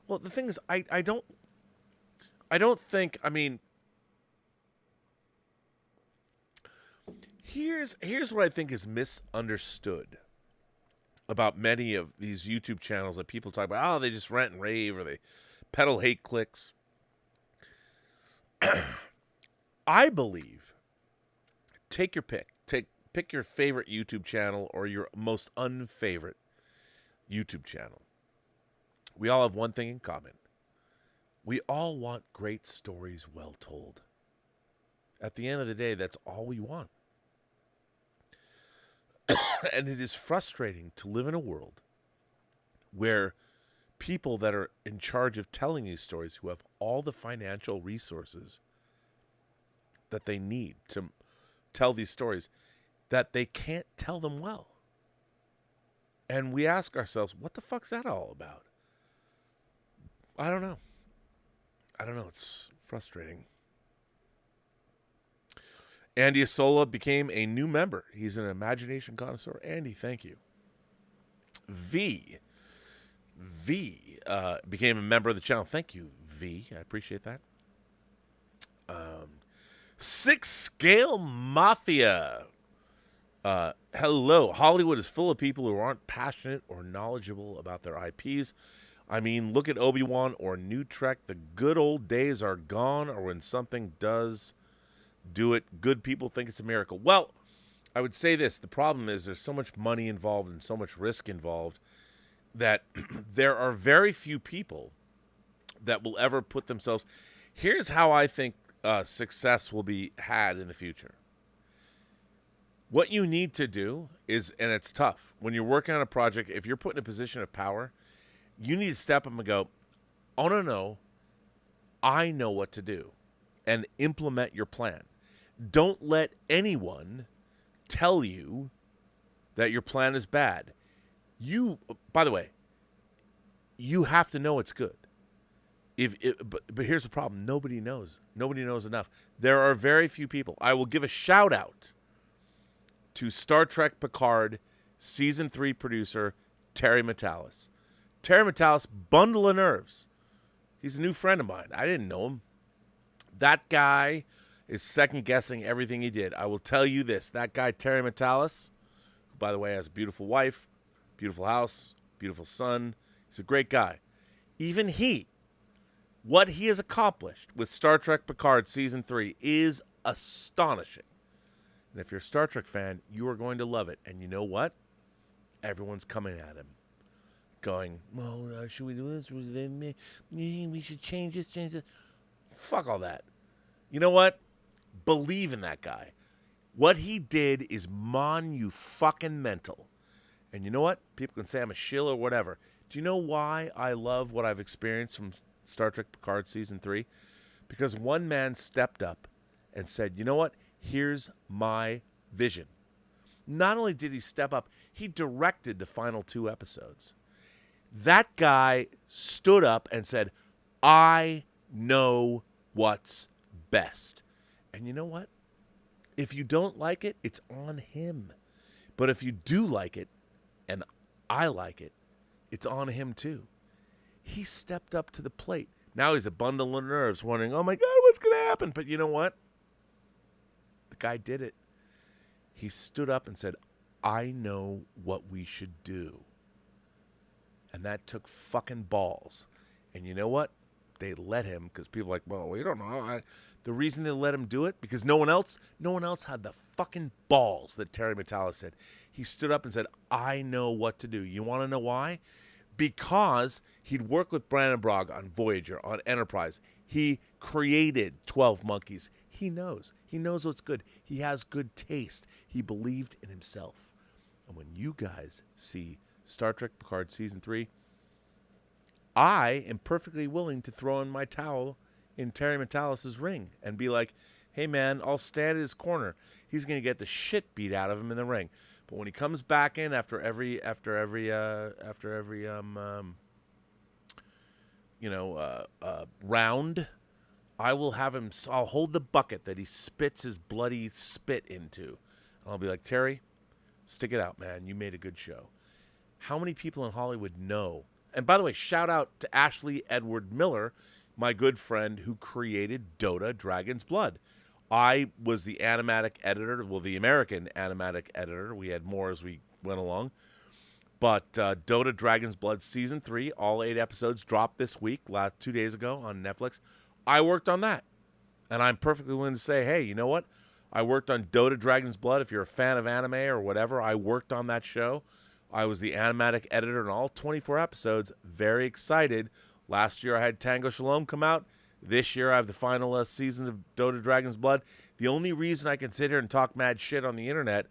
Well, the thing is, I don't think, I mean, here's what I think is misunderstood about many of these YouTube channels that people talk about. Oh, they just rant and rave, or they peddle hate clicks. I believe, take your pick. Pick your favorite YouTube channel or your most unfavorite YouTube channel. We all have one thing in common. We all want great stories well told. At the end of the day, that's all we want. And it is frustrating to live in a world where people that are in charge of telling these stories, who have all the financial resources that they need to tell these stories, that they can't tell them well. And we ask ourselves, what the fuck's that all about? I don't know. It's frustrating. Andy Asola became a new member. He's an imagination connoisseur. Andy, thank you. V became a member of the channel. Thank you, V. I appreciate that. Six Scale Mafia. Hello. Hollywood is full of people who aren't passionate or knowledgeable about their IPs. I mean, look at Obi-Wan or New Trek. The good old days are gone, or when something does do it, good people think it's a miracle. Well, I would say this. The problem is there's so much money involved and so much risk involved that there are very few people that will ever put themselves. Here's how I think success will be had in the future. What you need to do is, and it's tough, when you're working on a project, if you're put in a position of power, you need to step up and go, oh, no, I know what to do, and implement your plan. Don't let anyone tell you that your plan is bad. By the way, you have to know it's good. But here's the problem. Nobody knows. Nobody knows enough. There are very few people. I will give a shout out to Star Trek Picard Season 3 producer Terry Matalas. Terry Matalas, bundle of nerves. He's a new friend of mine. I didn't know him. That guy is second-guessing everything he did. I will tell you this. That guy, Terry Matalas, who, by the way, has a beautiful wife, beautiful house, beautiful son. He's a great guy. Even what he has accomplished with Star Trek Picard Season 3 is astonishing. And if you're a Star Trek fan, you are going to love it. And you know what? Everyone's coming at him, going, well, should we do this? We should change this. Fuck all that. You know what? Believe in that guy. What he did is monumental. And you know what? People can say I'm a shill or whatever. Do you know why I love what I've experienced from Star Trek Picard Season 3? Because one man stepped up and said, you know what? Here's my vision. Not only did he step up, he directed the final 2 episodes. That guy stood up and said, I know what's best. And you know what? If you don't like it, it's on him. But if you do like it, and I like it, it's on him too. He stepped up to the plate. Now he's a bundle of nerves wondering, oh my God, what's going to happen? But you know what? The guy did it. He stood up and said, I know what we should do. And that took fucking balls. And you know what? They let him, because people are like, well, we don't know. The reason they let him do it, because no one else had the fucking balls that Terry Matalas did. He stood up and said, I know what to do. You want to know why? Because he'd worked with Brandon Bragg on Voyager, on Enterprise. He created 12 Monkeys. He knows. He knows what's good. He has good taste. He believed in himself. And when you guys see Star Trek Picard Season 3, I am perfectly willing to throw in my towel in Terry Matalas' ring and be like, hey, man, I'll stand at his corner. He's going to get the shit beat out of him in the ring. But when he comes back in after every round, I will have him. I'll hold the bucket that he spits his bloody spit into, and I'll be like, Terry, stick it out, man. You made a good show. How many people in Hollywood know? And by the way, shout out to Ashley Edward Miller, my good friend who created Dota Dragon's Blood. I was the animatic editor, well, the American animatic editor. We had more as we went along. But Dota Dragon's Blood Season 3, all 8 episodes, dropped this week, 2 days ago on Netflix. I worked on that. And I'm perfectly willing to say, hey, you know what? I worked on Dota Dragon's Blood. If you're a fan of anime or whatever, I worked on that show. I was the animatic editor in all 24 episodes. Very excited. Last year I had Tango Shalom come out. This year I have the final seasons of Dota Dragon's Blood. The only reason I can sit here and talk mad shit on the internet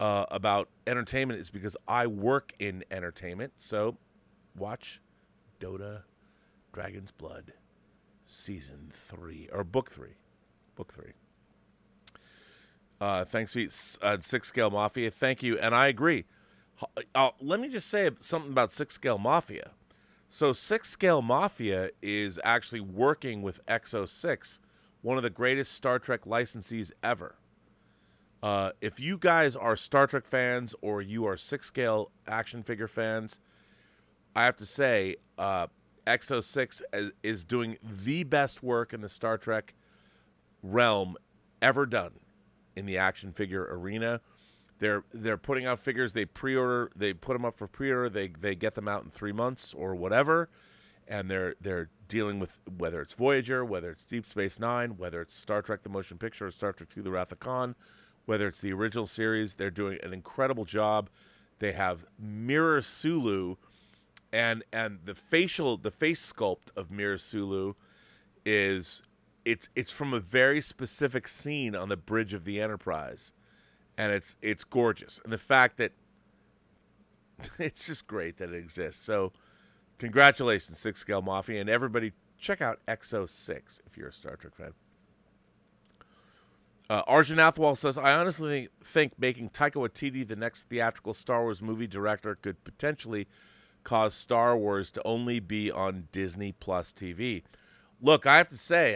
about entertainment is because I work in entertainment. So watch Dota Dragon's Blood Season 3, or Book 3. Book 3. Thanks, Six Scale Mafia. Thank you, and I agree. Let me just say something about Six Scale Mafia. So Six Scale Mafia is actually working with XO6, one of the greatest Star Trek licensees ever. If you guys are Star Trek fans or you are Six Scale action figure fans, I have to say XO6 is doing the best work in the Star Trek realm ever done in the action figure arena. They're putting out figures. They pre-order. They put them up for pre-order. They get them out in 3 months or whatever, and they're dealing with whether it's Voyager, whether it's Deep Space Nine, whether it's Star Trek the Motion Picture or Star Trek II: The Wrath of Khan, whether it's the original series. They're doing an incredible job. They have Mirror Sulu, and the face sculpt of Mirror Sulu is it's from a very specific scene on the bridge of the Enterprise. And it's gorgeous. And the fact that it's just great that it exists. So congratulations, Six Scale Mafia. And everybody, check out XO6 if you're a Star Trek fan. Arjun Athwal says, I honestly think making Taika Waititi the next theatrical Star Wars movie director could potentially cause Star Wars to only be on Disney Plus TV. Look, I have to say,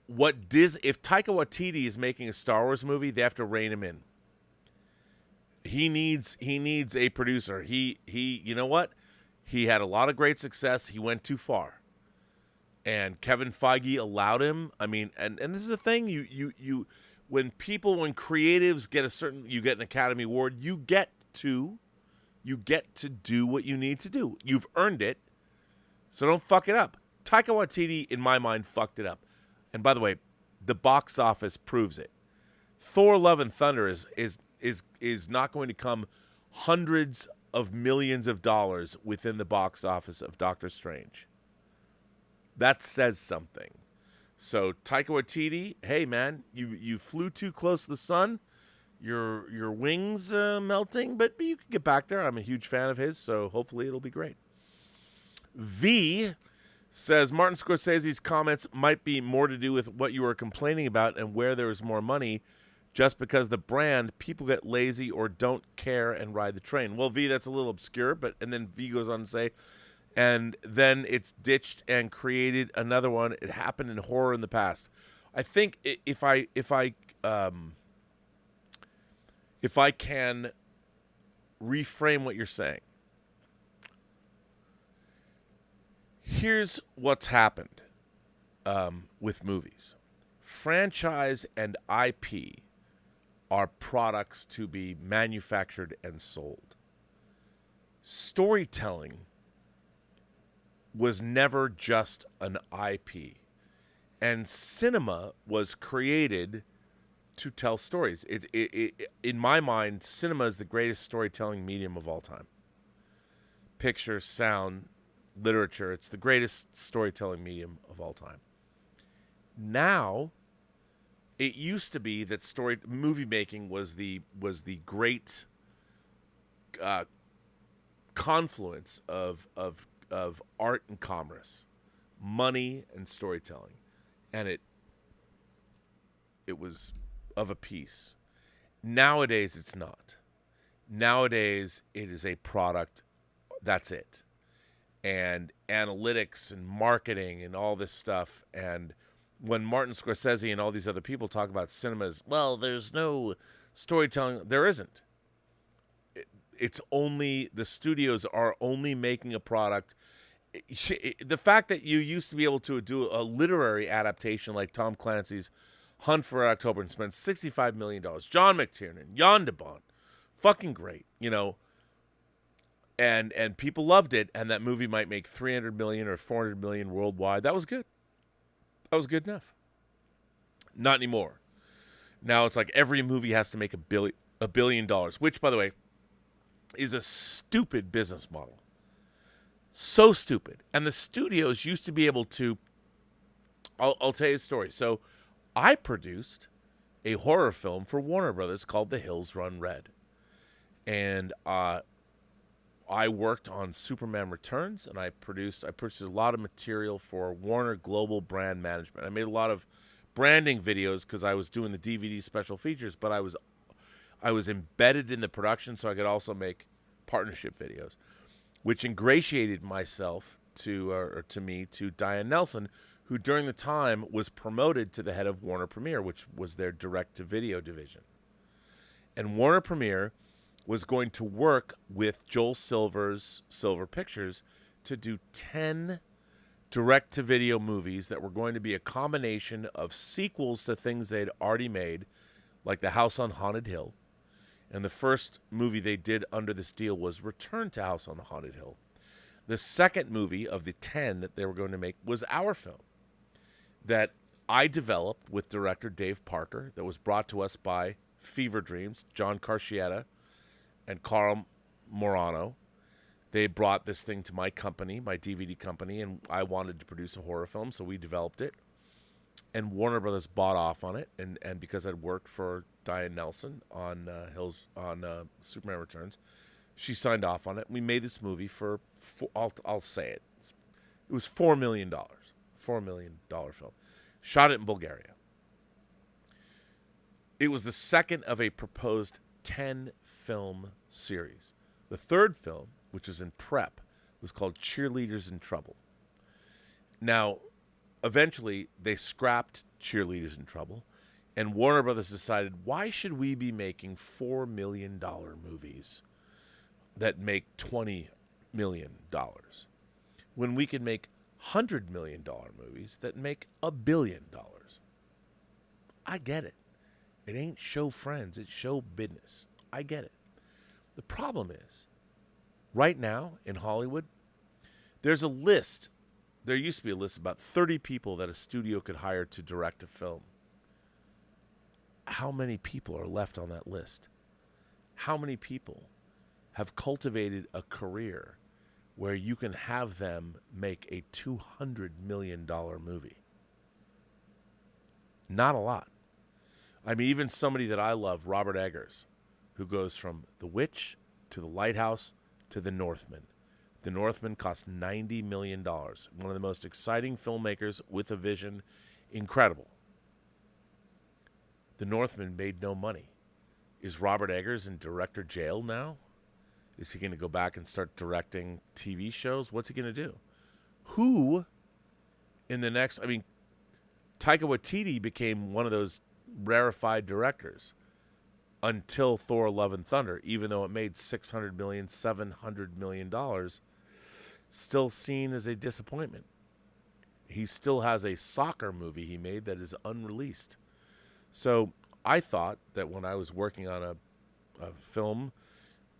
if Taika Waititi is making a Star Wars movie, they have to rein him in. He needs a producer. He you know what? He had a lot of great success. He went too far. And Kevin Feige allowed him. I mean, and this is the thing, when creatives get you get an Academy Award, you get to do what you need to do. You've earned it. So don't fuck it up. Taika Waititi, in my mind, fucked it up. And by the way, the box office proves it. Thor: Love and Thunder is not going to come hundreds of millions of dollars within the box office of Doctor Strange. That says something. So Taika Waititi, hey man, you flew too close to the sun. Your wings melting, but you can get back there. I'm a huge fan of his, so hopefully it'll be great. V says Martin Scorsese's comments might be more to do with what you were complaining about and where there is more money, just because the brand, people get lazy or don't care and ride the train. Well, V, that's a little obscure, and then V goes on to say, and then it's ditched and created another one. It happened in horror in the past. I think if I can reframe what you're saying. Here's what's happened with movies. Franchise and IP are products to be manufactured and sold. Storytelling was never just an IP. And cinema was created to tell stories. In my mind, cinema is the greatest storytelling medium of all time. Picture, sound, literature, it's the greatest storytelling medium of all time. Now, it used to be that movie making was the great confluence of art and commerce, money and storytelling, and it was of a piece. Nowadays, it's not. Nowadays, it is a product. That's it. And analytics and marketing and all this stuff. And when Martin Scorsese and all these other people talk about cinemas, well, there's no storytelling. There isn't. It's only, the studios are only making a product. The fact that you used to be able to do a literary adaptation like Tom Clancy's Hunt for Red October and spend $65 million. John McTiernan, Jan de Bont, fucking great, you know. And people loved it, and that movie might make 300 million or 400 million worldwide. That was good. That was good enough. Not anymore. Now it's like every movie has to make $1 billion, which, by the way, is a stupid business model. So stupid. And the studios used to be able to. I'll tell you a story. So I produced a horror film for Warner Brothers called The Hills Run Red, and I worked on Superman Returns, and I purchased a lot of material for Warner Global Brand Management. I made a lot of branding videos because I was doing the DVD special features, but I was embedded in the production, so I could also make partnership videos, which ingratiated myself to Diane Nelson, who during the time was promoted to the head of Warner Premiere, which was their direct-to-video division. And Warner Premiere was going to work with Joel Silver's Silver Pictures to do 10 direct-to-video movies that were going to be a combination of sequels to things they'd already made, like The House on Haunted Hill. And the first movie they did under this deal was Return to House on the Haunted Hill. The second movie of the 10 that they were going to make was our film that I developed with director Dave Parker, that was brought to us by Fever Dreams, John Carcietta, and Carl Morano. They brought this thing to my company, my DVD company, and I wanted to produce a horror film, so we developed it. And Warner Brothers bought off on it, and because I'd worked for Diane Nelson on Superman Returns, she signed off on it. We made this movie for I'll say it. It was $4 million. $4 million film. Shot it in Bulgaria. It was the second of a proposed 10-film series. The third film, which was in prep, was called Cheerleaders in Trouble. Now, eventually, they scrapped Cheerleaders in Trouble, and Warner Brothers decided, why should we be making $4 million movies that make $20 million when we can make $100 million movies that make $1 billion? I get it. It ain't show friends, it's show business. I get it. The problem is, right now in Hollywood, there's a list. There used to be a list of about 30 people that a studio could hire to direct a film. How many people are left on that list? How many people have cultivated a career where you can have them make a $200 million movie? Not a lot. I mean, even somebody that I love, Robert Eggers, who goes from The Witch to The Lighthouse to The Northman. The Northman cost $90 million. One of the most exciting filmmakers with a vision. Incredible. The Northman made no money. Is Robert Eggers in director jail now? Is he going to go back and start directing TV shows? What's he going to do? Who in the next... I mean, Taika Waititi became one of those rarefied directors until Thor Love and Thunder, even though it made $600 million, $700 million, still seen as a disappointment. He still has a soccer movie he made that is unreleased. So I thought that when I was working on a film,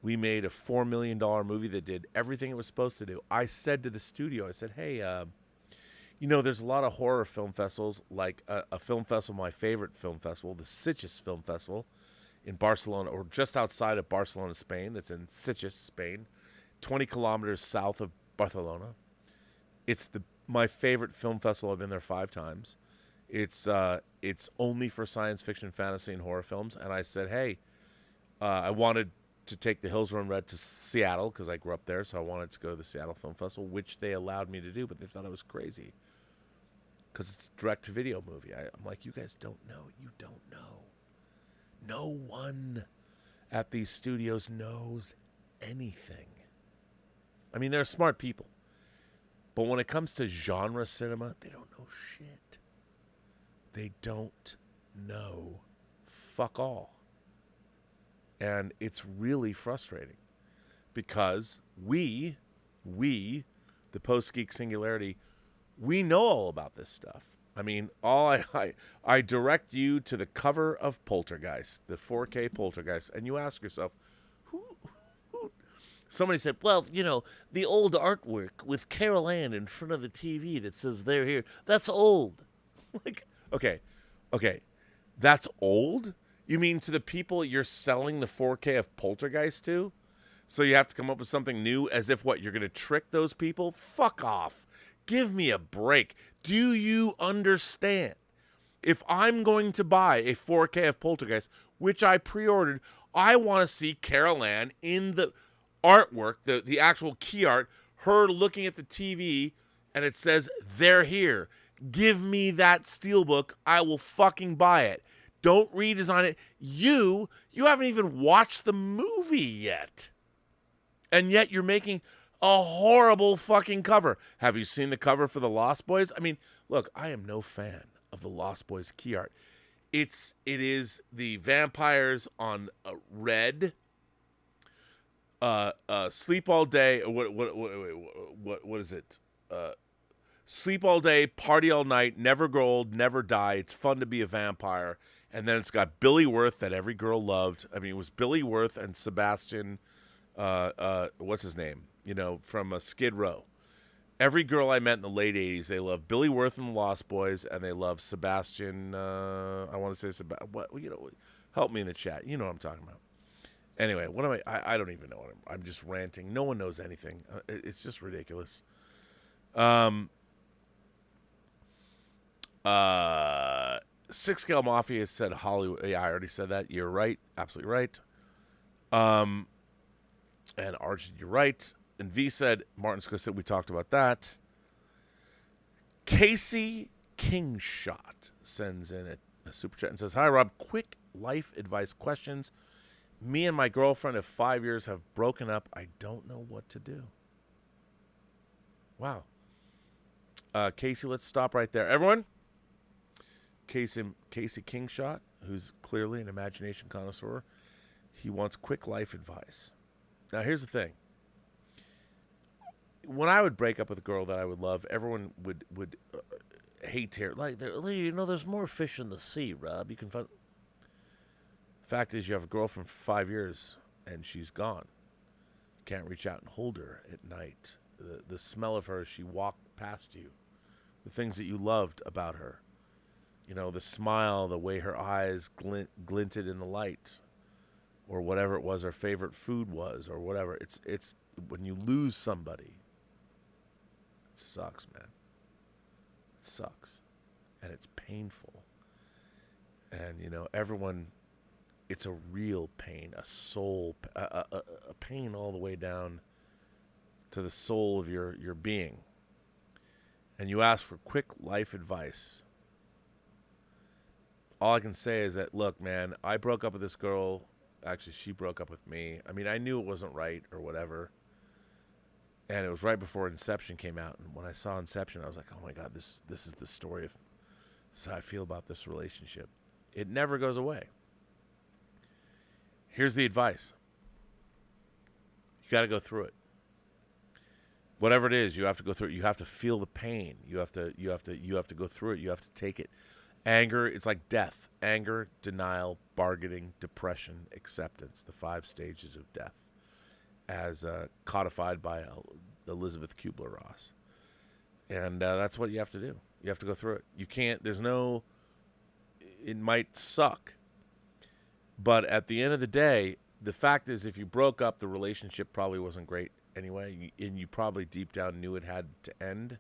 we made a $4 million movie that did everything it was supposed to do. I said to the studio, I said, hey, You know, there's a lot of horror film festivals, like a film festival, my favorite film festival, the Sitges Film Festival in Barcelona, or just outside of Barcelona, Spain. That's in Sitges, Spain, 20 kilometers south of Barcelona. It's my favorite film festival. I've been there 5 times. It's only for science fiction, fantasy, and horror films. And I said, hey, I wanted to take the Hills Run Red to Seattle because I grew up there, so I wanted to go to the Seattle Film Festival, which they allowed me to do, but they thought I was crazy because it's a direct-to-video movie. I'm like, you guys don't know. You don't know. No one at these studios knows anything. I mean, they're smart people, but when it comes to genre cinema, they don't know shit. They don't know fuck all. And it's really frustrating because we, the Post-Geek Singularity, we know all about this stuff. I mean, I direct you to the cover of Poltergeist, the 4K Poltergeist, and you ask yourself, who? Somebody said, well, you know, the old artwork with Carol Ann in front of the TV that says they're here, that's old. Like, okay, that's old? You mean to the people you're selling the 4K of Poltergeist to? So you have to come up with something new as if what, you're going to trick those people? Fuck off. Give me a break. Do you understand? If I'm going to buy a 4K of Poltergeist, which I pre-ordered, I want to see Carol Ann in the artwork, the actual key art, her looking at the TV, and it says, they're here. Give me that steelbook. I will fucking buy it. Don't redesign it. You haven't even watched the movie yet. And yet you're making a horrible fucking cover. Have you seen the cover for The Lost Boys? I mean, look, I am no fan of The Lost Boys key art. It is the vampires on red. Sleep all day. What is it? Sleep all day, party all night, never grow old, never die. It's fun to be a vampire. And then it's got Billy Wirth that every girl loved. I mean, it was Billy Wirth and Sebastian, what's his name? You know, from Skid Row. Every girl I met in the late 80s, they loved Billy Wirth and the Lost Boys, and they loved Sebastian, I want to say, help me in the chat. You know what I'm talking about. Anyway, what am I don't even know what I'm just ranting. No one knows anything. It's just ridiculous. Six Scale Mafia said Hollywood. Yeah, I already said that. You're right. Absolutely right. And Arjun, you're right. And V said, Martin Scorsese, we talked about that. Casey Kingshot sends in a super chat and says, hi, Rob. Quick life advice questions. Me and my girlfriend of 5 years have broken up. I don't know what to do. Wow. Casey, let's stop right there. Everyone, Casey Kingshot, who's clearly an imagination connoisseur, he wants quick life advice. Now, here's the thing. When I would break up with a girl that I would love, everyone would hate her. Like, you know, there's more fish in the sea, Rob. You can find. Fact is, you have a girlfriend for 5 years, and she's gone. You can't reach out and hold her at night. The smell of her as she walked past you. The things that you loved about her. You know, the smile, the way her eyes glinted in the light. Or whatever it was her favorite food was, or whatever. It's when you lose somebody, it sucks, man. It sucks. And it's painful. And, you know, everyone, it's a real pain, a soul, a pain all the way down to the soul of your being. And you ask for quick life advice. All I can say is that, look, man, I broke up with this girl. Actually, she broke up with me. I mean, I knew it wasn't right or whatever. And it was right before Inception came out. And when I saw Inception, I was like, oh, my God, this is the story of this is how I feel about this relationship. It never goes away. Here's the advice. You got to go through it. Whatever it is, you have to go through it. You have to feel the pain. You have to go through it. You have to take it. Anger, it's like death. Anger, denial, bargaining, depression, acceptance. The 5 stages of death, as codified by Elizabeth Kubler-Ross. And that's what you have to do. You have to go through it. You can't, it might suck. But at the end of the day, the fact is if you broke up, the relationship probably wasn't great anyway. And you probably deep down knew it had to end.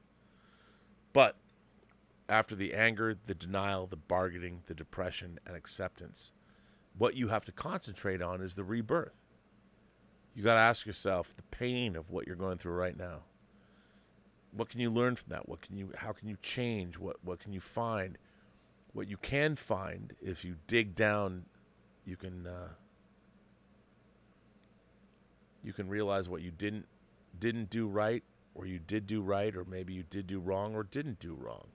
But after the anger, the denial, the bargaining, the depression, and acceptance, what you have to concentrate on is the rebirth. You got to ask yourself the pain of what you're going through right now. What can you learn from that? How can you change? What can you find? What you can find, if you dig down, you can realize what you didn't do right, or you did do right, or maybe you did do wrong or didn't do wrong.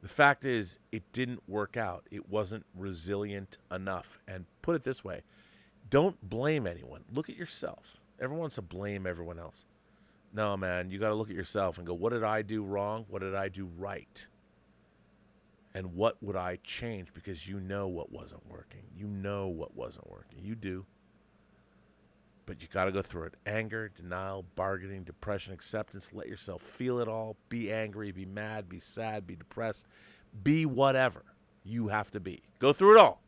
The fact is, it didn't work out. It wasn't resilient enough. And put it this way, don't blame anyone. Look at yourself. Everyone wants to blame everyone else. No, man, you got to look at yourself and go, what did I do wrong? What did I do right? And what would I change? Because you know what wasn't working. You know what wasn't working. You do. But you got to go through it. Anger, denial, bargaining, depression, acceptance. Let yourself feel it all. Be angry, be mad, be sad, be depressed. Be whatever you have to be. Go through it all.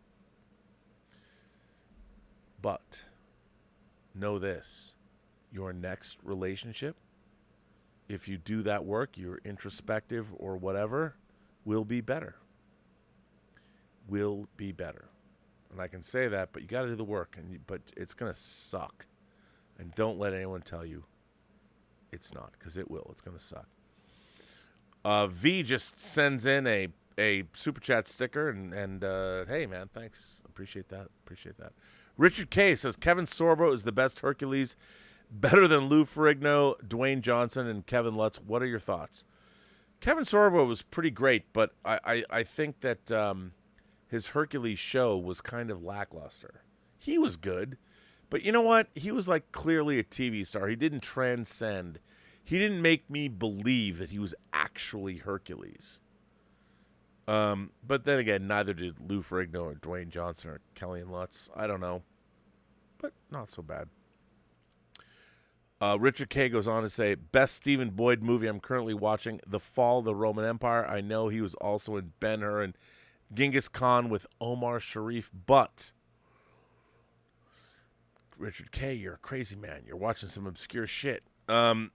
But know this. Your next relationship, if you do that work, your introspective or whatever, will be better. Will be better. And I can say that, but you got to do the work. But it's going to suck. And don't let anyone tell you it's not, because it will. It's going to suck. V just sends in a super chat sticker, and hey, man, thanks. Appreciate that. Richard K says Kevin Sorbo is the best Hercules, better than Lou Ferrigno, Dwayne Johnson, and Kevin Lutz. What are your thoughts? Kevin Sorbo was pretty great, but I think that his Hercules show was kind of lackluster. He was good, but you know what? He was like clearly a TV star. He didn't transcend. He didn't make me believe that he was actually Hercules. But then again, neither did Lou Ferrigno or Dwayne Johnson or Kelly and Lutz. I don't know, but not so bad. Richard K goes on to say, best Stephen Boyd movie I'm currently watching, The Fall of the Roman Empire. I know he was also in Ben-Hur and Genghis Khan with Omar Sharif, but Richard K, you're a crazy man. You're watching some obscure shit. I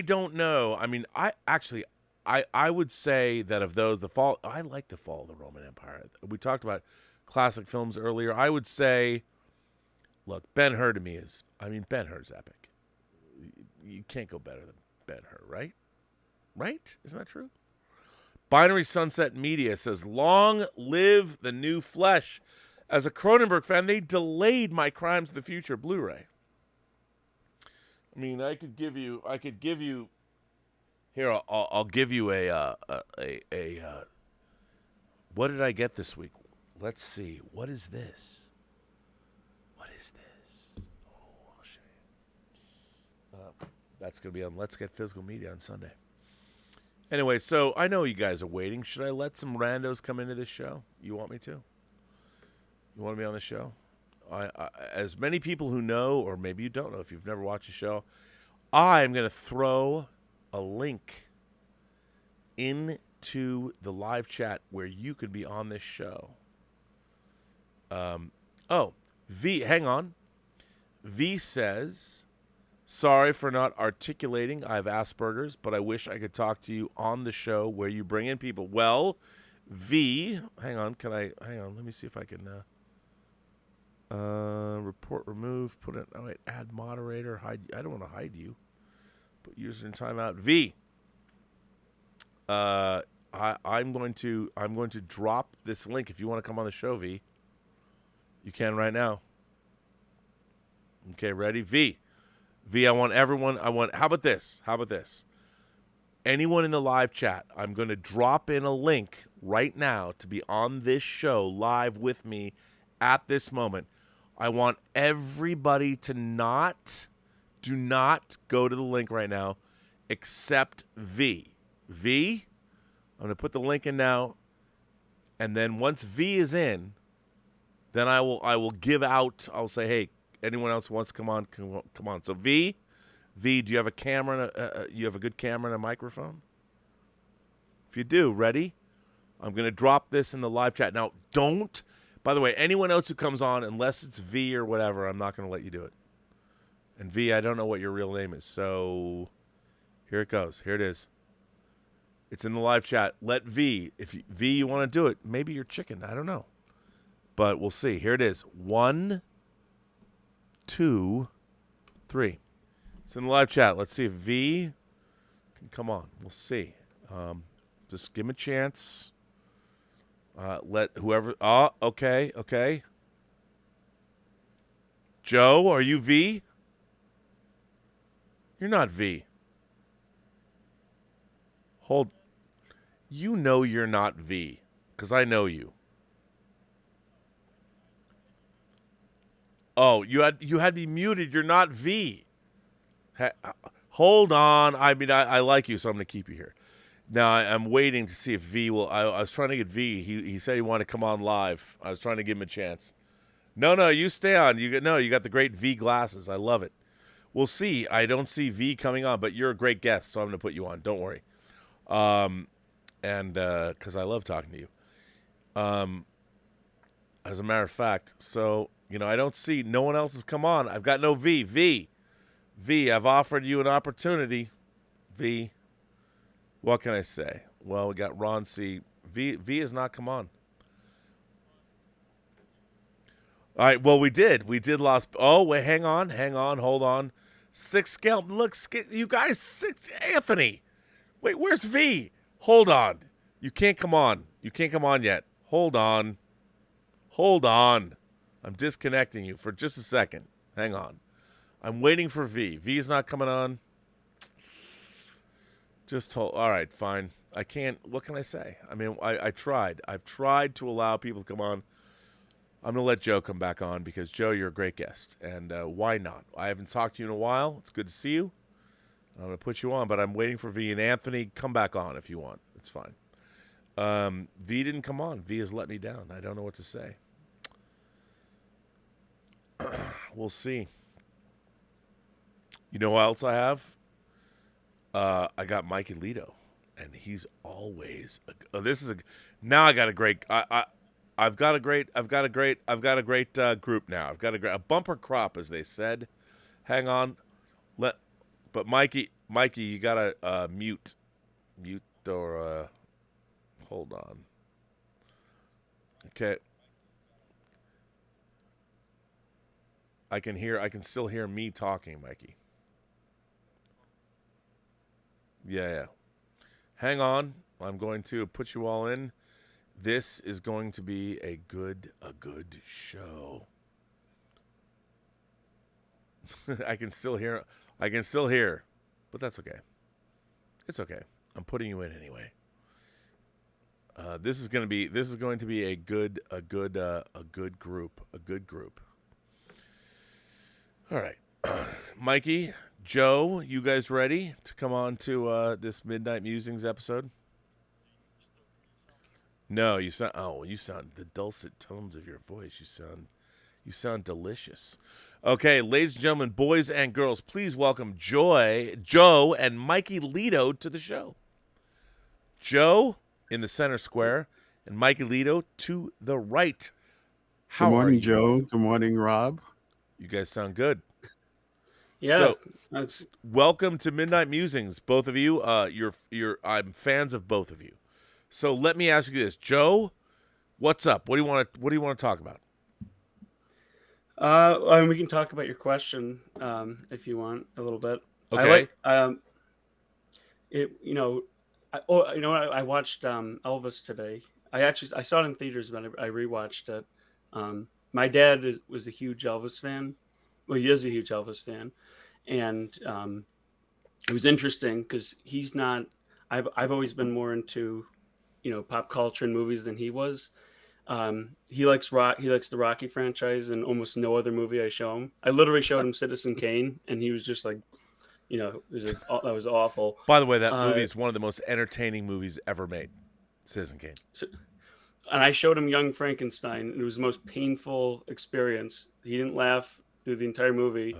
don't know. I mean, I would say that of those, I like The Fall of the Roman Empire. We talked about classic films earlier. I would say, look, Ben-Hur to me Ben-Hur's epic. You can't go better than Ben-Hur, right? Right? Isn't that true? Binary Sunset Media says, long live the new flesh. As a Cronenberg fan, they delayed my Crimes of the Future Blu-ray. I mean, I could give you here, I'll give you a what did I get this week? Let's see. What is this? Oh, I'll show you. That's going to be on Let's Get Physical Media on Sunday. Anyway, so I know you guys are waiting. Should I let some randos come into this show? You want me to? You want to be on the show? As many people who know, or maybe you don't know if you've never watched the show, I'm going to throw a link into the live chat where you could be on this show. V, hang on. V says, sorry for not articulating. I have Asperger's, but I wish I could talk to you on the show where you bring in people. Well, V, hang on. Let me see if I can report remove, put it, add moderator, hide. I don't want to hide you. Put user in timeout. V, I'm going to drop this link. If you want to come on the show, V, you can right now. Okay, ready? V, I want everyone. How about this? Anyone in the live chat, I'm going to drop in a link right now to be on this show live with me at this moment. I want everybody to do not go to the link right now, except V. V, I'm going to put the link in now, and then once V is in, then I will give out. I'll say, hey, anyone else who wants to come on, come on. So V, V, do you have a camera? You have a good camera and a microphone? If you do, ready? I'm going to drop this in the live chat. Now, don't, by the way, anyone else who comes on, unless it's V or whatever, I'm not going to let you do it. And V, I don't know what your real name is. So here it goes. Here it is. It's in the live chat. Let V, if you, V, you want to do it, maybe you're chicken. I don't know. But we'll see. Here it is. 1, 2, 3. It's in the live chat. Let's see if V can come on. We'll see. Just give him a chance. Let whoever. Oh, okay, okay. Joe, are you V? You're not V. Hold. You know you're not V, because I know you. Oh, you had me muted. You're not V. Hold on. I mean, I like you, so I'm going to keep you here. Now, I'm waiting to see if V will. I was trying to get V. He said he wanted to come on live. I was trying to give him a chance. No, you stay on. You got the great V glasses. I love it. We'll see. I don't see V coming on, but you're a great guest, so I'm going to put you on. Don't worry. And because I love talking to you. As a matter of fact, so, I don't see, no one else has come on. I've got no V. V, I've offered you an opportunity. V, what can I say? Well, we got Ron C. V has not come on. All right, well, we did lost. Oh, wait, hang on, hold on. 6 scale, look, you guys, 6, Anthony. Wait, where's V? Hold on. You can't come on. You can't come on yet. Hold on. I'm disconnecting you for just a second. Hang on. I'm waiting for V. V is not coming on. Just hold. All right, fine. I can't. What can I say? I mean, I tried. I've tried to allow people to come on. I'm going to let Joe come back on because, Joe, you're a great guest. And why not? I haven't talked to you in a while. It's good to see you. I'm going to put you on, but I'm waiting for V. And Anthony, come back on if you want. It's fine. V didn't come on. V has let me down. I don't know what to say. We'll see. You know what else I have? I got Mike Alito, and he's always. Now I got a great. I've got a great group now. I've got a bumper crop, as they said. Hang on, but Mikey, you gotta mute or hold on. Okay. I can still hear me talking, Mikey. Yeah. Hang on. I'm going to put you all in. This is going to be a good show. I can still hear, but that's okay. It's okay. I'm putting you in anyway. This is going to be a good group. All right. Mikey, Joe, you guys ready to come on to this Midnight Musings episode? No, you sound the dulcet tones of your voice. You sound delicious. Okay, ladies and gentlemen, boys and girls, please welcome Joe and Mikey Alito to the show. Joe in the center square and Mikey Alito to the right. Good morning, Joe. Good morning, Rob. You guys sound good. Yeah. So, welcome to Midnight Musings, both of you. I'm fans of both of you. So let me ask you this, Joe. What's up? What do you want to talk about? I mean, we can talk about your question if you want a little bit. Okay. I watched Elvis today. I saw it in theaters, but I rewatched it. My dad was a huge Elvis fan. Well, he is a huge Elvis fan, and it was interesting because he's not. I've always been more into, pop culture and movies than he was. He likes rock. He likes the Rocky franchise, and almost no other movie I show him. I literally showed him Citizen Kane, and he was just like, that was awful. By the way, that movie is one of the most entertaining movies ever made. Citizen Kane. And I showed him Young Frankenstein, and it was the most painful experience. He didn't laugh through the entire movie,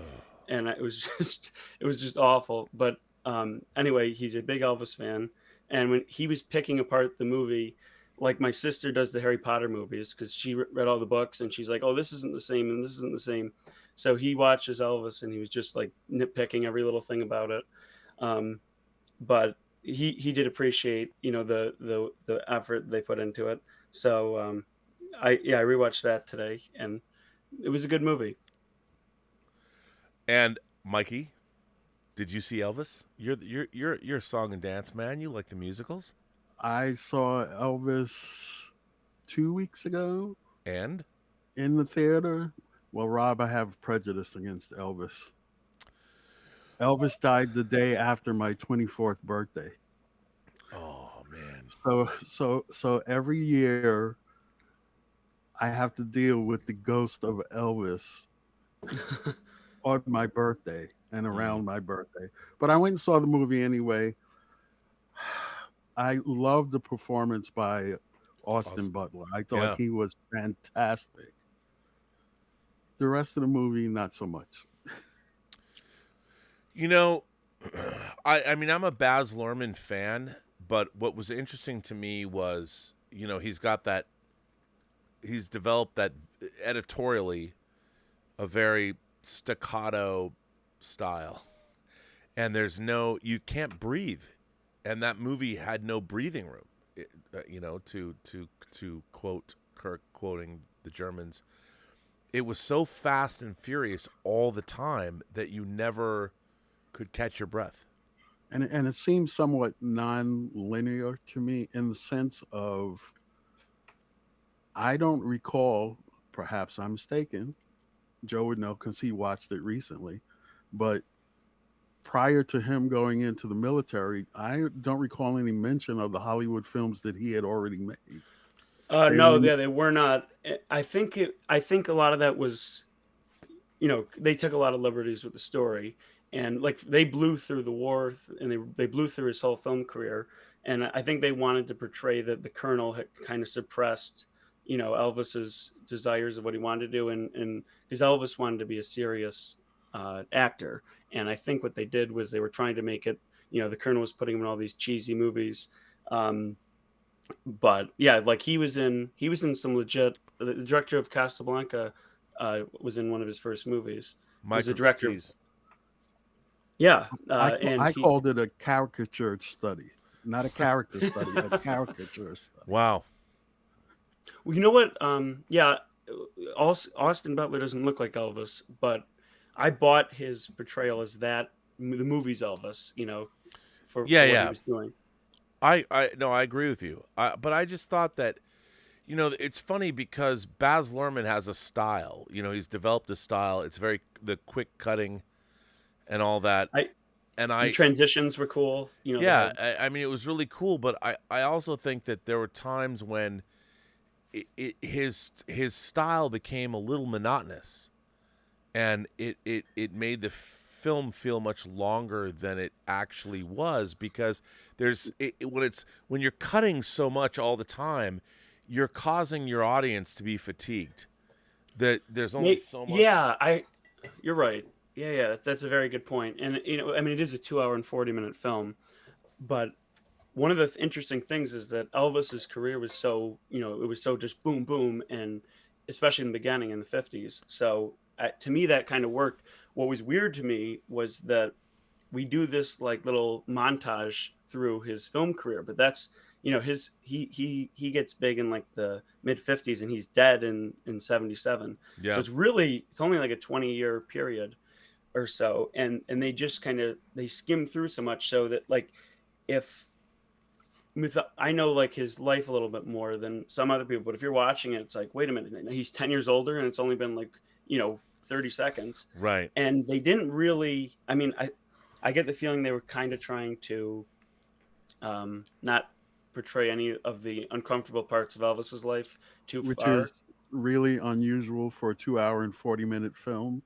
and it was just awful. But anyway, he's a big Elvis fan, and when he was picking apart the movie, like my sister does the Harry Potter movies, because she read all the books, and she's like, oh, this isn't the same and this isn't the same. So he watches Elvis, and he was just like nitpicking every little thing about it. But he did appreciate, the effort they put into it. So I rewatched that today, and it was a good movie. And Mikey, did you see Elvis? You're a song and dance man. You like the musicals. I saw Elvis 2 weeks ago. And? In the theater. Well, Rob, I have prejudice against Elvis. Elvis died the day after my 24th birthday. Oh, man. So every year I have to deal with the ghost of Elvis on my birthday and around my birthday. But I went and saw the movie anyway. I loved the performance by Austin Butler. I thought he was fantastic. The rest of the movie, not so much. I mean, I'm a Baz Luhrmann fan, but what was interesting to me was, he's developed that editorially a very staccato style, and you can't breathe. And that movie had no breathing room, to quote Kirk, quoting the Germans. It was so fast and furious all the time that you never could catch your breath. And it seems somewhat non-linear to me, in the sense of, I don't recall, perhaps I'm mistaken, Joe would know because he watched it recently, but prior to him going into the military, I don't recall any mention of the Hollywood films that he had already made. No, they were not. I think a lot of that was, they took a lot of liberties with the story, and like they blew through the war, and they blew through his whole film career. And I think they wanted to portray that the Colonel had kind of suppressed, Elvis's desires of what he wanted to do, and because Elvis wanted to be a serious actor. And I think what they did was they were trying to make it, the Colonel was putting him in all these cheesy movies. But yeah, like he was in some legit, the director of Casablanca was in one of his first movies. He was a director. Yeah. I called it a caricature study, not a character study, a caricature study. Wow. Well, you know what? Austin Butler doesn't look like Elvis, but I bought his portrayal as the movie's Elvis, for what he was doing. I agree with you. But I just thought that, it's funny because Baz Luhrmann has a style. He's developed a style. It's the quick cutting and all that. The transitions were cool. I mean, it was really cool. But I also think that there were times when his style became a little monotonous. And it made the film feel much longer than it actually was, because when you're cutting so much all the time, you're causing your audience to be fatigued. That there's only so much. Yeah, you're right. Yeah, that's a very good point. And I mean, it is a 2-hour and 40-minute film, but one of the interesting things is that Elvis's career was so, it was so just boom, boom, and especially in the beginning in the 50s. So to me, that kind of worked. What was weird to me was that we do this like little montage through his film career, but that's, he gets big in like the mid 50s and he's dead in 77. Yeah. So it's only like a 20-year period or so. And they just they skim through so much so that like, I know like his life a little bit more than some other people, but if you're watching it, it's like, wait a minute, he's 10 years older and it's only been like, 30 seconds. Right. And they didn't really, I mean, I get the feeling they were kind of trying to not portray any of the uncomfortable parts of Elvis's life too Which far. is really unusual for a 2-hour and 40-minute film.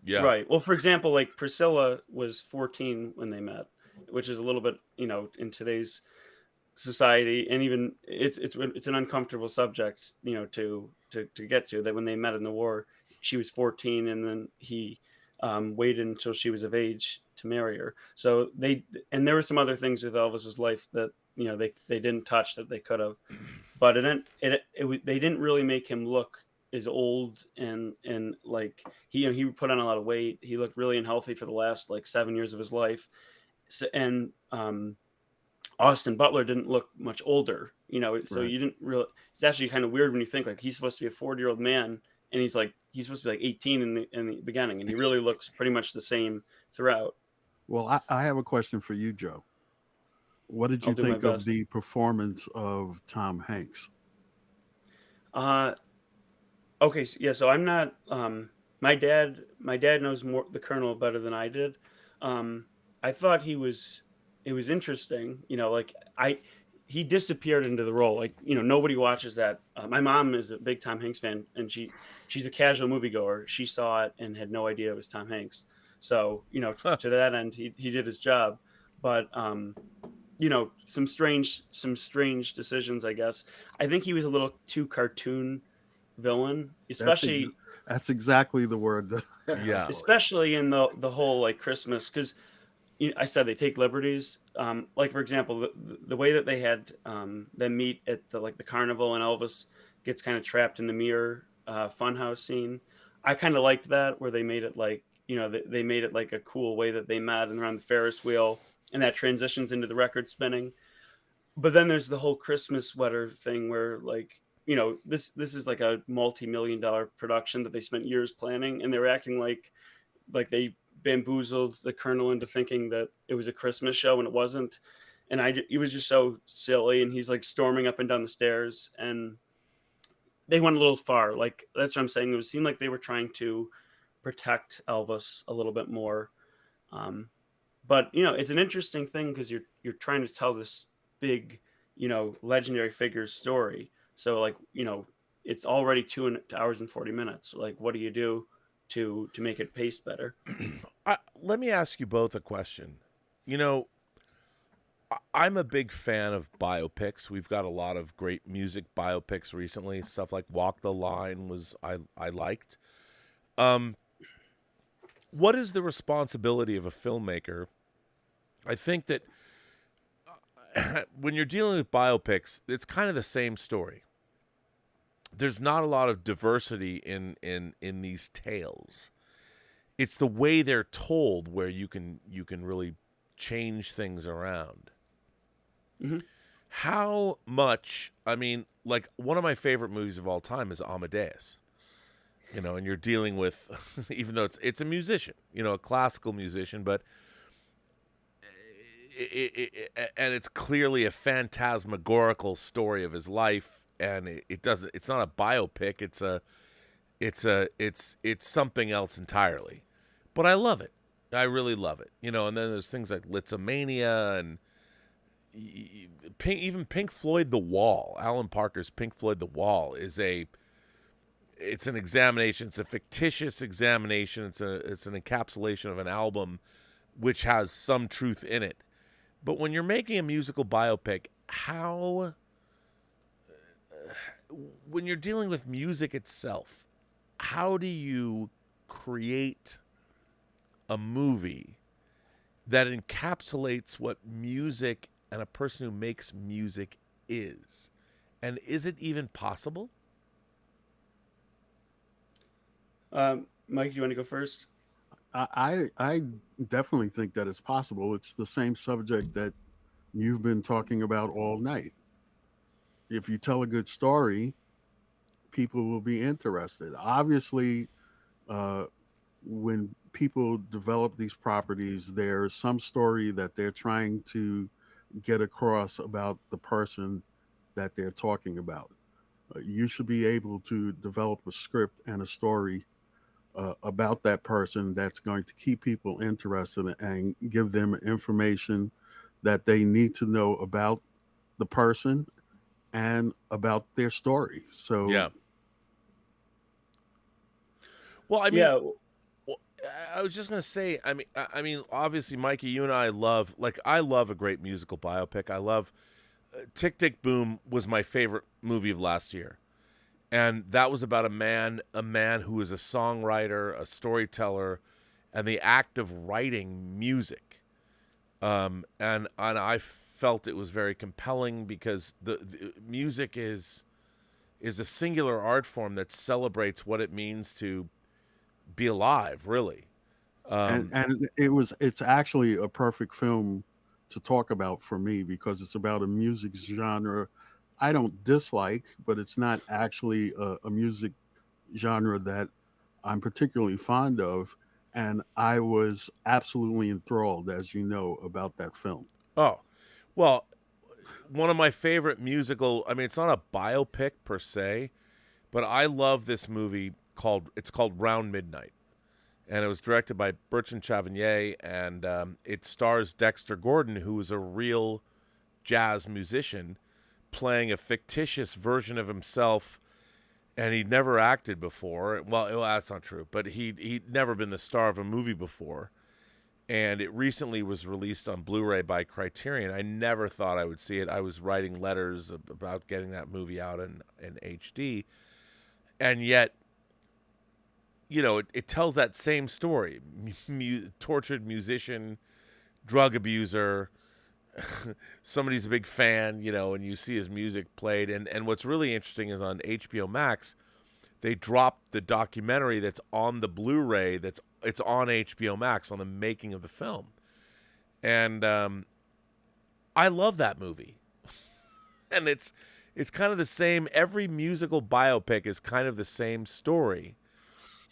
Yeah. Right. Well, for example, like Priscilla was 14 when they met, which is a little bit, in today's society, and even it's an uncomfortable subject, to get to, that when they met in the war, she was 14 and then he waited until she was of age to marry her. So and there were some other things with Elvis's life that they didn't touch that they could have, but they didn't really make him look as old and like he put on a lot of weight. He looked really unhealthy for the last like 7 years of his life. So, and Austin Butler didn't look much older, so Right. you didn't really. It's actually kind of weird when you think like he's supposed to be a 40-year-old man, and he's supposed to be like 18 in the beginning, and he really looks pretty much the same throughout. Well, I have a question for you, Joe. What did I'll you do my think of best. the performance of Tom Hanks? Okay, so I'm not. My dad knows more the Colonel better than I did. I thought it was interesting. He disappeared into the role. Like nobody watches that. My mom is a big Tom Hanks fan, and she's a casual moviegoer. She saw it and had no idea it was Tom Hanks. So to that end, he did his job, but some strange decisions, I guess. I think he was a little too cartoon villain, especially That's exactly the word that Yeah. especially in the whole like Christmas, because I said they take liberties. Like for example, the way that they had them meet at the carnival, and Elvis gets kind of trapped in the mirror funhouse scene. I kind of liked that, where they made it like they made it like a cool way that they met and around the Ferris wheel, and that transitions into the record spinning. But then there's the whole Christmas sweater thing, where this is like a multi-million-dollar production that they spent years planning, and they were acting like they bamboozled the Colonel into thinking that it was a Christmas show, and it wasn't. And he was just so silly, and he's like storming up and down the stairs, and they went a little far. Like that's what I'm saying. It seemed like they were trying to protect Elvis a little bit more. But it's an interesting thing, because you're trying to tell this big, legendary figure's story. So it's already 2 hours and 40 minutes. Like, what do you do to make it paced better? Let me ask you both a question. I'm a big fan of biopics. We've got a lot of great music biopics recently. Stuff like Walk the Line I liked. What is the responsibility of a filmmaker? I think that when you're dealing with biopics, it's kind of the same story. There's not a lot of diversity in these tales. It's the way they're told where you can really change things around. Mm-hmm. How much? I mean, like one of my favorite movies of all time is Amadeus. And you're dealing with, even though it's a musician, a classical musician, but and it's clearly a phantasmagorical story of his life, and it's not a biopic. It's something else entirely. But I love it. I really love it. And then there's things like Litzomania and even Pink Floyd The Wall. Alan Parker's Pink Floyd The Wall it's an examination. It's a fictitious examination. It's an encapsulation of an album which has some truth in it. But when you're making a musical biopic, when you're dealing with music itself, how do you create a movie that encapsulates what music and a person who makes music is? And is it even possible? Mike, do you want to go first? I definitely think that it's possible. It's the same subject that you've been talking about all night. If you tell a good story, people will be interested. Obviously, when people develop these properties, there's some story that they're trying to get across about the person that they're talking about. You should be able to develop a script and a story about that person that's going to keep people interested and give them information that they need to know about the person and about their story. So Yeah. Well, I mean, Yeah. I was just gonna say, I mean, obviously, Mikey, you and I love a great musical biopic. I love Tick Tick Boom was my favorite movie of last year, and that was about a man who is a songwriter, a storyteller, and the act of writing music. And I felt it was very compelling because the music is a singular art form that celebrates what it means to be alive, really. And it's actually a perfect film to talk about for me because it's about a music genre I don't dislike, but it's not actually a music genre that I'm particularly fond of. And I was absolutely enthralled, as you know, about that film. Oh, well, one of my favorite musical, I mean, it's not a biopic per se, but I love this movie it's called Round Midnight. And it was directed by Bertrand Chavignet, and it stars Dexter Gordon, who is a real jazz musician playing a fictitious version of himself, and he'd never acted before. Well, that's not true, but he'd never been the star of a movie before. And it recently was released on Blu-ray by Criterion. I never thought I would see it. I was writing letters about getting that movie out in HD, and yet, you know, it tells that same story. Tortured musician, drug abuser, somebody's a big fan, you know, and you see his music played. And what's really interesting is on HBO Max, they dropped the documentary that's on the Blu-ray it's on HBO Max on the making of the film. And I love that movie. And it's kind of the same. Every musical biopic is kind of the same story,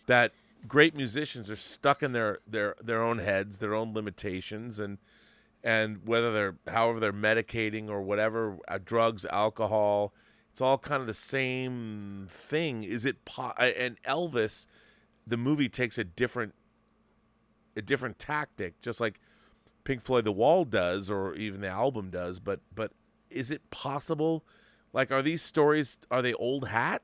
that great musicians are stuck in their own heads, their own limitations, and however they're medicating or whatever, drugs, alcohol, it's all kind of the same thing. And Elvis, the movie takes a different tactic, just like Pink Floyd The Wall does, or even the album does. But is it possible? Like, are these stories, are they old hat?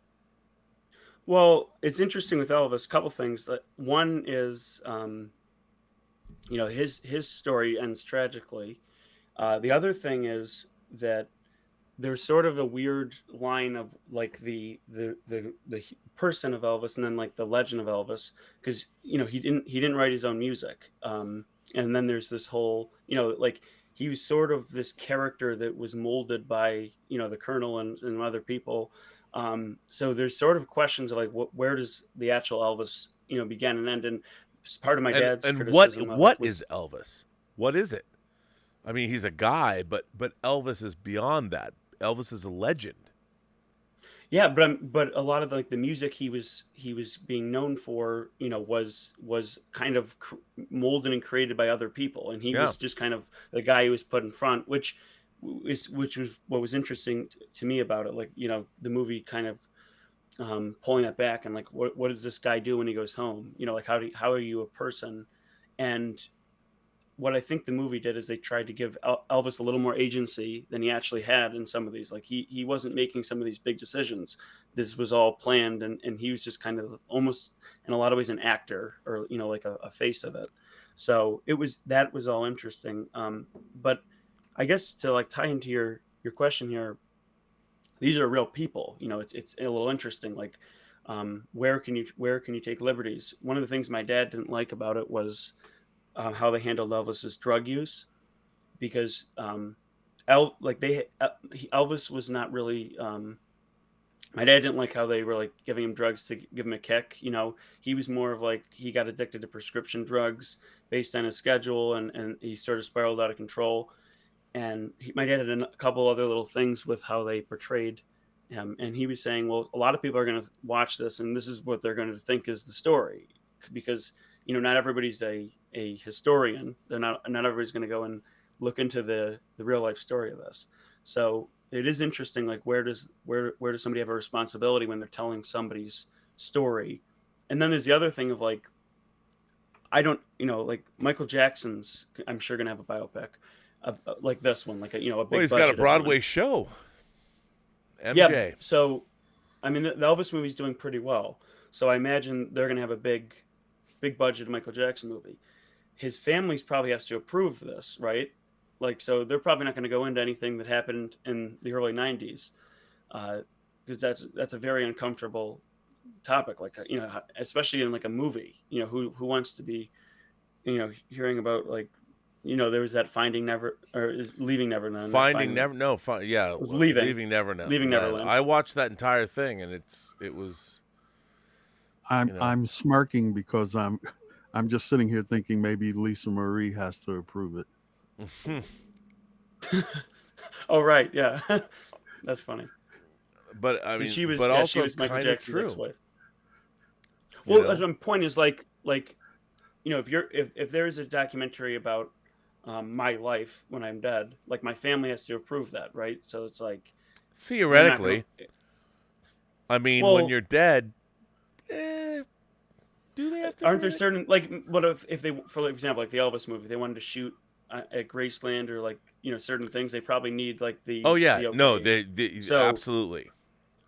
Well, it's interesting with Elvis. A couple things. One is, you know, his story ends tragically. The other thing is that there's sort of a weird line of like the person of Elvis and then like the legend of Elvis, because you know he didn't write his own music. And then there's this whole, you know, like he was sort of this character that was molded by, you know, the Colonel and other people. So there's sort of questions of like where does the actual Elvis, you know, begin and end. And part of my dad's criticism of what it was, is Elvis? What is it? I mean, he's a guy, but Elvis is beyond that. Elvis is a legend. yeah, but a lot of like the music he was being known for, you know, was kind of molded and created by other people, and he Yeah. was just kind of the guy who was put in front, which was what was interesting to me about it. Like, you know, the movie kind of pulling that back and like what does this guy do when he goes home? You know, like how are you a person? And what I think the movie did is they tried to give Elvis a little more agency than he actually had in some of these. Like he wasn't making some of these big decisions. This was all planned, and he was just kind of almost in a lot of ways an actor, or, you know, like a face of it. So that was all interesting. But I guess to like tie into your question here, these are real people. You know, it's a little interesting. Like, where can you take liberties? One of the things my dad didn't like about it was how they handled Elvis's drug use, because Elvis was not really. My dad didn't like how they were like giving him drugs to give him a kick. You know, he was more of like he got addicted to prescription drugs based on his schedule, and he sort of spiraled out of control. And my dad had a couple other little things with how they portrayed him, and he was saying, well, a lot of people are going to watch this, and this is what they're going to think is the story, because, you know, not everybody's a historian. Not everybody's going to go and look into the real life story of this. So it is interesting, like where does somebody have a responsibility when they're telling somebody's story? And then there's the other thing of like, I don't, you know, like Michael Jackson's, I'm sure going to have a biopic like this one, like a, you know, a big. Well, he's got a Broadway show. MJ. Yeah. So, I mean, the Elvis movie's doing pretty well. So I imagine they're going to have a big budget Michael Jackson movie. His family's probably has to approve this, right? Like, so they're probably not going to go into anything that happened in the early 90s, because that's a very uncomfortable topic. Like, you know, especially in like a movie, you know, who wants to be hearing about like, there was that Finding Never or is Leaving Neverland. Finding Never, no, yeah, It was Leaving. Leaving Neverland. Leaving Neverland. I watched that entire thing, and it was. I'm smirking because I'm just sitting here thinking maybe Lisa Marie has to approve it. Oh right, yeah, that's funny. But I mean, she was, but yeah, also she was Michael kind of Jackson's true. ex-wife. You Well, know? my point is like if there is a documentary about my life when I'm dead, like my family has to approve that, right? So it's like Theoretically, I mean, when Well- you're dead, do they have to? aren't there prove it? certain like what if they, for example, like the Elvis movie, they wanted to shoot at Graceland or like certain things, they probably need like the Oh yeah, the okay. no, they So- absolutely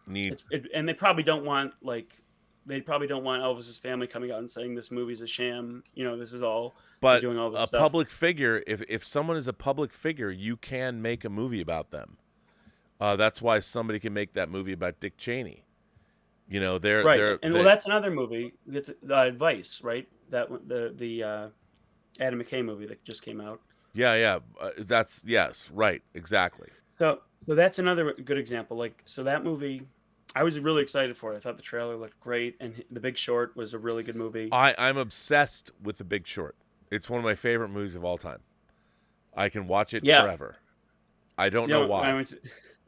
need. And they probably don't want Elvis's family coming out and saying this movie's a sham. This is all But doing all this a stuff. public figure, if someone is a public figure, you can make a movie about them. That's why somebody can make that movie about Dick Cheney. They're Right, they're, and they- well, that's another movie. That's Vice, right? That one, the Adam McKay movie that just came out. yeah. That's yes, right, exactly. So that's another good example. Like, so that movie, I was really excited for it. I thought the trailer looked great, and The Big Short was a really good movie. I'm obsessed with The Big Short. It's one of my favorite movies of all time. I can watch it forever. I don't know why. I mean,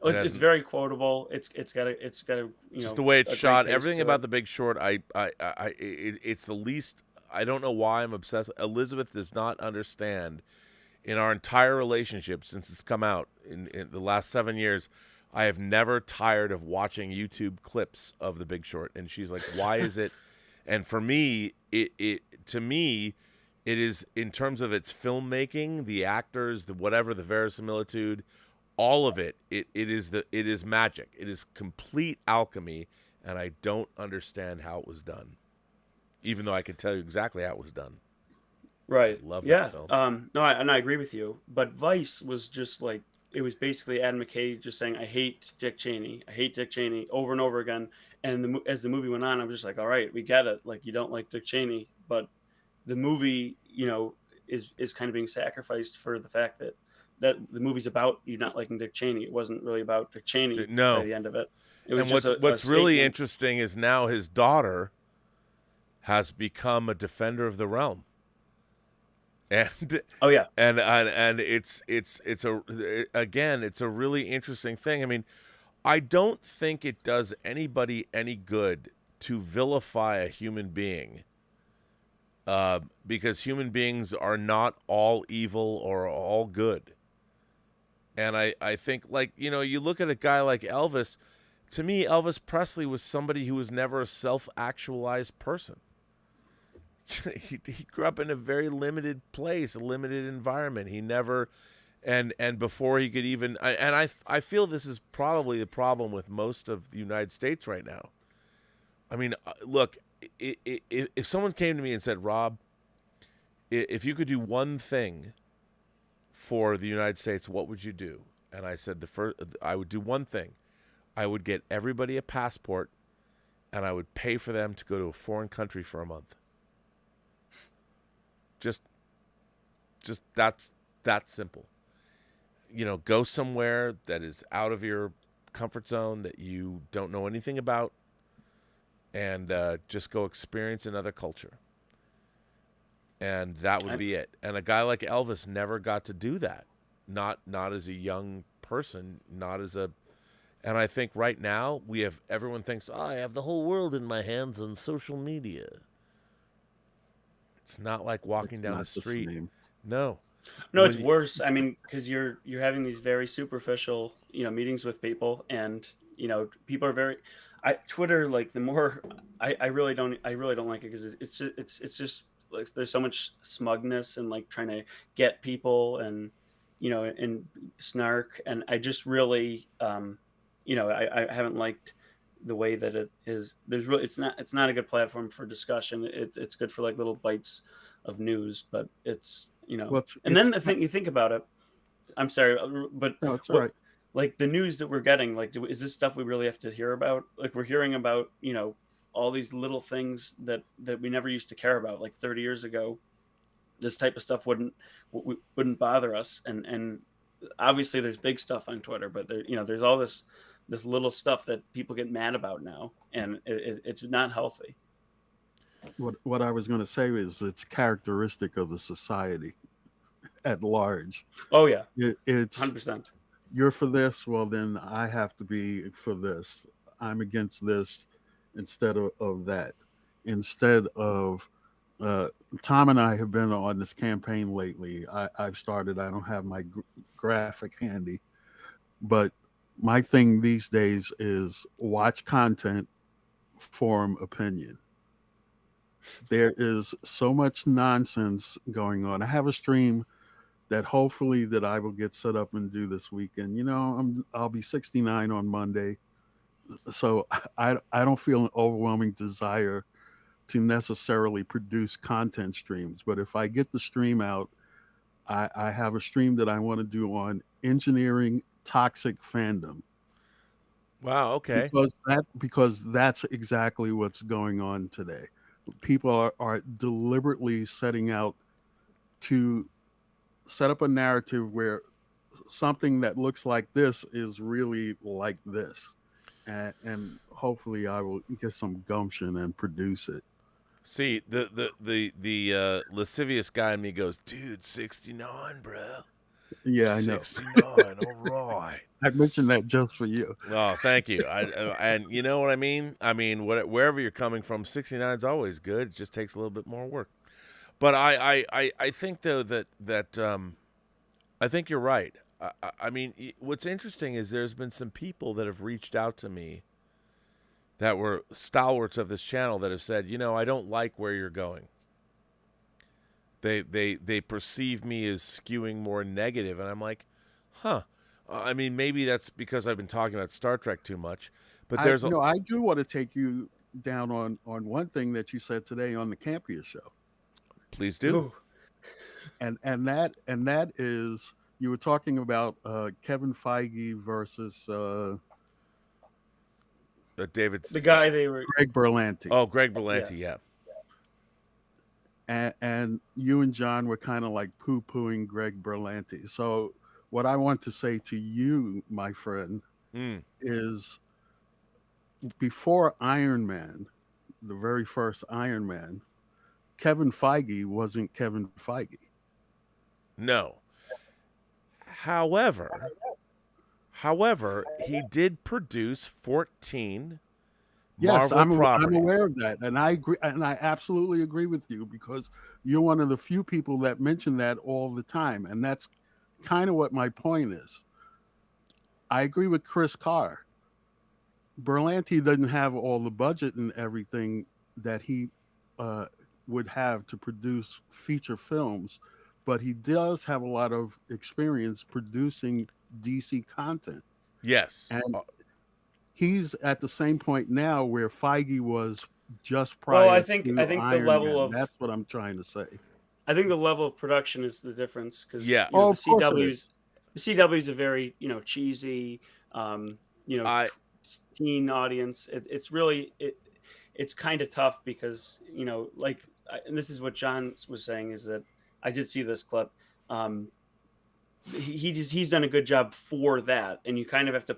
it's very quotable. It's got a Just the way it's shot, pace everything to about it. The Big Short. It's the least. I don't know why I'm obsessed. Elizabeth does not understand. In our entire relationship since it's come out in the last 7 years, I have never tired of watching YouTube clips of The Big Short, and she's like, "Why is it?" And for me, it is in terms of its filmmaking, the actors, the whatever, the verisimilitude, all of it. It is magic. It is complete alchemy, and I don't understand how it was done, even though I can tell you exactly how it was done. Right. Love that yeah. film. No, I agree with you. But Vice was just like, it was basically Adam McKay just saying, "I hate Dick Cheney. I hate Dick Cheney," over and over again. And as the movie went on, I was just like, all right, we get it. Like, you don't like Dick Cheney, but the movie, is kind of being sacrificed for the fact that the movie's about you not liking Dick Cheney. It wasn't really about Dick Cheney No. by the end of it. It was And just what's a really statement. interesting is now his daughter has become a defender of the realm. And Oh yeah. and it's a really interesting thing. I mean, I don't think it does anybody any good to vilify a human being, because human beings are not all evil or all good. And I think, like, you look at a guy like Elvis. To me, Elvis Presley was somebody who was never a self-actualized person. He grew up in a very limited place, a limited environment. He never, and before he could even, I feel this is probably the problem with most of the United States right now. I mean, look, if someone came to me and said, "Rob, if you could do one thing for the United States, what would you do?" And I said, I would do one thing. I would get everybody a passport, and I would pay for them to go to a foreign country for a month. Just that's that simple. Go somewhere that is out of your comfort zone that you don't know anything about, and just go experience another culture. And that would be it. And a guy like Elvis never got to do that. Not as a young person, not as a. And I think right now everyone thinks, "Oh, I have the whole world in my hands on social media." It's not like walking down the street. No, it's worse. I mean, because you're having these very superficial, meetings with people, and people are very. Twitter, like, the more I really don't like it, because it's just like there's so much smugness and like trying to get people and and snark, and I just really I haven't liked the way that it is. It's not a good platform for discussion. It's good for like little bites of news, but it's then the thing you think about it. I'm sorry, but no, it's all right. Like the news that we're getting, like, is this stuff we really have to hear about? Like, we're hearing about all these little things that we never used to care about, like 30 years ago. this type of stuff wouldn't bother us. And obviously there's big stuff on Twitter, but there's all this little stuff that people get mad about now, and it's not healthy. What I was going to say is it's characteristic of the society at large. Oh yeah, it's 100%. You're for this, well then I have to be for this. I'm against this instead of that. Instead of Tom and I have been on this campaign lately. I've started. I don't have my graphic handy, but my thing these days is watch content, form opinion. There is so much nonsense going on. I have a stream that hopefully that I will get set up and do this weekend. You know, I'll be 69 on Monday, so I don't feel an overwhelming desire to necessarily produce content streams. But if I get the stream out, I have a stream that I want to do on engineering toxic fandom. Wow. Okay. Because that's exactly what's going on today. People are deliberately setting out to set up a narrative where something that looks like this is really like this, and hopefully I will get some gumption and produce it. See, the lascivious guy in me goes, dude, 69, bro. Yeah, I know. 69. All right. I mentioned that just for you. Oh, thank you. And you know what I mean? I mean, wherever you're coming from, 69 is always good. It just takes a little bit more work. But I think though that I think you're right. I mean, what's interesting is there's been some people that have reached out to me that were stalwarts of this channel that have said, you know, I don't like where you're going. They perceive me as skewing more negative, and I'm like, huh. I mean, maybe that's because I've been talking about Star Trek too much. But there's I do want to take you down on one thing that you said today on the Campia show. Please do. Ooh. And that is, you were talking about Kevin Feige versus David's The guy they were. Greg Berlanti. Oh, Greg Berlanti, yeah. And you and John were kind of like poo-pooing Greg Berlanti. So what I want to say to you, my friend, is before Iron Man, the very first Iron Man, Kevin Feige wasn't Kevin Feige. No. However, he did produce 14 Yes, Marvel properties. I'm aware of that, and I agree, and I absolutely agree with you because you're one of the few people that mention that all the time, and that's kind of what my point is. I agree with Chris Carr. Berlanti doesn't have all the budget and everything that he would have to produce feature films, but he does have a lot of experience producing DC content. Yes. And he's at the same point now where Feige was just prior. Well, I think to the Iron level Man. of That's what I'm trying to say. I think the level of production is the difference because Yeah. Oh, of the course it is. CW's a very cheesy teen audience. It's really it's kind of tough because and this is what John was saying is that I did see this clip. He's done a good job for that, and you kind of have to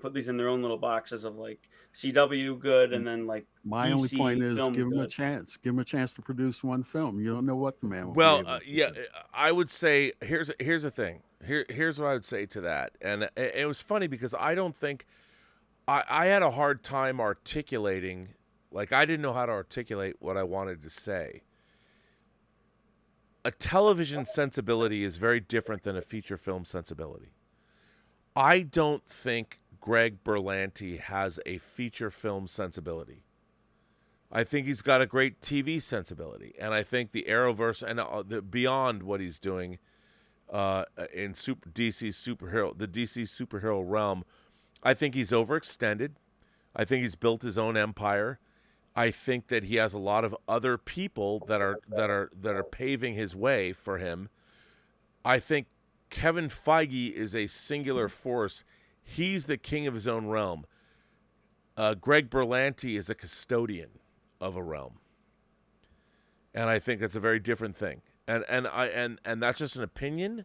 put these in their own little boxes of like CW good, and then like my DC only point is give him good. a chance. Give him a chance to produce one film. You don't know what the man will Well, be able to yeah, do. I would say here's the thing. Here's what I would say to that, and it was funny because I don't think I had a hard time articulating. Like I didn't know how to articulate what I wanted to say. A television sensibility is very different than a feature film sensibility. I don't think Greg Berlanti has a feature film sensibility. I think he's got a great TV sensibility, and I think the Arrowverse and beyond what he's doing in DC superhero realm, I think he's overextended. I think he's built his own empire. I think that he has a lot of other people that are paving his way for him. I think Kevin Feige is a singular force. He's the king of his own realm. Greg Berlanti is a custodian of a realm. And I think that's a very different thing. And that's just an opinion.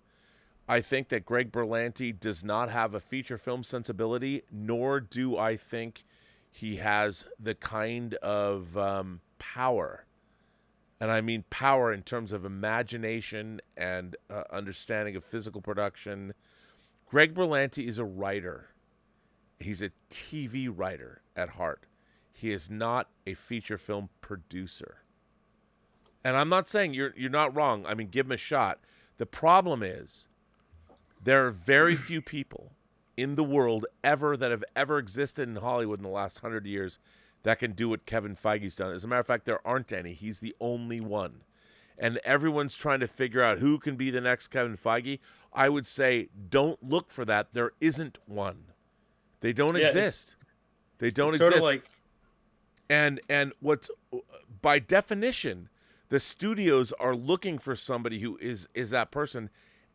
I think that Greg Berlanti does not have a feature film sensibility, nor do I think he has the kind of power. And I mean power in terms of imagination and understanding of physical production. Greg Berlanti is a writer. He's a TV writer at heart. He is not a feature film producer. And I'm not saying you're not wrong. I mean, give him a shot. The problem is there are very few people in the world that have ever existed in Hollywood in the last 100 years that can do what Kevin Feige's done. As a matter of fact, there aren't any. He's the only one. And everyone's trying to figure out who can be the next Kevin Feige. I would say don't look for that. There isn't one. They don't exist. They don't exist. Sort of like... And what's by definition, the studios are looking for somebody who is that person,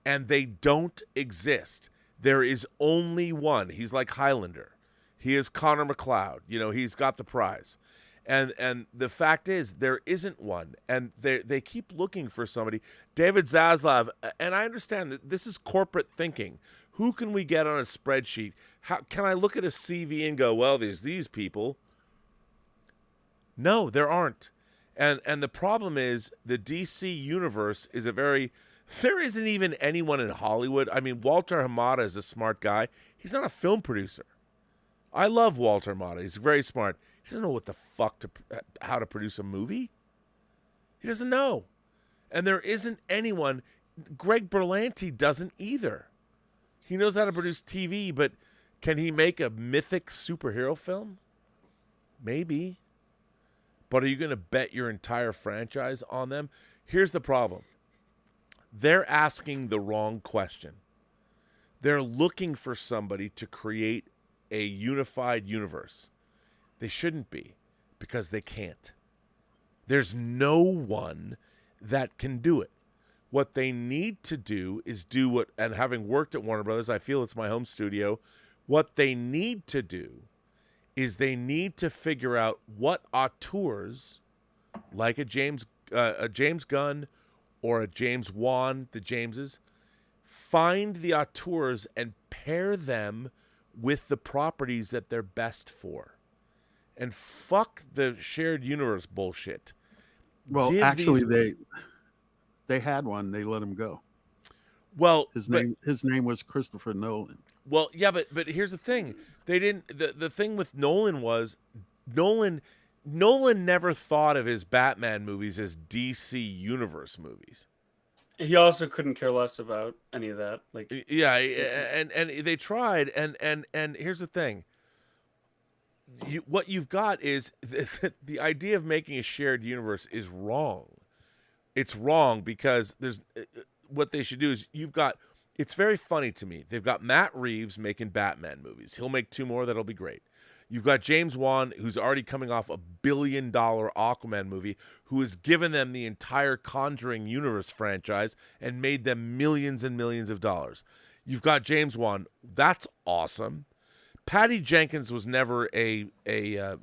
and they don't exist. There is only one. He's like Highlander. He is Connor McLeod. You know, he's got the prize. And the fact is, there isn't one. And they keep looking for somebody. David Zaslav, and I understand that this is corporate thinking. Who can we get on a spreadsheet? How can I look at a CV and go, well, there's these people? No, there aren't. And the problem is the DC universe is there isn't even anyone in Hollywood. I mean, Walter Hamada is a smart guy. He's not a film producer. I love Walter Hamada. He's very smart. He doesn't know what the fuck how to produce a movie. He doesn't know. And there isn't anyone. Greg Berlanti doesn't either. He knows how to produce TV, but can he make a mythic superhero film? Maybe. But are you going to bet your entire franchise on them? Here's the problem. They're asking the wrong question. They're looking for somebody to create a unified universe. They shouldn't be, because they can't. There's no one that can do it. What they need to do is do what, and having worked at Warner Brothers, I feel it's my home studio. What they need to do is they need to figure out what auteurs, like a James Gunn or a James Wan, the Jameses, find the auteurs and pair them with the properties that they're best for. And fuck the shared universe bullshit. Well, actually, they had one. They let him go. Well, his name was Christopher Nolan. Well, yeah, but here's the thing. They didn't. The thing with Nolan was Nolan never thought of his Batman movies as DC Universe movies. He also couldn't care less about any of that. Like, yeah, and they tried, and here's the thing. What you've got is the idea of making a shared universe is wrong. It's wrong because there's what they should do is you've got. It's very funny to me. They've got Matt Reeves making Batman movies. He'll make 2 more that'll be great. You've got James Wan, who's already coming off a $1 billion Aquaman movie, who has given them the entire Conjuring universe franchise and made them millions and millions of dollars. You've got James Wan. That's awesome. Patty Jenkins was never a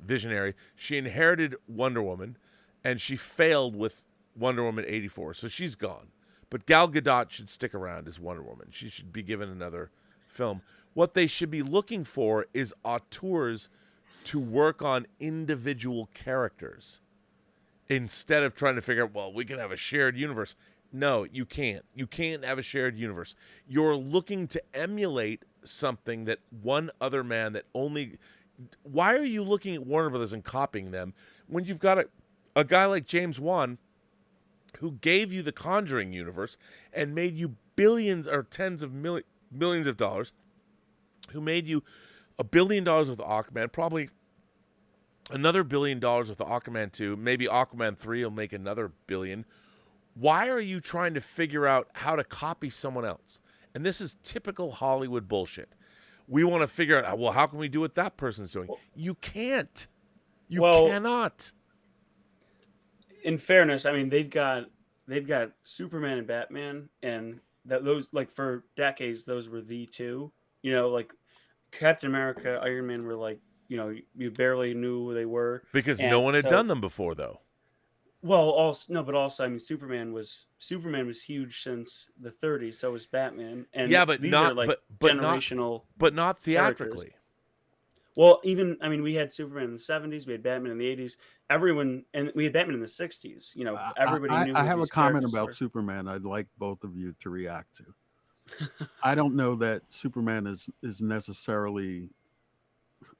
visionary. She inherited Wonder Woman, and she failed with Wonder Woman 84, so she's gone. But Gal Gadot should stick around as Wonder Woman. She should be given another film. What they should be looking for is auteurs to work on individual characters instead of trying to figure out, well, we can have a shared universe. No, you can't. You can't have a shared universe. You're looking to emulate something that one other man that only... Why are you looking at Warner Brothers and copying them when you've got a guy like James Wan who gave you the Conjuring universe and made you billions or tens of millions of dollars, who made you $1 billion with Aquaman, probably another $1 billion with Aquaman 2, maybe Aquaman 3 will make another $1 billion. Why are you trying to figure out how to copy someone else? And this is typical Hollywood bullshit. We want to figure out, well, how can we do what that person's doing? You can't. You cannot. In fairness, I mean, they've got Superman and Batman, and those, like, for decades, those were the two. You know, like Captain America, Iron Man were like, you know, you barely knew who they were because no one had done them before, though. Well, also no, but also I mean, Superman was huge since the 30s. So was Batman, and Yeah, but these are not like not generational characters. theatrically. Well, even I mean, we had Superman in the 70s, we had Batman in the 80s. Everyone, and we had Batman in the 60s. You know, everybody knew I who have a these comment characters about were. Superman. I'd like both of you to react to. I don't know that Superman is necessarily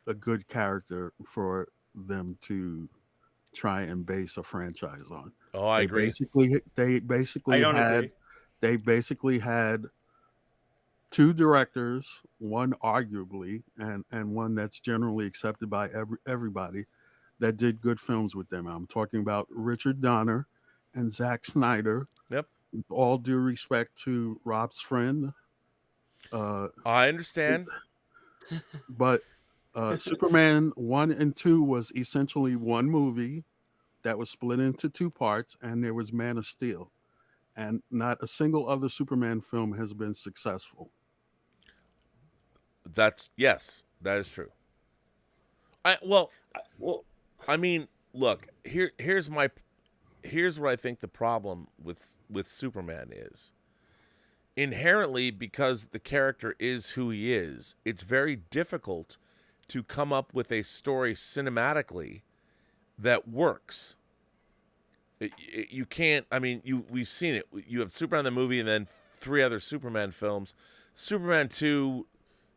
a good character for them to try and base a franchise on. Oh, I agree. They I basically don't had agree. they basically had two directors, one arguably and one that's generally accepted by everybody, that did good films with them. I'm talking about Richard Donner and Zack Snyder. Yep. With all due respect to Rob's friend, I understand. but Superman 1 and 2 was essentially one movie that was split into two parts, and there was Man of Steel. And not a single other Superman film has been successful. Yes, that is true. Well, Well, I mean, look, here's what I think the problem with Superman is. Inherently, because the character is who he is, it's very difficult to come up with a story cinematically that works. You can't. I mean, we've seen it. You have Superman the movie, and then three other Superman films. Superman 2,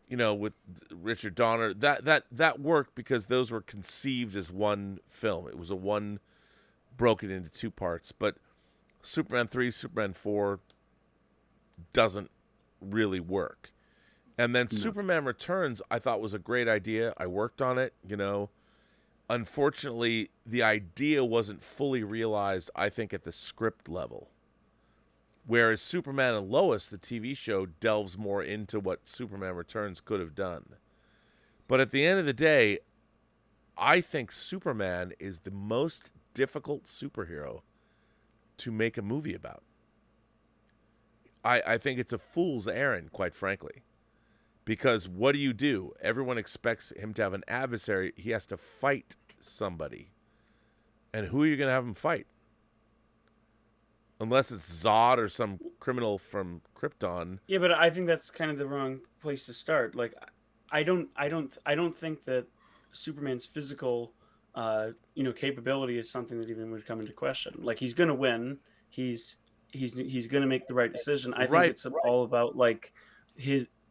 with Richard Donner, that worked because those were conceived as one film. It was a one broken into two parts. But Superman 3, Superman 4 doesn't really work. And then Superman Returns, I thought was a great idea. I worked on it, Unfortunately, the idea wasn't fully realized, I think, at the script level. Whereas Superman and Lois, the TV show, delves more into what Superman Returns could have done. But at the end of the day, I think Superman is the most difficult superhero to make a movie about. I think it's a fool's errand, quite frankly. Because what do? Everyone expects him to have an adversary. He has to fight somebody. And who are you going to have him fight? Unless it's Zod or some criminal from Krypton. yeah, but I think that's kind of the wrong place to start. Like, I don't think that Superman's physical, capability is something that even would come into question. Like, he's going to win. He's going to make the right decision. I think it's all about like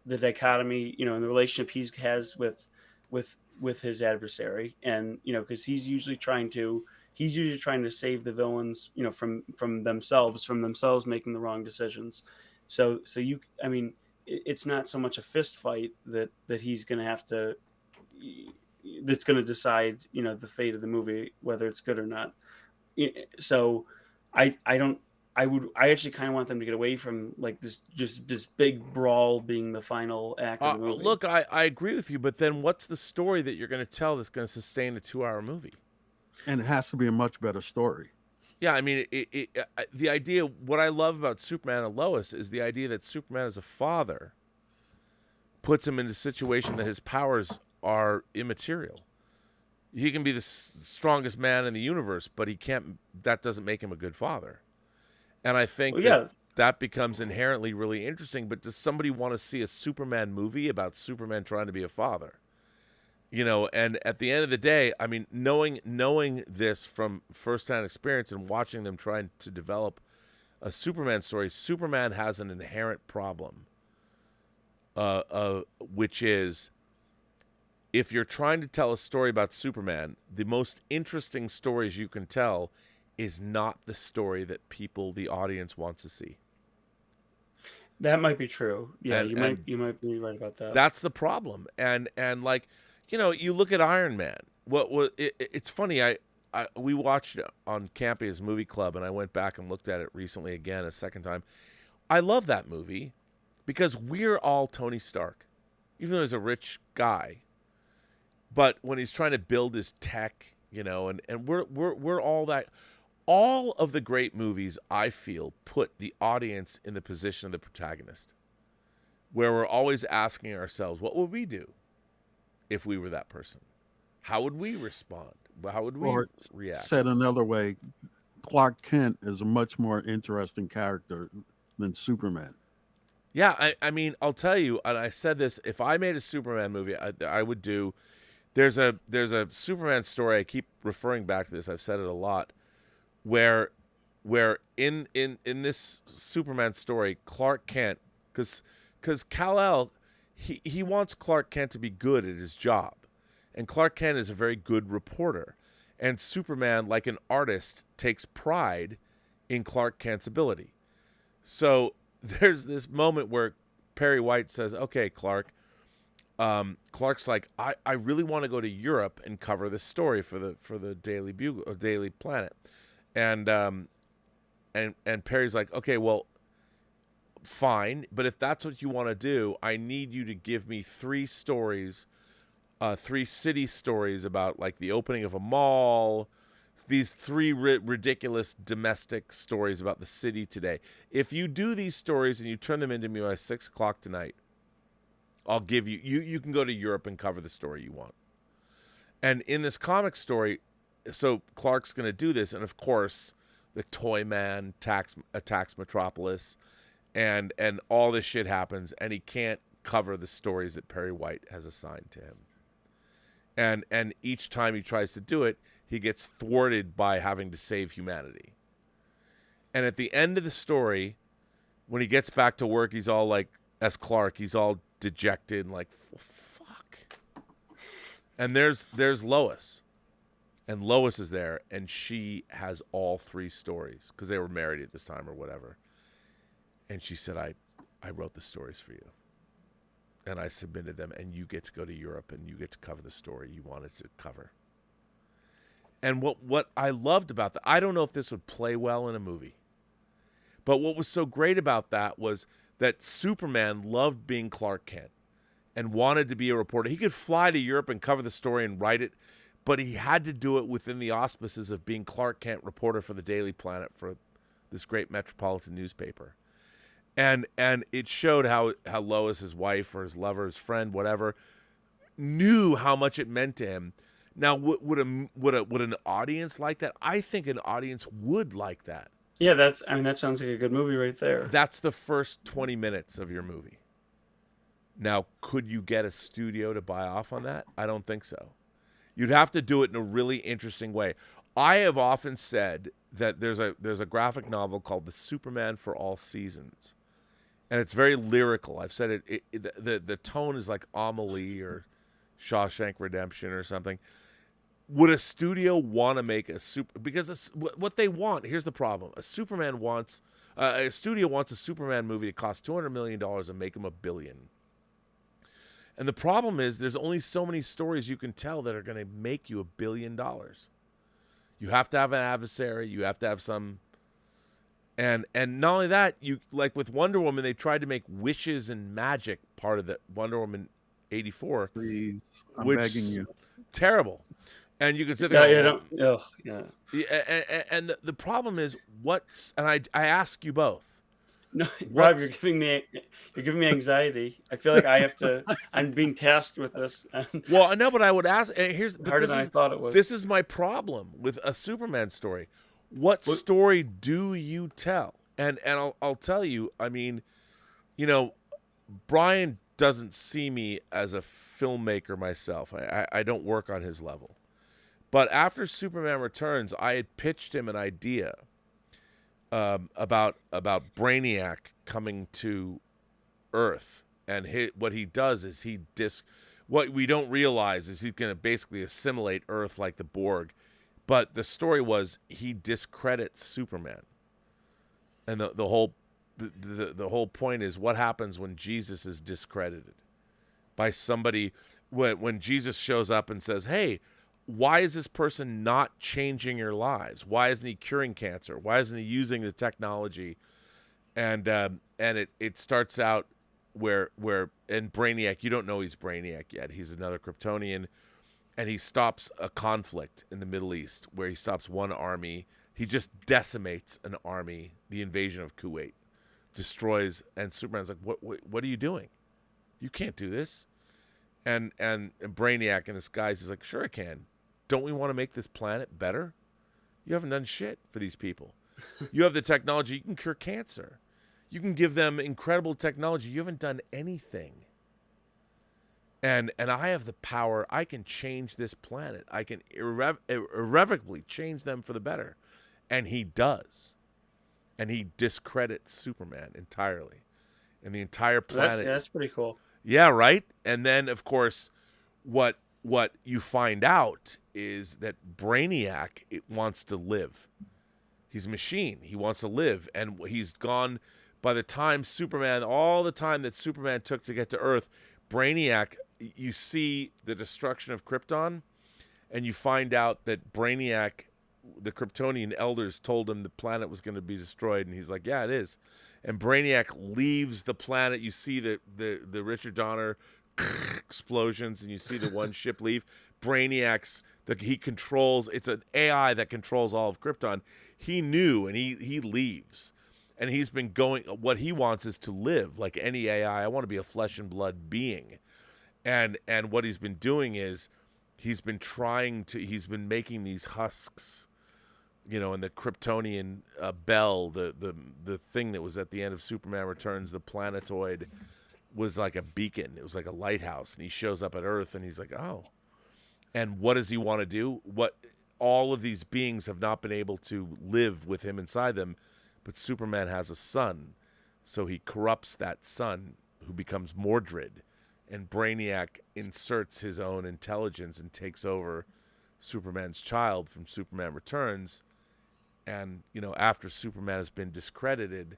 the dichotomy, and the relationship he has with his adversary, and because he's usually trying to save the villains, from themselves making the wrong decisions. So it's not so much a fist fight that he's going to have to, that's going to decide, the fate of the movie, whether it's good or not. So I actually kind of want them to get away from like this big brawl being the final act of the movie. Look, I agree with you, but then what's the story that you're going to tell that's going to sustain a 2-hour movie? And it has to be a much better story. Yeah, I mean, the idea, what I love about Superman and Lois is the idea that Superman as a father puts him in a situation that his powers are immaterial. He can be the strongest man in the universe, but that doesn't make him a good father. And I think that becomes inherently really interesting. But does somebody want to see a Superman movie about Superman trying to be a father? And at the end of the day, I mean, knowing this from firsthand experience and watching them trying to develop a Superman story, Superman has an inherent problem, which is if you're trying to tell a story about Superman, the most interesting stories you can tell is not the story that the audience wants to see. That might be true. Yeah, you might be right about that. That's the problem. And like, you look at Iron Man. It's funny. We watched it on Campia's Movie Club, and I went back and looked at it recently again a second time. I love that movie because we're all Tony Stark, even though he's a rich guy. But when he's trying to build his tech, and we're all that. All of the great movies, I feel, put the audience in the position of the protagonist, where we're always asking ourselves, what would we do if we were that person? How would we respond? How would we react? Said another way, Clark Kent is a much more interesting character than Superman. Yeah, I mean, I'll tell you, and I said this, if I made a Superman movie, I would do. There's a Superman story. I keep referring back to this. I've said it a lot, where in this Superman story, Clark Kent, because Kal-El, he wants Clark Kent to be good at his job, and Clark Kent is a very good reporter, and Superman, like an artist, takes pride in Clark Kent's ability. So there's this moment where Perry White says, "Okay, Clark." Clark's like, I really want to go to Europe and cover this story for the Daily Bugle or Daily Planet, and Perry's like, okay, well, fine, but if that's what you want to do, I need you to give me 3 stories, 3 city stories about like the opening of a mall, these 3 ridiculous domestic stories about the city today. If you do these stories and you turn them into me by 6 o'clock tonight, I'll give you can go to Europe and cover the story you want. And in this comic story, so Clark's going to do this, and of course, the Toy Man attacks Metropolis, and all this shit happens, and he can't cover the stories that Perry White has assigned to him. And each time he tries to do it, he gets thwarted by having to save humanity. And at the end of the story, when he gets back to work, he's all like, as Clark, he's all dejected and like, fuck. And there's Lois. And Lois is there, and she has all 3 stories because they were married at this time or whatever. And she said, I wrote the stories for you. And I submitted them, and you get to go to Europe, and you get to cover the story you wanted to cover. And what I loved about that, I don't know if this would play well in a movie, but what was so great about that was that Superman loved being Clark Kent and wanted to be a reporter. He could fly to Europe and cover the story and write it, but he had to do it within the auspices of being Clark Kent, reporter for the Daily Planet, for this great metropolitan newspaper. And it showed how Lois, his wife or his lover, his friend, whatever, knew how much it meant to him. Now, would an audience like that? I think an audience would like that. Yeah, that sounds like a good movie right there. That's the first 20 minutes of your movie. Now, could you get a studio to buy off on that? I don't think so. You'd have to do it in a really interesting way. I have often said that there's a graphic novel called The Superman for All Seasons, and it's very lyrical. I've said the tone is like Amelie or Shawshank Redemption or something. Would a studio want to make because what they want, here's the problem. A studio wants a Superman movie to cost $200 million and make them $1 billion. And the problem is there's only so many stories you can tell that are going to make you $1 billion. You have to have an adversary. You have to have some. And not only that, you like with Wonder Woman, they tried to make wishes and magic part of the Wonder Woman 84. Please, I'm which, begging you. Terrible. And you could sit there. And the problem is and I ask you both. No, Rob, you're giving me anxiety. I feel like I'm being tasked with this. Well, I know, but I would ask. Harder than I thought it was. This is my problem with a Superman story. What story do you tell? And I'll tell you. I mean, Brian doesn't see me as a filmmaker myself. I don't work on his level. But after Superman Returns, I had pitched him an idea about Brainiac coming to Earth, and what he does is what we don't realize is he's going to basically assimilate Earth like the Borg. But the story was he discredits Superman, and the whole point is what happens when Jesus is discredited by somebody when Jesus shows up and says, "Hey, why is this person not changing your lives? Why isn't he curing cancer? Why isn't he using the technology?" And it starts out where in Brainiac, you don't know he's Brainiac yet. He's another Kryptonian, and he stops a conflict in the Middle East where he stops one army. He just decimates an army, the invasion of Kuwait, destroys, and Superman's like, what are you doing? You can't do this. And Brainiac and this guy's is like, sure I can. Don't we want to make this planet better? You haven't done shit for these people. You have the technology. You can cure cancer. You can give them incredible technology. You haven't done anything. And I have the power. I can change this planet. I can irrevocably change them for the better. And he does. And he discredits Superman entirely. And the entire planet. That's pretty cool. Yeah, right? And then, of course, what you find out is that Brainiac wants to live. He's a machine. He wants to live. And he's gone by the time Superman, all the time that Superman took to get to Earth, Brainiac, you see the destruction of Krypton, and you find out that Brainiac, the Kryptonian elders told him the planet was going to be destroyed, and he's like, yeah, it is. And Brainiac leaves the planet. You see the Richard Donner explosions, and you see the one ship leave. Brainiac's, he controls, it's an AI that controls all of Krypton. He knew, and he leaves. And he's been going, what he wants is to live like any AI. I want to be a flesh and blood being. And what he's been doing is he's been making these husks, and the Kryptonian bell, the thing that was at the end of Superman Returns, the planetoid, was like a beacon. It was like a lighthouse. And he shows up at Earth and he's like, oh. And what does he want to do? What all of these beings have not been able to live with him inside them. But Superman has a son, so he corrupts that son, who becomes Mordred, and Brainiac inserts his own intelligence and takes over Superman's child from Superman Returns. And, after Superman has been discredited,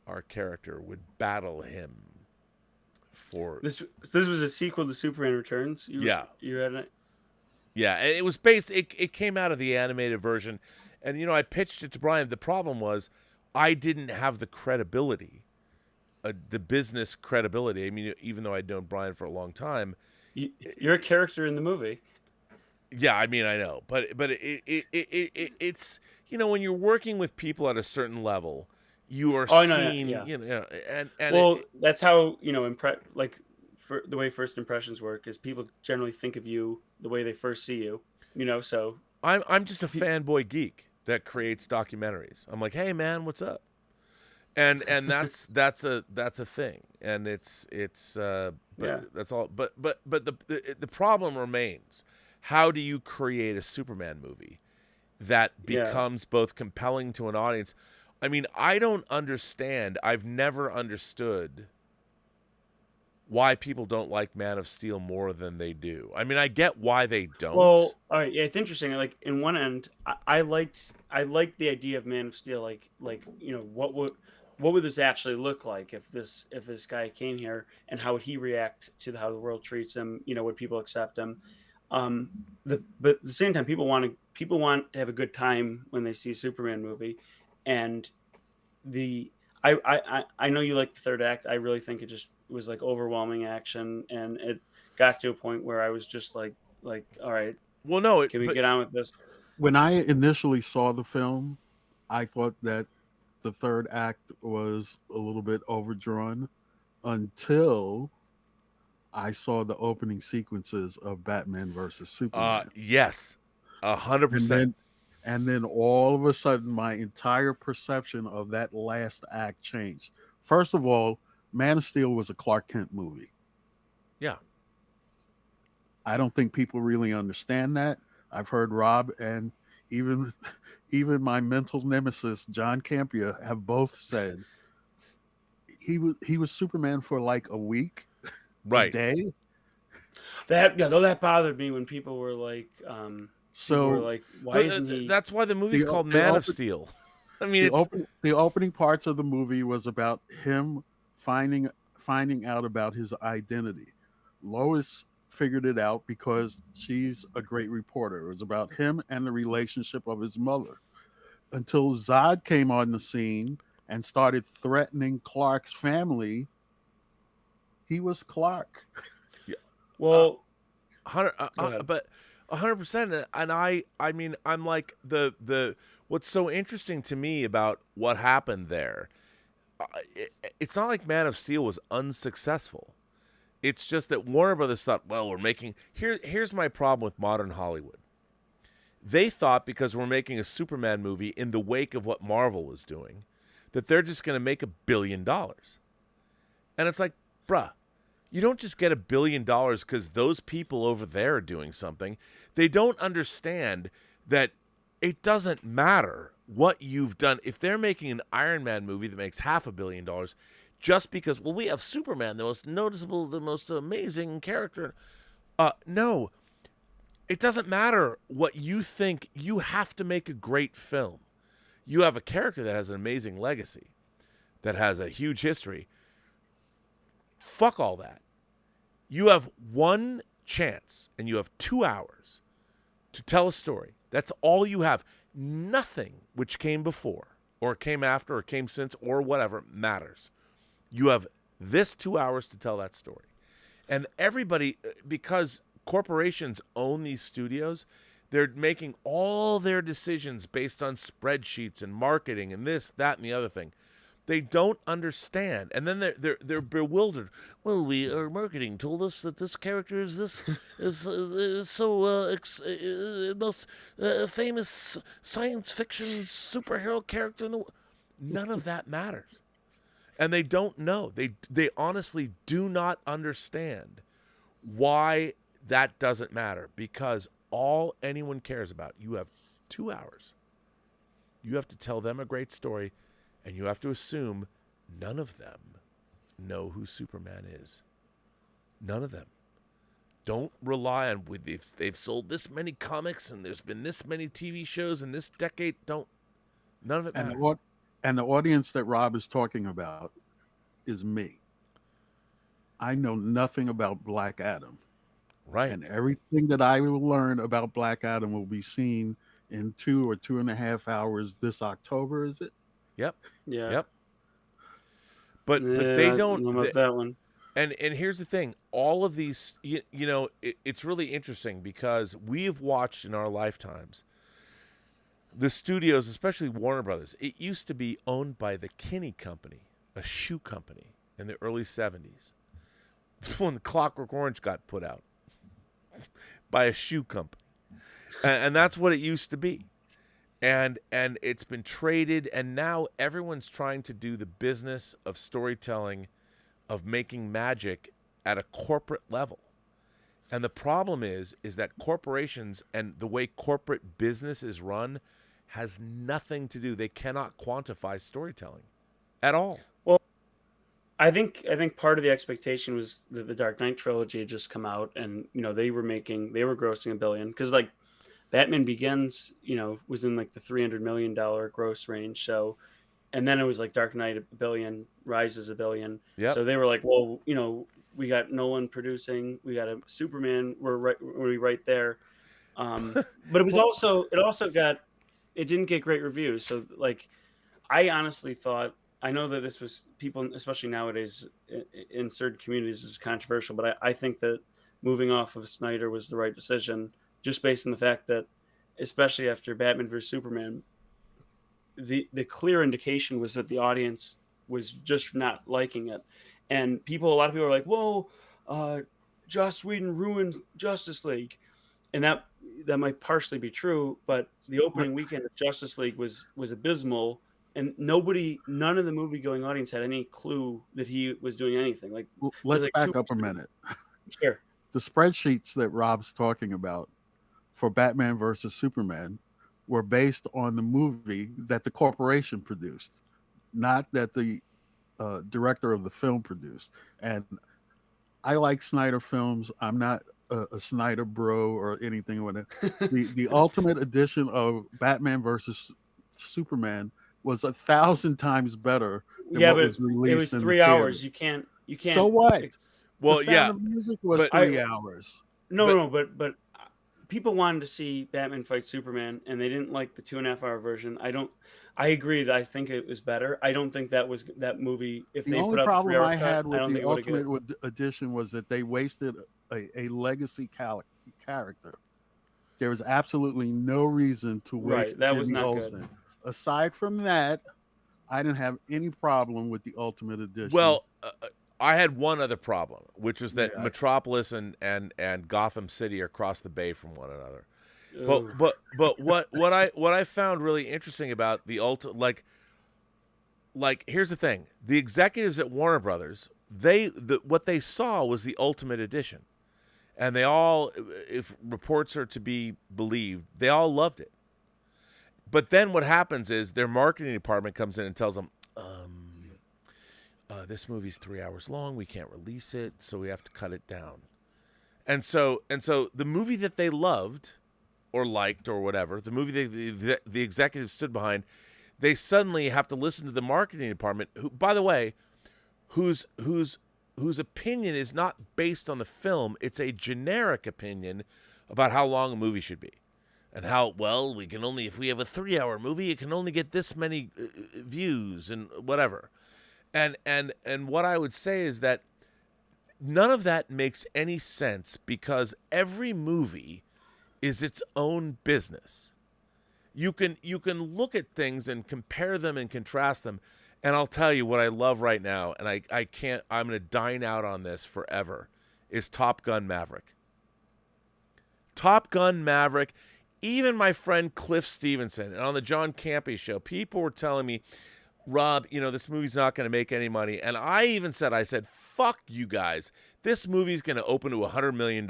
our character would battle him for... This was a sequel to Superman Returns? You read it? Yeah, and it was based... It came out of the animated version, and, I pitched it to Brian. The problem was... I didn't have the credibility, the business credibility. I mean, even though I'd known Brian for a long time, you're a character in the movie. Yeah, I mean, I know, but it's when you're working with people at a certain level, you are seen. And that's how for the way first impressions work is people generally think of you the way they first see you. So I'm just a fanboy geek that creates documentaries. I'm like, hey man, what's up? And that's a thing. And it's that's all. But the problem remains. How do you create a Superman movie that becomes both compelling to an audience? I mean, I don't understand. I've never understood why people don't like Man of Steel more than they do. I mean, I get why they don't. Well, all right, yeah, it's interesting. Like in one end, I liked the idea of Man of Steel. Like what would this actually look like if this guy came here, and how would he react to how the world treats him? Would people accept him? But at the same time, people want to have a good time when they see a Superman movie, and I know you like the third act. I really think it was like overwhelming action, and it got to a point where I was just like all right, well, no, can we get on with this? When I initially saw the film, I thought that the third act was a little bit overdrawn until I saw the opening sequences of Batman versus Superman. Yes, 100%. And then all of a sudden, my entire perception of that last act changed. First of all, Man of Steel was a Clark Kent movie. Yeah. I don't think people really understand that. I've heard Rob and even my mental nemesis, John Campia, have both said he was Superman for like a week, right? A day. That bothered me when people were like, why isn't he? That's why the movie's called Man of Steel. I mean, the opening parts of the movie was about him finding out about his identity. Lois figured it out because she's a great reporter. It was about him and the relationship of his mother. Until Zod came on the scene and started threatening Clark's family, he was Clark. Yeah. Well, 100%. And I mean, I'm like the what's so interesting to me about what happened there. It's not like Man of Steel was unsuccessful. It's just that Warner Brothers thought, well, we're making here's my problem with modern Hollywood. They thought because we're making a Superman movie in the wake of what Marvel was doing, that they're just going to make $1 billion. And it's like, bruh, you don't just get $1 billion because those people over there are doing something. They don't understand that it doesn't matter what you've done. If they're making an Iron Man movie that makes $500 million, just because, well, we have Superman, the most noticeable, the most amazing character. No, it doesn't matter what you think. You have to make a great film. You have a character that has an amazing legacy, that has a huge history. Fuck all that. You have one chance, and you have 2 hours to tell a story. That's all you have. Nothing which came before, or came after, or came since, or whatever matters. You have this 2 hours to tell that story. And everybody, because corporations own these studios, they're making all their decisions based on spreadsheets and marketing and this, that, and the other thing. They don't understand, and then they're bewildered. Well, our marketing told us that this character is most famous science fiction superhero character in the world. None of that matters, and they don't know. They honestly do not understand why that doesn't matter, because all anyone cares about, you have 2 hours. You have to tell them a great story. And you have to assume none of them know who Superman is. None of them. Don't rely on, if they've sold this many comics and there's been this many TV shows in this decade. None of it matters. And the audience that Rob is talking about is me. I know nothing about Black Adam. Right. And everything that I will learn about Black Adam will be seen in 2 or 2.5 hours this October, is it? Yep. Yeah. Yep. But they don't. I don't know about that one. And here's the thing: all of these, it's really interesting because we've watched in our lifetimes the studios, especially Warner Brothers. It used to be owned by the Kinney Company, a shoe company, in the early '70s. When the Clockwork Orange got put out by a shoe company, and that's what it used to be. And it's been traded, and now everyone's trying to do the business of storytelling, of making magic at a corporate level. And the problem is that corporations and the way corporate business is run has nothing to do. They cannot quantify storytelling at all. Well, I think part of the expectation was that the Dark Knight trilogy had just come out, and they were grossing $1 billion, because like Batman Begins, was in like the $300 million gross range. So, and then it was like Dark Knight $1 billion, Rises $1 billion. Yep. So they were like, well, we got Nolan producing, we got a Superman, we're right there. But it was it didn't get great reviews. So like, I honestly thought, I know that this was people, especially nowadays in certain communities, is controversial, but I think that moving off of Snyder was the right decision. Just based on the fact that, especially after Batman vs. Superman, the clear indication was that the audience was just not liking it. And a lot of people are like, whoa, Joss Whedon ruined Justice League. And that might partially be true, but the opening weekend of Justice League was abysmal. And none of the movie-going audience had any clue that he was doing anything. Like, let's back up a minute. Sure. The spreadsheets that Rob's talking about for Batman versus Superman were based on the movie that the corporation produced, not that the director of the film produced. And I like Snyder films. I'm not a Snyder bro or anything with it. The ultimate edition of Batman versus Superman was 1,000 times better than what was released. It was in 3 the hours. theater. You can't. So what? Well, the Sound of Music was 3 hours. But people wanted to see Batman fight Superman, and they didn't like the 2.5 hour version. I agree that I think it was better. I don't think that movie. If The they only put out the problem 3 hour I cut, had I don't with think the it would've Ultimate Edition was that they wasted a legacy character. There was absolutely no reason to waste Right, that was Jimmy not Olsen. good. Aside from that, I didn't have any problem with the Ultimate Edition. Well, I had one other problem, which was that Yeah. Metropolis and Gotham City are across the bay from one another. Ooh. But what I found really interesting about the like here's the thing: the executives at Warner Brothers, what they saw was the Ultimate Edition, and they all, if reports are to be believed, they all loved it. But then what happens is their marketing department comes in and tells them, this movie's 3 hours long. We can't release it, so we have to cut it down. And so the movie that they loved or liked or whatever, the movie the executives stood behind, they suddenly have to listen to the marketing department, who, by the way, whose opinion is not based on the film. It's a generic opinion about how long a movie should be. And how, well, we can only, if we have a 3-hour movie, it can only get this many views and whatever. And what I would say is that none of that makes any sense, because every movie is its own business. You can look at things and compare them and contrast them. And I'll tell you what I love right now, and I'm going to dine out on this forever, is Top Gun Maverick. Top Gun Maverick. Even my friend Cliff Stevenson, and on the John Campy show, people were telling me, Rob, this movie's not going to make any money. And I even said, fuck you guys. This movie's going to open to $100 million.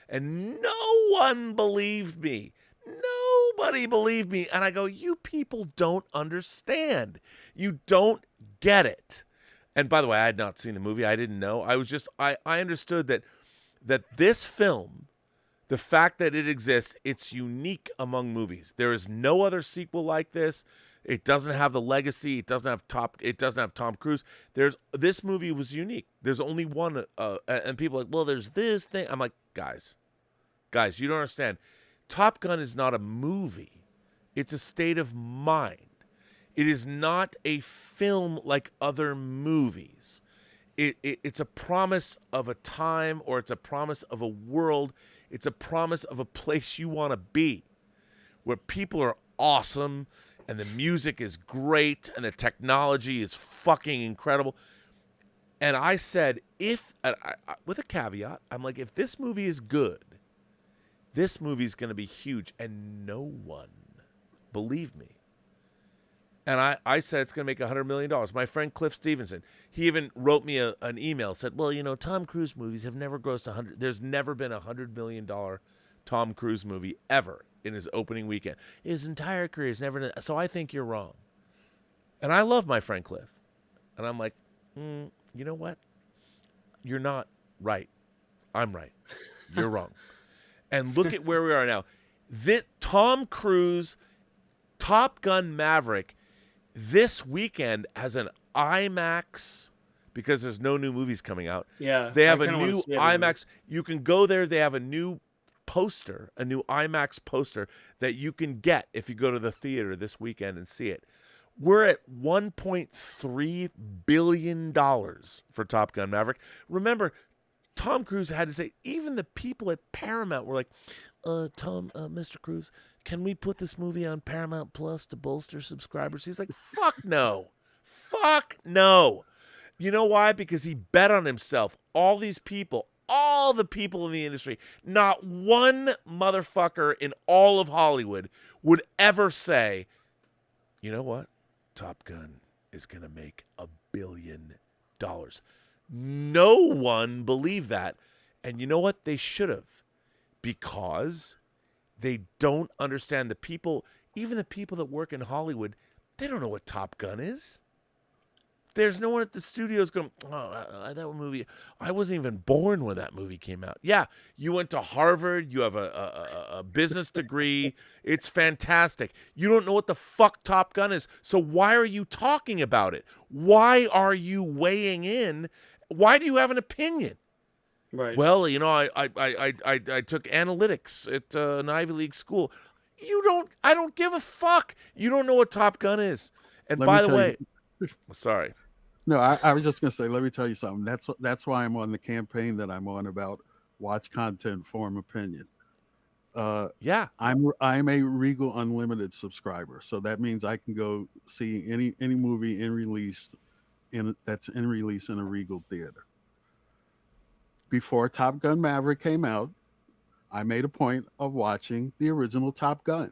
And no one believed me. Nobody believed me. And I go, you people don't understand. You don't get it. And by the way, I had not seen the movie. I didn't know. I understood that this film, the fact that it exists, it's unique among movies. There is no other sequel like this. It doesn't have the legacy. It doesn't have Tom Cruise. This movie was unique. There's only one, and people are like, well, there's this thing. I'm like, guys, you don't understand. Top Gun is not a movie. It's a state of mind. It is not a film like other movies. It's a promise of a time, or it's a promise of a world. It's a promise of a place you want to be, where people are awesome and the music is great and the technology is fucking incredible. And I said, with a caveat, I'm like, if this movie is good, this movie's going to be huge. And no one believed me. And I said it's going to make $100 million. My friend Cliff Stevenson, he even wrote me an email, said, well, Tom Cruise movies have never grossed 100. There's never been a $100 million Tom Cruise movie ever in his opening weekend. His entire career has never. So I think you're wrong. And I love my friend Cliff. And I'm like, you know what? You're not right. I'm right. You're wrong. And look at where we are now. Tom Cruise, Top Gun Maverick, this weekend has an IMAX, because there's no new movies coming out. Yeah. They have a new IMAX. You can go there. They have a new poster, a new IMAX poster that you can get if you go to the theater this weekend and see it. We're at $1.3 billion for Top Gun Maverick. Remember, Tom Cruise had to say, even the people at Paramount were like, Mr. Cruise, can we put this movie on Paramount Plus to bolster subscribers? He's like, fuck no. Fuck no. You know why? Because he bet on himself. All these people, all the people in the industry, not one motherfucker in all of Hollywood would ever say, you know what? Top Gun is going to make $1 billion. No one believed that. And you know what? They should have. Because they don't understand the people, even the people that work in Hollywood, they don't know what Top Gun is. There's no one at the studios going, that movie, I wasn't even born when that movie came out. Yeah, you went to Harvard, you have a business degree, it's fantastic. You don't know what the fuck Top Gun is, so why are you talking about it? Why are you weighing in? Why do you have an opinion? Right. Well, I took analytics at an Ivy League school. I don't give a fuck. You don't know what Top Gun is. And by the way, sorry. No, I was just going to say, let me tell you something. That's why I'm on the campaign that I'm on about watch content, form opinion. Yeah. I'm a Regal Unlimited subscriber. So that means I can go see any movie that's in release in a Regal theater. Before Top Gun Maverick came out, I made a point of watching the original Top Gun.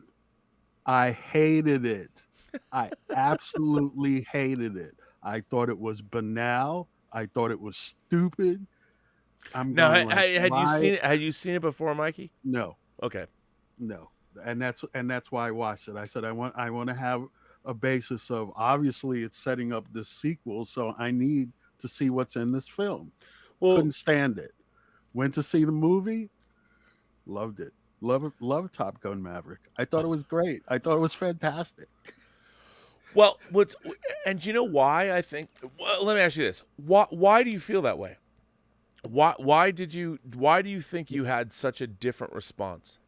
I hated it. I absolutely hated it. I thought it was banal. I thought it was stupid. I'm Now, going like, had you why? seen it? Had you seen it before, Mikey? No, Okay. no. And that's why I watched it. I said I want to have a basis of, obviously it's setting up this sequel, so I need to see what's in this film. Well, Couldn't stand it. Went to see the movie, loved it. Love Top Gun Maverick. I thought it was great. I thought it was fantastic. Well, and you know why I think? Well, let me ask you this: why do you feel that way? Why do you think you had such a different response?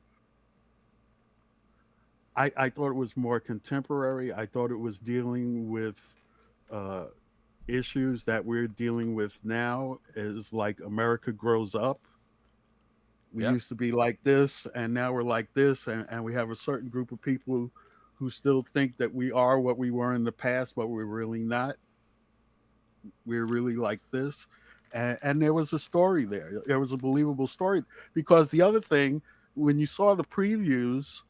I thought it was more contemporary. I thought it was dealing with uh, issues that we're dealing with now, is like America grows up. We Yeah. used to be like this, and now we're like this, and we have a certain group of people who still think that we are what we were in the past, but we're really not. We're really like this. And there was a story there. There was a believable story. Because the other thing, when you saw the previews,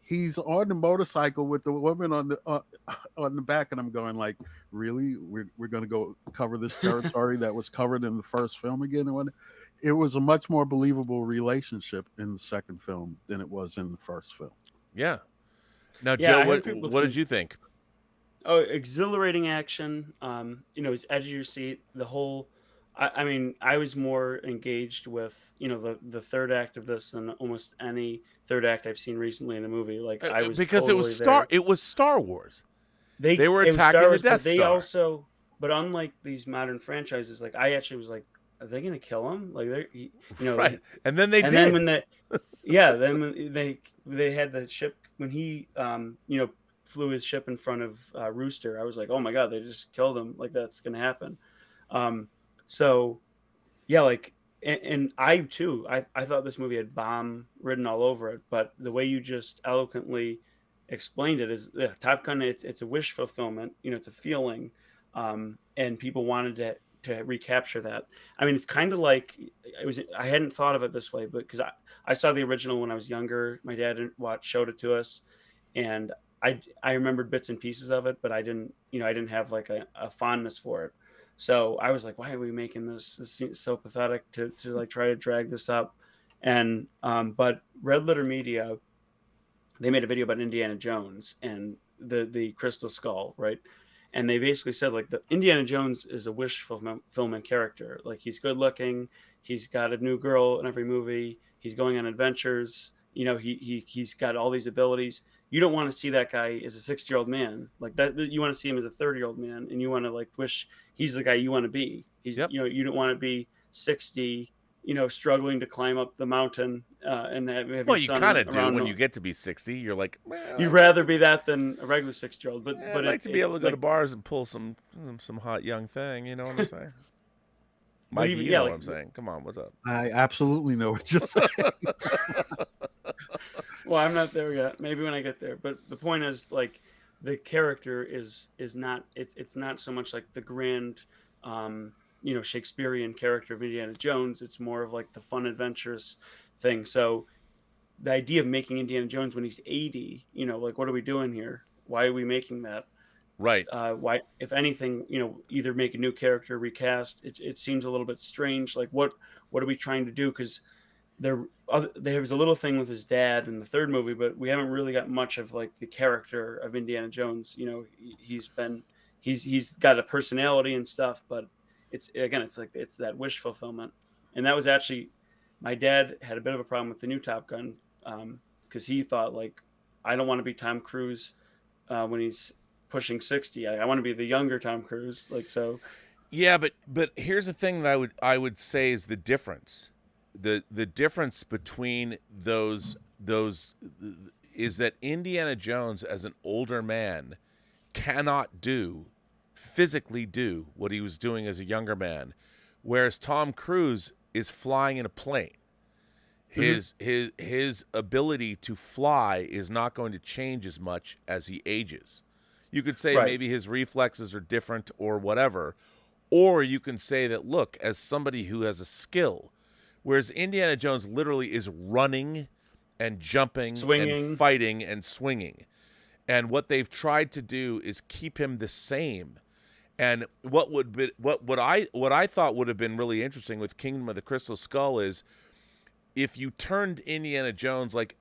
he's on the motorcycle with the woman on the back, and I'm going like, really? We're going to go cover this territory that was covered in the first film again? And it was a much more believable relationship in the second film than it was in the first film. Yeah. Now, Yeah, I Joe, had people what did think- you think? Oh, exhilarating action. It's edge of your seat. The whole. I mean, I was more engaged with the third act of this than almost any third act I've seen recently in a movie. Like I was Because totally there. it was Star Wars. They were it was attacking Star the Wars, Death but they Star. also, but unlike these modern franchises, like I actually was like, are they gonna kill him? Like Right. like, And then they and did. then when then when they had the ship when he flew his ship in front of Rooster, I was like, oh my god, they just killed him. Like that's gonna happen. So yeah, like and I too, I thought this movie had bomb written all over it, but the way you just eloquently explained it is Top Gun. It's a wish fulfillment. It's a feeling, and people wanted to recapture that. I mean, it's kind of like I hadn't thought of it this way, but because I saw the original when I was younger. My dad showed it to us, and I remembered bits and pieces of it, but I didn't have like a fondness for it. So I was like, why are we making this? This seems so pathetic to like try to drag this up. And but Red Letter Media, they made a video about Indiana Jones and the Crystal Skull, right? And they basically said like the Indiana Jones is a wish fulfillment character. Like he's good looking, he's got a new girl in every movie, he's going on adventures. He's got all these abilities. You don't want to see that guy as a 60-year-old man like that. You want to see him as a 30-year-old man, and you want to like wish he's the guy you want to be. He's you don't want to be 60, struggling to climb up the mountain and have Well, your you son kind of do around when no- you get to be 60. You're like, well, You'd rather be that than a regular 60-year-old. But I'd like to be able to go to bars and pull some hot young thing. You know what I'm saying? Mikey, even- you yeah, know like- what I'm saying. Come on, what's up? I absolutely know what you're saying. Well, I'm not there yet. Maybe when I get there. But the point is, like, the character is not. It's not so much like the grand, Shakespearean character of Indiana Jones. It's more of like the fun, adventurous thing. So, the idea of making Indiana Jones when he's 80, like, what are we doing here? Why are we making that? Right. Why, if anything, either make a new character, recast. It seems a little bit strange. Like, what are we trying to do? Because there was a little thing with his dad in the third movie, but we haven't really got much of like the character of Indiana Jones. He's got a personality and stuff, but it's like it's that wish fulfillment. And that was actually, my dad had a bit of a problem with the new Top Gun because he thought like, I don't want to be Tom Cruise when he's pushing 60. I want to be the younger Tom Cruise. Like, so Yeah, but here's the thing that I would say is the difference. The difference between those is that Indiana Jones as an older man cannot physically do what he was doing as a younger man, whereas Tom Cruise is flying in a plane. His ability to fly is not going to change as much as he ages. You could say Right. maybe his reflexes are different or whatever, or you can say that, look, as somebody who has a skill, whereas Indiana Jones literally is running and jumping Swinging. and fighting and swinging. And what they've tried to do is keep him the same. And what I thought would have been really interesting with Kingdom of the Crystal Skull is if you turned Indiana Jones like,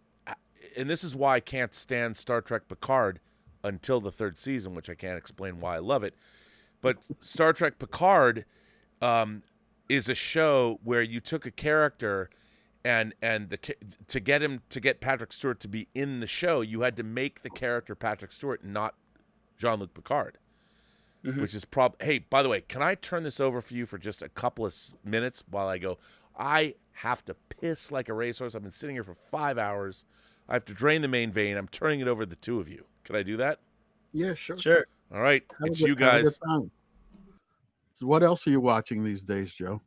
and this is why I can't stand Star Trek Picard until the 3rd season, which I can't explain why I love it. But Star Trek Picard is a show where you took a character and to get Patrick Stewart to be in the show, you had to make the character Patrick Stewart, not Jean-Luc Picard. Which is Hey, by the way, can I turn this over for you for just a couple of minutes while I go? I have to piss like a racehorse. I've been sitting here for 5 hours. I have to drain the main vein. I'm turning it over to the two of you. Can I do that? Yeah, sure. Sure. All right. Have a It's good- you have a good guys. time. So what else are you watching these days, Joe?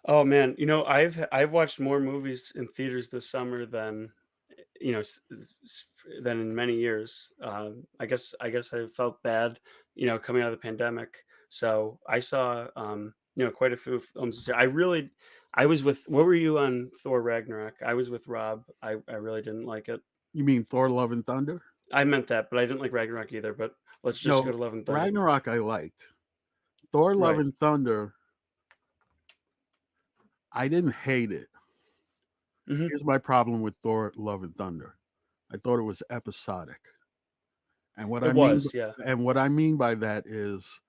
Oh man, I've watched more movies in theaters this summer than than in many years. I guess I felt bad, coming out of the pandemic. So I saw quite a few films. I was with. What were you on Thor Ragnarok? I was with Rob. I really didn't like it. You mean Thor: Love and Thunder? I meant that, but I didn't like Ragnarok either. But let's just go to Love and Thunder. Ragnarok I liked. Thor: Love Right. and Thunder, I didn't hate it. Mhm. Here's my problem with Thor: Love and Thunder. I thought it was episodic. And what It I was, mean yeah. and what I mean by that is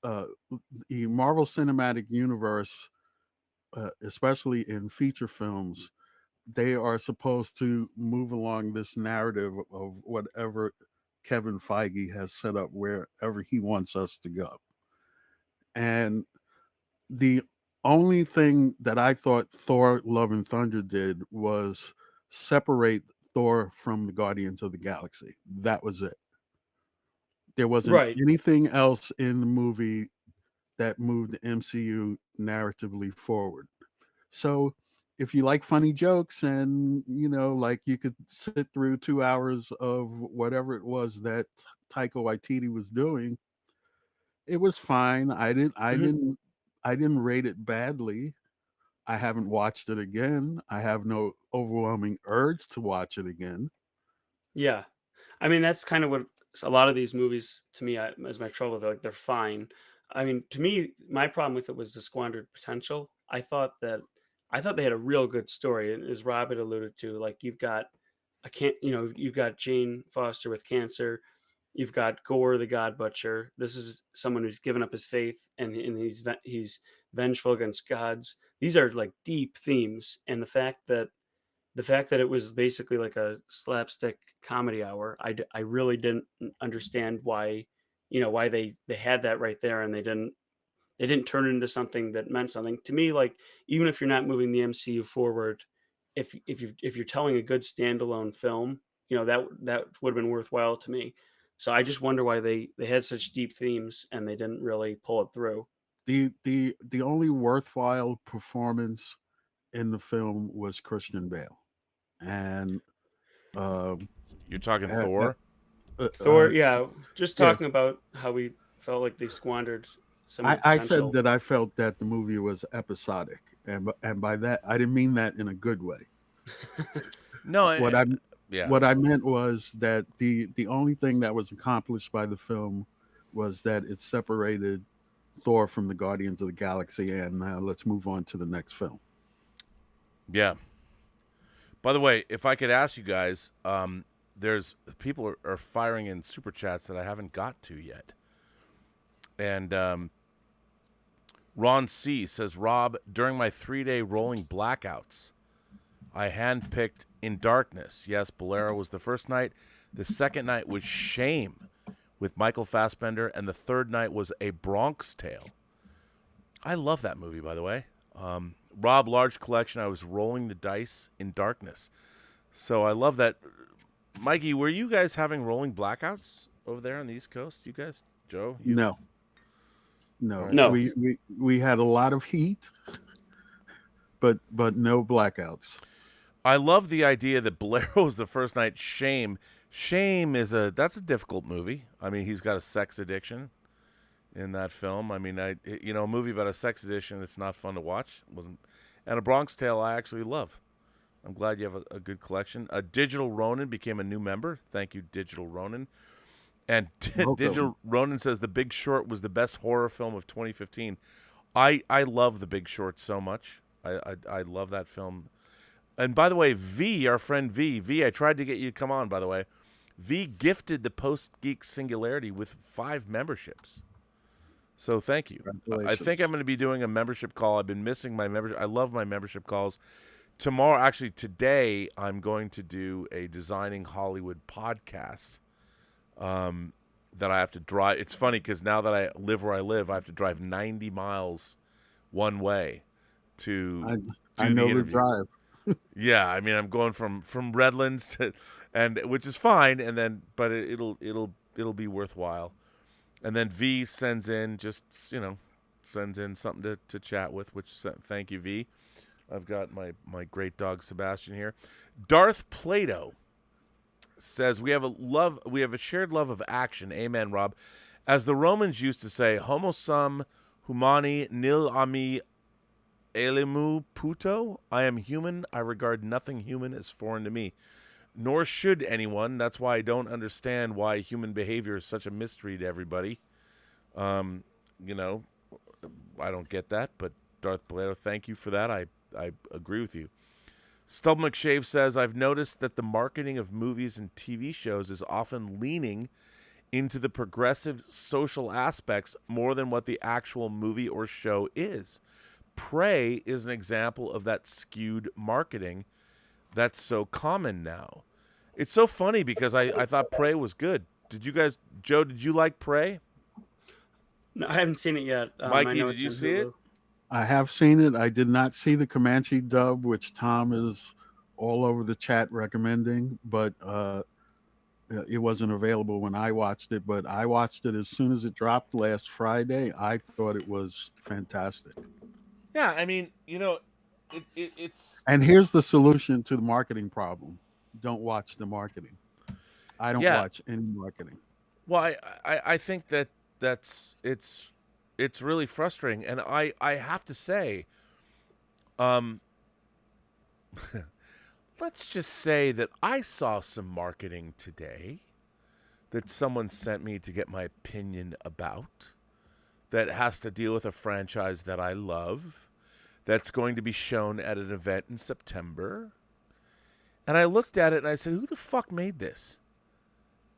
the Marvel Cinematic Universe, especially in feature films, they are supposed to move along this narrative of whatever Kevin Feige has set up wherever he wants us to go. And the only thing that I thought Thor: Love and Thunder did was separate Thor from the Guardians of the Galaxy. That was it. There wasn't Right. anything else in the movie that moved the MCU narratively forward. So if you like funny jokes and like you could sit through 2 hours of whatever it was that Taika Waititi was doing, it was fine. I didn't rate it badly. I haven't watched it again. I have no overwhelming urge to watch it again. Yeah. I mean, that's kind of what a lot of these movies to me is my trouble. They're fine. I mean, to me, my problem with it was the squandered potential. I thought they had a real good story, and as Rob had alluded to, like you've got you've got Jane Foster with cancer, you've got Gore the God Butcher. This is someone who's given up his faith, and he's vengeful against gods. These are like deep themes, and the fact that it was basically like a slapstick comedy hour, I really didn't understand why they had that right there, and they didn't turn it into something that meant something to me. Like, even if you're not moving the MCU forward, if you're telling a good standalone film, that would have been worthwhile to me. So I just wonder why they had such deep themes and they didn't really pull it through. The only worthwhile performance in the film was Christian Bale. And You're talking uh, Thor? Thor, yeah, just yeah. talking about how we felt like they squandered some of the I potential. said that I felt that the movie was episodic, and by that I didn't mean that in a good way. No, What I meant was that the only thing that was accomplished by the film was that it separated Thor from the Guardians of the Galaxy, and now let's move on to the next film. Yeah. By the way, if I could ask you guys, there's people are firing in super chats that I haven't got to yet. And Ron C says, Rob, during my 3-day rolling blackouts, I handpicked In Darkness. Yes, Bolero was the first night. The second night was Shame with Michael Fassbender, and the third night was A Bronx Tale. I love that movie, by the way. Rob, large collection. I was rolling the dice in darkness. So I love that. Mikey, were you guys having rolling blackouts over there on the East Coast? You guys? Joe? You? No. No. We had a lot of heat, but no blackouts. I love the idea that Bolero was the first night. Shame is that's a difficult movie. I mean, he's got a sex addiction, in that film. I mean, a movie about a sex addiction that's not fun to watch. Wasn't, and A Bronx Tale I actually love. I'm glad you have a good collection. Digital Ronin became a new member. Thank you, Digital Ronin. And Digital Ronin says The Big Short was the best horror film of 2015. I love The Big Short so much. I love that film. And by the way, V, our friend V, I tried to get you to come on, by the way. V gifted the Post-Geek Singularity with 5 memberships. So thank you. I think I'm going to be doing a membership call. I've been missing my membership. I love my membership calls. Today, I'm going to do a Designing Hollywood podcast that I have to drive. It's funny because now that I live where I live, I have to drive 90 miles one way to do the interview. Drive. Yeah, I mean, I'm going from Redlands to, which is fine, and then but it'll be worthwhile. And then V sends in something to chat with, which thank you, V. I've got my great dog Sebastian here. Darth Plato says we have a shared love of action. Amen, Rob. As the Romans used to say, homo sum humani nil ami elimu puto. I am human. I regard nothing human as foreign to me. Nor should anyone. That's why I don't understand why human behavior is such a mystery to everybody. I don't get that, but Darth Plato, thank you for that. I agree with you. Stub McShave says, I've noticed that the marketing of movies and TV shows is often leaning into the progressive social aspects more than what the actual movie or show is. Prey is an example of that skewed marketing that's so common now. It's so funny because I thought Prey was good. Did you guys, Joe, did you like Prey? No, I haven't seen it yet. Mikey, did you see it? I have seen it. I did not see the Comanche dub, which Tom is all over the chat recommending, but it wasn't available when I watched it. But I watched it as soon as it dropped last Friday. I thought it was fantastic. Yeah, I mean, it's... And here's the solution to the marketing problem. Don't watch the marketing. I don't watch any marketing. Well, I think it's really frustrating, and I have to say, let's just say that I saw some marketing today that someone sent me to get my opinion about that has to deal with a franchise that I love that's going to be shown at an event in September. And I looked at it and I said, who the fuck made this?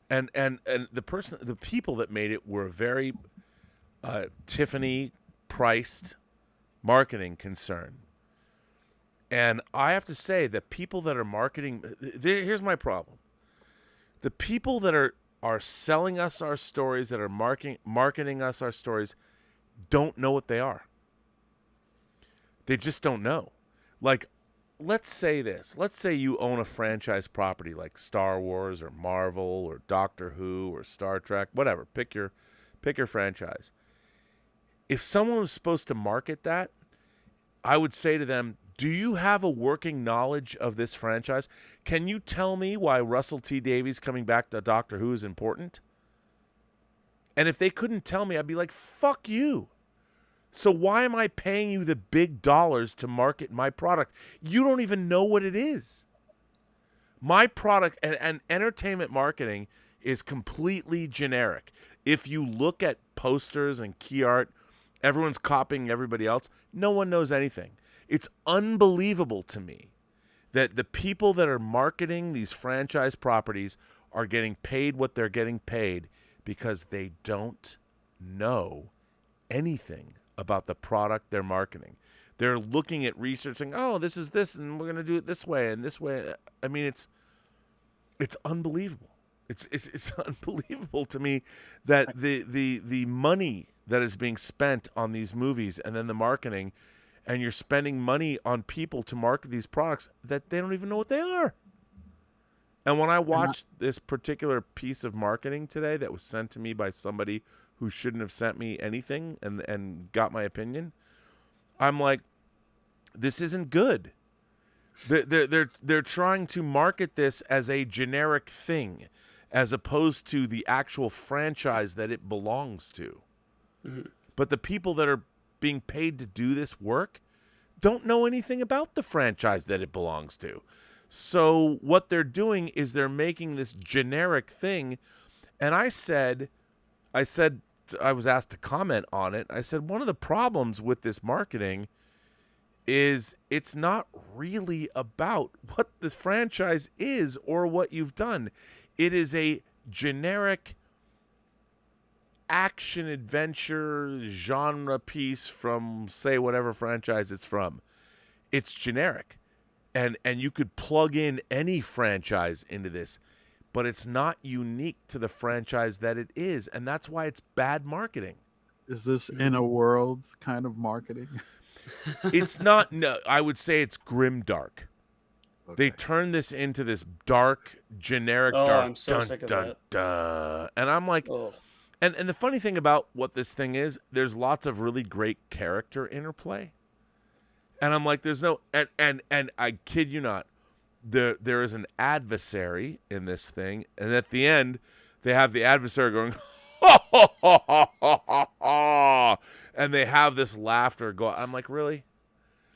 And the people that made it were very Tiffany priced marketing concern. And I have to say that people that are marketing, here's my problem. The people that are selling us our stories, that are marketing us our stories, don't know what they are. They just don't know. Like, let's say this. Let's say you own a franchise property like Star Wars or Marvel or Doctor Who or Star Trek, whatever. Pick your franchise. If someone was supposed to market that, I would say to them, do you have a working knowledge of this franchise? Can you tell me why Russell T. Davies coming back to Doctor Who is important? And if they couldn't tell me, I'd be like, fuck you. So why am I paying you the big dollars to market my product? You don't even know what it is. My product and entertainment marketing is completely generic. If you look at posters and key art, everyone's copying everybody else. No one knows anything. It's unbelievable to me that the people that are marketing these franchise properties are getting paid what they're getting paid because they don't know anything about the product they're marketing. They're looking at researching, oh, this is this, and we're going to do it this way and this way. I mean, it's unbelievable. It's unbelievable to me that the money that is being spent on these movies and then the marketing, and you're spending money on people to market these products that they don't even know what they are. And when I watched this particular piece of marketing today that was sent to me by somebody who shouldn't have sent me anything and got my opinion, I'm like, this isn't good. They're trying to market this as a generic thing as opposed to the actual franchise that it belongs to. Mhm. But the people that are being paid to do this work don't know anything about the franchise that it belongs to. So what they're doing is they're making this generic thing. And I was asked to comment on it. I said, one of the problems with this marketing is it's not really about what the franchise is or what you've done. It is a generic action adventure genre piece from, say, whatever franchise it's from. It's generic. And you could plug in any franchise into this, but it's not unique to the franchise that it is, and that's why it's bad marketing. Is this in a world kind of marketing? It's not. No, I would say it's grim dark. Okay. They turn this into this dark, generic, Oh, dark, I'm so sick of that. dun. And I'm like, Oh. and the funny thing about what this thing is, there's lots of really great character interplay. And I'm like, there's no, and I kid you not, there is an adversary in this thing, and at the end, they have the adversary going, ha, ha, ha, ha, ha, ha, and they have this laughter go. I'm like, really?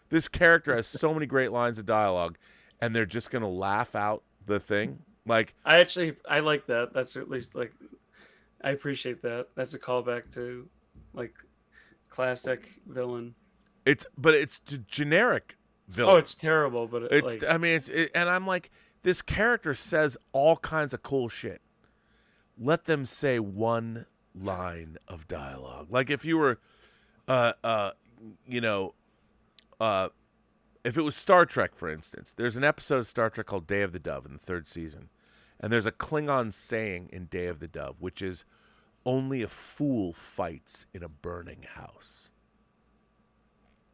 This character has so many great lines of dialogue, and they're just gonna laugh out the thing? Like, I like that. That's at least like, I appreciate that. That's a callback to like classic villain. it's generic villain. Oh, it's terrible, but It's, like, I mean, and I'm like, this character says all kinds of cool shit. Let them say one line of dialogue. Like if you were, if it was Star Trek, for instance, there's an episode of Star Trek called Day of the Dove in the 3rd season. And there's a Klingon saying in Day of the Dove, which is, only a fool fights in a burning house.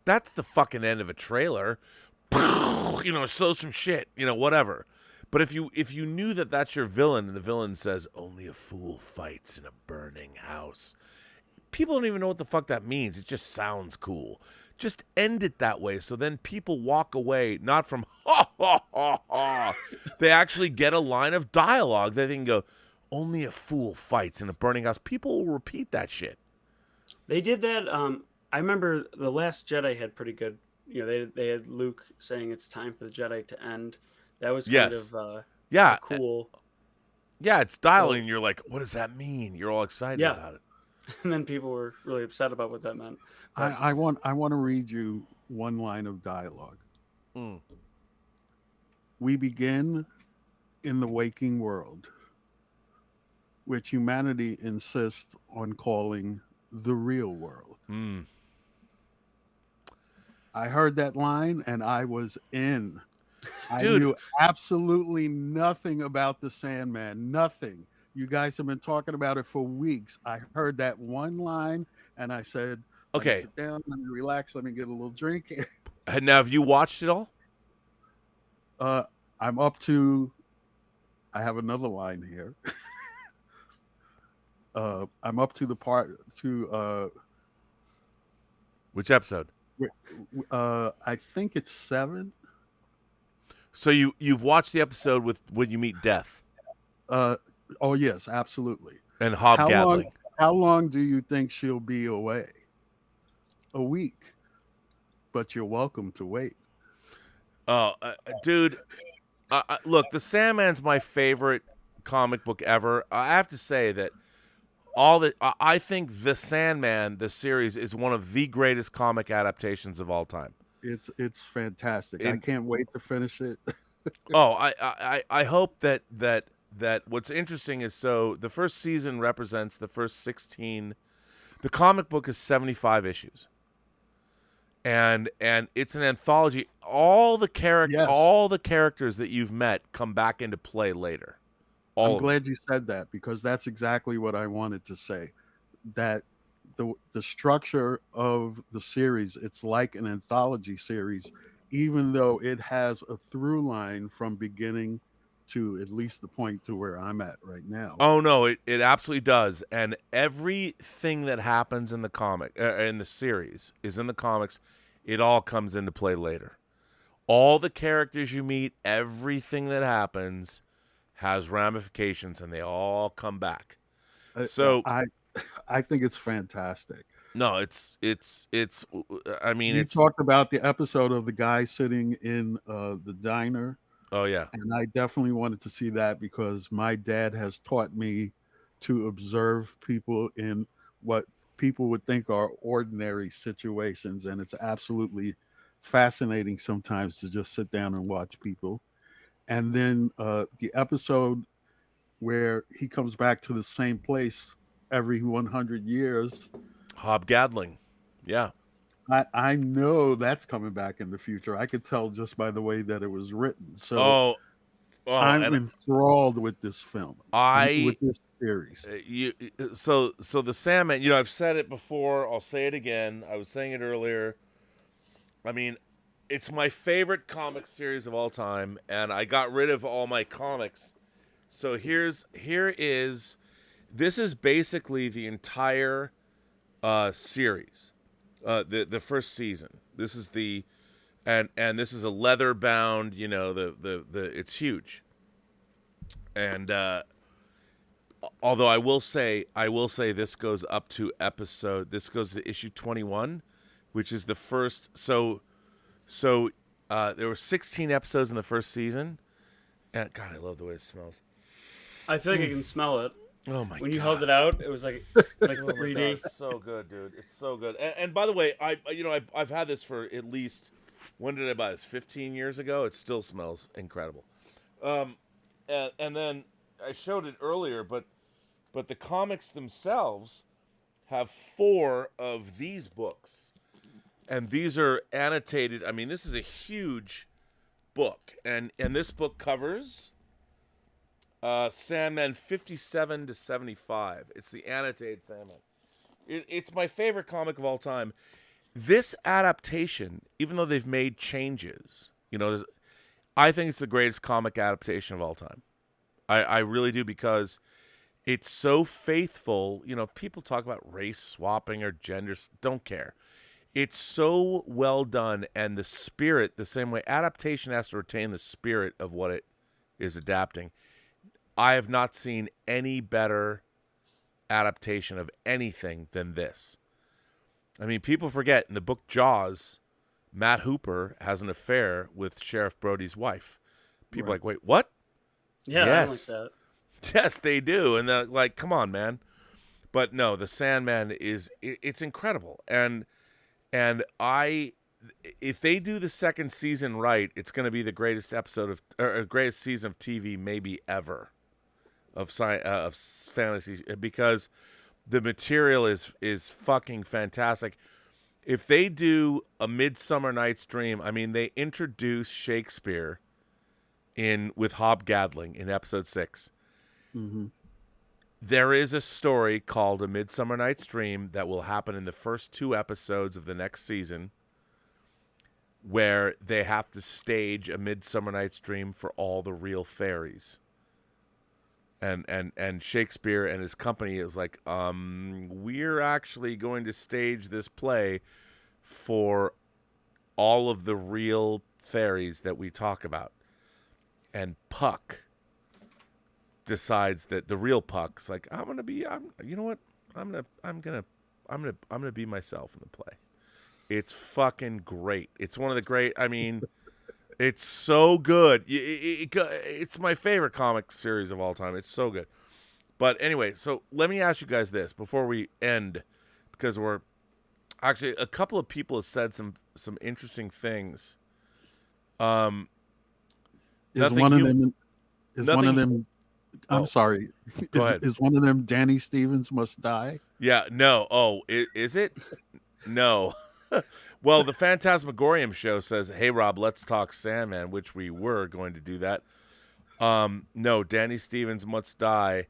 That's the fucking end of a trailer. Show some shit, whatever. But if you knew that that's your villain, and the villain says, only a fool fights in a burning house, people don't even know what the fuck that means. It just sounds cool. Just end it that way, so then people walk away, not from, ha, ha, ha, ha. They actually get a line of dialogue that they can go, only a fool fights in a burning house. People will repeat that shit. they did that. I remember The Last Jedi had pretty good. They had Luke saying it's time for the Jedi to end. That was kind Yes. of Yeah. cool. Yeah, it's dialogue, and you're like, what does that mean? You're all excited Yeah. about it. And then people were really upset about what that meant. I want to read you one line of dialogue. Mm. We begin in the waking world, which humanity insists on calling the real world. Mm. I heard that line and I was in. I Dude. knew absolutely nothing about the Sandman. Nothing. You guys have been talking about it for weeks. I heard that one line and I said, let me Okay. sit down, let me relax, let me get a little drink here. And now, have you watched it all? I'm up to, I have another line here. I'm up to the part to, Which episode? I think it's 7. So you've watched the episode with when you meet Death Oh yes, absolutely. and How Hobgoblin. long do you think she'll be away? A week. But you're welcome to wait. Dude, look, the Sandman's my favorite comic book ever. I have to say that I think the Sandman, the series, is one of the greatest comic adaptations of all time. It's fantastic. I can't wait to finish it. I hope that what's interesting is, so the first season represents the first 16. The comic book is 75 issues. And it's an anthology. All the characters that you've met come back into play later. I'm glad you said that, because that's exactly what I wanted to say. That the structure of the series, it's like an anthology series, even though it has a through line from beginning to at least the point to where I'm at right now. Oh no, it absolutely does. And everything that happens in the comic, in the series, is in the comics. It all comes into play later. All the characters you meet, everything that happens has ramifications, and they all come back. So I think it's fantastic. No, I mean, You it's, talked about the episode of the guy sitting in the diner, oh yeah. and I definitely wanted to see that because my dad has taught me to observe people in what people would think are ordinary situations, and it's absolutely fascinating sometimes to just sit down and watch people. And then the episode where he comes back to the same place every 100 years. Hobgaddling. Yeah. I know that's coming back in the future. I could tell just by the way that it was written. So Oh, I'm and enthralled with this film, with this series. So the Sandman, you know, I've said it before, I'll say it again. I was saying it earlier. I mean, it's my favorite comic series of all time, and I got rid of all my comics. So this is basically the entire series. The first season. This is and this is a leather bound, you know, the it's huge. And although I will say this goes to issue 21, which is the first. So there were 16 episodes in the first season. And God, I love the way it smells. I feel like I can smell it. Oh my god! When you held it out, it was like Oh 3D. God, it's so good, dude. It's so good. And by the way, I've had this for at least, when did I buy this? 15 years ago. It still smells incredible. And then I showed it earlier, but the comics themselves have 4 of these books, and these are annotated. I mean, this is a huge book, and this book covers Sandman 57 to 75. It's the annotated Sandman. It's my favorite comic of all time. This adaptation, even though they've made changes, you know, I think it's the greatest comic adaptation of all time. I really do, because it's so faithful. You know, people talk about race swapping or gender, don't care. It's so well done, and the spirit, the same way adaptation has to retain the spirit of what it is adapting. I have not seen any better adaptation of anything than this. I mean, people forget, in the book Jaws, Matt Hooper has an affair with Sheriff Brody's wife. People are like, wait, what? Yeah, Yes. I like that. Yes, they do. And they're like, come on, man. But no, the Sandman it's incredible. And if they do the second season right, it's going to be the greatest greatest season of TV maybe ever of fantasy, because the material is fucking fantastic. If they do a Midsummer Night's Dream, I mean, they introduce Shakespeare with Hobgaddling in episode 6. Mm-hmm. There is a story called A Midsummer Night's Dream that will happen in the first 2 episodes of the next season, where they have to stage A Midsummer Night's Dream for all the real fairies. And Shakespeare and his company is like, we're actually going to stage this play for all of the real fairies that we talk about. And Puck decides that the real Puck's like, you know what? I'm gonna be myself in the play. It's fucking great. It's one of the great. I mean, it's so good. It's my favorite comic series of all time. It's so good. But anyway, so let me ask you guys this before we end, because we're actually, a couple of people have said some interesting things. I'm sorry. Go ahead. Is one of them Danny Stevens Must Die? Yeah, no. Oh, is it? No. Well, the Phantasmagorium show says, hey, Rob, let's talk Sandman, which we were going to do that. No, Danny Stevens Must Die.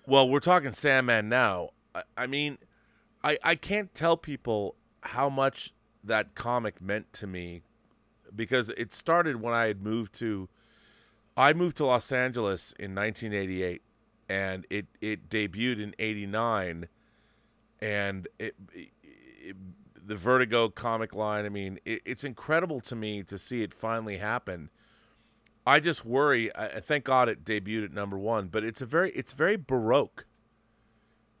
Well, we're talking Sandman now. I mean, I can't tell people how much that comic meant to me, because it started when I moved to Los Angeles in 1988, and it debuted in 89, and the Vertigo comic line, I mean, it's incredible to me to see it finally happen. I just worry. Thank God it debuted at #1, but it's very Baroque.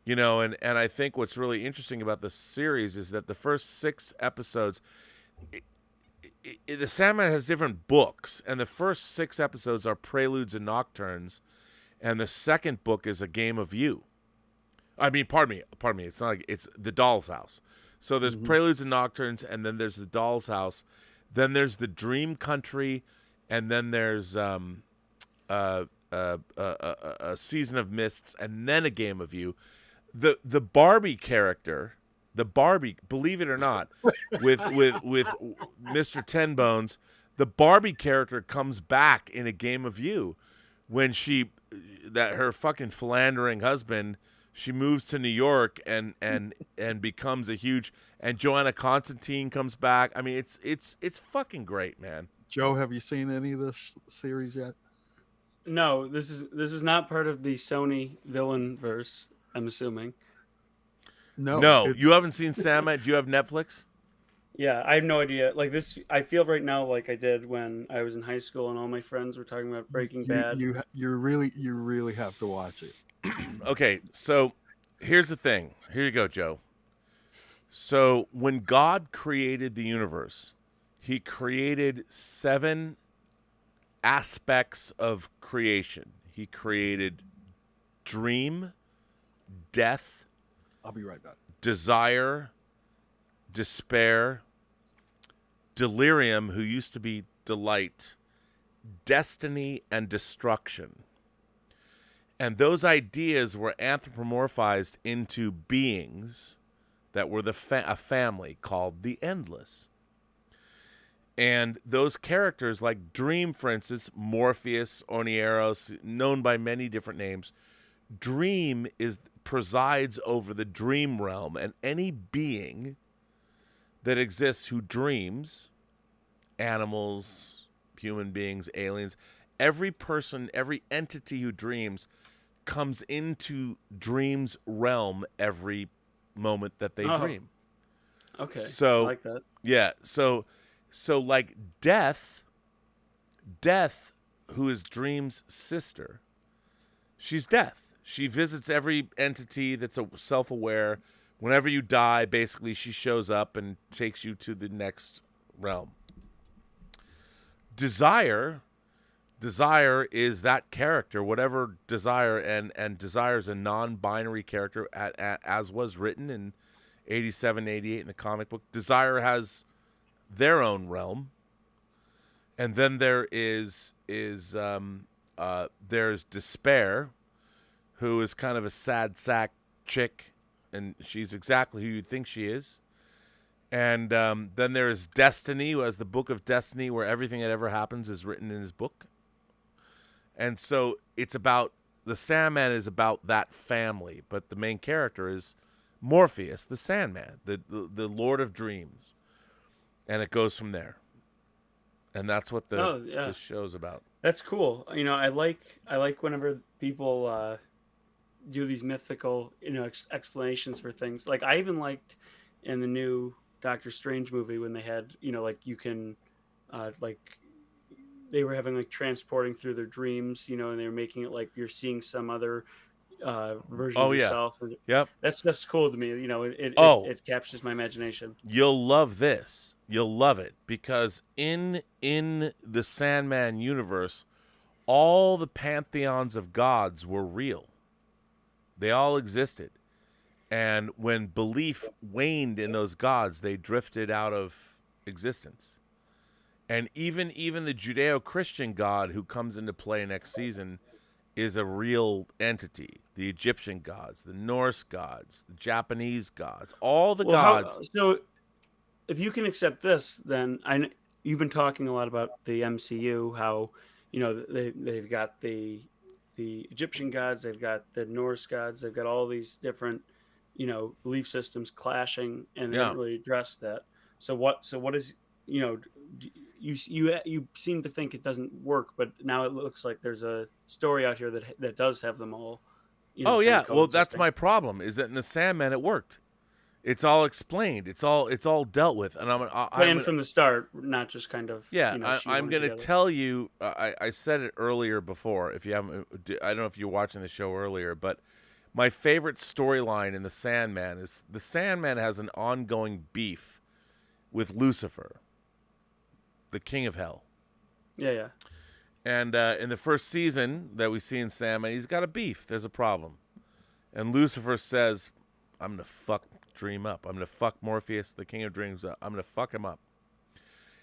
And I think what's really interesting about this series is that the first 6 episodes, the Sandman has different books, and the first 6 episodes are preludes and nocturnes, and the second book is A Game of You. I mean, pardon me. It's not. It's The Doll's House. So there's preludes and nocturnes, and then there's The Doll's House. Then there's The Dream Country, and then there's a Season of Mists, and then A Game of You. The Barbie character, believe it or not, with Mr. Tenbones, the Barbie character comes back in A Game of You when her fucking philandering husband, she moves to New York and becomes a huge, and Joanna Constantine comes back. I mean, it's fucking great, man. Joe, have you seen any of this series yet? No, this is not part of the Sony villain verse, I'm assuming. No, you haven't seen Sandman. Do you have Netflix? Yeah, I have no idea. Like this, I feel right now like I did when I was in high school and all my friends were talking about Breaking Bad. You really have to watch it. Okay, so here's the thing. Here you go, Joe. So when God created the universe, he created 7 aspects of creation. He created dream, death, I'll be right back. desire, despair, delirium, who used to be delight, destiny, and destruction. And those ideas were anthropomorphized into beings that were a family called the Endless. And those characters, like Dream, for instance, Morpheus, Onieros, known by many different names, Dream presides over the dream realm, and any being that exists who dreams, animals, human beings, aliens, every person, every entity who dreams comes into Dream's realm every moment that they dream. Okay, so I like that. Yeah, so like Death, who is Dream's sister, she's Death. She visits every entity that's self-aware. Whenever you die, basically, she shows up and takes you to the next realm. Desire is that character, whatever Desire, and Desire is a non-binary character, as was written in 87, 88 in the comic book. Desire has their own realm. And then there's Despair, who is kind of a sad sack chick, and she's exactly who you think she is. And then there's Destiny, who has the Book of Destiny, where everything that ever happens is written in his book. And so the Sandman is about that family, but the main character is Morpheus, the Sandman, the Lord of Dreams. And it goes from there. And that's what the show's about. That's cool. I like whenever people do these mythical, explanations for things. Like I even liked in the new Doctor Strange movie when they had, like you can, like they were having like transporting through their dreams, and they were making it like you're seeing some other version of yourself. Yep. That's cool to me. It captures my imagination. You'll love this. You'll love it because in the Sandman universe, all the pantheons of gods were real. They all existed. And when belief waned in those gods, they drifted out of existence. And even the Judeo-Christian god who comes into play next season is a real entity. The Egyptian gods, the Norse gods, the Japanese gods, all the gods. So if you can accept this, then you've been talking a lot about the MCU, how, they've got the Egyptian gods, they've got the Norse gods, they've got all these different, belief systems clashing, and they don't really address that. So what is, you seem to think it doesn't work, but now it looks like there's a story out here that does have them all. Well, that's my problem. Is that in the Sandman it worked? It's all explained. It's all dealt with, and I'm from the start, not just kind of. Yeah, I'm going to tell you. I said it earlier before. If you haven't, I don't know if you're watching the show earlier, but my favorite storyline in the Sandman is the Sandman has an ongoing beef with Lucifer, the king of hell. Yeah. And in the first season that we see in Sandman, he's got a beef. There's a problem. And Lucifer says, I'm going to fuck Dream up. I'm going to fuck Morpheus, the king of dreams, up. I'm going to fuck him up.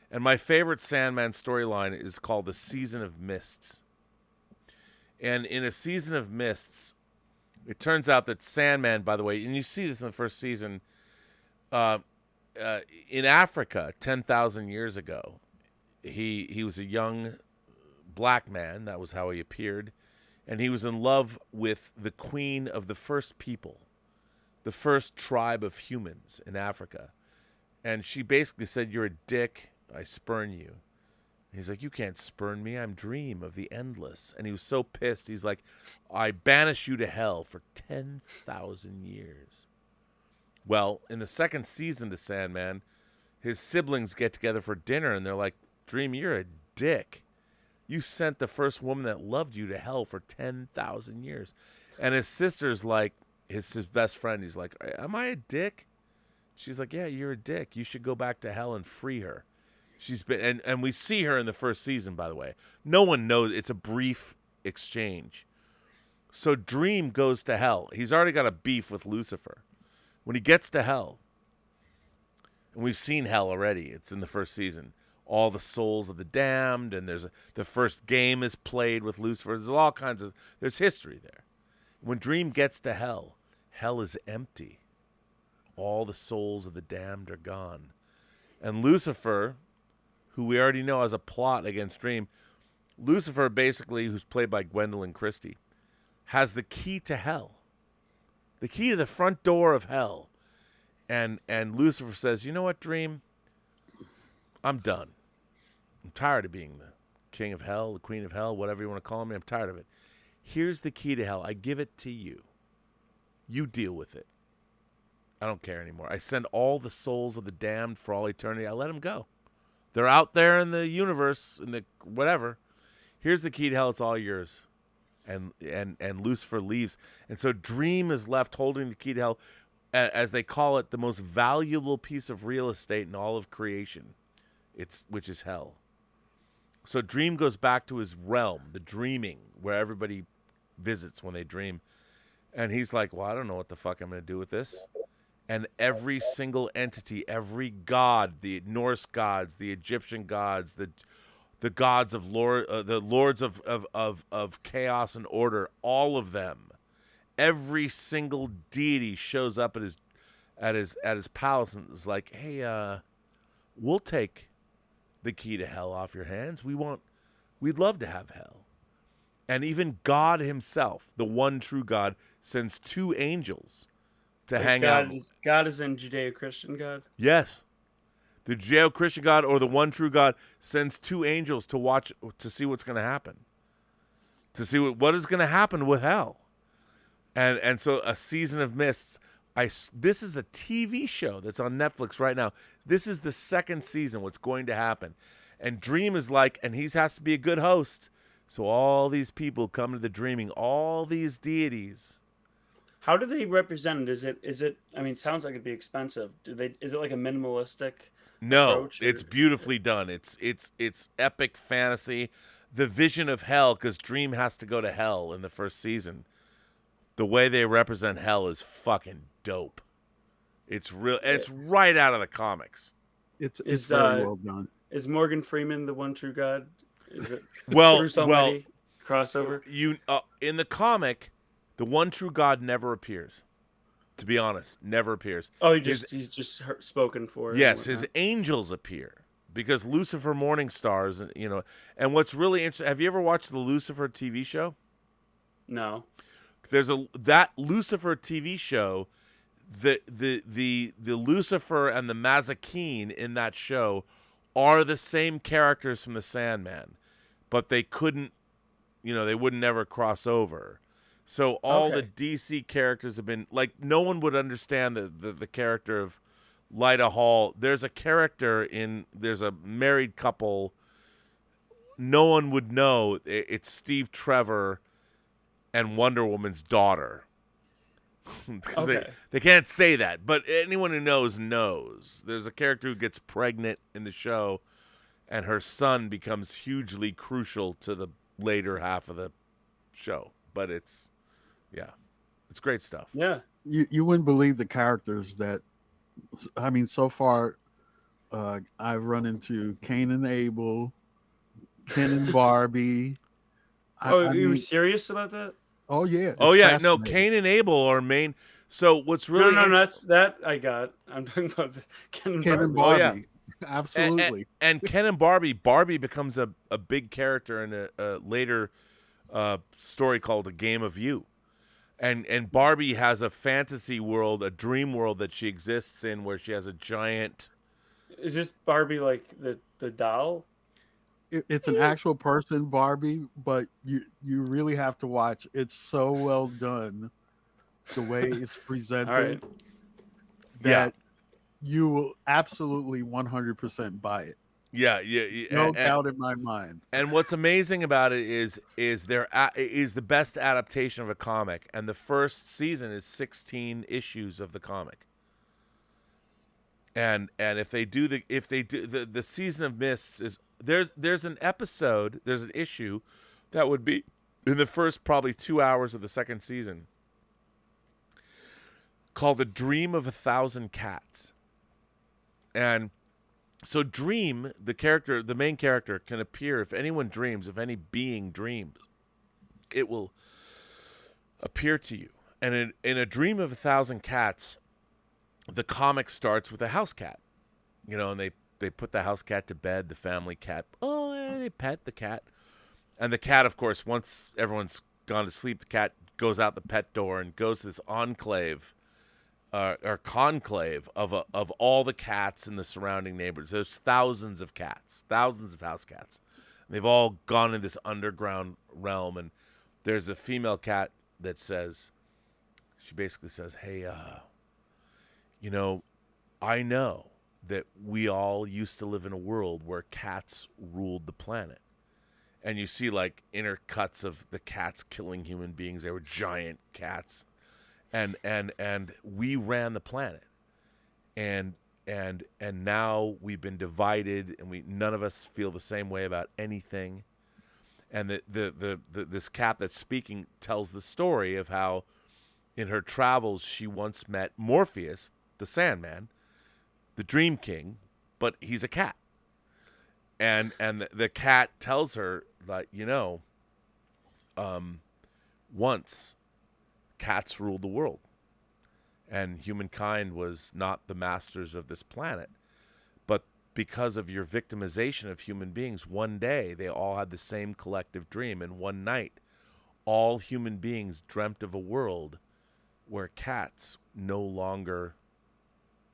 And my favorite Sandman storyline is called The Season of Mists. And in A Season of Mists, it turns out that Sandman, by the way, and you see this in the first season, in Africa 10,000 years ago, he was a young black man. That was how he appeared. And he was in love with the queen of the first people, the first tribe of humans in Africa. And she basically said, you're a dick. I spurn you. And he's like, you can't spurn me. I'm Dream of the Endless. And he was so pissed. He's like, I banish you to hell for 10,000 years. Well, in the second season of Sandman, his siblings get together for dinner and they're like, Dream, you're a dick. You sent the first woman that loved you to hell for 10,000 years. And his sister's like, his best friend, he's like, am I a dick? She's like, yeah, you're a dick. You should go back to hell and free her. She's been, and we see her in the first season, by the way. No one knows. It's a brief exchange. So Dream goes to hell. He's already got a beef with Lucifer. When he gets to hell, and we've seen hell already. It's in the first season. All the souls of the damned, and the first game is played with Lucifer. There's all kinds of, there's history there. When Dream gets to hell, hell is empty. All the souls of the damned are gone. And Lucifer, who we already know has a plot against Dream, Lucifer basically, who's played by Gwendolyn Christie, has the key to hell. The key to the front door of hell. And Lucifer says, you know what, Dream? I'm done. I'm tired of being the king of hell, the queen of hell, whatever you want to call me. I'm tired of it. Here's the key to hell. I give it to you. You deal with it. I don't care anymore. I send all the souls of the damned for all eternity. I let them go. They're out there in the universe, in the whatever. Here's the key to hell. It's all yours. And Lucifer leaves. And so Dream is left holding the key to hell, as they call it, the most valuable piece of real estate in all of creation. Which is hell. So Dream goes back to his realm, the dreaming, where everybody visits when they dream. And he's like, well, I don't know what the fuck I'm going to do with this. And every single entity, every god, the Norse gods, the Egyptian gods, the gods of the lords of chaos and order, all of them, every single deity shows up at his palace and is like, hey, we'll take the key to hell off your hands. We'd love to have hell. And even God himself, the one true God, sends 2 angels to hang out. God is in Judeo-Christian God? Yes. The Judeo-Christian God, or the one true God, sends 2 angels to watch, to see what's going to happen. To see what is going to happen with hell. And so A Season of Mists, this is a TV show that's on Netflix right now. This is the second season, what's going to happen. And Dream is like, and he has to be a good host. So all these people come to the dreaming, all these deities. How do they represent it? Is it I mean, it sounds like it'd be expensive. Is it like a minimalistic approach, or? It's beautifully done. It's epic fantasy. The vision of hell, because Dream has to go to hell in the first season. The way they represent hell is fucking dope. It's real. It's right out of the comics. It's very well done. Is Morgan Freeman the one true God? Is it Bruce Almighty crossover? In the comic, the one true God never appears. To be honest, never appears. Oh, he's just spoken for. Yes, his angels appear because Lucifer Morningstars, and and what's really interesting. Have you ever watched the Lucifer TV show? No. There's that Lucifer TV show. The Lucifer and the Mazikeen in that show are the same characters from the Sandman, but they couldn't, they would never cross over. So all the DC characters have been like, no one would understand the character of Lyda Hall. There's a married couple. No one would know it's Steve Trevor and Wonder Woman's daughter. because Okay. they can't say that, but anyone who knows. There's a character who gets pregnant in the show, and her son becomes hugely crucial to the later half of the show. But it's great stuff. Yeah. You wouldn't believe the characters that, I mean, so far I've run into Cain and Abel, Ken and Barbie. Oh, I you were mean, serious about that? oh yeah, Oh it's yeah, no, fascinating. Cain and Abel are main. So what's really No, that's that I got. I'm talking about Ken and Ken and Barbie. Oh, yeah. Barbie. Absolutely. And Ken and Barbie becomes a big character in a later story called A Game of You. And Barbie has a fantasy world, a dream world that she exists in, where she has a giant. Is this Barbie like the doll? It's an actual person, Barbie, but you really have to watch. It's so well done, the way it's presented, All right. that you will absolutely 100% buy it. Yeah. No and, doubt in my mind. and what's amazing about it is the best adaptation of a comic, and the first season is 16 issues of the comic. And if they do the season of mists is there's an episode, there's an issue that would be in the first probably 2 hours of the second season called The Dream of 1,000 Cats. And so Dream, the main character, can appear if anyone dreams, if any being dreams, it will appear to you. And in A Dream of 1,000 Cats, the comic starts with a house cat, and they put the house cat to bed, the family cat. Oh, yeah, they pet the cat. And the cat, of course, once everyone's gone to sleep, the cat goes out the pet door and goes to this enclave or conclave of all the cats in the surrounding neighborhoods. There's thousands of cats, thousands of house cats. They've all gone in this underground realm, and there's a female cat that says, she basically says, hey, I know that we all used to live in a world where cats ruled the planet. And you see like inner cuts of the cats killing human beings. They were giant cats. And we ran the planet. And now we've been divided, and none of us feel the same way about anything. And this cat that's speaking tells the story of how in her travels she once met Morpheus, the Sandman, the Dream King, but he's a cat. And the cat tells her that, once cats ruled the world, and humankind was not the masters of this planet. But because of your victimization of human beings, one day they all had the same collective dream, and one night all human beings dreamt of a world where cats no longer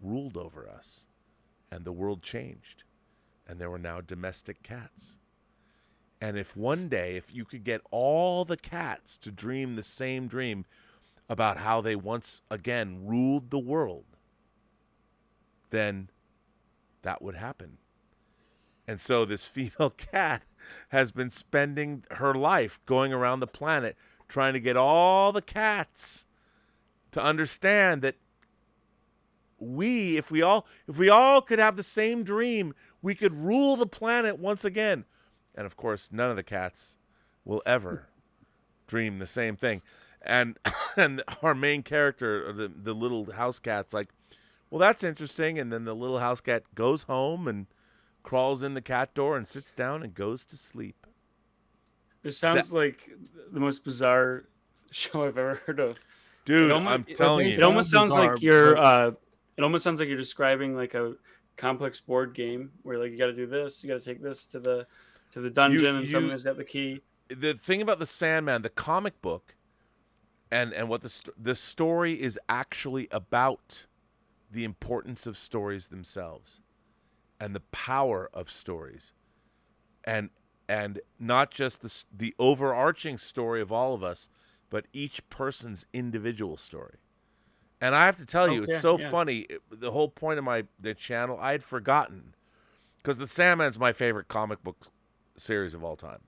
ruled over us, and the world changed, and there were now domestic cats. And if one day, if you could get all the cats to dream the same dream about how they once again ruled the world, then that would happen. And so this female cat has been spending her life going around the planet trying to get all the cats to understand that if we all could have the same dream, we could rule the planet once again. And of course, none of the cats will ever dream the same thing. And our main character, the little house cat's like, well, that's interesting. And then the little house cat goes home and crawls in the cat door and sits down and goes to sleep. This sounds like the most bizarre show I've ever heard of. Dude, I'm telling you. It almost sounds bizarre, like you're describing like a complex board game where like you got to do this, you got to take this to the dungeon, and someone has got the key. The thing about the Sandman, the comic book, and what the story is actually about, the importance of stories themselves, and the power of stories, and not just the overarching story of all of us, but each person's individual story. And I have to tell you, it's so funny. The whole point of the channel, I had forgotten, because the Sandman's my favorite comic book series of all time.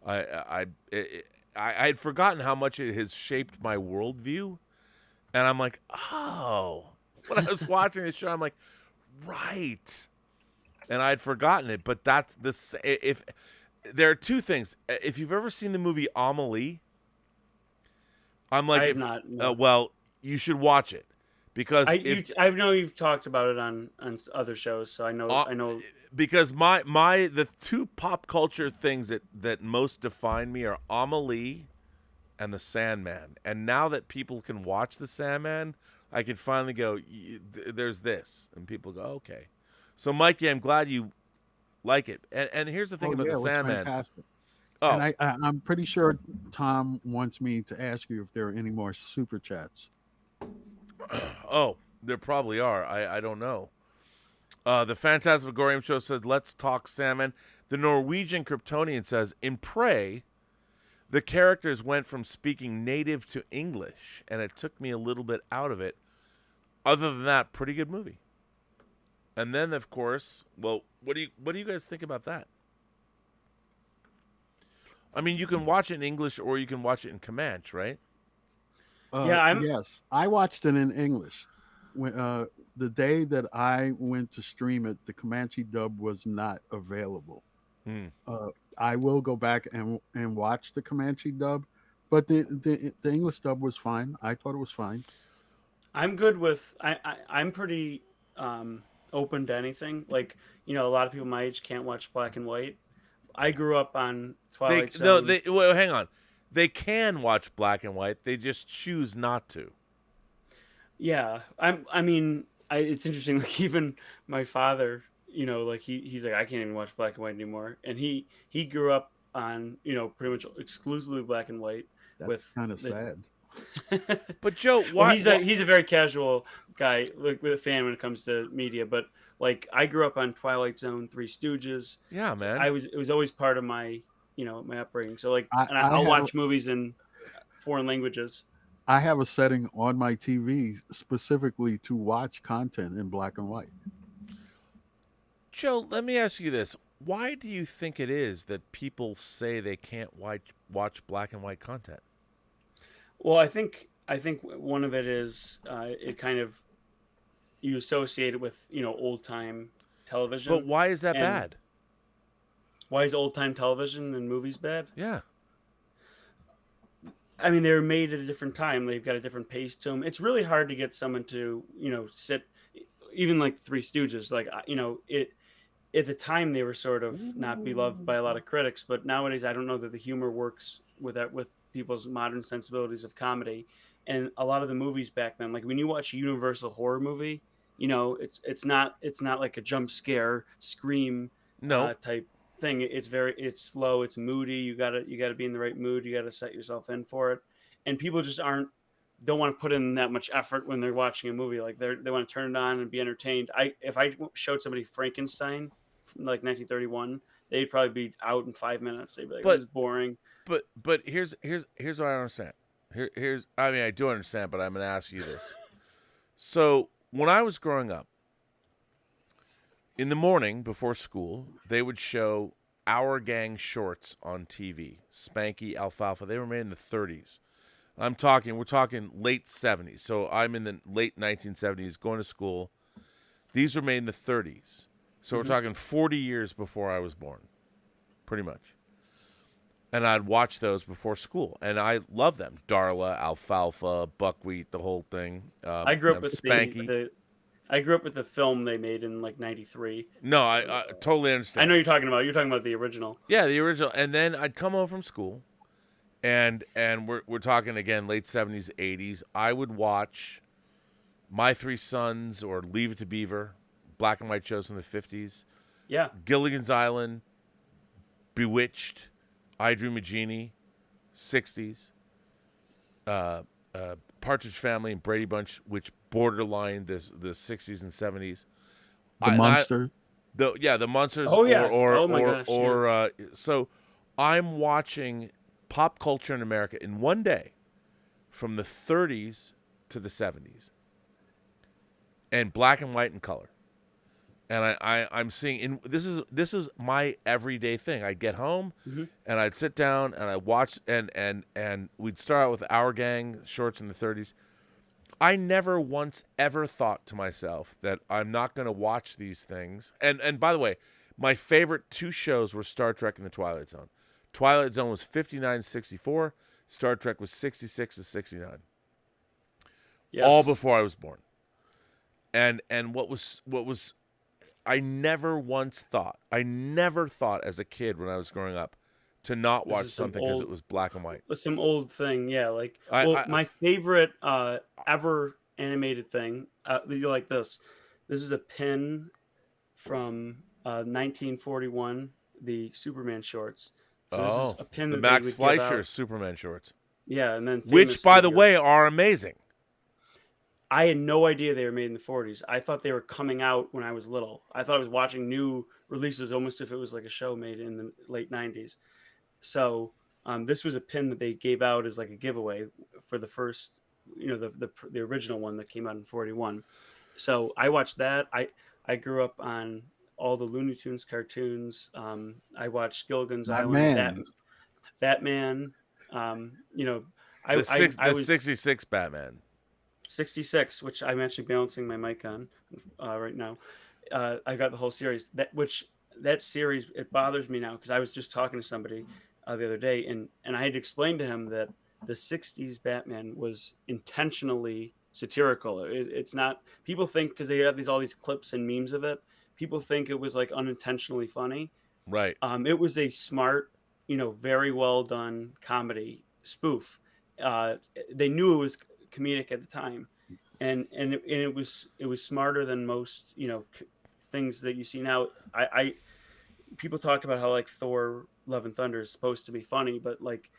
I had forgotten how much it has shaped my worldview, And I'm like, oh. When I was watching the show, I'm like, right. And I'd forgotten it. But that's this. If there are two things. If you've ever seen the movie Amelie, I'm like, I have not. No. well, you should watch it because I know you've talked about it on other shows, so I know. Because the two pop culture things that most define me are Amelie and the Sandman. And now that people can watch the Sandman, I can finally go, there's this, and people go, okay. So Mikey, I'm glad you like it. And here's the thing about the Sandman. Fantastic. Oh, And I'm pretty sure Tom wants me to ask you if there are any more super chats. oh, there probably are. I don't know. The Phantasmagorium show says, let's talk salmon. The Norwegian Kryptonian says, in Prey, the characters went from speaking native to English, and it took me a little bit out of it. Other than that, pretty good movie. And then, of course, well, what do you guys think about that? I mean, you can watch it in English or you can watch it in Comanche, right? Yes, I watched it in English. When the day that I went to stream it, the Comanche dub was not available. I will go back and watch the Comanche dub, but the English dub was fine. I thought it was fine. I'm good with. I'm pretty open to anything. Like, a lot of people my age can't watch black and white. I grew up on Twilight Zone. Well, hang on. They can watch black and white. They just choose not to. Yeah, I mean, it's interesting. Like, even my father, like he's like, I can't even watch black and white anymore. And he grew up on, pretty much exclusively black and white. That's kind of sad. But Joe, why? Well, he's a very casual guy, like with a fan when it comes to media. But like, I grew up on Twilight Zone, Three Stooges. Yeah, man. It was always part of my, my upbringing. So like, I'll watch movies in foreign languages. I have a setting on my TV specifically to watch content in black and white. Joe, let me ask you this. Why do you think it is that people say they can't watch black and white content? Well, I think one of it is it kind of, you associate it with, old time television. But why is that bad? Why is old time television and movies bad? Yeah. I mean, they were made at a different time. They've got a different pace to them. It's really hard to get someone to, sit, even like Three Stooges. Like, at the time they were sort of not beloved by a lot of critics, but nowadays I don't know that the humor works with people's modern sensibilities of comedy. And a lot of the movies back then, like when you watch a Universal horror movie, it's not like a jump scare scream type thing. It's slow, it's moody. You gotta be in the right mood. You gotta set yourself in for it. And people just don't want to put in that much effort when they're watching a movie. Like they want to turn it on and be entertained. If I showed somebody Frankenstein from like 1931, they'd probably be out in 5 minutes. They'd be like, "This is boring." But here's what I don't understand. I mean, I do understand, but I'm going to ask you this. So when I was growing up, in the morning before school, they would show Our Gang shorts on TV. Spanky, Alfalfa. They were made in the 30s. We're talking late 70s. So I'm in the late 1970s going to school. These were made in the 30s. So we're talking 40 years before I was born, pretty much. And I'd watch those before school, and I love them. Darla, Alfalfa, Buckwheat, the whole thing. I grew up with Spanky. I grew up with the film they made in like '93. No, I totally understand. I know you're talking about the original. Yeah, the original. And then I'd come home from school, and we're talking again late 70s, 80s. I would watch My Three Sons or Leave It to Beaver, black and white shows from the 50s. Yeah. Gilligan's Island, Bewitched, I Dream of Jeannie, 60s. Partridge Family and Brady Bunch, which borderline the 60s and 70s. The Monsters. The Monsters. Oh yeah. So I'm watching pop culture in America in one day, from the 30s to the 70s, and black and white and color. And I'm seeing, and this is my everyday thing. I'd get home and I'd sit down and I'd watch, and we'd start out with Our Gang shorts in the 30s. I never once ever thought to myself that I'm not going to watch these things. And by the way, my favorite 2 shows were Star Trek and The Twilight Zone. Twilight Zone was 59-64. Star Trek was 66-69. Yeah. All before I was born. And what was I never thought as a kid when I was growing up to not This watch is some something because old- it was black and white. Some old thing, yeah. Like, I- my favorite ever animated thing. You like this? This is a pin from 1941, the Superman shorts. So this is a pin the that Max they would give Fleischer out. Superman shorts, Yeah, and then which, Famous by the Studios. way, are amazing. I had no idea they were made in the 40s. I thought they were coming out when I was little. I thought I was watching new releases almost if it was like a show made in the late 90s. So this was a pin that they gave out as like a giveaway for the first, the original one that came out in 41. So I watched that. I grew up on all the Looney Tunes cartoons. I watched Gilligan's Island, Batman. I was 66 Batman. 66, which I'm actually balancing my mic on right now. I got the whole series. That series, it bothers me now because I was just talking to somebody the other day, and I had to explain to him that the 60s Batman was intentionally satirical. It's not, people think because they have all these clips and memes of it, people think it was like unintentionally funny. Right. It was a smart, very well done comedy spoof. They knew it was comedic at the time, and it was smarter than most things that you see now. I people talk about how like Thor Love and Thunder is supposed to be funny, but like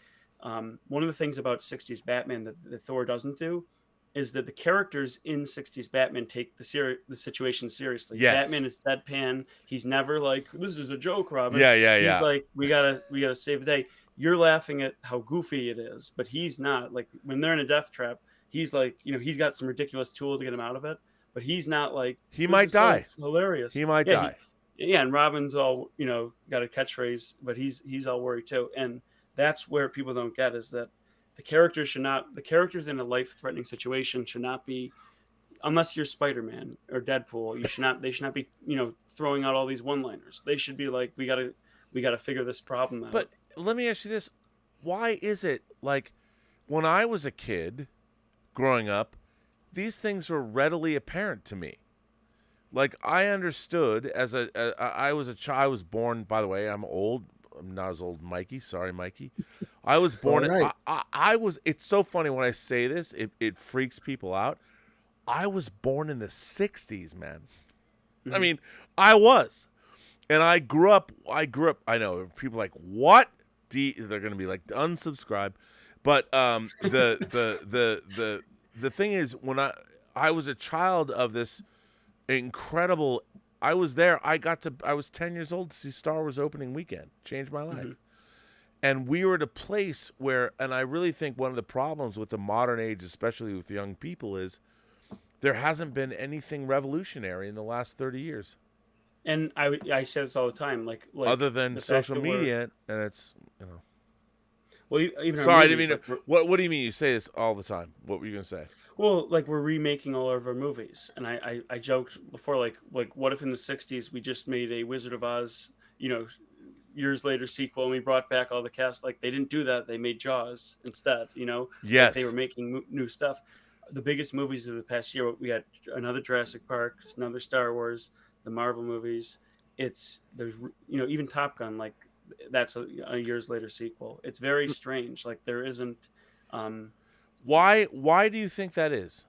one of the things about 60s Batman that Thor doesn't do is that the characters in 60s Batman take the situation seriously. Yes. Batman is deadpan. He's never like, this is a joke, Robin. Yeah. He's like, we gotta save the day. You're laughing at how goofy it is, but he's not. Like when they're in a death trap, he's like, he's got some ridiculous tool to get him out of it, but he's not like, He might die. Hilarious. He might die. And Robin's all, got a catchphrase, but he's all worried too. And that's where people don't get is that the characters in a life-threatening situation should not be, unless you're Spider-Man or Deadpool, they should not be, throwing out all these one-liners. They should be like, we gotta figure this problem out. But let me ask you this. Why is it like when I was a kid growing up, these things were readily apparent to me. Like I understood I was born, by the way, I'm old. I'm not as old as Mikey. Sorry, Mikey. I was born. Right. I was. It's so funny when I say this. It freaks people out. I was born in the 60s, man. Mm-hmm. I mean, I was, and I grew up. I know people are like, what? They're gonna be like unsubscribe, but the thing is, when I was a child of this incredible. I was there. I was 10 years old to see Star Wars opening weekend. Changed my life. Mm-hmm. And we were at a place where, and I really think one of the problems with the modern age, especially with young people, is there hasn't been anything revolutionary in the last 30 years. And I say this all the time, like Other than the fact social that we're- media, and it's, Well, even our Sorry, I movies, didn't mean like, what do you mean you say this all the time? What were you going to say? well, like we're remaking all of our movies, and I joked before, like what if in the 60s we just made a Wizard of Oz, years later sequel, and we brought back all the cast? Like they didn't do that; they made Jaws instead. Yes. Like, they were making new stuff. The biggest movies of the past year, we had another Jurassic Park, another Star Wars, the Marvel movies. There's even Top Gun, like that's a years later sequel. It's very strange. Like there isn't. Why do you think that is?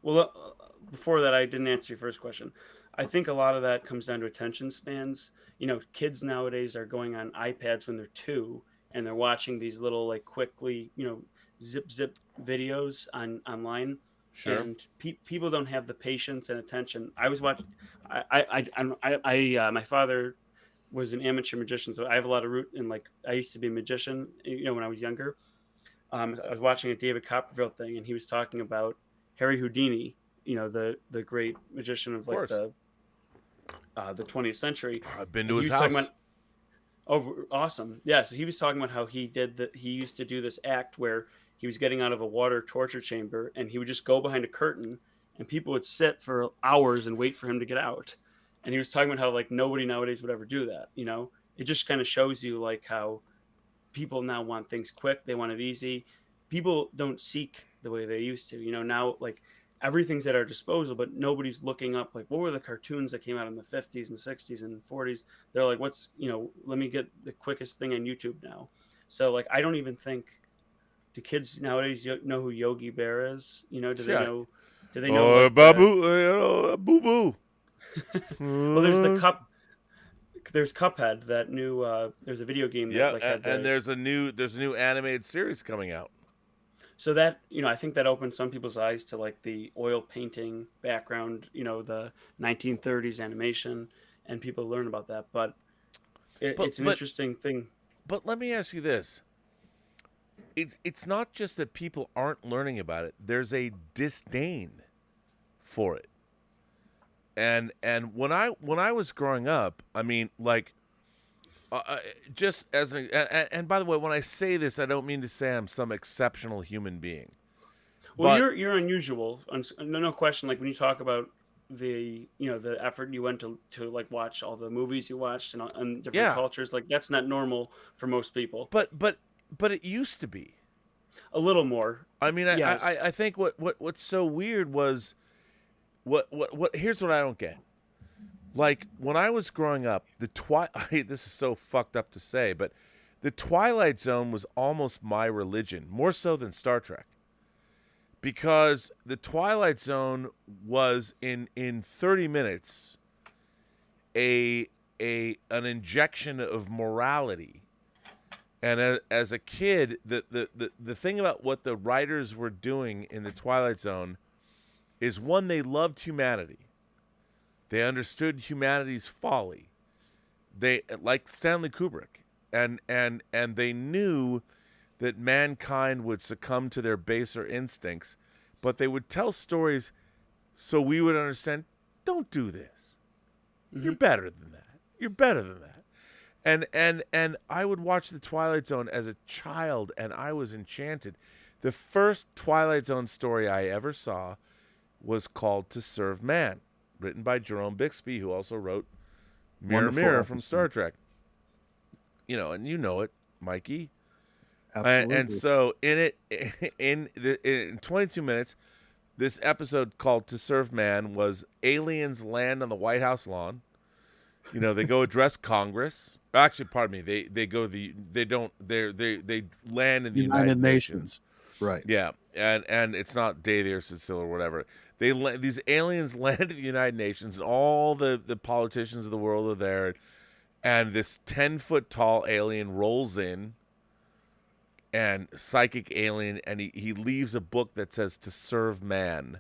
Well, before that, I didn't answer your first question. I think a lot of that comes down to attention spans. Kids nowadays are going on iPads when they're 2, and they're watching these little like quickly, zip videos online. Sure. And people don't have the patience and attention. I was watching. My father was an amateur magician, so I have a lot of root in like I used to be a magician. When I was younger. I was watching a David Copperfield thing, and he was talking about Harry Houdini, the great magician of like the 20th century. I've been to his house. Oh, awesome! Yeah, so he was talking about how he used to do this act where he was getting out of a water torture chamber, and he would just go behind a curtain, and people would sit for hours and wait for him to get out. And he was talking about how like nobody nowadays would ever do that. It just kind of shows you like how people now want things quick. They want it easy. People don't seek the way they used to. Now like everything's at our disposal, but nobody's looking up like what were the cartoons that came out in the 50s and 60s and 40s. They're like, let me get the quickest thing on YouTube now. So like I don't even think, do kids nowadays know who Yogi Bear is? Do they know? Do they know? Babu, boo boo. Well, there's Cuphead, that new. There's a video game. Yeah, that, like, and there's a new animated series coming out. So that I think that opened some people's eyes to like the oil painting background, the 1930s animation, and people learn about that. But it's an interesting thing. But let me ask you this: it's not just that people aren't learning about it. There's a disdain for it. And when I was growing up, I mean, like, just as and by the way, when I say this, I don't mean to say I'm some exceptional human being. Well, you're unusual, no question. Like when you talk about the the effort you went to like watch all the movies you watched and different cultures, like that's not normal for most people. But it used to be a little more. I mean, I think what's so weird was. What here's what I don't get. Like when I was growing up, this is so fucked up to say, but the Twilight Zone was almost my religion, more so than Star Trek. Because the Twilight Zone was in 30 minutes an injection of morality. And as a kid, the thing about what the writers were doing in the Twilight Zone is one, they loved humanity. They understood humanity's folly. They like Stanley Kubrick, and they knew that mankind would succumb to their baser instincts, but they would tell stories so we would understand. Don't do this. Mm-hmm. You're better than that. You're better than that. And I would watch the Twilight Zone as a child, and I was enchanted. The first Twilight Zone story I ever saw was called To Serve Man, written by Jerome Bixby, who also wrote Mirror Mirror from Star Trek. And you know it, Mikey. Absolutely. And so in 22 minutes, this episode called To Serve Man was aliens land on the White House lawn. They go address Congress. Actually, pardon me. They land in the United Nations. Right. Yeah. And it's not Davy or Cecile or whatever. These aliens land at the United Nations, and all the politicians of the world are there, and this 10-foot tall alien rolls in, and psychic alien, and he leaves a book that says To Serve Man,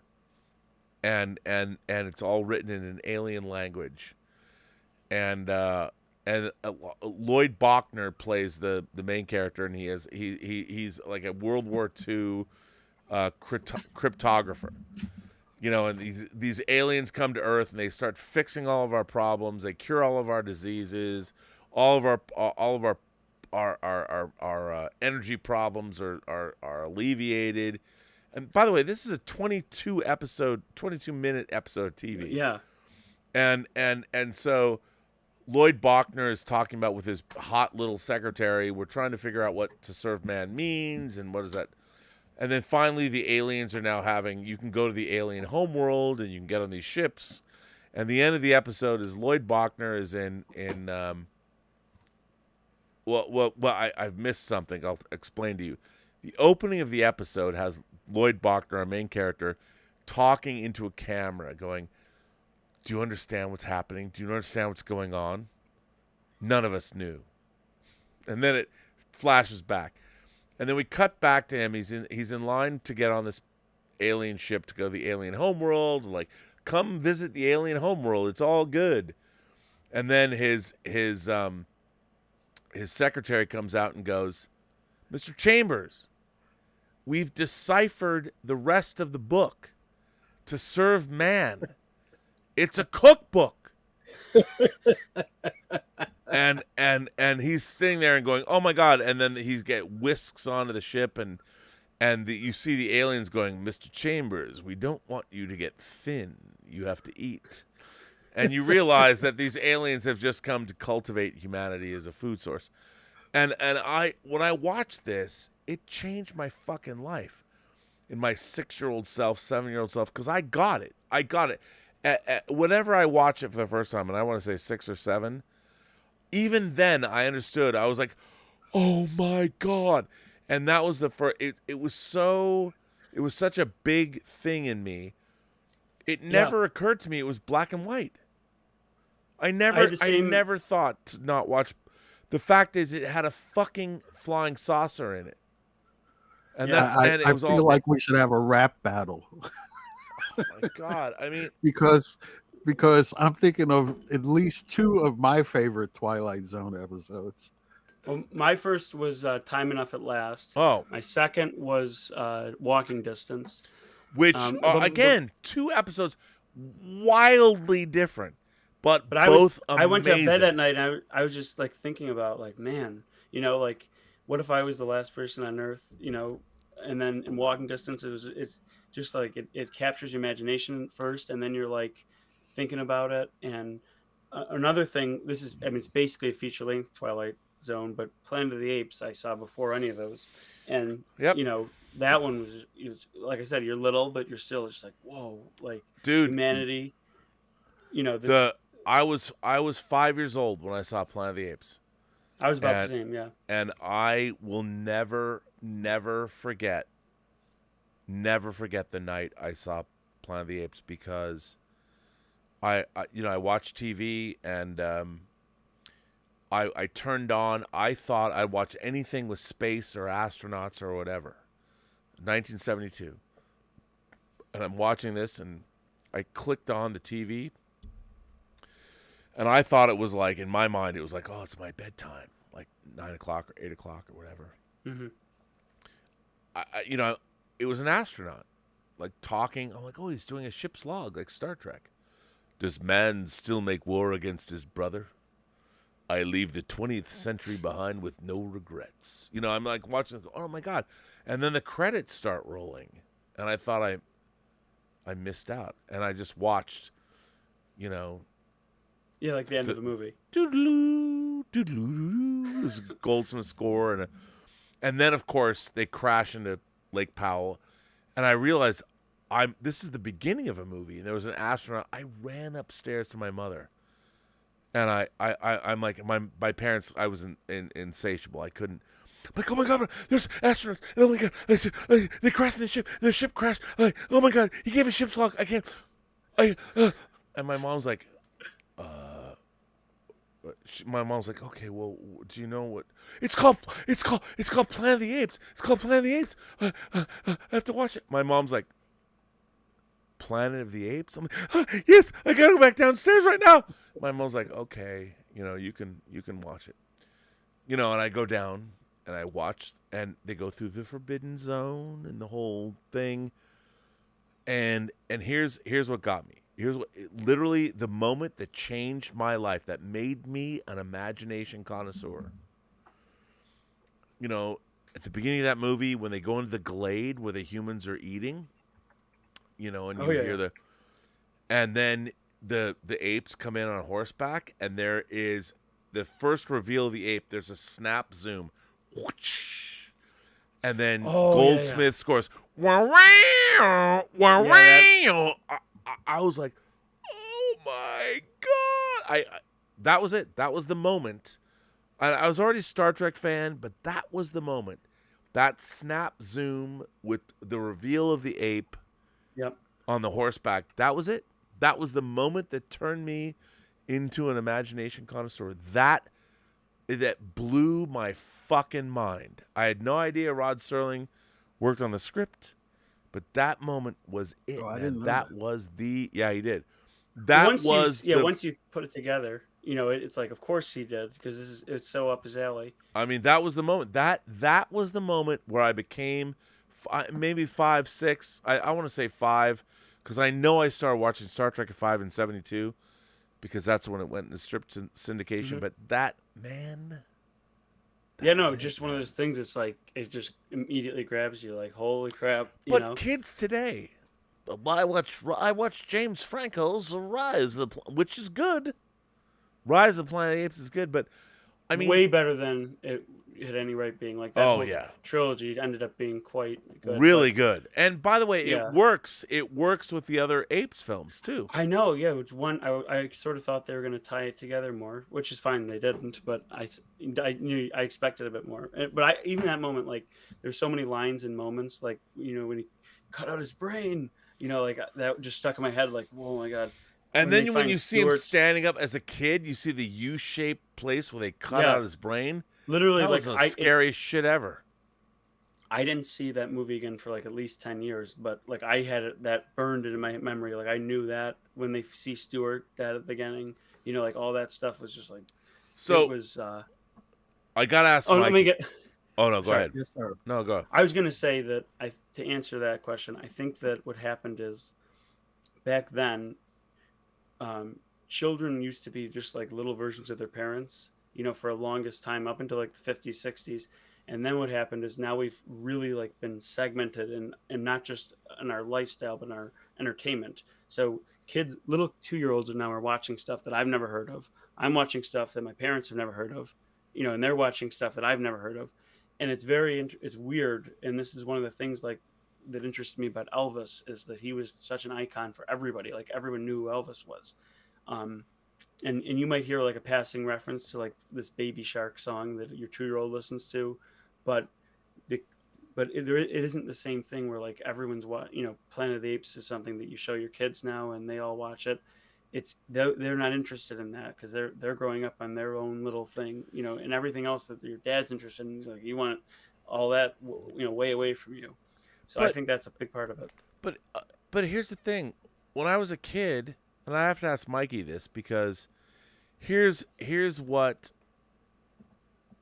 and it's all written in an alien language, and Lloyd Bachner plays the main character, and he's like a World War II cryptographer. And these aliens come to Earth and they start fixing all of our problems. They cure all of our diseases. All of our energy problems are alleviated. And by the way, this is a 22 minute episode of TV. Yeah. And so Lloyd Bachner is talking about with his hot little secretary. We're trying to figure out what To Serve Man means and what is that. And then finally, the aliens are now you can go to the alien homeworld and you can get on these ships. And the end of the episode is Lloyd Bachner is I've missed something. I'll explain to you. The opening of the episode has Lloyd Bachner, our main character, talking into a camera, going, "Do you understand what's happening? Do you understand what's going on? None of us knew." And then it flashes back. And then we cut back to him. He's in line to get on this alien ship to go to the alien homeworld. Like, come visit the alien homeworld. It's all good. And then his secretary comes out and goes, "Mr. Chambers, we've deciphered the rest of the book. To Serve Man. It's a cookbook." And he's sitting there and going, "Oh my God!" And then he whisks onto the ship, and And you see the aliens going, Mr. Chambers, we don't want you to get thin. You have to eat. And you realize that these aliens have just come to cultivate humanity as a food source. And when I watched this, it changed my fucking life. In my 6-year-old self, 7-year-old self, because I got it. Whenever I watch it for the first time, and I want to say 6 or 7, even then I understood. I was like, oh my God. And that was the first, it was such a big thing in me. It never occurred to me it was black and white. I never thought to not watch. The fact is, it had a fucking flying saucer in it. And I feel like we should have a rap battle. Oh my God. I mean, because I'm thinking of at least 2 of my favorite Twilight Zone episodes. Well, my first was Time Enough at Last. Oh. My second was Walking Distance. Which, again, 2 episodes wildly different, but both amazing. I went to bed at night and I was just like thinking about like, man, like what if I was the last person on Earth, and then in Walking Distance, it's just like it captures your imagination first, and then you're like thinking about it. And another thing, it's basically a feature-length Twilight Zone, but Planet of the Apes I saw before any of those, and that one was like I said, you're little, but you're still just like, whoa, like, dude, humanity. I was 5 years old when I saw Planet of the Apes. I was about the same, yeah. And I will never forget the night I saw Planet of the Apes, because I watched TV and I turned on. I thought I'd watch anything with space or astronauts or whatever. 1972, and I'm watching this, and I clicked on the TV, and I thought it was like, in my mind, it was like, oh, it's my bedtime, like 9 o'clock or 8 o'clock or whatever. Mm-hmm. It was an astronaut, like talking. I'm like, oh, he's doing a ship's log, like Star Trek. Does man still make war against his brother? I leave the 20th century behind with no regrets. I'm like watching, oh my God. And then the credits start rolling. And I thought I missed out. And I just watched, Yeah, like the end of the movie. Doodaloo, doodaloo. It was a Goldsmith score. And then, of course, they crash into Lake Powell. And I realized this is the beginning of a movie. And there was an astronaut. I ran upstairs to my mother. And I'm like, my parents, I was insatiable. I couldn't. I'm like, oh my God, there's astronauts. Oh my God, they crashed in the ship. The ship crashed. I'm like, oh my God, he gave a ship's log. I can't. And my mom's like, my mom's like, okay, well, do you know what it's called? It's called Planet of the Apes. It's called Planet of the Apes. I have to watch it. My mom's like, Planet of the Apes? I'm like, yes, I gotta go back downstairs right now. My mom's like, okay, you can watch it. And I go down and I watch, and they go through the Forbidden Zone and the whole thing. And here's what got me. Here's what literally the moment that changed my life, that made me an imagination connoisseur. At the beginning of that movie, when they go into the glade where the humans are eating, and you hear and then the apes come in on horseback, and there is the first reveal of the ape. There's a snap zoom, whoosh, and then Goldsmith scores. Wow, wow, wow, wow. I was like, oh my God! That was it. That was the moment. I was already a Star Trek fan, but that was the moment. That snap zoom with the reveal of the ape. Yep. On the horseback. That was it. That was the moment that turned me into an imagination connoisseur. That blew my fucking mind. I had no idea Rod Serling worked on the script, but that moment was it. Oh, I didn't know that that. was the he did. Once you put it together, it's like, of course he did, because it's so up his alley. I mean, that was the moment. That was the moment where I became maybe 5, 6. I want to say 5, because I know I started watching Star Trek at 5 in 72, because that's when it went into strip syndication. Mm-hmm. But that Yeah, no, just one of those things. It's like it just immediately grabs you. Like, holy crap, you But know. kids today, I watch James Franco's Rise, which is good. Rise of the Planet of the Apes is good, but I mean, Way better than it had any right being. Like that oh whole yeah, trilogy ended up being quite good. really But good. And by the way, it yeah, works. It works with the other Apes films too. I know. Yeah, which one I sort of thought they were going to tie it together more, which is fine. They didn't, but I knew I expected a bit more. But even that moment, like there's so many lines and moments, like when he cut out his brain, like that just stuck in my head. Like, oh my god. And When they then when find you see him Stewart's, standing up as a kid, you see the U-shaped place where they cut yeah, out his brain. literally, That like was the scariest shit ever. I didn't see that movie again for like at least 10 years, but like I had that burned into my memory. Like I knew that when they see Stewart at the beginning, like all that stuff was just like, So it was, I gotta ask oh, let me Mikey. get, Oh no, go sorry. ahead. Yes, sir. No, go. I was going to say that to answer that question, I think that what happened is back then, children used to be just like little versions of their parents, for the longest time up until like the 50s, 60s. And then what happened is now we've really like been segmented and not just in our lifestyle, but in our entertainment. So little 2-year-olds now are watching stuff that I've never heard of. I'm watching stuff that my parents have never heard of, and they're watching stuff that I've never heard of. And it's it's weird. And this is one of the things like that interested me about Elvis is that he was such an icon for everybody. Like everyone knew who Elvis was. And you might hear like a passing reference to like this Baby Shark song that your 2-year-old listens to, but it isn't the same thing where like everyone's Planet of the Apes is something that you show your kids now and they all watch it. They're not interested in that because they're growing up on their own little thing, and everything else that your dad's interested in. Like you want all that, way away from you. So I think that's a big part of it. But here's the thing: when I was a kid, and I have to ask Mikey this because here's what.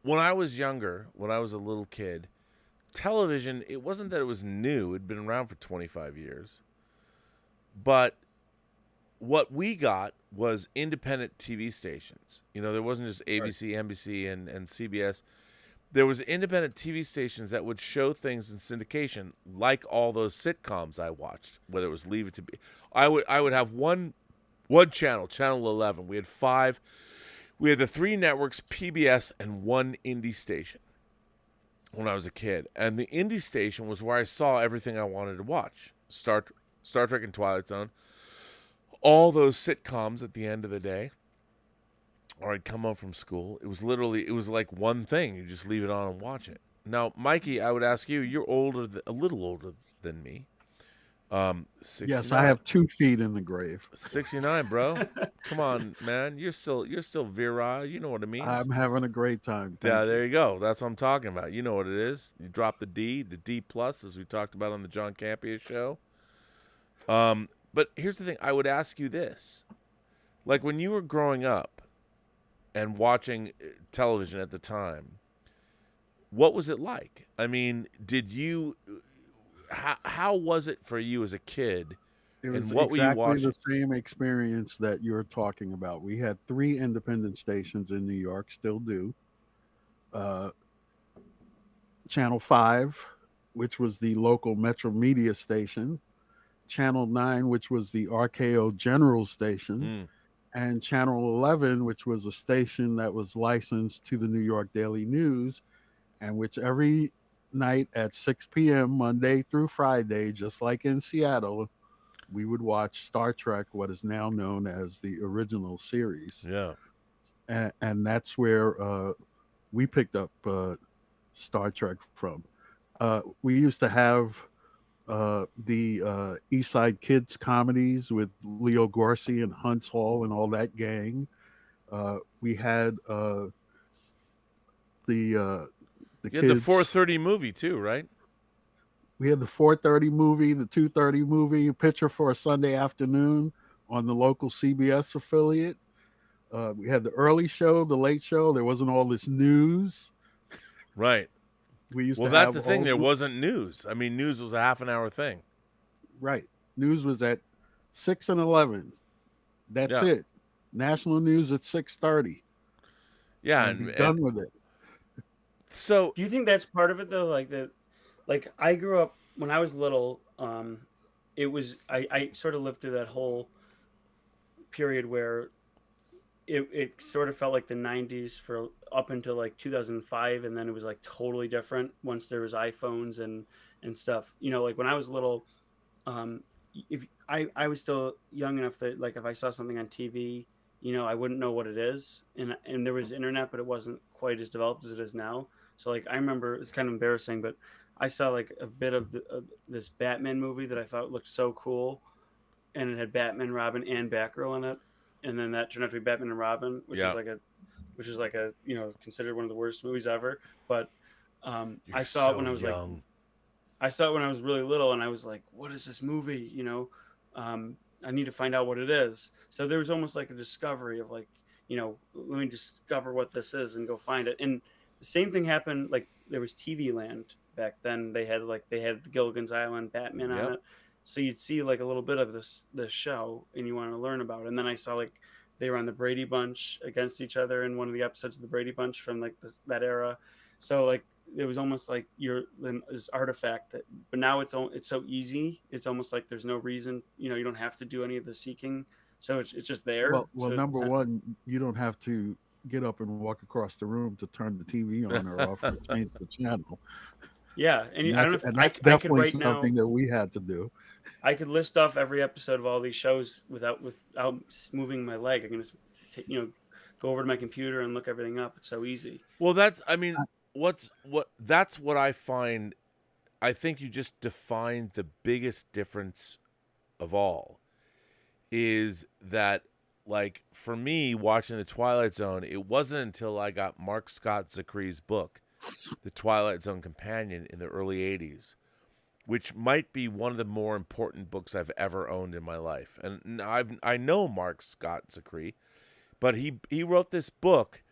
When I was younger, when I was a little kid, television, it wasn't that it was new; it'd been around for 25 years. But what we got was independent TV stations. There wasn't just ABC, right, NBC, and CBS. There was independent TV stations that would show things in syndication, like all those sitcoms I watched, whether it was Leave It to Be. I would have one channel, Channel 11. We had 5. We had the 3 networks, PBS, and 1 indie station when I was a kid. And the indie station was where I saw everything I wanted to watch. Star Trek and Twilight Zone. All those sitcoms at the end of the day. Or I'd come home from school. It was like one thing. You just leave it on and watch it. Now, Mikey, I would ask you, you're a little older than me. 69. Yes, I have 2 feet in the grave. 69, bro. Come on, man. You're still virile. You know what it means. I'm having a great time. Yeah, there you go. That's what I'm talking about. You know what it is. You drop the D plus, as we talked about on the John Campea show. But here's the thing. I would ask you this. Like when you were growing up and watching television at the time, what was it like? I mean, how was it for you as a kid? It was and what exactly were you watching? the same experience that you're talking about. We had 3 independent stations in New York, still do. Channel 5, which was the local Metro Media station. Channel 9, which was the RKO General station. And Channel 11, which was a station that was licensed to the New York Daily News, and which every night at 6 p.m. Monday through Friday, just like in Seattle, we would watch Star Trek, what is now known as the original series. Yeah. And that's where we picked up Star Trek from. We used to have the East Side Kids comedies with Leo Gorcey and Hunts Hall and all that gang. We had the You kids. had the 4:30 movie too, right? We had the 4:30 movie, the 2:30 movie, Picture for a Sunday Afternoon on the local CBS affiliate. We had the early show, the late show. There wasn't all this news. Right. We used Well, to that's have the thing. all- There wasn't news. I mean, news was a half an hour thing. Right. News was at 6 and 11. That's Yeah. it. National news at 6:30. Yeah, And be done with it. So Do you think that's part of it though? Like I grew up when I was little. It was I sort of lived through that whole period where it sort of felt like the 90s for up until like 2005, and then it was like totally different once there was iPhones and stuff. Like when I was little, um if I was still young enough that like if I saw something on TV, I wouldn't know what it is, and there was internet, but it wasn't quite as developed as it is now. So like I remember, it's kind of embarrassing, but I saw like a bit of this Batman movie that I thought looked so cool, and it had Batman, Robin, and Batgirl in it, and then that turned out to be Batman and Robin, yeah, which is like a considered one of the worst movies ever. But you're I saw it so when I was like young. I saw it when I was really little, and I was like, "What is this movie?" I need to find out what it is. So there was almost like a discovery of like, let me discover what this is and go find it. And the same thing happened. Like there was TV Land back then. They had the Gilligan's Island Batman on Yep. it, so you'd see like a little bit of this show, and you want to learn about it. And then I saw like they were on the Brady Bunch against each other in one of the episodes of the Brady Bunch from like that era. So like it was almost like you're this artifact that, but now it's so easy. It's almost like there's no reason, you don't have to do any of the seeking. So it's just there. Well, So number one, you don't have to get up and walk across the room to turn the TV on or off or change the channel. yeah. And I don't know if That's I could definitely right now, something that we had to do. I could list off every episode of all these shows without moving my leg. I can just, go over to my computer and look everything up. It's so easy. Well, that's what I find. I think you just defined the biggest difference of all is that, like, for me watching The Twilight Zone, it wasn't until I got Mark Scott Zakri's book, The Twilight Zone Companion, in the early 80s, which might be one of the more important books I've ever owned in my life. And I know Mark Scott Zakri, but he wrote this book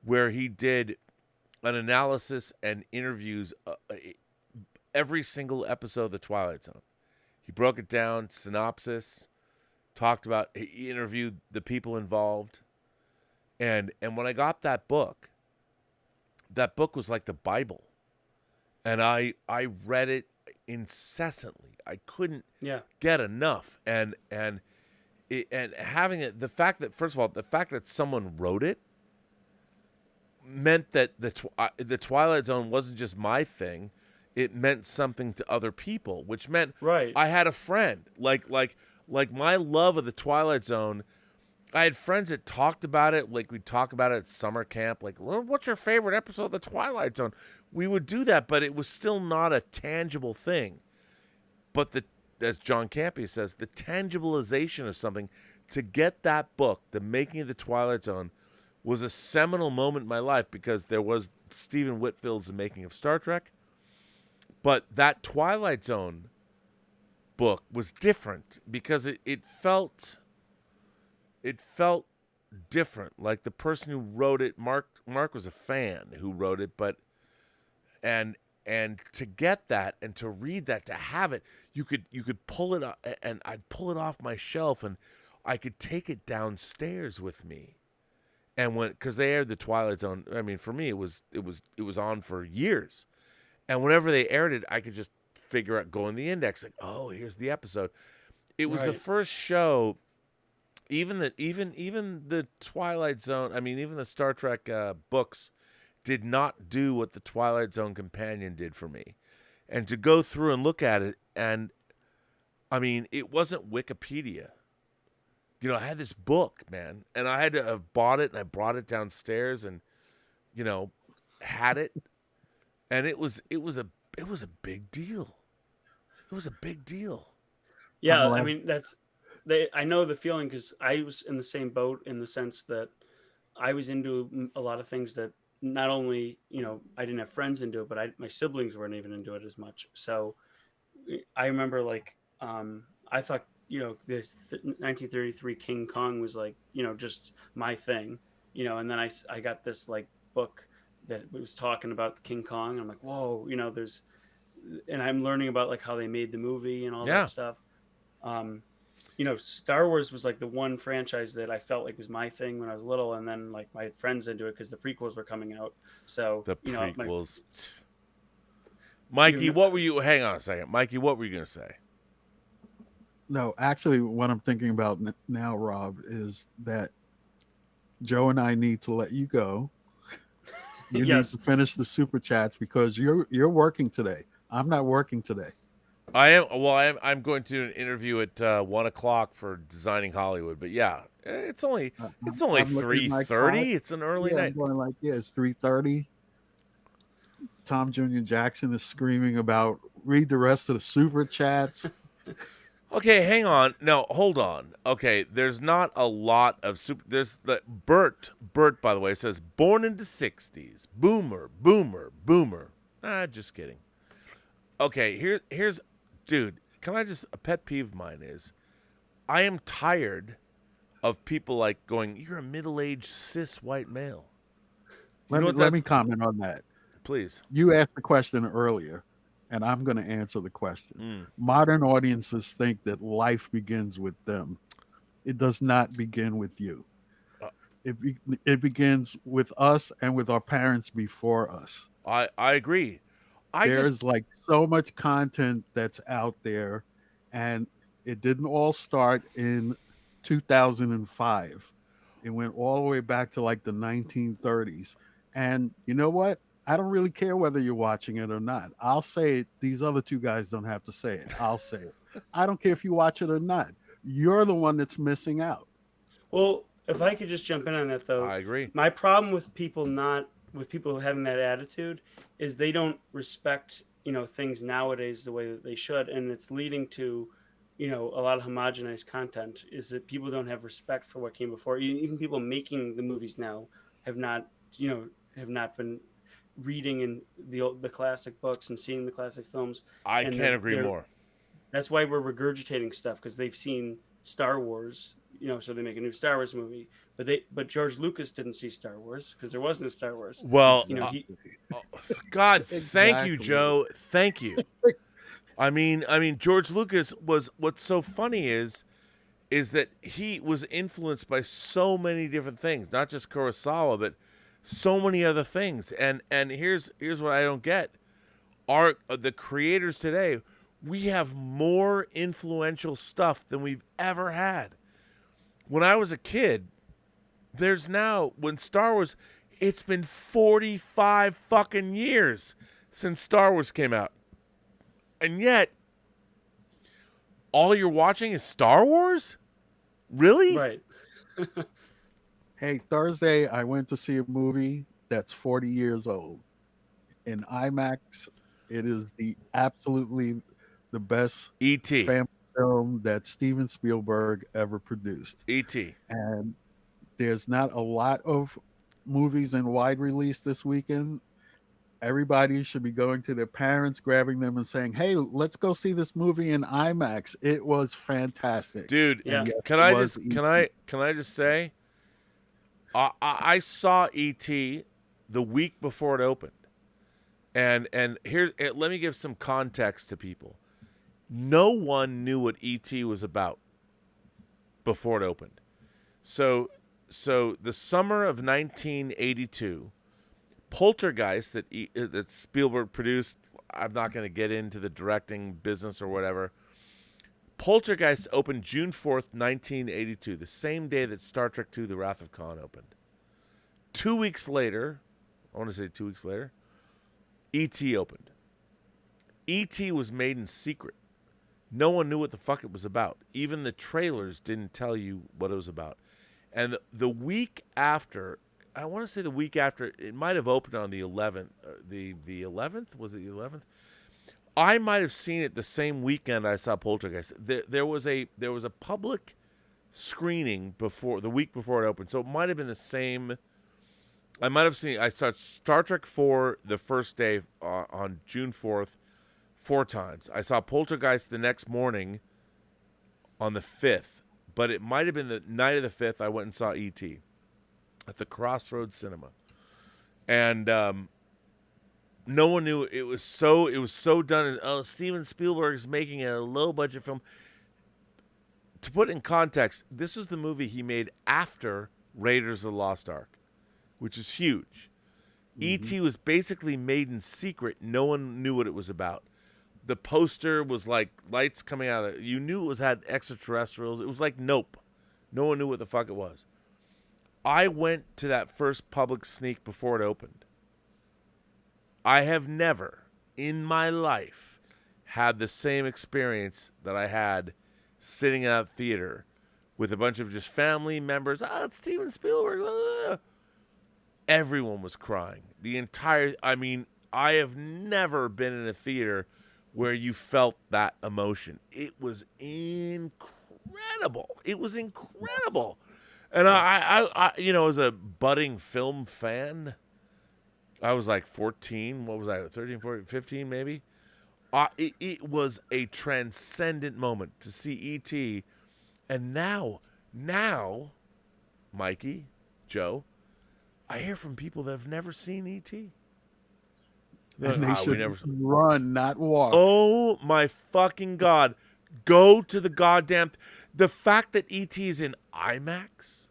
where he did an analysis and interviews every single episode of The Twilight Zone. He broke it down, synopsis, he interviewed the people involved. And when I got that book was like the Bible. And I read it incessantly. I couldn't get enough. And having it, the fact that someone wrote it meant that the Twilight Zone wasn't just my thing. It meant something to other people, which meant I had a friend. Like my love of the Twilight Zone, I had friends that talked about it. Like we'd talk about it at summer camp. Like, well, what's your favorite episode of the Twilight Zone? We would do that, but it was still not a tangible thing. But as John Campea says, the tangibilization of something, to get that book, The Making of the Twilight Zone, was a seminal moment in my life because there was Stephen Whitfield's The Making of Star Trek. But that Twilight Zone book was different because it felt different. Like the person who wrote it, Mark was a fan who wrote it, but and to get that and to read that, to have it, you could pull it up, and I'd pull it off my shelf and I could take it downstairs with me. And because they aired the Twilight Zone, I mean, for me it was on for years, and whenever they aired it, I could just go in the index, like, oh, here's the episode. It was the first show. Even the Twilight Zone, I mean, even the Star Trek books did not do what the Twilight Zone Companion did for me. And to go through and look at it, and I mean, it wasn't Wikipedia. I had this book, man, and I had to have bought it, and I brought it downstairs and, had it. And it was a big deal. It was a big deal. Yeah, I mean, I know the feeling because I was in the same boat in the sense that I was into a lot of things that not only, I didn't have friends into it, but my siblings weren't even into it as much. So I remember I thought, this 1933 King Kong was like, just my thing, and then I got this book that was talking about the King Kong. And I'm like, whoa, and I'm learning about how they made the movie and all that stuff. Star Wars was like the one franchise that I felt like was my thing when I was little, and then like my friends into it because the prequels were coming out. So The my, prequels. Mikey, Even- what were you? Hang on a second, Mikey. What were you gonna say? No, actually, what I'm thinking about now, Rob, is that Joe and I need to let you go. You Yes. need to finish the super chats because you're working today. I'm not working today. I am. Well, I'm going to an interview at 1:00 for Designing Hollywood. But yeah, it's only I'm 3:30. It's an early yeah, night. I'm going like, yeah, it's 3:30. Tom Jr. Jackson is screaming about read the rest of the super chats. Okay, hang on. No, hold on. Okay, there's not a lot of super. There's the Bert. Bert, by the way, says born in the '60s. Boomer, boomer, boomer. Just kidding. Okay, here's, dude. Can I just a pet peeve of mine is, I am tired of people like going, "You're a middle-aged cis white male." Let know me what let me that's- comment on that. Please. You asked the question earlier, and I'm going to answer the question. Modern audiences think that life begins with them. It does not begin with you. It begins with us and with our parents before us. I agree. There's like so much content that's out there, and it didn't all start in 2005. It went all the way back to like the 1930s. And you know what? I don't really care whether you're watching it or not. I'll say it. These other two guys don't have to say it. I'll say it. I don't care if you watch it or not. You're the one that's missing out. Well, if I could just jump in on that though, I agree. My problem with people having that attitude is they don't respect things nowadays the way that they should, and it's leading to a lot of homogenized content. Is that people don't have respect for what came before. Even people making the movies now have not been reading in the classic books and seeing the classic films. I can't agree more. That's why we're regurgitating stuff, because they've seen Star Wars, so they make a new Star Wars movie. But George Lucas didn't see Star Wars because there wasn't a Star Wars. Well, God, Exactly. thank you, Joe. Thank you. I mean, George Lucas was. What's so funny is that he was influenced by so many different things, not just Kurosawa, but so many other things. And here's what I don't get: the creators today, we have more influential stuff than we've ever had. When I was a kid, when Star Wars, it's been 45 fucking years since Star Wars came out. And yet, all you're watching is Star Wars? Really? Right. Hey, Thursday, I went to see a movie that's 40 years old. In IMAX, it is absolutely the best E.T. family film that Steven Spielberg ever produced. E.T. And there's not a lot of movies in wide release this weekend. Everybody should be going to their parents, grabbing them and saying, "Hey, let's go see this movie in IMAX." It was fantastic. Dude, Yeah. can I just say, I saw E.T. the week before it opened. And here, let me give some context to people. No one knew what E.T. was about before it opened. So the summer of 1982, Poltergeist that Spielberg produced, I'm not going to get into the directing business or whatever. Poltergeist opened June 4th, 1982, the same day that Star Trek II, The Wrath of Khan opened. 2 weeks later, I want to say 2 weeks later, E.T. opened. E.T. was made in secret. No one knew what the fuck it was about. Even the trailers didn't tell you what it was about. And the week after, I want to say the week after, it might have opened on the 11th. The 11th? Was it the 11th? I might have seen it the same weekend I saw Poltergeist. There was a public screening the week before it opened. So it might have been the same. I saw Star Trek IV the first day on June 4th 4 times. I saw Poltergeist the next morning on the 5th, but it might have been the night of the 5th I went and saw E.T. at the Crossroads Cinema. And no one knew it was so done. And Steven Spielberg is making a low budget film. to put in context, this was the movie he made after Raiders of the Lost Ark, which is huge. E.T. was basically made in secret. No one knew what it was about. The poster was like lights coming out of it. You knew it had extraterrestrials. It was like Nope. No one knew what the fuck it was. I went to that first public sneak before it opened. I have never in my life had the same experience that I had sitting in a theater with a bunch of just family members. It's Steven Spielberg. Everyone was crying. I have never been in a theater where you felt that emotion. It was incredible. It was incredible. And I as a budding film fan, I was like 14. What was I? 13, 14, 15 maybe? It was a transcendent moment to see E.T. And now, Mikey, Joe, I hear from people that have never seen E.T. And they should run, not walk. Oh my fucking God. Go to the goddamn... The fact that E.T. is in IMAX...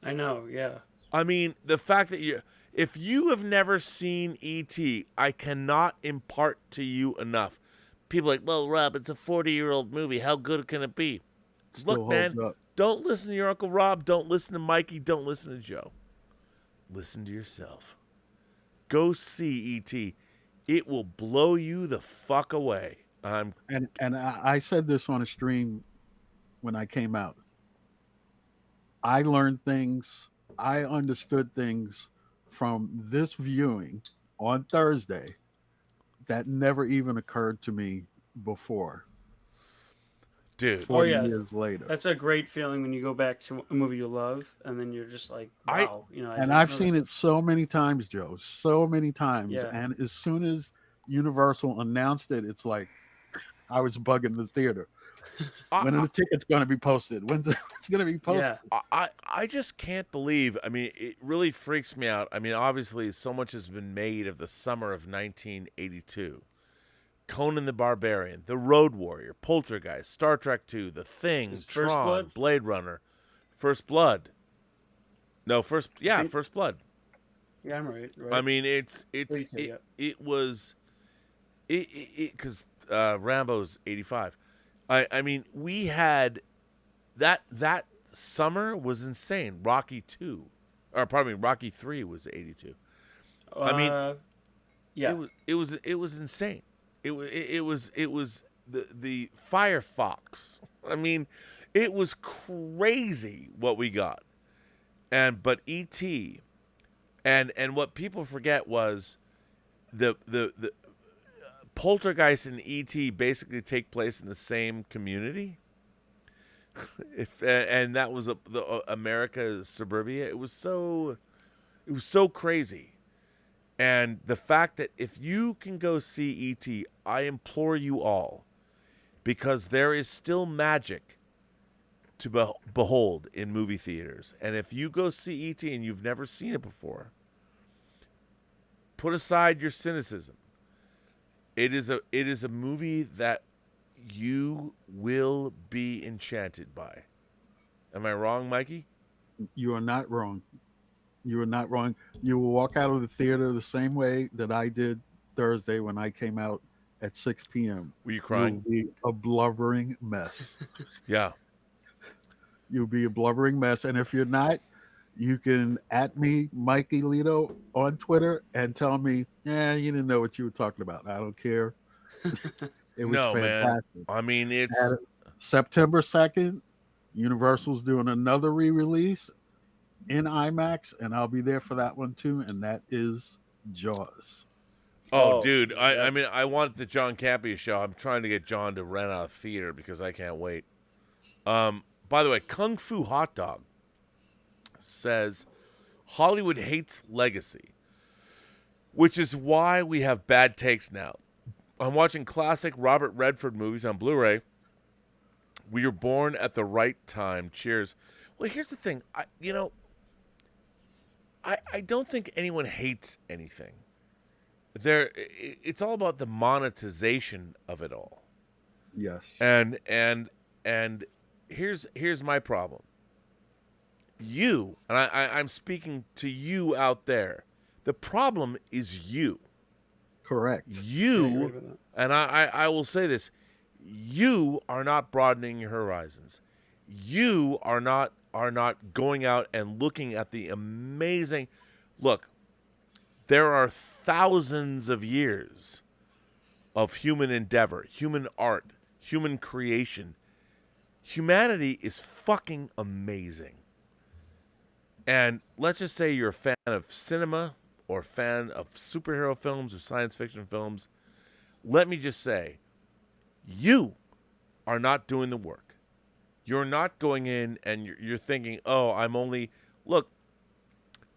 I know, yeah. I mean, the fact that if you have never seen E.T., I cannot impart to you enough. People are like, well, Rob, it's a 40-year-old movie. How good can it be? Look, man, don't listen to your Uncle Rob. Don't listen to Mikey. Don't listen to Joe. Listen to yourself. Go see E.T. It will blow you the fuck away. And I said this on a stream when I came out. I learned things, I understood things from this viewing on Thursday that never even occurred to me before. Dude. 40 years later. That's a great feeling when you go back to a movie you love and then you're just like, wow. I've seen it so many times, Joe, so many times. Yeah. And as soon as Universal announced it, it's like I was bugging the theater. When are the tickets going to be posted? When's it's going to be posted? Yeah. I just can't believe. I mean, it really freaks me out. I mean, obviously, so much has been made of the summer of 1982. Conan the Barbarian, The Road Warrior, Poltergeist, Star Trek II, The Thing, Tron, Blade Runner, First Blood. No, First Blood. Yeah, I'm right. I mean, it was because Rambo's 85. I mean, we had that summer was insane. Rocky 3 was 82. I mean, yeah, it was insane. It was the Firefox. I mean, it was crazy what we got. But E.T. and what people forget was the Poltergeist and E.T. basically take place in the same community. And that was America's suburbia. It was so crazy. And the fact that if you can go see E.T., I implore you all, because there is still magic to behold in movie theaters. And if you go see E.T. and you've never seen it before, put aside your cynicism. It is a movie that you will be enchanted by. Am I wrong, Mikey? You are not wrong. You are not wrong. You will walk out of the theater the same way that I did Thursday when I came out at 6 p.m. Were you crying? You'll be a blubbering mess. Yeah. You'll be a blubbering mess. And if you're not, you can @ me, Mikey Lito, on Twitter and tell me, you didn't know what you were talking about. I don't care. It was fantastic. Man. I mean, it's September 2nd. Universal's doing another re-release in IMAX, and I'll be there for that one too, and that is Jaws. Oh, dude. I mean, I want the John Campea show. I'm trying to get John to rent out a theater because I can't wait. By the way, Kung Fu Hot Dog says Hollywood hates legacy, which is why we have bad takes now. I'm watching classic Robert Redford movies on Blu-ray. We were born at the right time. Cheers. Well, here's the thing. I don't think anyone hates anything. It's all about the monetization of it all. Yes. And here's my problem. You, and I'm speaking to you out there. The problem is you. Correct. You, and I will say this, you are not broadening your horizons. You are not going out and looking at the amazing. Look, there are thousands of years of human endeavor, human art, human creation. Humanity is fucking amazing. And let's just say you're a fan of cinema or a fan of superhero films or science fiction films. Let me just say, you are not doing the work. You're not going in and you're thinking, oh, I'm only... Look,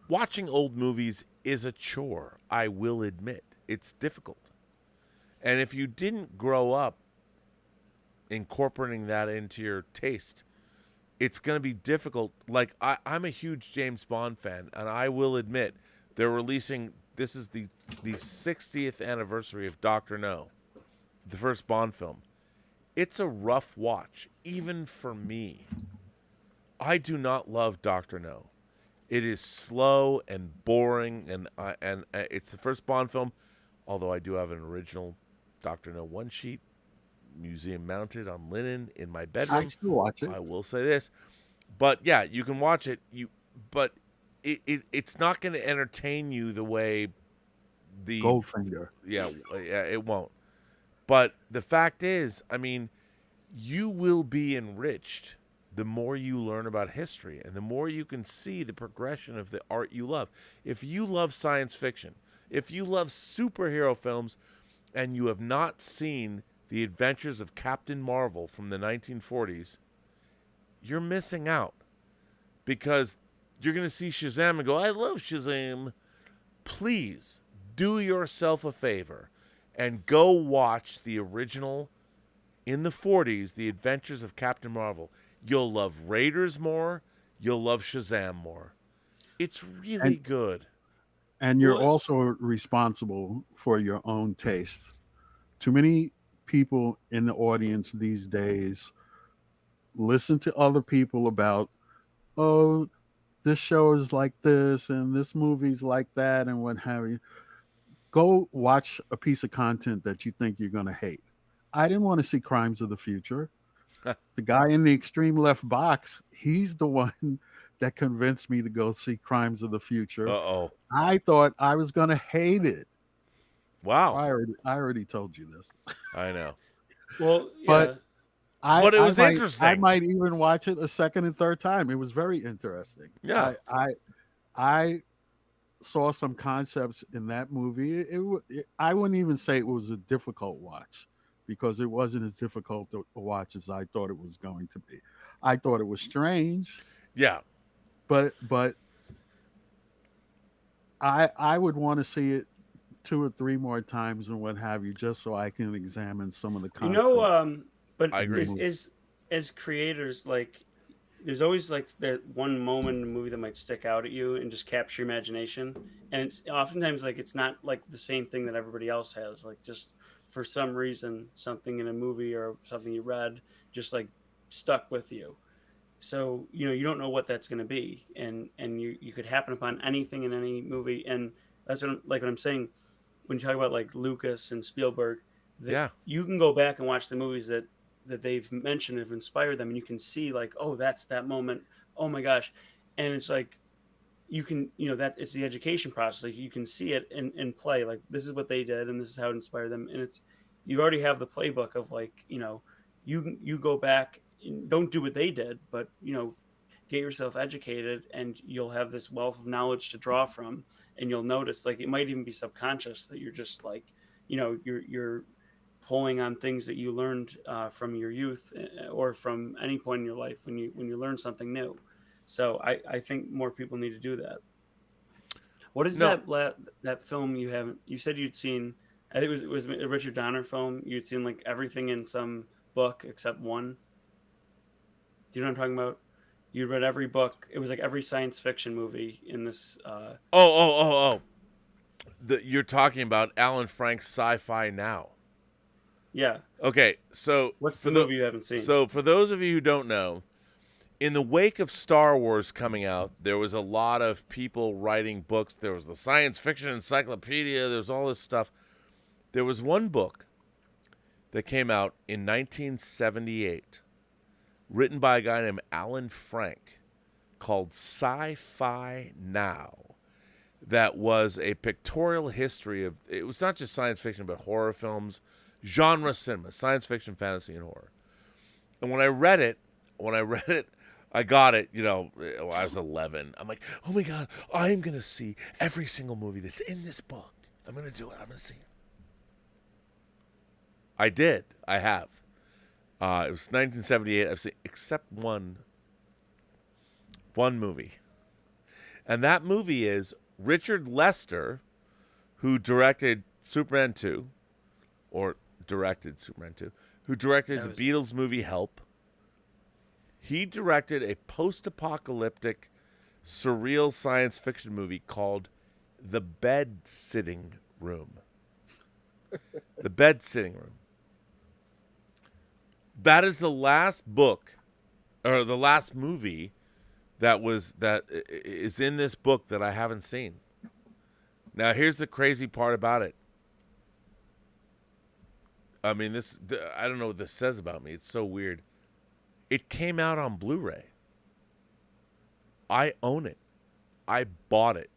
watching old movies is a chore, I will admit. It's difficult. And if you didn't grow up incorporating that into your taste, it's going to be difficult. Like, I'm a huge James Bond fan, and I will admit they're releasing, this is the 60th anniversary of Dr. No, the first Bond film. It's a rough watch, even for me. I do not love Dr. No. It is slow and boring, and it's the first Bond film, although I do have an original Dr. No one sheet museum mounted on linen in my bedroom. I still watch it. I will say this, but yeah, you can watch it. But it's not going to entertain you the way the Goldfinger. Yeah, it won't. But the fact is, I mean, you will be enriched the more you learn about history and the more you can see the progression of the art you love. If you love science fiction, if you love superhero films, and you have not seen The Adventures of Captain Marvel from the 1940s, you're missing out. Because you're going to see Shazam and go, I love Shazam. Please do yourself a favor and go watch the original in the 40s, The Adventures of Captain Marvel. You'll love Raiders more. You'll love Shazam more. It's really good. And you're also responsible for your own taste. Too many people in the audience these days listen to other people about, oh, this show is like this and this movie's like that and what have you. Go watch a piece of content that you think you're going to hate. I didn't want to see Crimes of the Future. The guy in the extreme left box, he's the one that convinced me to go see Crimes of the Future. Uh-oh. I thought I was going to hate it. Wow. I already told you this. I know. Well, yeah. But it was interesting. I might even watch it a second and third time. It was very interesting. Yeah. I saw some concepts in that movie. I wouldn't even say it was a difficult watch, because it wasn't as difficult to watch as I thought it was going to be. I thought it was strange. Yeah. But I would want to see it 2 or 3 more times and what have you, just so I can examine some of the content. But I agree. As creators, like, there's always like that one moment in a movie that might stick out at you and just capture your imagination. And it's oftentimes like it's not like the same thing that everybody else has. Like, just for some reason, something in a movie or something you read just like stuck with you. So, you don't know what that's going to be, and you could happen upon anything in any movie. And that's what I'm saying when you talk about like Lucas and Spielberg. You can go back and watch the movies that they've mentioned have inspired them, and you can see like, oh, that's that moment. Oh my gosh. And it's like, you can, that it's the education process. Like, you can see it in play. Like, this is what they did, and this is how it inspired them. And you already have the playbook of like, you go back and don't do what they did, but get yourself educated, and you'll have this wealth of knowledge to draw from. And you'll notice, like, it might even be subconscious that you're just like, you're pulling on things that you learned from your youth or from any point in your life when you learn something new. So I think more people need to do that. What is that film you said you'd seen? I think it was a Richard Donner film. You'd seen like everything in some book except one. Do you know what I'm talking about? You read every book. It was like every science fiction movie in this. You're talking about Alan Frank's Sci-Fi Now. Yeah. Okay, so What's for the movie you haven't seen? So for those of you who don't know, in the wake of Star Wars coming out, there was a lot of people writing books. There was the science fiction encyclopedia. There was all this stuff. There was one book that came out in 1978, written by a guy named Alan Frank, called Sci-Fi Now. That was a pictorial history of, it was not just science fiction, but horror films, genre cinema, science fiction, fantasy, and horror. And when I read it, I got it, I was 11. I'm like, oh my God, I'm going to see every single movie that's in this book. I'm going to do it. I'm going to see it. I did. I have. It was 1978. I've seen except one movie. And that movie is Richard Lester, who directed Superman 2, who directed the Beatles movie Help. He directed a post-apocalyptic, surreal science fiction movie called The Bed Sitting Room. The Bed Sitting Room. That is the last book, or the last movie that is in this book that I haven't seen. Now, here's the crazy part about it. I mean, I don't know what this says about me. It's so weird. It came out on Blu-ray. I own it. I bought it.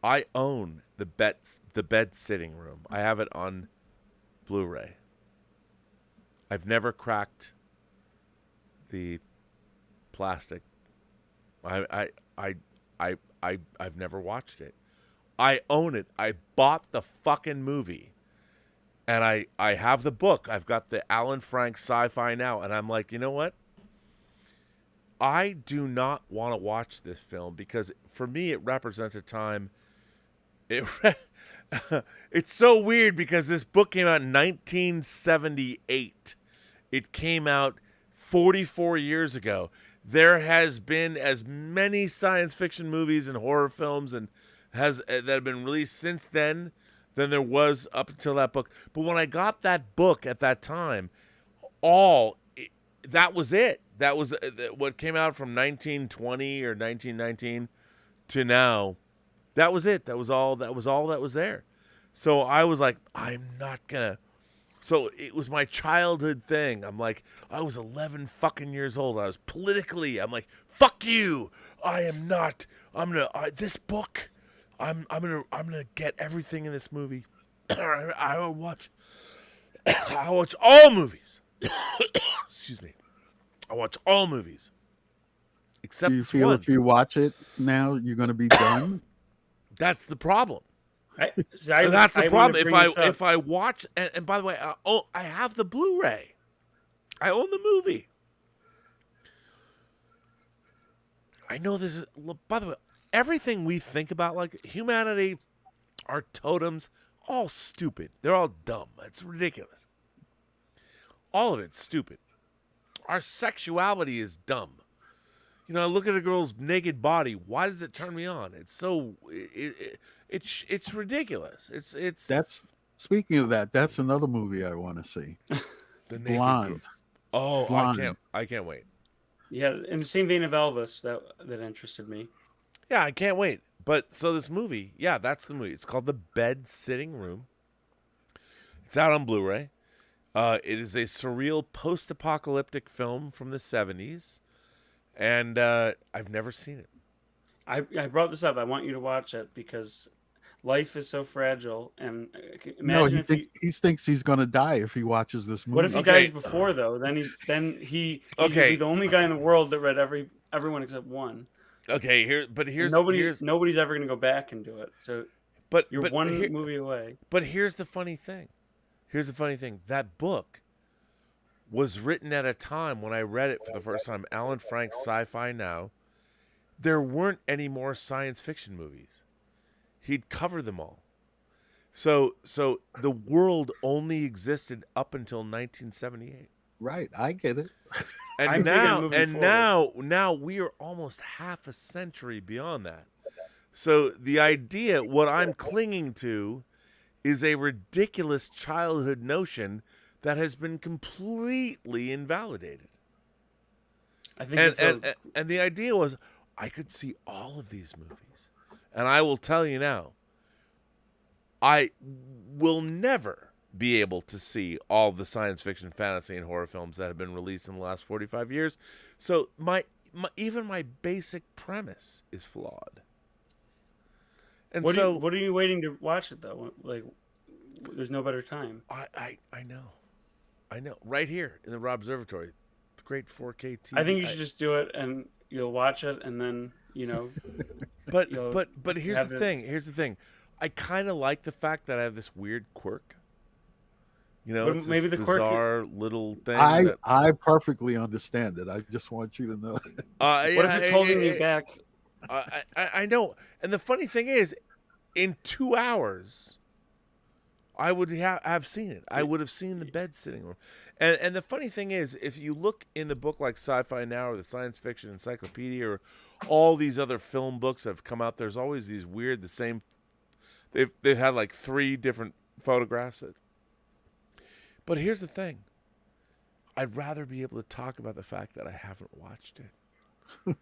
I own the Bed Sitting Room. I have it on Blu-ray. I've never cracked the plastic. I've never watched it. I own it. I bought the fucking movie. And I have the book. I've got the Alan Frank Sci-Fi Now. And I'm like, you know what? I do not want to watch this film because for me it represents a time. It's so weird because this book came out in 1978. It came out 44 years ago. There has been as many science fiction movies and horror films that have been released since then than there was up until that book. But when I got that book at that time, that was it. That was what came out from 1920 or 1919 to now. That was it. That was all that was there. So I was like, I'm not gonna. So it was my childhood thing. I'm like, I was 11 fucking years old. I was I'm like, fuck you. I am not. This book. I'm gonna get everything in this movie. I will watch all movies. Excuse me. I watch all movies. Except Do you feel one. if you watch it now, you're going to be done? That's the problem. That's the problem. If I watch, and by the way, I have the Blu-ray. I own the movie. I know this is. By the way, everything we think about, like humanity, our totems, all stupid. They're all dumb. It's ridiculous. All of it's stupid. Our sexuality is dumb. I look at a girl's naked body. Why does it turn me on? It's so it's ridiculous. It's Speaking of that, that's another movie I want to see. The Naked Blonde. Girl. Oh, Blonde. I can't wait. Yeah, in the same vein of Elvis, that interested me. Yeah, I can't wait. But so this movie, yeah, that's the movie. It's called The Bed Sitting Room. It's out on Blu-ray. It is a surreal post-apocalyptic film from the 70s. And I've never seen it. I brought this up. I want you to watch it because life is so fragile. And imagine he thinks he's going to die if he watches this movie. What if he dies before though? Then he could be the only guy in the world that read everyone except one. Okay, here's nobody's ever going to go back and do it. So, you're one movie away. But here's the funny thing. That book was written at a time when I read it for the first time, Alan Frank's Sci-Fi Now. There weren't any more science fiction movies. He'd covered them all. So the world only existed up until 1978. Right, I get it. And now we are almost half a century beyond that. So the idea, what I'm clinging to, is a ridiculous childhood notion that has been completely invalidated. I think And the idea was I could see all of these movies. And I will tell you now, I will never be able to see all the science fiction, fantasy, and horror films that have been released in the last 45 years. So even my basic premise is flawed. And what are you waiting to watch it though? Like, there's no better time. I know. Right here in the Robservatory, the great 4K TV. I think you should just do it, and you'll watch it, and then But here's the thing. Here's the thing. I kind of like the fact that I have this weird quirk. It's maybe the bizarre little thing. I perfectly understand it. I just want you to know. What if it's holding you back? I know. And the funny thing is, in 2 hours, I would have seen it. I would have seen the bed sitting room. And the funny thing is, if you look in the book like Sci-Fi Now or the Science Fiction Encyclopedia or all these other film books that have come out, there's always these weird, the same. They've had like 3 different photographs. But here's the thing. I'd rather be able to talk about the fact that I haven't watched it.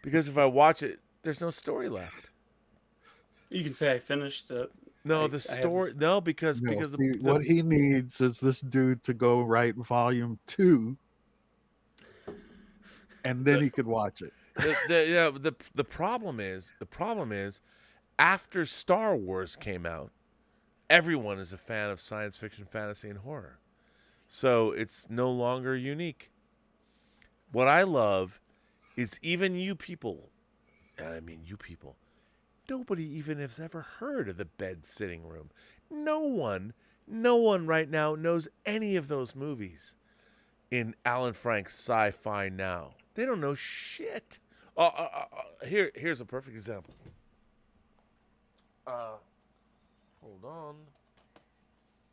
Because if I watch it, there's no story left. You can say I finished it. No, because what he needs is this dude to go write volume 2, and then he could watch it. The problem is, after Star Wars came out, everyone is a fan of science fiction, fantasy, and horror. So it's no longer unique. What I love is even you people, and I mean you people, nobody even has ever heard of the bed sitting room. No one right now knows any of those movies in Alan Frank's Sci-Fi Now. They don't know shit. Here's a perfect example. Hold on.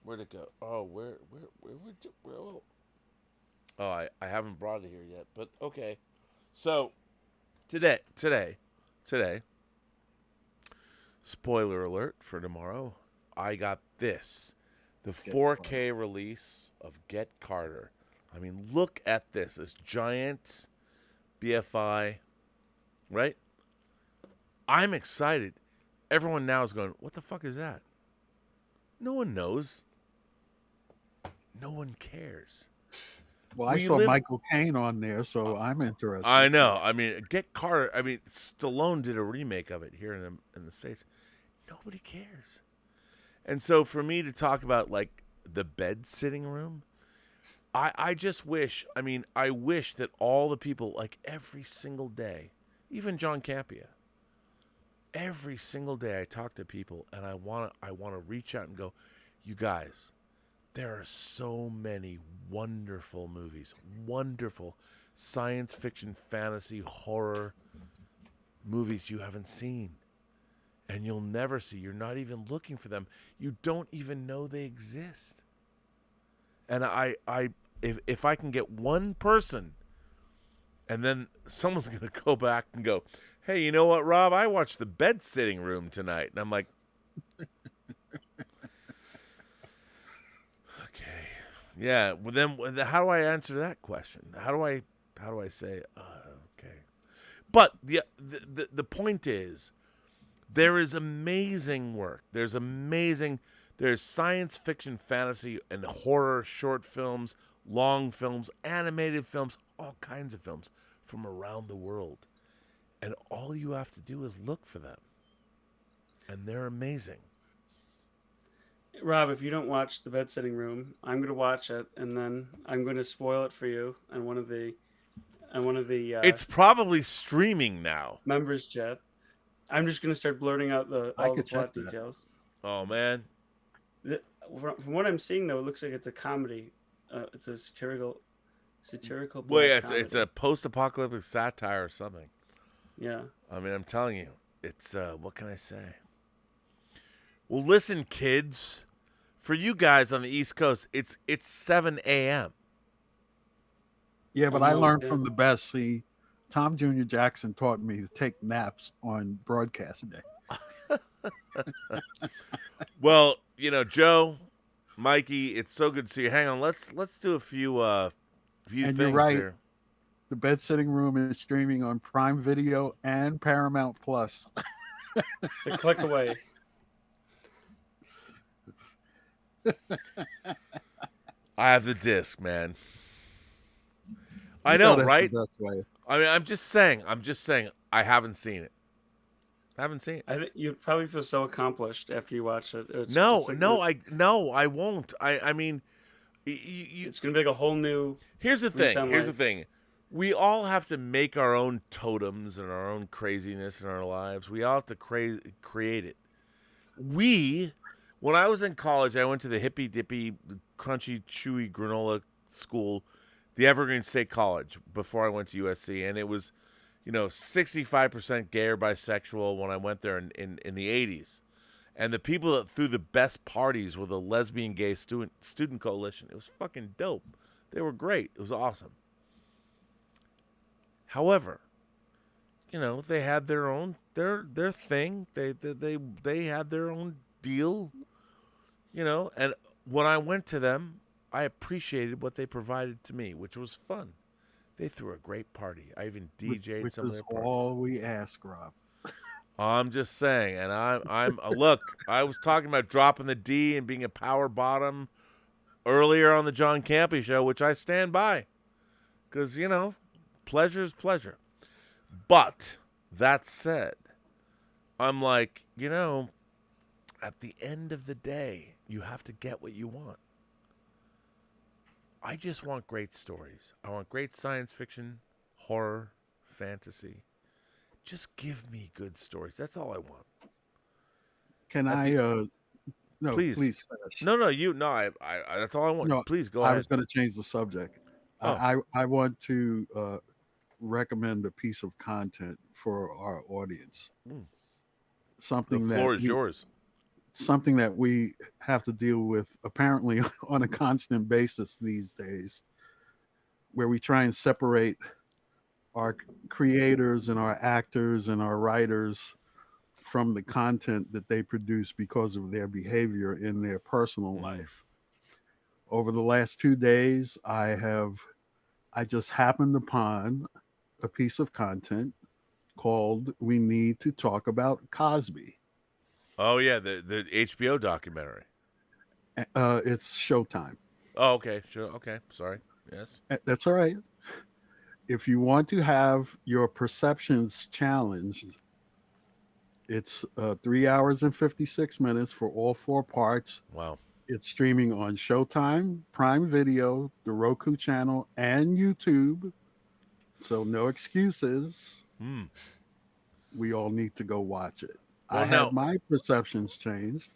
Where'd it go? Oh, where would you? Oh, I haven't brought it here yet, but okay. So, today, spoiler alert for tomorrow, I got this, the 4K release of Get Carter. I mean, look at this giant BFI, right? I'm excited. Everyone now is going, what the fuck is that? No one knows. No one cares. Well, I saw Michael Caine on there, so I'm interested. I know. I mean, Get Carter. I mean, Stallone did a remake of it here in the States. Nobody cares. And so for me to talk about, like, the bed sitting room, I just wish, I wish that all the people, like, every single day, even John Campia, every single day I talk to people and I want to reach out and go, you guys, there are so many wonderful movies, wonderful science fiction, fantasy, horror movies you haven't seen. And you'll never see. You're not even looking for them. You don't even know they exist. And if I can get one person, and then someone's going to go back and go, hey, you know what, Rob? I watched The Bed Sitting Room tonight. And I'm like, okay. Yeah, well then how do I answer that question? How do I say, okay. But the point is, there is amazing work. There's science fiction, fantasy, and horror short films, long films, animated films, all kinds of films from around the world. And all you have to do is look for them. And they're amazing. Rob, if you don't watch The Bed Sitting Room, I'm going to watch it, and then I'm going to spoil it for you on one of the it's probably streaming now. Members chat. I'm just going to start blurting out all the plot details. Oh, man. From what I'm seeing, though, it looks like it's a comedy. It's a satirical. Well, yeah, it's a post-apocalyptic satire or something. Yeah. I mean, I'm telling you, it's what can I say? Well, listen, kids. For you guys on the East Coast, it's 7 a.m. Yeah, but I learned from the best. See, Tom Jr. Jackson taught me to take naps on broadcast day. Well, Joe, Mikey, it's so good to see you. Hang on, let's do a few And things you're right. here. The Bed Sitting Room is streaming on Prime Video and Paramount Plus. It's a click away. I have the disc, man. I You know, that's right? The best way. I mean, I'm just saying. I haven't seen it. I think you probably feel so accomplished after you watch it. No, I won't. I mean, it's gonna be like a whole new. Here's the thing. We all have to make our own totems and our own craziness in our lives. We all have to create it. When I was in college, I went to the hippy dippy, crunchy, chewy granola school, the Evergreen State College, before I went to USC, and it was, 65% gay or bisexual when I went there in the 80s. And the people that threw the best parties were the Lesbian Gay Student Coalition. It was fucking dope. They were great. It was awesome. However, they had their own their thing. They had their own deal. And when I went to them, I appreciated what they provided to me, which was fun. They threw a great party. I even DJ'd some of their parties. All we ask, Rob. I'm just saying, and I'm look. I was talking about dropping the D and being a power bottom earlier on the John Campy show, which I stand by, because pleasure's pleasure. But that said, I'm like, at the end of the day, you have to get what you want. I just want great stories. I want great science fiction, horror, fantasy. Just give me good stories. That's all I want. Can no, please finish. I that's all I want. No, please go ahead. I was going to change the subject. Oh. I want to recommend a piece of content for our audience. Something the floor is yours. Something that we have to deal with apparently on a constant basis these days, where we try and separate our creators and our actors and our writers from the content that they produce because of their behavior in their personal life. Over the last 2 days, I just happened upon a piece of content called "We Need to Talk About Cosby." Oh yeah, the HBO documentary. It's Showtime. Oh, okay, sure. Okay, sorry. Yes, that's all right. If you want to have your perceptions challenged, it's 3 hours and 56 minutes for all 4 parts. Wow. It's streaming on Showtime, Prime Video, the Roku channel, and YouTube. So no excuses. We all need to go watch it. Well, I had my perceptions changed.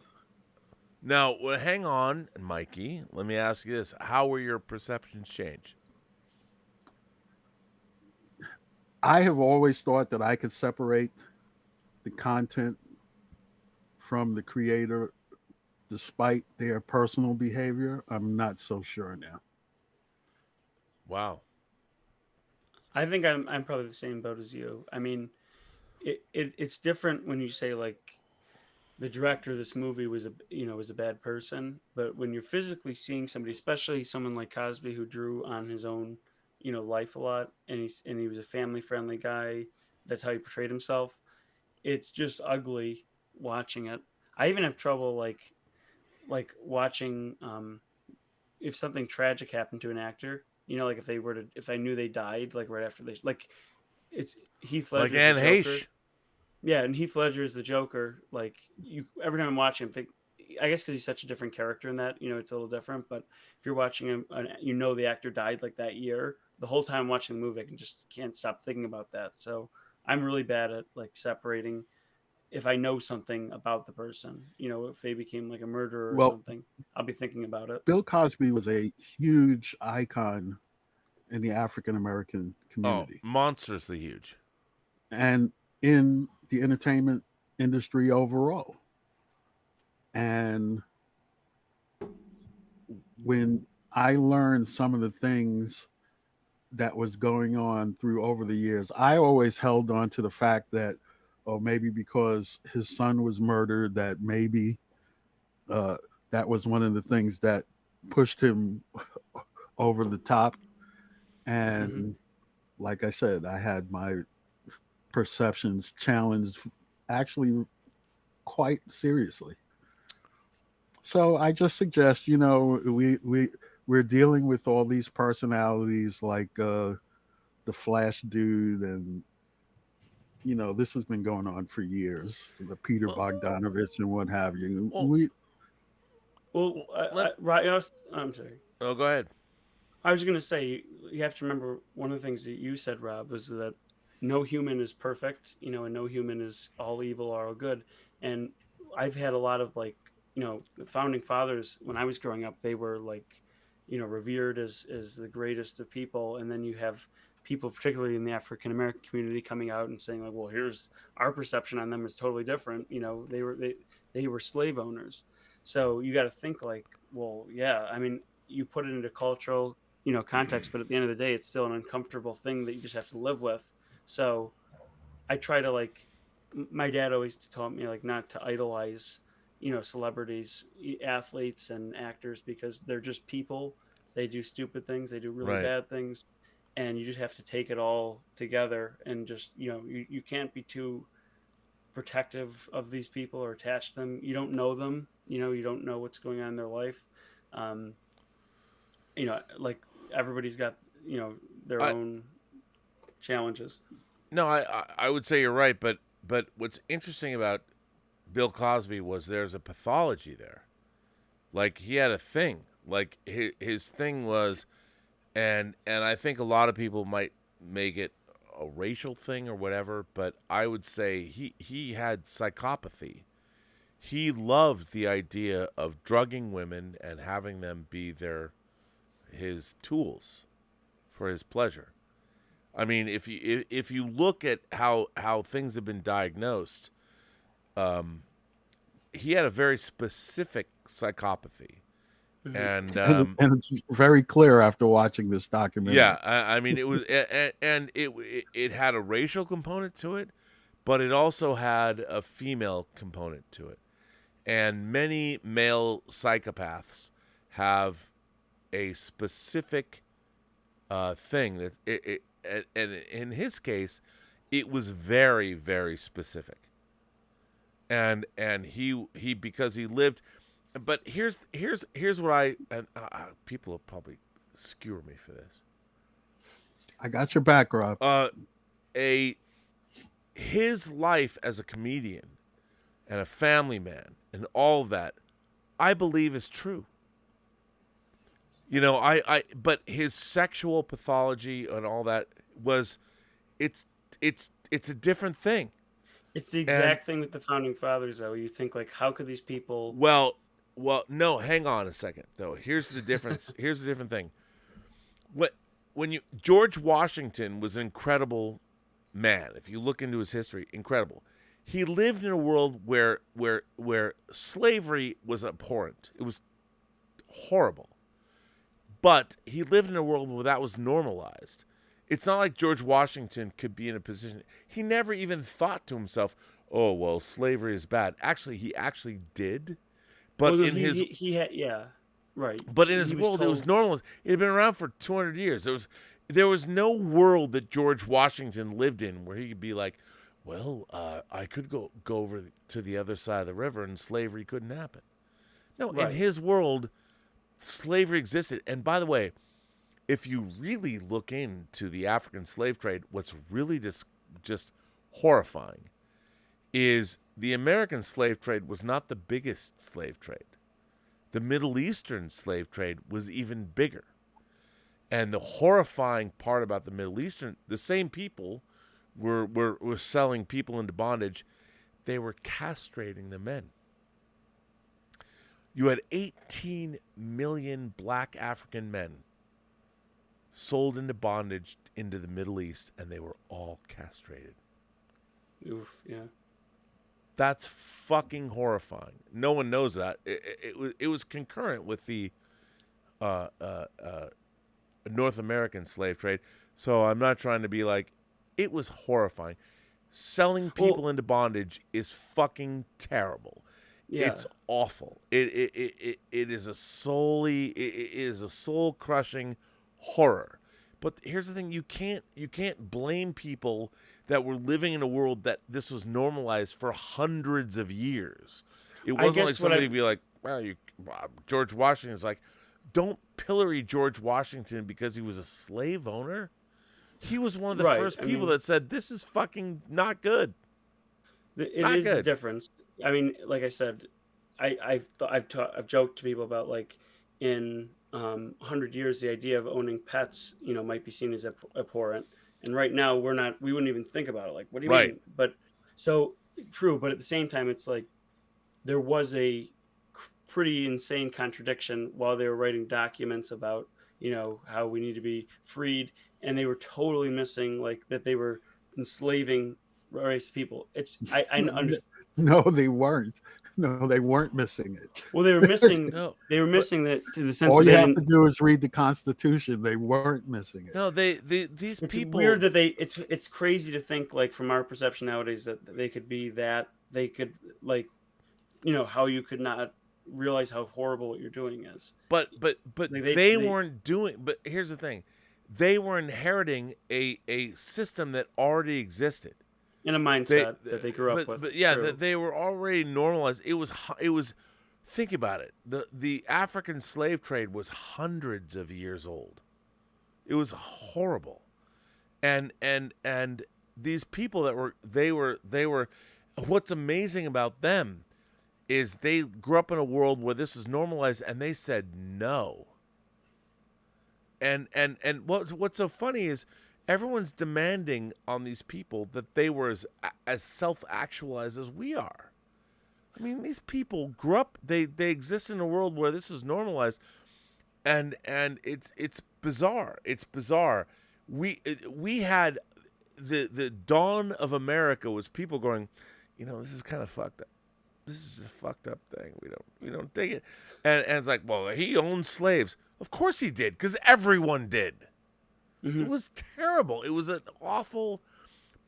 Now, hang on, Mikey. Let me ask you this. How were your perceptions changed? I have always thought that I could separate the content from the creator despite their personal behavior. I'm not so sure now. Wow. I think I'm probably the same boat as you. I mean, it's different when you say like the director of this movie was a bad person, but when you're physically seeing somebody, especially someone like Cosby who drew on his own life a lot, and he was a family friendly guy. That's how he portrayed himself. It's just ugly watching it. I even have trouble like watching if something tragic happened to an actor. Like if I knew they died like right after it's Heath Ledger, like Anne Heche. Yeah, and Heath Ledger is the Joker. Like every time I'm watching him, I guess because he's such a different character in that, it's a little different. But if you're watching him, the actor died like that year. The whole time watching the movie, I can't stop thinking about that. So I'm really bad at like separating. If I know something about the person, if they became like a murderer or something, I'll be thinking about it. Bill Cosby was a huge icon in the African American community. Oh, monstrously huge. And in the entertainment industry overall. And when I learned some of the things that was going on through over the years, I always held on to the fact that, maybe because his son was murdered, that maybe that was one of the things that pushed him over the top. And like I said, I had my perceptions challenged actually quite seriously. So I just suggest, we're dealing with all these personalities like the Flash dude, and this has been going on for years. The Peter Bogdanovich and what have you. I'm sorry. Oh, go ahead. I was going to say, you have to remember one of the things that you said, Rob, was that no human is perfect, and no human is all evil or all good. And I've had a lot of the founding fathers, when I was growing up, they were revered as the greatest of people. And then you have people, particularly in the African American community, coming out and saying well, here's our perception on them is totally different. They were slave owners. So you got to think well, yeah, I mean, you put it into cultural context, but at the end of the day, it's still an uncomfortable thing that you just have to live with. So I try to my dad always taught me not to idolize celebrities, athletes, and actors, because they're just people. They do stupid things, they do really bad things, and you just have to take it all together and just you can't be too protective of these people or attached to them. You don't know them, you don't know what's going on in their life. Everybody's got their own challenges. No, I would say you're right, but what's interesting about Bill Cosby was there's a pathology there. He had a thing. His thing was, and I think a lot of people might make it a racial thing or whatever, but I would say he had psychopathy. He loved the idea of drugging women and having them be his tools for his pleasure. I mean, if you look at how things have been diagnosed, he had a very specific psychopathy, and and it's very clear after watching this documentary. Yeah, I mean, it was, and it had a racial component to it, but it also had a female component to it, and many male psychopaths have a specific thing that and in his case, it was very, very specific. And he because he lived, but here's what people will probably skewer me for this. I got your back, Rob. His life as a comedian and a family man and all that, I believe is true. But his sexual pathology and all that it's a different thing. It's the exact thing with the founding fathers, though. You think how could these people? Well, no. Hang on a second, though. Here's the difference. Here's the different thing. George Washington was an incredible man. If you look into his history, incredible. He lived in a world where slavery was abhorrent. It was horrible. But he lived in a world where that was normalized. It's not like George Washington could be in a position. He never even thought to himself, "Oh, well, slavery is bad." Actually, he did. But he had right. But in his world, it was normal. It had been around for 200 years. There was no world that George Washington lived in where he could be like, "Well, I could go over to the other side of the river and slavery couldn't happen." No, in his world, slavery existed. And by the way, if you really look into the African slave trade, what's really just horrifying is the American slave trade was not the biggest slave trade. The Middle Eastern slave trade was even bigger. And the horrifying part about the Middle Eastern, the same people were selling people into bondage. They were castrating the men. You had 18 million black African men sold into bondage into the Middle East, and they were all castrated. Oof, yeah. That's fucking horrifying. No one knows that. It was concurrent with the North American slave trade. So I'm not trying to be like, it was horrifying. Selling people into bondage is fucking terrible. Yeah. It's awful. It is a soul crushing horror. But here's the thing: you can't blame people that were living in a world that this was normalized for hundreds of years. It I wasn't like guess what somebody I be like, well, George Washington's like, don't pillory George Washington because he was a slave owner. He was one of the right. first I people mean, that said this is fucking not good. it Not is a good. difference. I mean, like I said, I've joked to people about like in 100 years the idea of owning pets, might be seen as abhorrent, and right now we wouldn't even think about it. Like, what do you Right. mean? But so true, but at the same time, it's like there was a pretty insane contradiction while they were writing documents about how we need to be freed, and they were totally missing like that they were enslaving race people. I understand. No, they weren't. No, they weren't missing it. Well, they were missing. No, They were but missing that to the sense All that you they have to didn't. do is read the Constitution. They weren't missing it. no, these It's people. weird that they. It's crazy to think like from our perception nowadays that they could be that they could like, how you could not realize how horrible what you're doing is. But Like they weren't doing. But here's the thing: they were inheriting a system that already existed. In a mindset that they grew up with. But yeah, True. that they were already normalized. It was. Think about it. The African slave trade was hundreds of years old. It was horrible, and these people that were. What's amazing about them is they grew up in a world where this is normalized, and they said no. And what's so funny is everyone's demanding on these people that they were as self-actualized as we are. I mean, these people grew up, they exist in a world where this is normalized, and it's bizarre. It's bizarre. We had the dawn of America was people going, this is kind of fucked up. This is a fucked up thing. We don't dig it. And it's like, well, he owned slaves. Of course he did, because everyone did. Mhm. It was terrible. It was an awful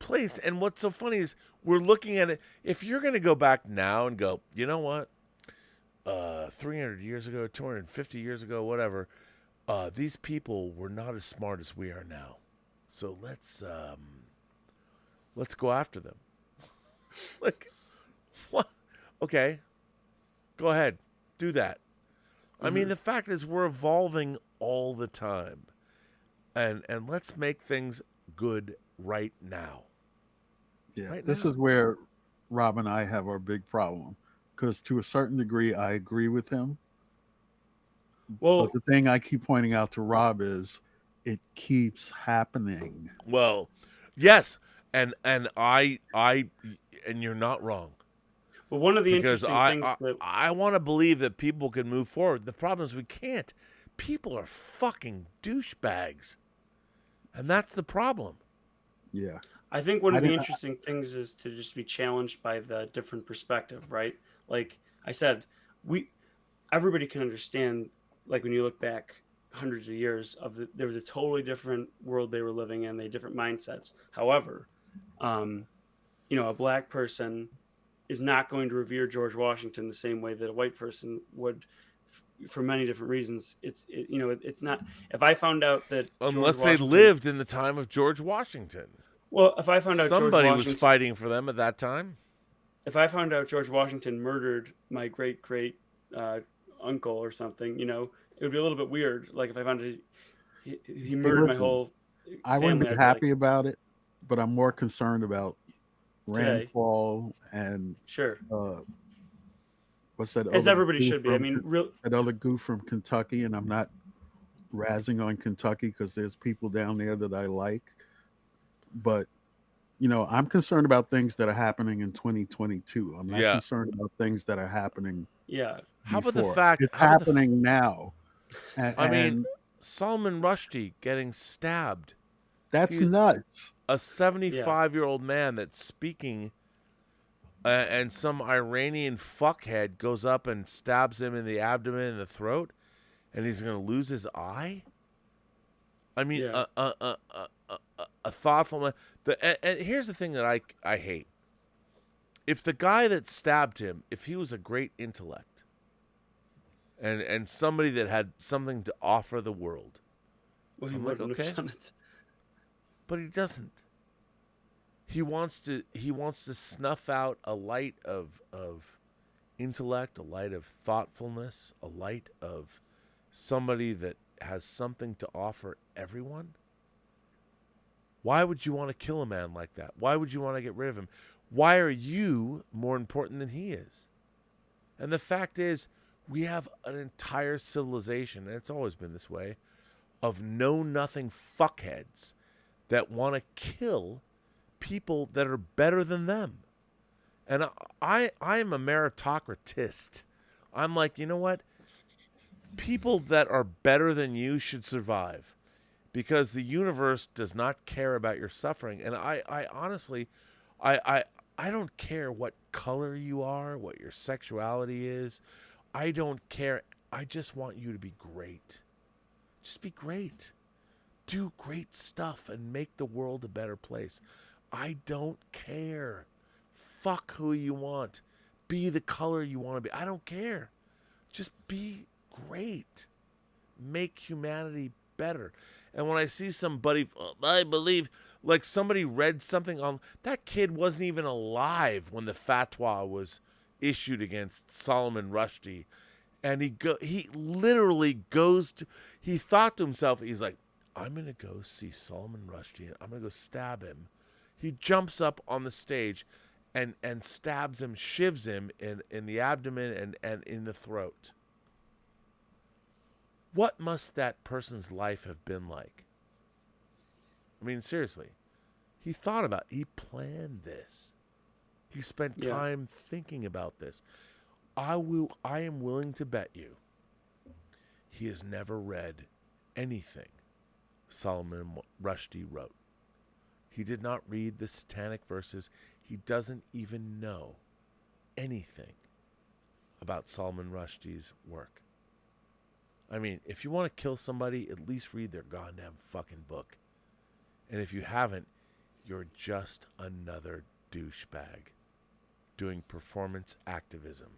place. And what's so funny is we're looking at it. If you're going to go back now and go, you know what? 300 years ago, 250 years ago, whatever, these people were not as smart as we are now. So let's go after them. Like, what? Okay, go ahead, do that. I mean, the fact is we're evolving all the time, and let's make things good right now. Yeah, Right this now. is where Rob and I have our big problem, because to a certain degree, I agree with him. Well, But the thing I keep pointing out to Rob is it keeps happening. Well, yes, and you're not wrong. but one of the Because interesting things that I want to believe that people can move forward. The problem is we can't. People are fucking douchebags, and that's the problem. Yeah. I think one I of the didn't- interesting things is to just be challenged by the different perspective, right? Like I said, everybody can understand. Like when you look back hundreds of years there was a totally different world they were living in, they had different mindsets. However, a black person is not going to revere George Washington the same way that a white person would, for many different reasons. It's not. If I found out that Unless George they Washington- lived in the time of George Washington. well, if I found out Somebody George was Washington, fighting for them at that time. if I found out George Washington murdered my great uncle or something, it would be a little bit weird. Like if I found out he murdered my listen, whole I family, wouldn't be I'd happy about it, but I'm more concerned about Rand Today. Paul and sure, what's that? as other everybody goof should be. I from mean, that other goof from Kentucky, and I'm not razzing on Kentucky because there's people down there that I like, but I'm concerned about things that are happening in 2022. I'm not Yeah. concerned about things that are happening. yeah. How about the before. fact? It's how about the happening now? I mean, And Salman Rushdie getting stabbed. that's he's- nuts. A 75-year-old man that's speaking, and some Iranian fuckhead goes up and stabs him in the abdomen and the throat, and he's going to lose his eye. I mean, Yeah. a thoughtful man. And here's the thing that I hate if the guy that stabbed him, if he was a great intellect and somebody that had something to offer the world, Well, he I'm like, wouldn't okay. have done it. But he doesn't. He wants to snuff out a light of intellect, a light of thoughtfulness, a light of somebody that has something to offer everyone. Why would you want to kill a man like that? Why would you want to get rid of him? Why are you more important than he is? And the fact is, we have an entire civilization, and it's always been this way, of know-nothing fuckheads that want to kill people that are better than them. And I'm a meritocratist. I'm like, you know what? People that are better than you should survive, because the universe does not care about your suffering. And I honestly, I don't care what color you are, what your sexuality is. I don't care. I just want you to be great. Just be great. Do great stuff and make the world a better place. I don't care. Fuck who you want. Be the color you want to be. I don't care. Just be great. Make humanity better. And when I see somebody, I believe, like somebody read something on, that kid wasn't even alive when the fatwa was issued against Salman Rushdie. And he literally goes to, he thought to himself, he's like, I'm going to go see Salman Rushdie and I'm going to go stab him. He jumps up on the stage and stabs him, shivs him in the abdomen and in the throat. What must that person's life have been like? I mean, seriously. He thought about it. He planned this. He spent time thinking about this. I am willing to bet you he has never read anything Salman Rushdie wrote. He did not read the satanic verses. He doesn't even know anything about Salman Rushdie's work. I mean, if you want to kill somebody, at least read their goddamn fucking book. And if you haven't, you're just another douchebag doing performance activism.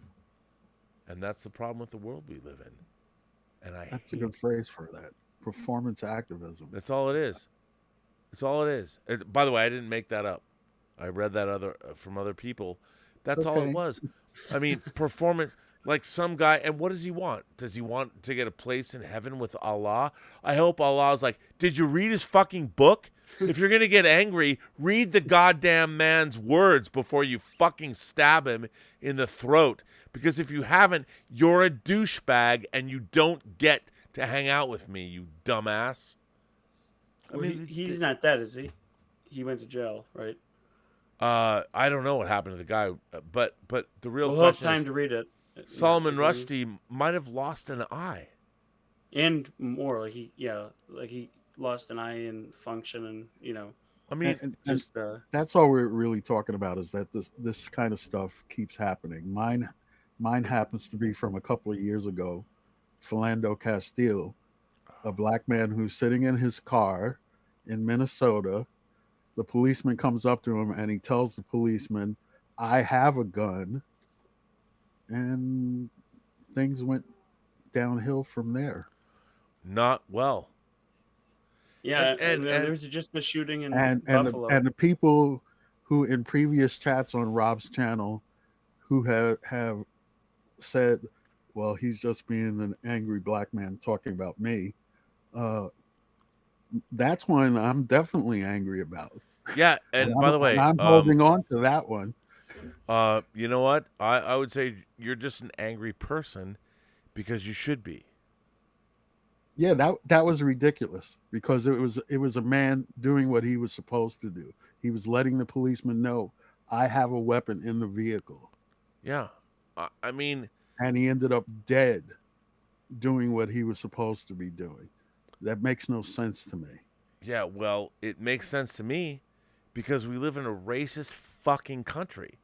And that's the problem with the world we live in. And That's a good phrase for that. Performance activism. That's all it is. It's all it is. By the way, I didn't make that up. I read that from other people. That's all it was. I mean, performance, like some guy, and what does he want? Does he want to get a place in heaven with Allah? I hope Allah's like, did you read his fucking book? If you're going to get angry, read the goddamn man's words before you fucking stab him in the throat. Because if you haven't, you're a douchebag and you don't get to hang out with me, you dumbass. I mean, he's not that, is he? He went to jail, right? I don't know what happened to the guy, but the real We'll have question time is, to read it. Salman Rushdie might have lost an eye, and more. Like he lost an eye in function, and I mean, and that's all we're really talking about, is that this kind of stuff keeps happening. Mine happens to be from a couple of years ago. Philando Castile, a black man who's sitting in his car in Minnesota. The policeman comes up to him and he tells the policeman, I have a gun. And things went downhill from there. Not well. Yeah, and there was just a shooting in Buffalo. And the people who in previous chats on Rob's channel who have said, well, he's just being an angry black man talking about me. That's one I'm definitely angry about. Yeah, and by the way, I'm holding on to that one. You know what? I would say you're just an angry person because you should be. Yeah, that was ridiculous, because it was a man doing what he was supposed to do. He was letting the policeman know, I have a weapon in the vehicle. Yeah, I mean, and he ended up dead doing what he was supposed to be doing. That makes no sense to me. Yeah, well, it makes sense to me because we live in a racist fucking country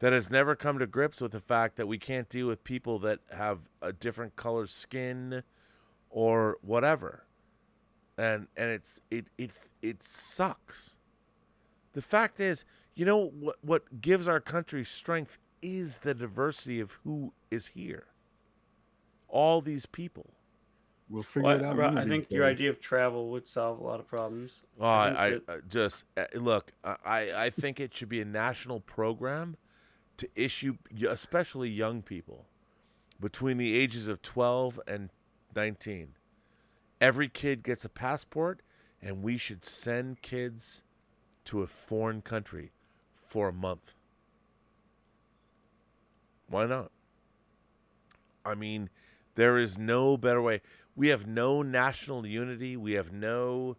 that has never come to grips with the fact that we can't deal with people that have a different color skin or whatever. And it sucks. The fact is, You know what gives our country strength is the diversity of who is here. All these people. We'll figure it out. one I of think these your days. idea of travel would solve a lot of problems. Oh, I think just look. I think it should be a national program to issue, especially young people, between the ages of 12 and 19. Every kid gets a passport, and we should send kids to a foreign country for a month. Why not? I mean, there is no better way. We have no national unity. The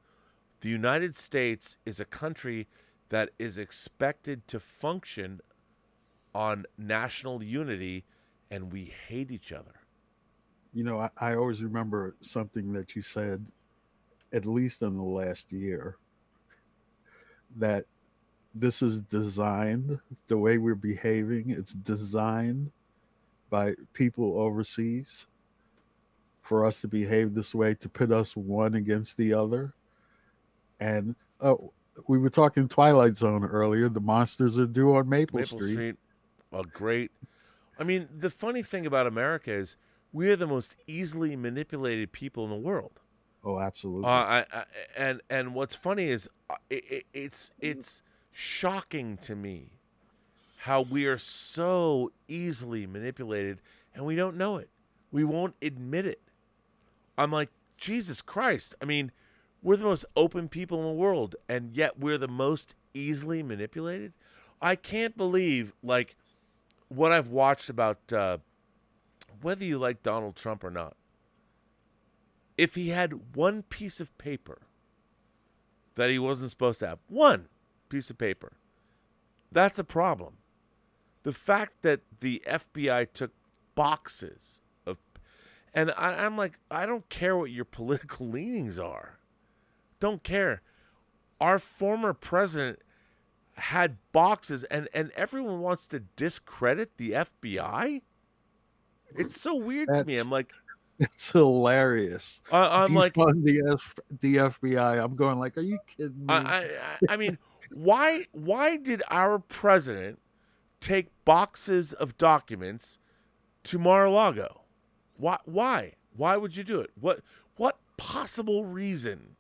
United States is a country that is expected to function on national unity, and we hate each other. You know, I always remember something that you said, at least in the last year, that this is designed, the way we're behaving, it's designed by people overseas for us to behave this way, to pit us one against the other. And we were talking Twilight Zone earlier. The monsters are due on Maple Street. A great. I mean, the funny thing about America is we are the most easily manipulated people in the world. Oh, absolutely. And what's funny is it's shocking to me how we are so easily manipulated and we don't know it. We won't admit it. I'm like, Jesus Christ. I mean, we're the most open people in the world, and yet we're the most easily manipulated. I can't believe, like, what I've watched about whether you like Donald Trump or not. If he had one piece of paper that he wasn't supposed to have, one piece of paper, that's a problem. The fact that the FBI took boxes of, and I'm like, I don't care what your political leanings are. Don't care. Our former president had boxes, and everyone wants to discredit the FBI. It's so weird to me. I'm like, it's hilarious. I'm like, the FBI. I'm going like, are you kidding me? I mean, why did our president take boxes of documents to Mar-a-Lago? Why would you do it? What possible reason?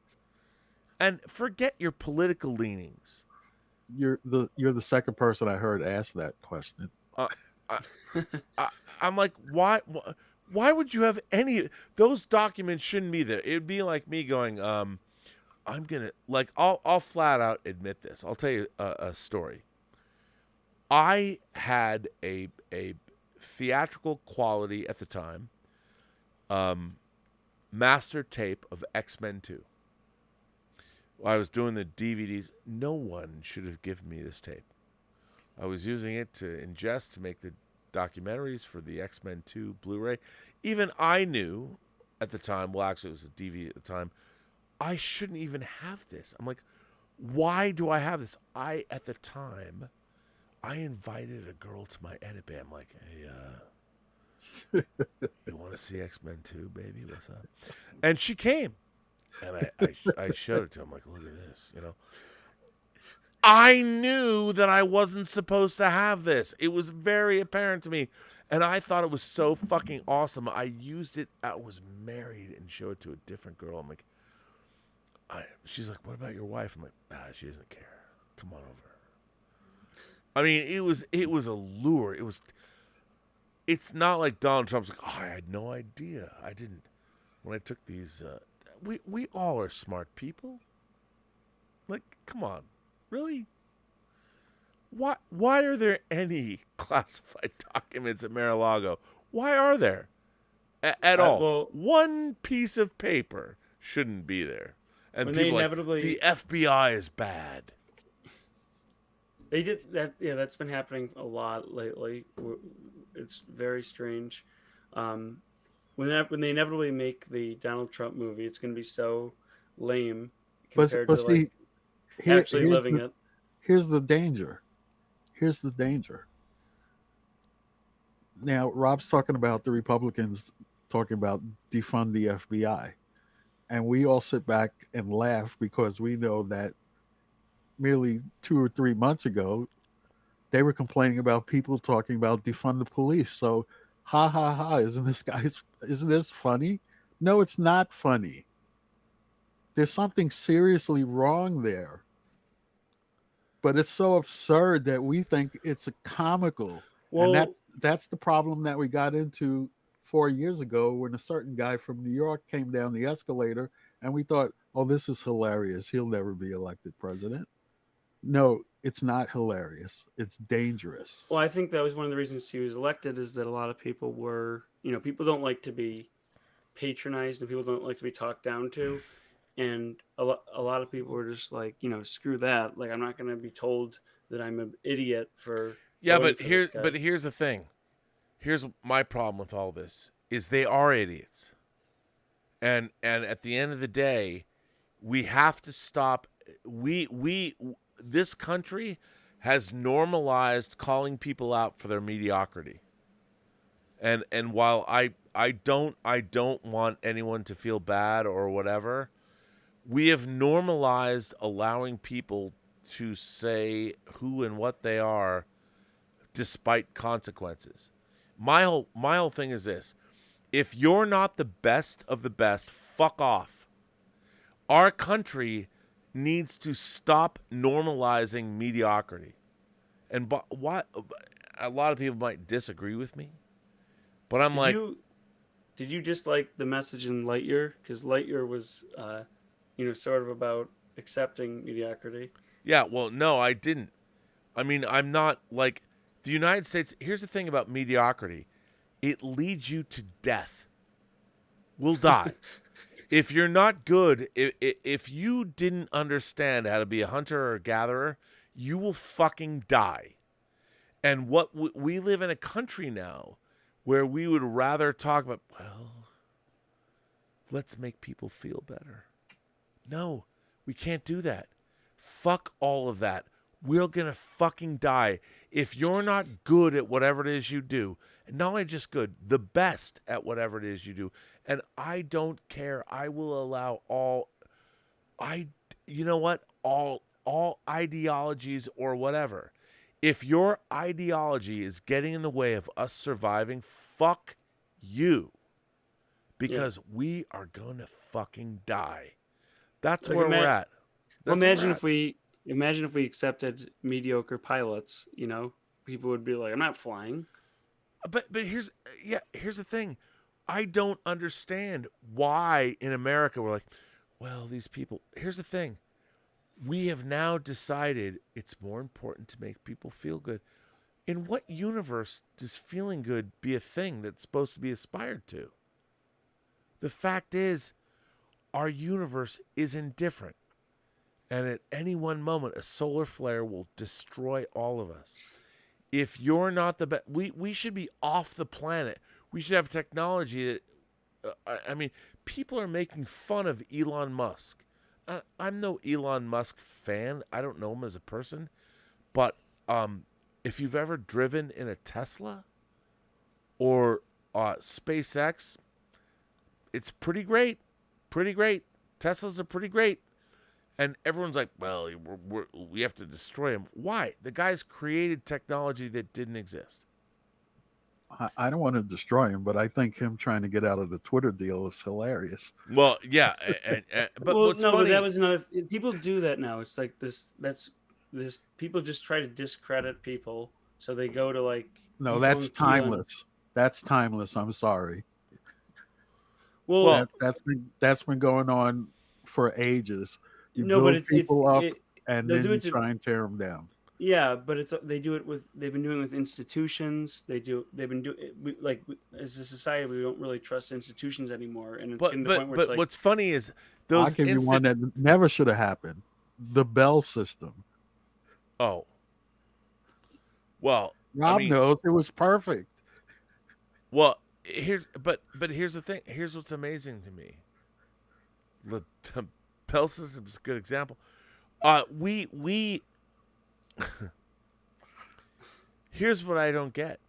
And forget your political leanings. You're the second person I heard ask that question. I'm like, why would you have any? Those documents shouldn't be there. It'd be like me going, I'm gonna, like, I'll flat out admit this. I'll tell you a story. I had a theatrical quality at the time master tape of X-Men 2. I was doing the DVDs. No one should have given me this tape. I was using it to ingest to make the documentaries for the X-Men 2 Blu-ray. Even I knew at the time, well, actually it was a DVD at the time, I shouldn't even have this. I'm like, why do I have this? At the time, I invited a girl to my edit bay. I'm like, hey, you want to see X-Men 2, baby? What's up? And she came. And I showed it to him. Like, look at this, you know. I knew that I wasn't supposed to have this. It was very apparent to me. And I thought it was so fucking awesome. I used it. I was married and showed it to a different girl. I'm like, she's like, what about your wife? I'm like, she doesn't care. Come on over. I mean, it was a lure. It's not like Donald Trump's like, I had no idea. I didn't. When I took these, we all are smart people. Like, come on. Really? Why are there any classified documents at Mar-a-Lago? Why are there? At all? Well, one piece of paper shouldn't be there. And when people they like, inevitably the FBI is bad. They did that. Yeah, that's been happening a lot lately. It's very strange. When they inevitably make the Donald Trump movie, it's going to be so lame compared to see, like actually living it. Here's the danger. Now, Rob's talking about the Republicans talking about defund the FBI. And we all sit back and laugh because we know that merely 2 or 3 months ago, they were complaining about people talking about defund the police. So, ha ha ha! Isn't this funny? No, it's not funny. There's something seriously wrong there. But it's so absurd that we think it's a comical, and Well, that's the problem that we got into 4 years ago when a certain guy from New York came down the escalator, and we thought, "Oh, this is hilarious. He'll never be elected president." No, it's not hilarious. It's dangerous. well, I think that was one of the reasons he was elected, is that a lot of people were, people don't like to be patronized, and people don't like to be talked down to. And a lot of people were just like, screw that. Like, I'm not going to be told that I'm an idiot for Yeah, voting but for this guy. here's the thing. Here's my problem with all this is they are idiots. And at the end of the day, we have to stop. This country has normalized calling people out for their mediocrity. And while I don't want anyone to feel bad or whatever, we have normalized allowing people to say who and what they are despite consequences. My whole thing is this. If you're not the best of the best, fuck off. Our country needs to stop normalizing mediocrity. And what a lot of people might disagree with me, but I'm Did you just like the message in Lightyear? Because Lightyear was, sort of about accepting mediocrity. yeah, well, no, I didn't. I mean, I'm not like the United States. Here's the thing about mediocrity. It leads you to death. We'll die. If you're not good, if you didn't understand how to be a hunter or a gatherer, you will fucking die. And what we live in a country now where we would rather talk about, well, let's make people feel better. No, we can't do that. Fuck all of that. We're going to fucking die. If you're not good at whatever it is you do, and not only just good, the best at whatever it is you do, and I don't care. I will allow all ideologies or whatever. If your ideology is getting in the way of us surviving, fuck you. Because we are going to fucking die. That's Like, where we're at. Well, That's where imagine if we accepted mediocre pilots, people would be like, I'm not flying. But here's the thing. I don't understand why in America we're like, well, these people. Here's the thing. We have now decided it's more important to make people feel good. In what universe does feeling good be a thing that's supposed to be aspired to? The fact is, our universe is indifferent. And at any one moment, a solar flare will destroy all of us. If you're not the best, we should be off the planet. We should have technology that, people are making fun of Elon Musk. I'm no Elon Musk fan. I don't know him as a person. But if you've ever driven in a Tesla or SpaceX, it's pretty great. Pretty great. Teslas are pretty great. And everyone's like, well, we have to destroy him. Why? The guy's created technology that didn't exist. I don't want to destroy him, but I think him trying to get out of the Twitter deal is hilarious. Well, yeah, but what's funny? But that was another. People do that now. It's like this. That's this. People just try to discredit people, so they go to like. No, that's timeless. That's timeless. I'm sorry. Well, that's been going on for ages. You build but people up, and they'll then do you it try and tear them down. Yeah, but they've been doing it with institutions. They've been doing like as a society, we don't really trust institutions anymore, and it's getting to the point where it's like, what's funny is those. I'll give you one that never should have happened: the Bell system. Oh, well, Rob knows it was perfect. Well, here's the thing. Here's what's amazing to me. The Bell system is a good example. We here's what I don't get.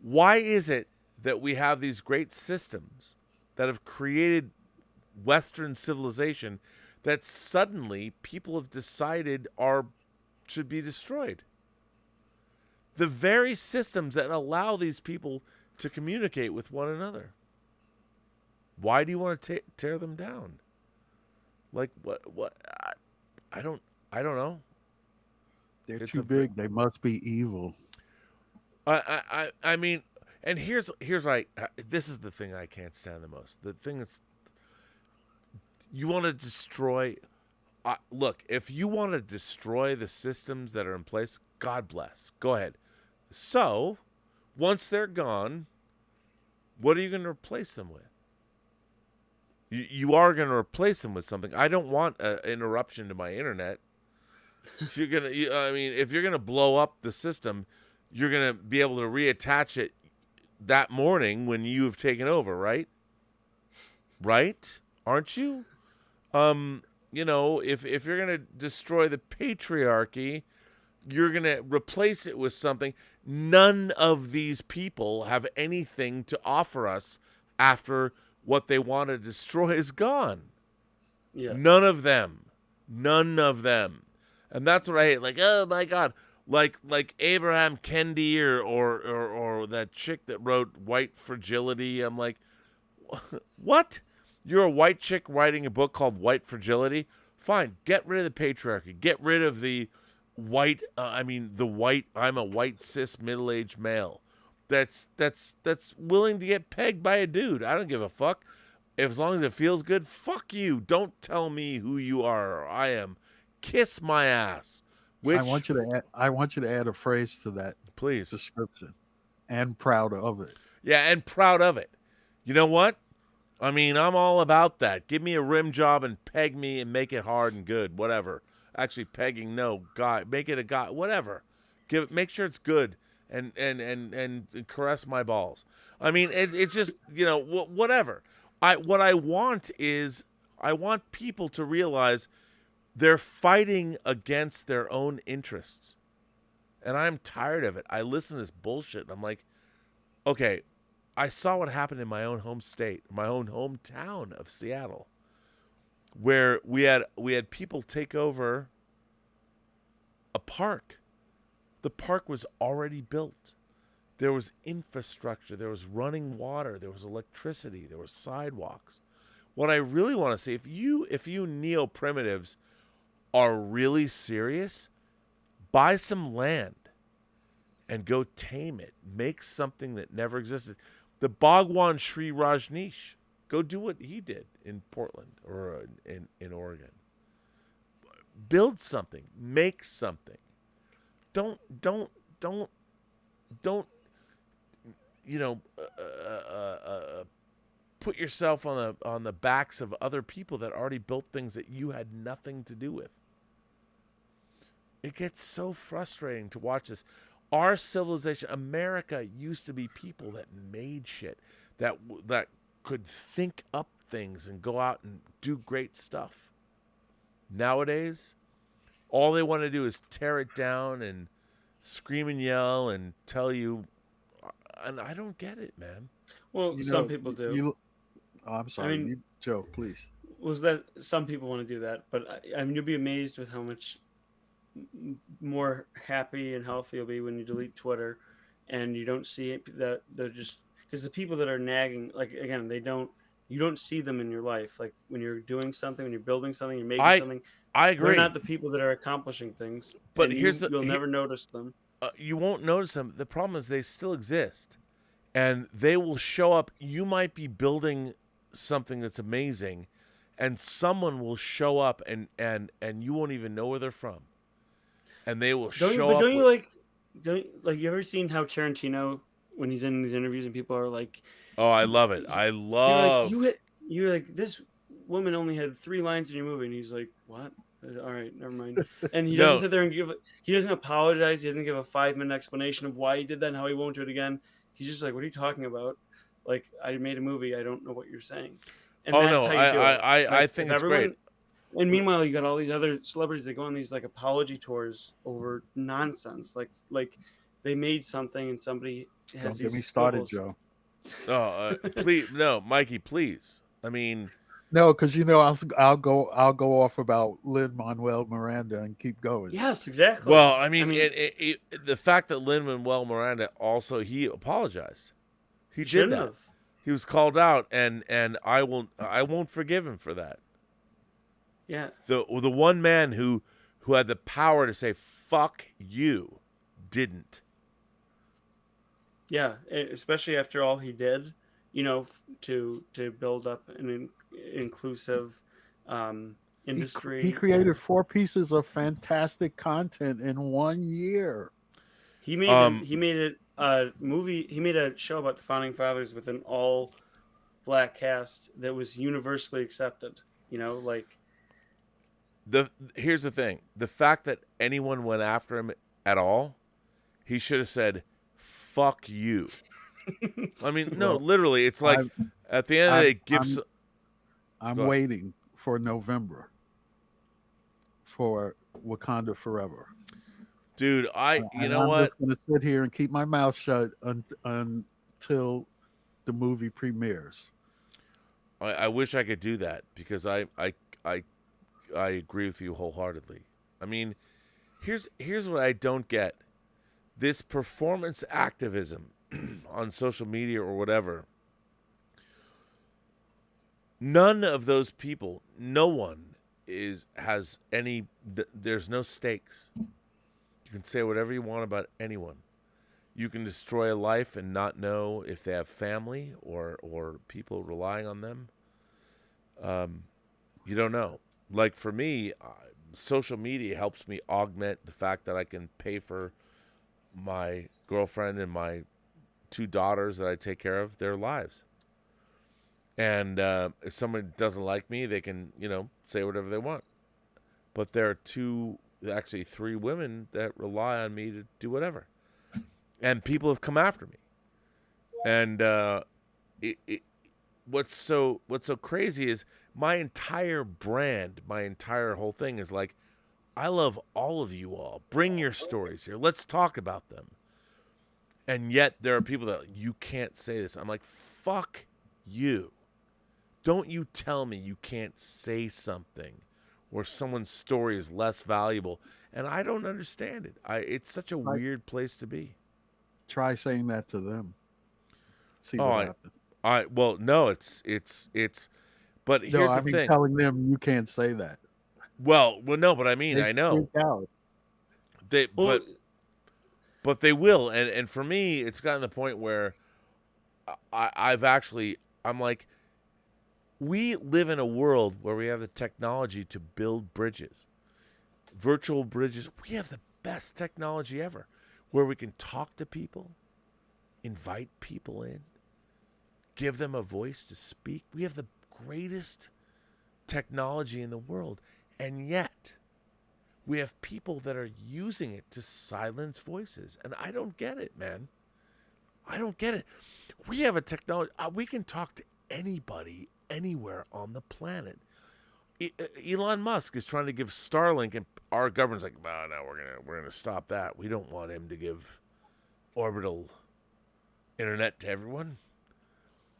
Why is it that we have these great systems that have created Western civilization that suddenly people have decided should be destroyed. The very systems that allow these people to communicate with one another. Why do you want to tear them down? Like what I don't know. They're It's too a big. They must be evil. I mean, and here's this is the thing I can't stand the most. The thing that's, you want to destroy. Look, if you want to destroy the systems that are in place, God bless. Go ahead. So, once they're gone, what are you going to replace them with? You are going to replace them with something. I don't want an interruption to my internet. If you're gonna, if you're gonna blow up the system, you're gonna be able to reattach it that morning when you've taken over, right? Right? Aren't you? If you're gonna destroy the patriarchy, you're gonna replace it with something. None of these people have anything to offer us after what they want to destroy is gone. Yeah. None of them. And that's what I hate. Like, oh my God, like Abraham Kendi or that chick that wrote White Fragility. I'm like, what? You're a white chick writing a book called White Fragility? Fine, get rid of the patriarchy. Get rid of the white. I'm a white cis middle-aged male. That's willing to get pegged by a dude. I don't give a fuck. As long as it feels good, fuck you. Don't tell me who you are or I am. Kiss my ass. I want you to add a phrase to that, please, description. And proud of it. Yeah, and proud of it. You know what? I mean, I'm all about that. Give me a rim job and peg me and make it hard and good. Whatever. Actually, pegging, no. God, make it a guy. Whatever. Make sure it's good and caress my balls. I mean, it's just, whatever. What I want is, I want people to realize they're fighting against their own interests. And I'm tired of it. I listen to this bullshit and I'm like, okay, I saw what happened in my own home state, my own hometown of Seattle, where we had people take over a park. The park was already built. There was infrastructure, there was running water, there was electricity, there were sidewalks. What I really want to see, if you neo-primitives are really serious, buy some land and go tame it. Make something that never existed. The Bhagwan Sri Rajneesh, go do what he did in Portland or in Oregon. Build something. Make something. Don't put yourself on the backs of other people that already built things that you had nothing to do with. It gets so frustrating to watch this. Our civilization, America, used to be people that made shit, that could think up things and go out and do great stuff. Nowadays, all they want to do is tear it down and scream and yell and tell you, and I don't get it, man. Well, some people do. I'm sorry, I mean, Joe, please. Was that some people want to do that, but I mean, you'll be amazed with how much more happy and healthy you'll be when you delete Twitter and you don't see it, that they're just, because the people that are nagging, like, again, you don't see them in your life. Like when you're doing something, when you're building something, you're making something. I agree. They're not the people that are accomplishing things. But you'll never notice them. You won't notice them. The problem is they still exist, and they will show up. You might be building something that's amazing, and someone will show up, and you won't even know where they're from, and they will show up. Don't you ever seen how Tarantino, when he's in these interviews and people are like, "Oh, I love it. I love." You're like, this woman only had 3 lines in your movie, and he's like, what? All right, never mind. And he doesn't sit there and he doesn't apologize. He doesn't give a 5-minute explanation of why he did that and how he won't do it again. He's just like, what are you talking about? Like, I made a movie. I don't know what you're saying. And I think it's great. And meanwhile, you got all these other celebrities that go on these like apology tours over nonsense. Like they made something and somebody has Don't these get me started, squibbles. Joe. Please, no, Mikey, please. I mean, No, because I'll go off about Lin-Manuel Miranda and keep going. Yes, exactly. Well, I mean, the fact that Lin-Manuel Miranda also he apologized. He did shouldn't that. have. He was called out, and I won't forgive him for that. Yeah. The one man who had the power to say "fuck you" didn't. Yeah, especially after all he did, to build up an inclusive industry. He created 4 pieces of fantastic content in 1 year. He made a movie. He made a show about the founding fathers with an all black cast that was universally accepted. Here's the thing: the fact that anyone went after him at all, he should have said "fuck you." I mean, no, literally, it's like at the end of the day, I'm waiting for November for Wakanda Forever. Dude, you know I'm what? just gonna sit here and keep my mouth shut until the movie premieres. I wish I could do that because I agree with you wholeheartedly. I mean, here's what I don't get: this performance activism on social media or whatever. None of those people, no one has any. There's no stakes. You can say whatever you want about anyone. You can destroy a life and not know if they have family or people relying on them. You don't know. Like for me, social media helps me augment the fact that I can pay for my girlfriend and my 2 daughters that I take care of their lives. And if someone doesn't like me, they can, say whatever they want. But there are 3 women that rely on me to do whatever. And people have come after me. And what's so crazy is my entire brand, my entire whole thing is like, I love all of you all. Bring your stories here. Let's talk about them. And yet there are people that you can't say this. I'm like, fuck you. Don't you tell me you can't say something or someone's story is less valuable. And I don't understand it. It's such a weird place to be. Try saying that to them. See what happens. Well, no, it's but here's the thing. Telling them you can't say that. Well, no, but I mean, I know. But they will, and for me, it's gotten to the point where I'm like, we live in a world where we have the technology to build bridges, virtual bridges. We have the best technology ever, where we can talk to people, invite people in, give them a voice to speak. We have the greatest technology in the world, and yet we have people that are using it to silence voices. And I don't get it, man. I don't get it. We have a technology. We can talk to anybody, anywhere on the planet. Elon Musk is trying to give Starlink, and our government's like, "Oh, no, we're gonna stop that. We don't want him to give orbital internet to everyone."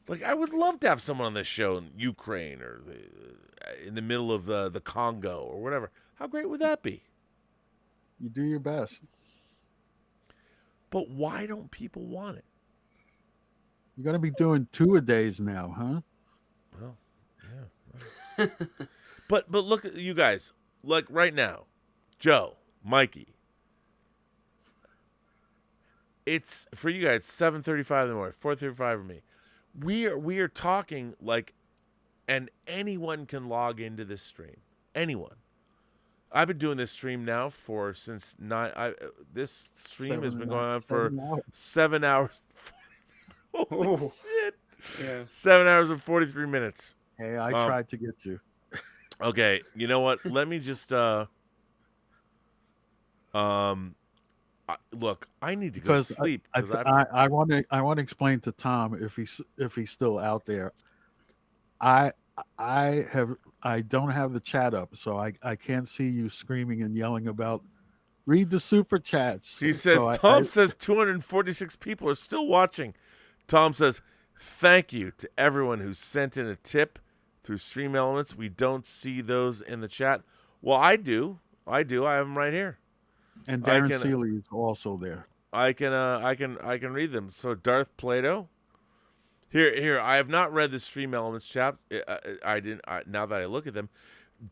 Like, I would love to have someone on this show in Ukraine or in the middle of the Congo or whatever. How great would that be? You do your best. But why don't people want it? You're going to be doing 2-a-days now, huh? Well, yeah. But look at you guys. Like right now, Joe, Mikey. It's for you guys 7:35 in the morning, 4:35 for me. We are talking like, and anyone can log into this stream. Anyone. I've been doing this stream now since 9. This stream has been going on for 7 hours. Holy shit! Yeah. 7 hours and 43 minutes. Hey, I tried to get you. Okay, you know what? Let me just look. I need to go to sleep I want to explain to Tom if he's still out there. I don't have the chat up, so I can't see you screaming and yelling about. Read the super chats. He says Tom says 246 people are still watching. Tom says, "Thank you to everyone who sent in a tip. through Stream Elements. We don't see those in the chat. Well, I do. I have them right here. And I Darren can- Seeley is also there. I can read them. So Darth Plato. Here. I have not read the Stream Elements chat. I didn't. Now that I look at them,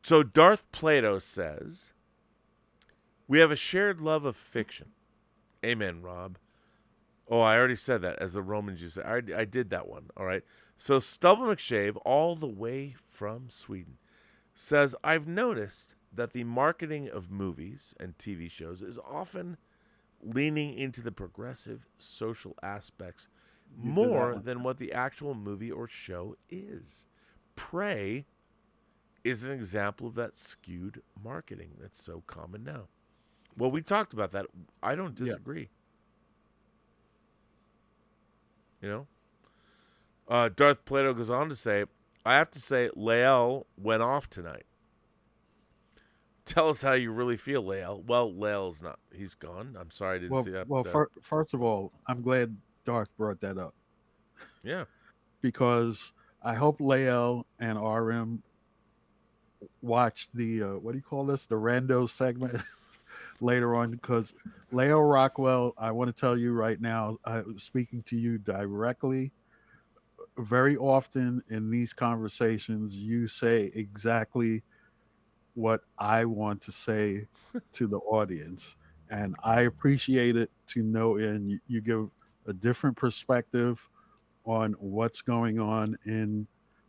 so Darth Plato says, "We have a shared love of fiction." Amen, Rob. Oh, I already said that as the Romans used to. I did that one. All right. So Stubble McShave, all the way from Sweden, says, "I've noticed that the marketing of movies and TV shows is often leaning into the progressive social aspects more than what the actual movie or show is. Prey is an example of that skewed marketing that's so common now." Well, we talked about that. I don't disagree. You know? Darth Plato goes on to say, "I have to say, Lael went off tonight. Tell us how you really feel, Lael." Well, Lael's not. He's gone. I'm sorry I didn't see that. First of all, I'm glad Darth brought that up. Yeah. Because I hope Lael and RM watched the, what do you call this? The rando segment later on, because Lael Rockwell, I want to tell you right now, I'm speaking to you directly. Very often in these conversations, you say exactly what I want to say to the audience. And I appreciate it to know, and you give a different perspective on what's going on in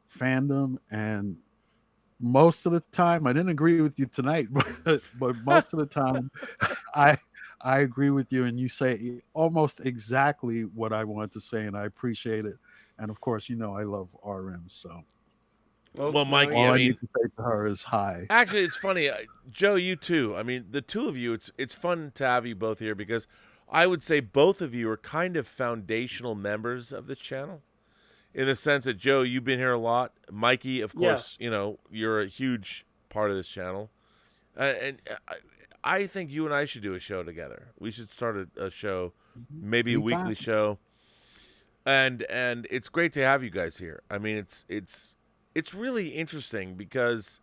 fandom. And most of the time, I didn't agree with you tonight, but most of the time, I agree with you, and you say almost exactly what I want to say, and I appreciate it. And of course, you know I love RM, so. Well, Mikey, all I I mean, need to say to her is hi. actually, it's funny. Joe, you too. I mean, the two of you, it's fun to have you both here because I would say both of you are kind of foundational members of this channel in the sense that, Joe, you've been here a lot. Mikey, of course, you know, you're a huge part of this channel. And I think you and I should do a show together. We should start a show, maybe a weekly show. And it's great to have you guys here. I mean, it's really interesting because,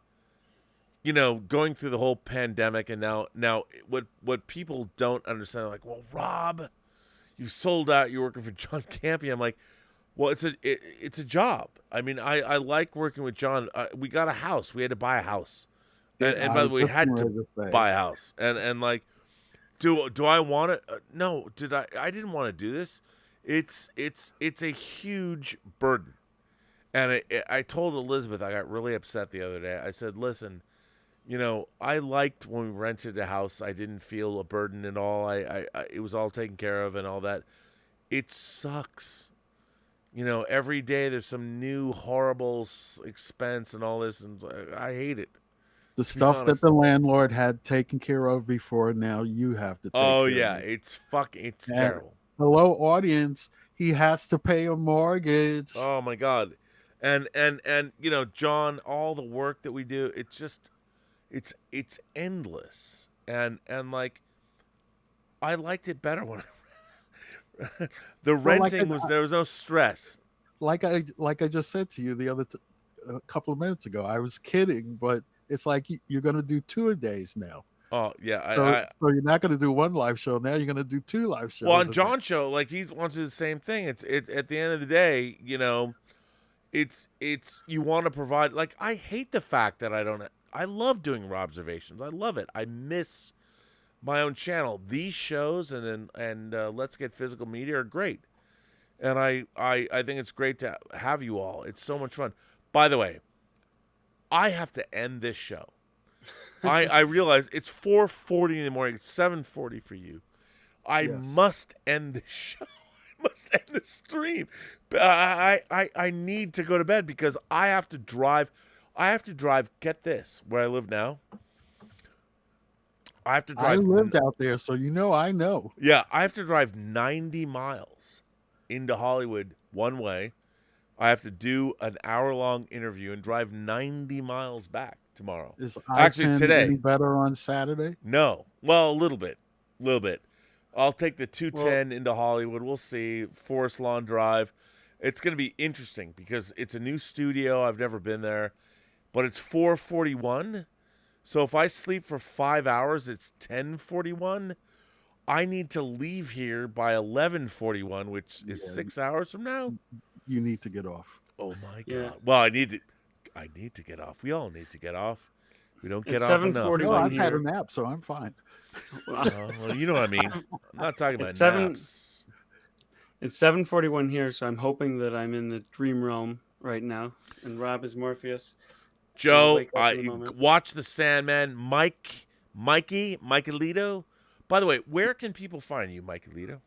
you know, going through the whole pandemic and now what people don't understand, like, well, Rob, you sold out, you're working for John Campy. I'm like, well, it's a job. I mean, I like working with John. We got a house. We had to buy a house. And by the way, we had to buy a house. And like, do I want to? No, I didn't want to do this. It's a huge burden. And I told Elizabeth, I got really upset the other day. I said, listen, you know, I liked when we rented a house. I didn't feel a burden at all. It was all taken care of and all that. It sucks. You know, every day there's some new horrible expense and all this, and I hate it. The stuff that the landlord had taken care of before, now you have to take care of it. It's terrible. Hello, audience. He has to pay a mortgage. Oh my God. And you know, John, all the work that we do, it's just it's endless. And like I liked it better when the renting there was no stress. Like I just said to you the other a couple of minutes ago, I was kidding, but it's like you're going to do 2 a days now. Oh yeah, so you're not going to do one live show now. You're going to do 2 live shows. Well, on John's show, like he wants to do the same thing. It's at the end of the day, you know, it's you want to provide. Like I hate the fact that I love doing Robservations. I love it. I miss my own channel. These shows and Let's Get Physical Media are great, and I think it's great to have you all. It's so much fun. By the way, I have to end this show. I realize it's 4:40 in the morning. It's 7:40 for you. I must end this show. I must end the stream. I need to go to bed because I have to drive. Get this, where I live now. I have to drive. I lived out there, so you know I know. Yeah, I have to drive 90 miles into Hollywood one way. I have to do an hour-long interview and drive 90 miles back tomorrow. Is actually today any better on Saturday? No. Well, a little bit. I'll take the 210 into Hollywood. We'll see. Forest Lawn Drive. It's going to be interesting because it's a new studio. I've never been there, but it's 4:41. So if I sleep for 5 hours, it's 10:41. I need to leave here by 11:41, which is 6 hours from now. You need to get off. Oh my Yeah. God! Well, I need to get off. We all need to get off. We don't get It's off enough. 7:41 No, I've had a here. nap, so I'm fine. Well, you know what I mean. I'm not talking about It's 7 naps. It's 7:41 here, so I'm hoping that I'm in the dream realm right now, and Rob is Morpheus. Joe, wake up in a moment. watch The Sandman. Michaelito. By the way, where can people find you, Michaelito?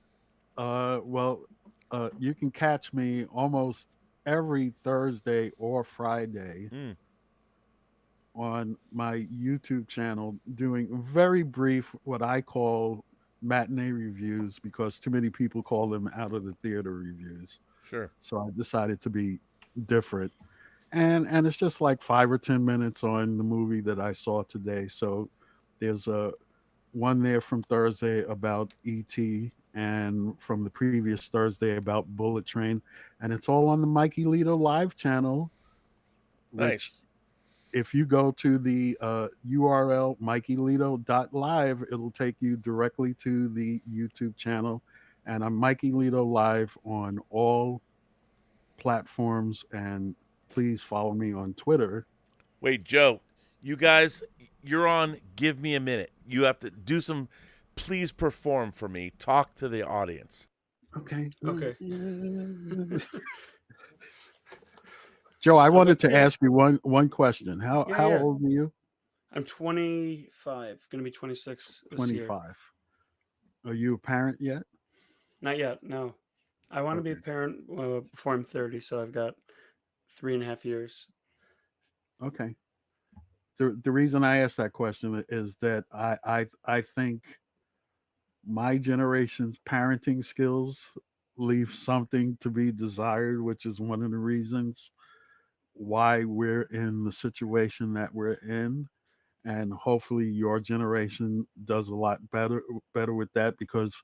You can catch me almost every Thursday or Friday on my YouTube channel doing very brief, what I call matinee reviews, because too many people call them out of the theater reviews. Sure. So I decided to be different. And it's just like 5 or 10 minutes on the movie that I saw today. So there's one there from Thursday about E.T. and from the previous Thursday about Bullet Train. And it's all on the Mikey Lito live channel. Nice. If you go to the URL MikeyLito.live, it'll take you directly to the YouTube channel. And I'm Mikey Lito live on all platforms. And please follow me on Twitter. Wait, Joe, you guys, you're on Give Me a Minute. You have to do some, please perform for me. Talk to the audience. Okay. Okay. Joe, I wanted let's to hear- ask you one question. How Yeah. old are you? I'm 25, going to be 26 this year. 25. Are you a parent yet? Not yet, no. I want to be a parent before I'm 30, so I've got 3.5 years. Okay. The reason I asked that question is that I think my generation's parenting skills leave something to be desired, which is one of the reasons why we're in the situation that we're in. And hopefully your generation does a lot better with that, because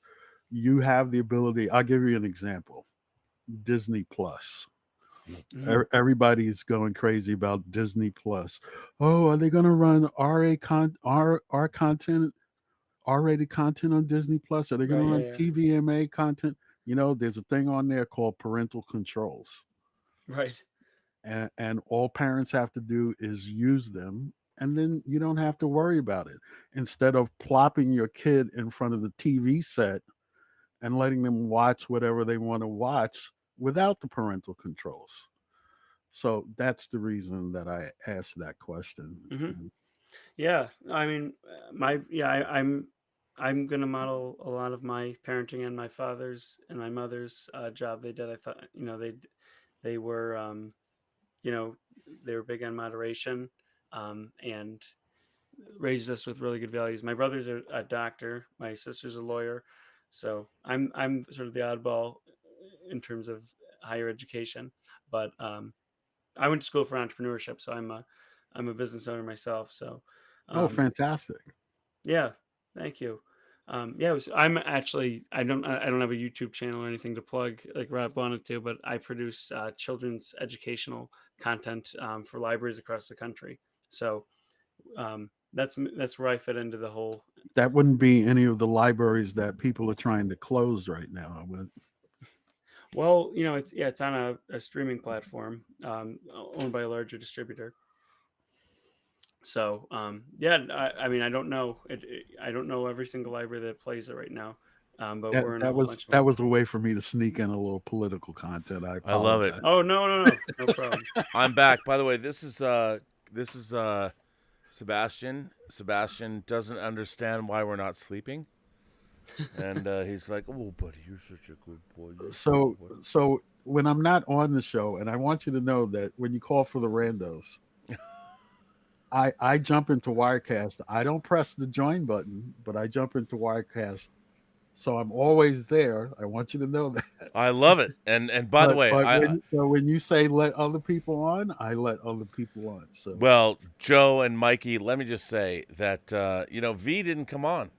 you have the ability. I'll give you an example. Disney Plus. Everybody's going crazy about Disney Plus. Oh, are they going to run R-rated content on Disney Plus? Are they going to run TVMA content? You know, there's a thing on there called parental controls. Right. And all parents have to do is use them, and then you don't have to worry about it. Instead of plopping your kid in front of the TV set and letting them watch whatever they want to watch without the parental controls. So that's the reason that I asked that question. Mm-hmm. Yeah, I mean, I'm going to model a lot of my parenting and my father's and my mother's job they did. I thought, they were, they were big on moderation and raised us with really good values. My brother's a doctor. My sister's a lawyer. So I'm sort of the oddball in terms of higher education, but I went to school for entrepreneurship, so I'm a business owner myself. So fantastic. Yeah, thank you. I don't have a YouTube channel or anything to plug like Rob wanted to, but I produce children's educational content for libraries across the country. So that's where I fit into the whole. That wouldn't be any of the libraries that people are trying to close right now. Well, it's on a streaming platform owned by a larger distributor. So I mean, I don't know. I don't know every single library that plays it right now. But we're in that was a way for me to sneak in a little political content. I love it. Oh no problem. I'm back. By the way, this is Sebastian. Sebastian doesn't understand why we're not sleeping, and he's like, "Oh, buddy, you're such a good boy." So when I'm not on the show, and I want you to know that when you call for the randos, I jump into Wirecast. I don't press the join button, but I jump into Wirecast. So I'm always there. I want you to know that. I love it. And by the way, when you say let other people on, I let other people on. So well, Joe and Mikey, let me just say that V didn't come on.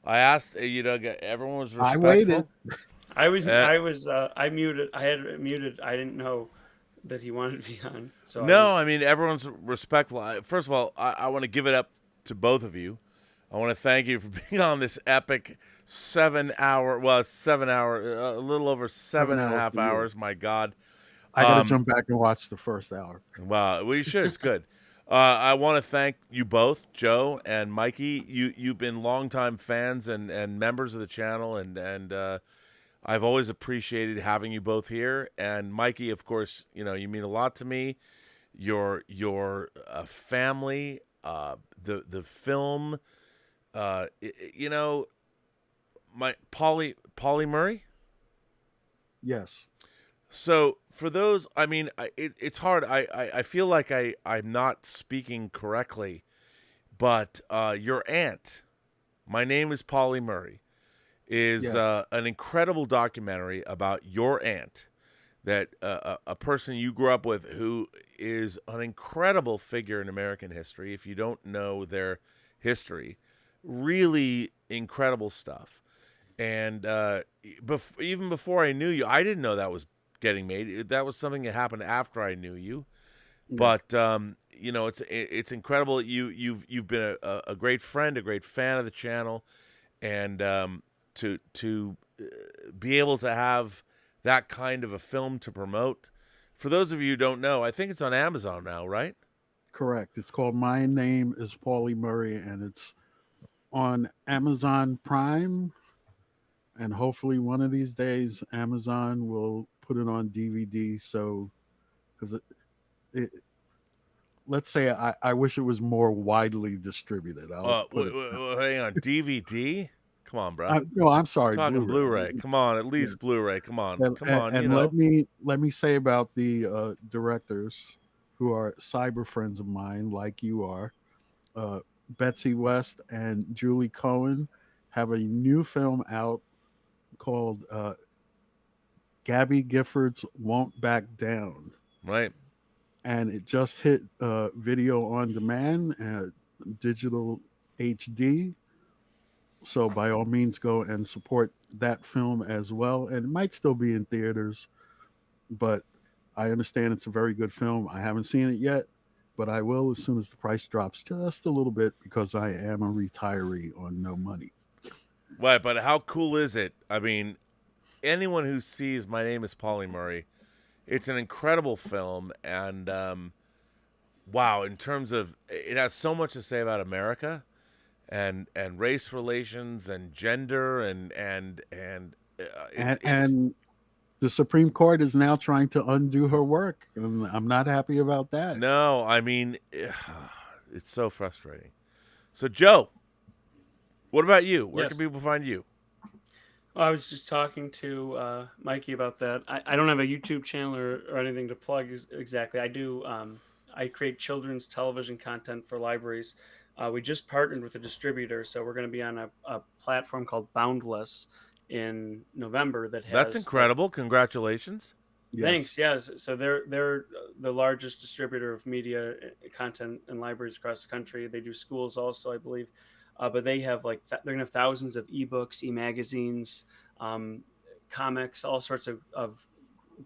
I asked, everyone was respectful. I muted. I had it muted. I didn't know that he wanted to be on. So No, I mean, everyone's respectful. First of all, I want to give it up to both of you. I want to thank you for being on this epic 7 hour, a little over seven and a half hours. My God. I got to jump back and watch the first hour. Well, you should. It's good. I want to thank you both, Joe and Mikey. You've been longtime fans and members of the channel, and I've always appreciated having you both here. And Mikey, of course, you mean a lot to me. Your family, the film, my Polly Murray. Yes. So for those, I mean, it's hard. I feel like I'm not speaking correctly, but your aunt, My Name is Polly Murray, is Yes. an incredible documentary about your aunt, that a person you grew up with who is an incredible figure in American history. If you don't know their history, really incredible stuff. And even before I knew you, I didn't know that was getting made. That was something that happened after I knew you. Yeah. But it's incredible. You've been a great friend, a great fan of the channel, and to be able to have that kind of a film to promote. For those of you who don't know, I think it's on Amazon now, right? Correct. It's called My Name is Paulie Murray, and it's on Amazon Prime. And hopefully one of these days, Amazon will put it on DVD. So, because let's say I wish it was more widely distributed. I'll put it. Hang on, DVD? Come on, bro. No, I'm sorry. Talking Blu-ray. Come on, at least Yeah. Blu-ray. Come on, And let me say about the directors who are cyber friends of mine, like you are, Betsy West and Julie Cohen, have a new film out called Gabby Giffords Won't Back Down. Right. And it just hit video on demand, digital HD. So by all means, go and support that film as well. And it might still be in theaters, but I understand it's a very good film. I haven't seen it yet, but I will as soon as the price drops just a little bit, because I am a retiree on no money. Right, but how cool is it? I mean, anyone who sees My Name is Paulie Murray, it's an incredible film, and wow, in terms of, it has so much to say about America and race relations and gender and the Supreme Court is now trying to undo her work, and I'm not happy about that. No, I mean, it's so frustrating. So, Joe, what about you? Where Yes. can people find you? Well, I was just talking to Mikey about that. I don't have a YouTube channel or anything to plug exactly. I do. I create children's television content for libraries. We just partnered with a distributor, so we're going to be on a platform called Boundless in November. That's incredible. Congratulations. Yes. Thanks. Yes. So they're the largest distributor of media content in libraries across the country. They do schools also, I believe. But they have they're gonna have thousands of ebooks, e-magazines, comics, all sorts of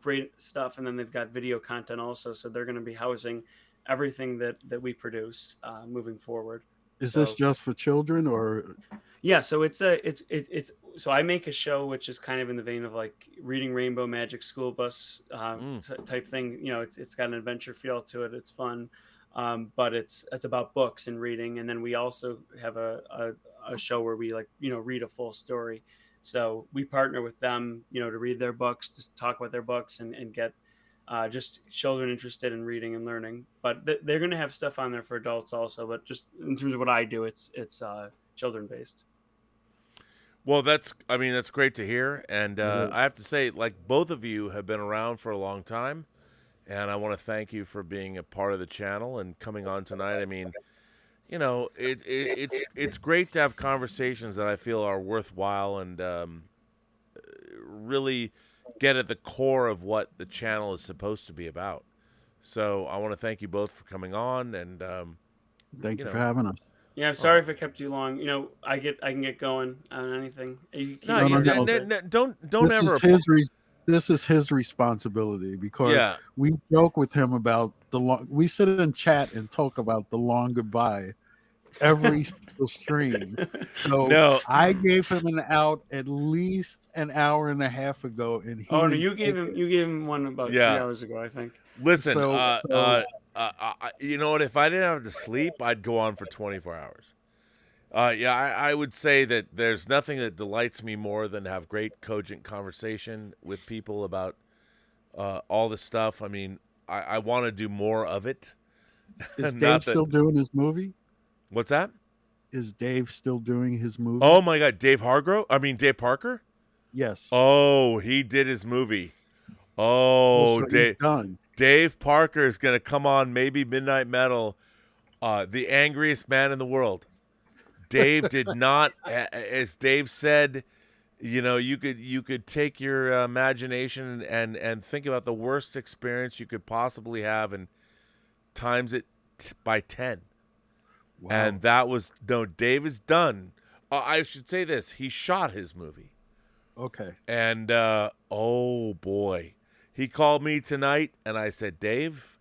great stuff, and then they've got video content also. So they're gonna be housing everything that we produce moving forward. Is this just for children, or? Yeah, so it's so I make a show which is kind of in the vein of like Reading Rainbow, Magic School Bus type thing. It's got an adventure feel to it. It's fun. But it's about books and reading, and then we also have a show where we read a full story. So we partner with them, to read their books, to talk about their books, and get just children interested in reading and learning. But they're going to have stuff on there for adults also. But just in terms of what I do, it's children based. Well, that's great to hear, and I have to say, both of you have been around for a long time. And I want to thank you for being a part of the channel and coming on tonight. I mean, it's great to have conversations that I feel are worthwhile and really get at the core of what the channel is supposed to be about. So I want to thank you both for coming on, and Thank you for having us. Yeah, I'm sorry if I kept you long. You know, I can get going on anything. You keep No, No, me no, you here no. all day. don't This ever. is his this is his responsibility because Yeah. we joke with him about the long. We sit and chat and talk about the long goodbye every single stream. So No. I gave him an out at least an hour and a half ago, and he Oh no, didn't take it. you gave him one about 3 Yeah. hours ago, I think. Listen. So You know what? If I didn't have to sleep, I'd go on for 24 hours. Yeah, I would say that there's nothing that delights me more than to have great, cogent conversation with people about all this stuff. I mean, I want to do more of it. is Not Dave that. still doing his movie? What's that? Is Dave still doing his movie? Oh my God, Dave Parker. Yes. Oh, he did his movie. Oh, Oh, so he's done. Dave Parker is gonna come on maybe Midnight Metal, the angriest man in the world. Dave did not, as Dave said, you know, you could take your imagination and think about the worst experience you could possibly have and times it by 10. Wow. And that was no. Dave is done. I should say this: he shot his movie, Okay. and oh boy, he called me tonight, and I said, Dave,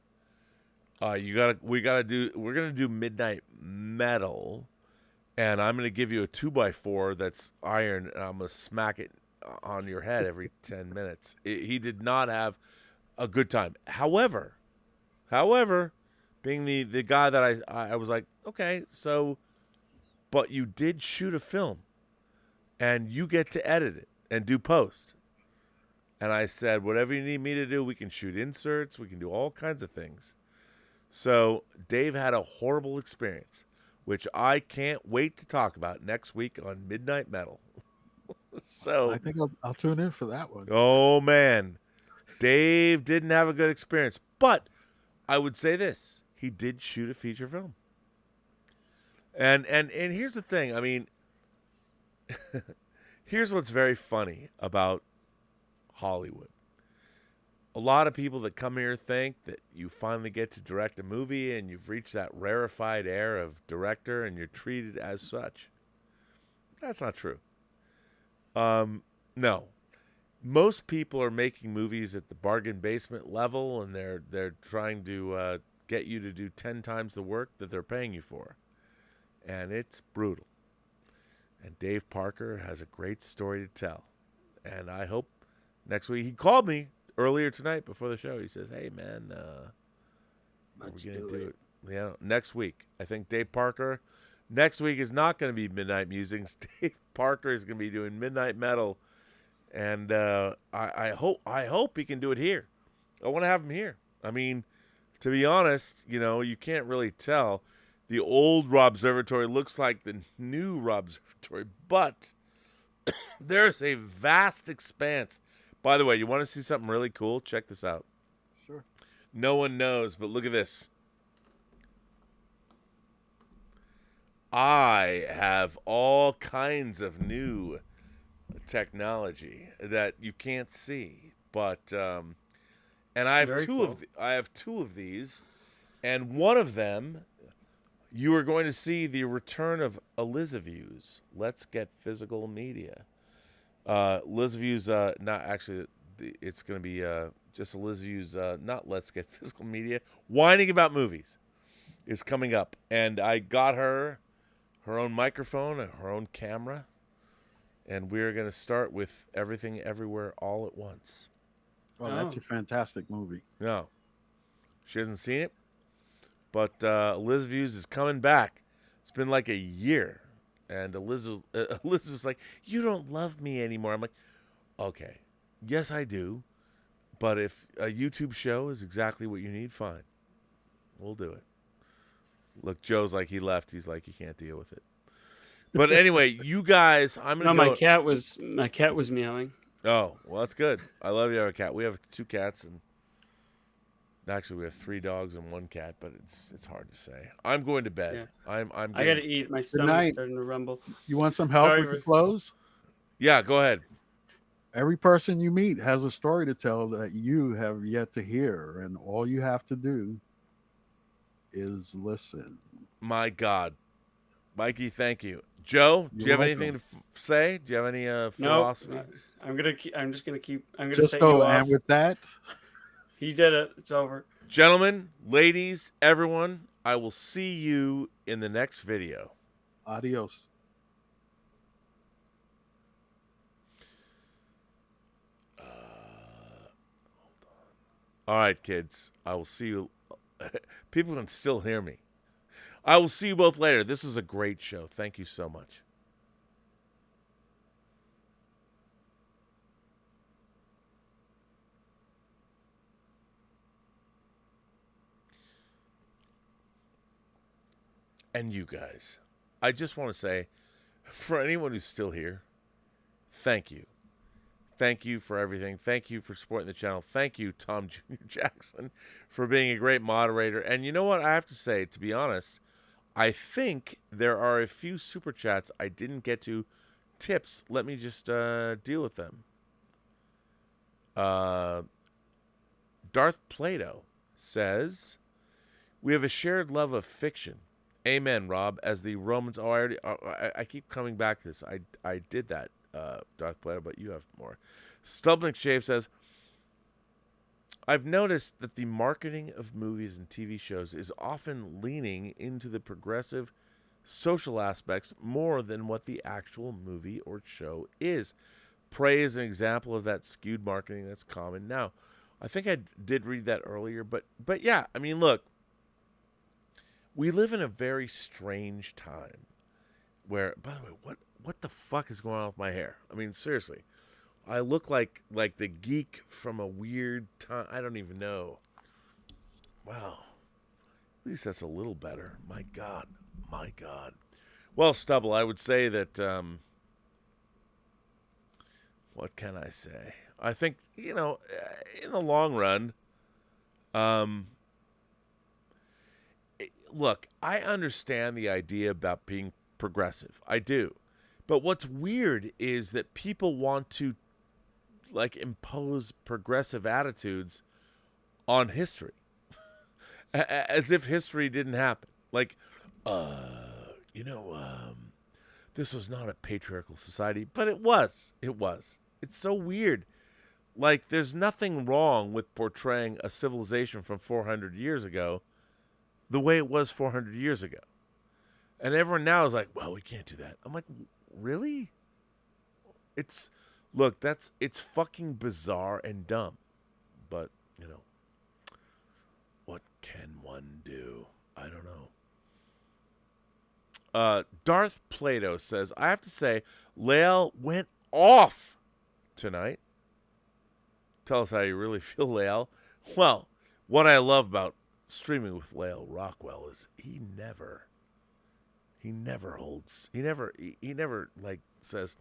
we're gonna do Midnight Metal. And I'm going to give you a 2x4 that's iron, and I'm going to smack it on your head every 10 minutes. He did not have a good time. However, being the guy that I was like, okay, so, but you did shoot a film, and you get to edit it and do post. And I said, whatever you need me to do, we can shoot inserts, we can do all kinds of things. So Dave had a horrible experience, which I can't wait to talk about next week on Midnight Metal. So I think I'll tune in for that one. oh man, Dave didn't have a good experience, but I would say this: he did shoot a feature film. And here's the thing. I mean, here's what's very funny about Hollywood. A lot of people that come here think that you finally get to direct a movie and you've reached that rarefied air of director and you're treated as such. That's not true. No. Most people are making movies at the bargain basement level, and they're trying to get you to do 10 times the work that they're paying you for. And it's brutal. And Dave Parker has a great story to tell. And I hope next week, he called me earlier tonight before the show. He says, hey man, Let's we're going do to do it. it. Yeah, next week. I think Dave Parker, next week is not going to be Midnight Musings. Dave Parker is going to be doing Midnight Metal. And I hope he can do it here. I want to have him here. I mean, to be honest, you know, you can't really tell. The old Robservatory looks like the new Robservatory, but there's a vast expanse. By the way, you want to see something really cool? Check this out. Sure. No one knows, but look at this. I have all kinds of new technology that you can't see, but and I have Very cool. I have two of these, and one of them you are going to see the return of Elizaviews. Let's Get Physical Media. Elizaviews, not actually. It's going to be just Elizaviews, not Let's Get Physical Media. Whining About Movies is coming up, and I got her own microphone, her own camera, and we're going to start with Everything Everywhere All at Once. Well, that's a fantastic movie. No, she hasn't seen it, but Elizaviews is coming back. It's been like a year, and Elizabeth was like, "You don't love me anymore." I'm like, "Okay, yes I do, but if a YouTube show is exactly what you need, fine, we'll do it." Look, Joe's like, he left. He's like, he can't deal with it. But anyway, you guys, I'm gonna No, go. my cat was meowing. Oh, well, that's good. I love you have a cat. We have 2 cats, and actually we have 3 dogs and 1 cat, but it's hard to say. I'm going to bed. Yeah. I'm I getting- gotta eat. My stomach's night. starting to rumble. You want some help Sorry, with the Rick. close? Yeah, go ahead. Every person you meet has a story to tell that you have yet to hear, and all you have to do is listen. My God. Mikey, thank you. Joe, do You're you have welcome. anything to say? Do you have any No, philosophy? I'm just gonna keep. I'm gonna Just set go, you off. and with that, He did it. It's over. Gentlemen, ladies, everyone, I will see you in the next video. adios. All right, kids. I will see you. People can still hear me. I will see you both later. This was a great show. Thank you so much. And you guys, I just want to say, for anyone who's still here, thank you. Thank you for everything. Thank you for supporting the channel. Thank you, Tom Jr. Jackson, for being a great moderator. And you know what I have to say, to be honest, I think there are a few super chats I didn't get to. Tips, let me just deal with them. Darth Plato says, we have a shared love of fiction. Amen, Rob. As the Romans, I keep coming back to this. I did that, Darth Plato, but you have more. Stub McShave says, I've noticed that the marketing of movies and TV shows is often leaning into the progressive social aspects more than what the actual movie or show is. Prey is an example of that skewed marketing that's common now. I think I did read that earlier, but yeah, I mean, look, we live in a very strange time where, by the way, what the fuck is going on with my hair? I mean, seriously, I look like the geek from a weird time. I don't even know. Wow. At least that's a little better. My God. My God. Well, Stubble, I would say that, what can I say? I think, in the long run, look, I understand the idea about being progressive. I do. But what's weird is that people want to, impose progressive attitudes on history. As if history didn't happen. This was not a patriarchal society, but it was. It was. It's so weird. There's nothing wrong with portraying a civilization from 400 years ago the way it was 400 years ago. And everyone now is like, well, we can't do that. I'm like, really? It's fucking bizarre and dumb. But, what can one do? I don't know. Darth Plato says, I have to say, Lael went off tonight. Tell us how you really feel, Lael. Well, what I love about streaming with Lael Rockwell is he never says,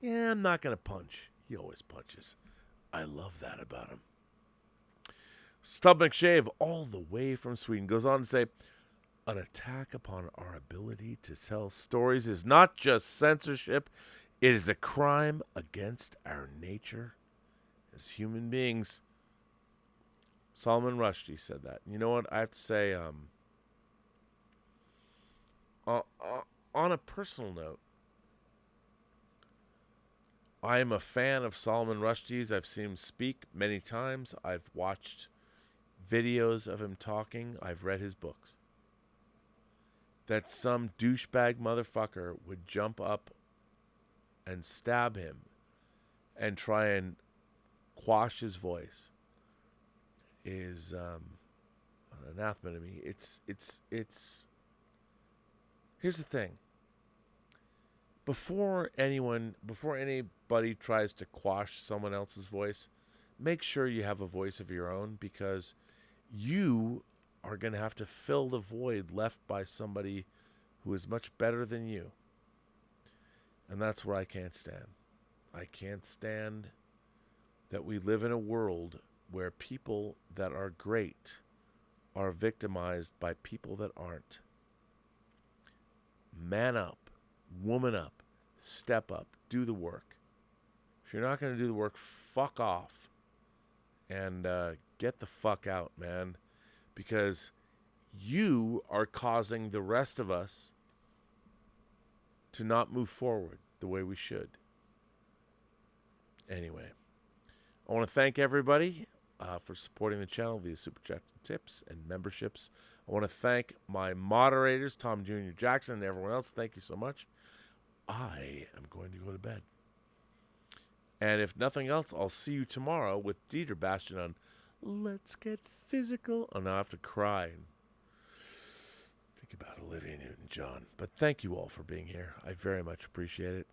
yeah, I'm not going to punch. He always punches. I love that about him. Stub McShave, all the way from Sweden, goes on to say, an attack upon our ability to tell stories is not just censorship, it is a crime against our nature as human beings. Salman Rushdie said that. You know what? I have to say, on a personal note, I am a fan of Salman Rushdie's. I've seen him speak many times. I've watched videos of him talking. I've read his books. That some douchebag motherfucker would jump up and stab him and try and quash his voice is an anathema to me. It's here's the thing. Before anybody tries to quash someone else's voice, make sure you have a voice of your own, because you are going to have to fill the void left by somebody who is much better than you. And that's what I can't stand. I can't stand that we live in a world where people that are great are victimized by people that aren't. Man up. Woman up. Step up. Do the work. If you're not going to do the work, fuck off. And get the fuck out, man. Because you are causing the rest of us to not move forward the way we should. Anyway, I want to thank everybody for supporting the channel via Super Chat tips and memberships. I want to thank my moderators, Tom Jr. Jackson, and everyone else. Thank you so much. I am going to go to bed. And if nothing else, I'll see you tomorrow with Dieter Bastian on Let's Get Physical. Oh, now I have to cry and think about Olivia Newton-John. But thank you all for being here. I very much appreciate it.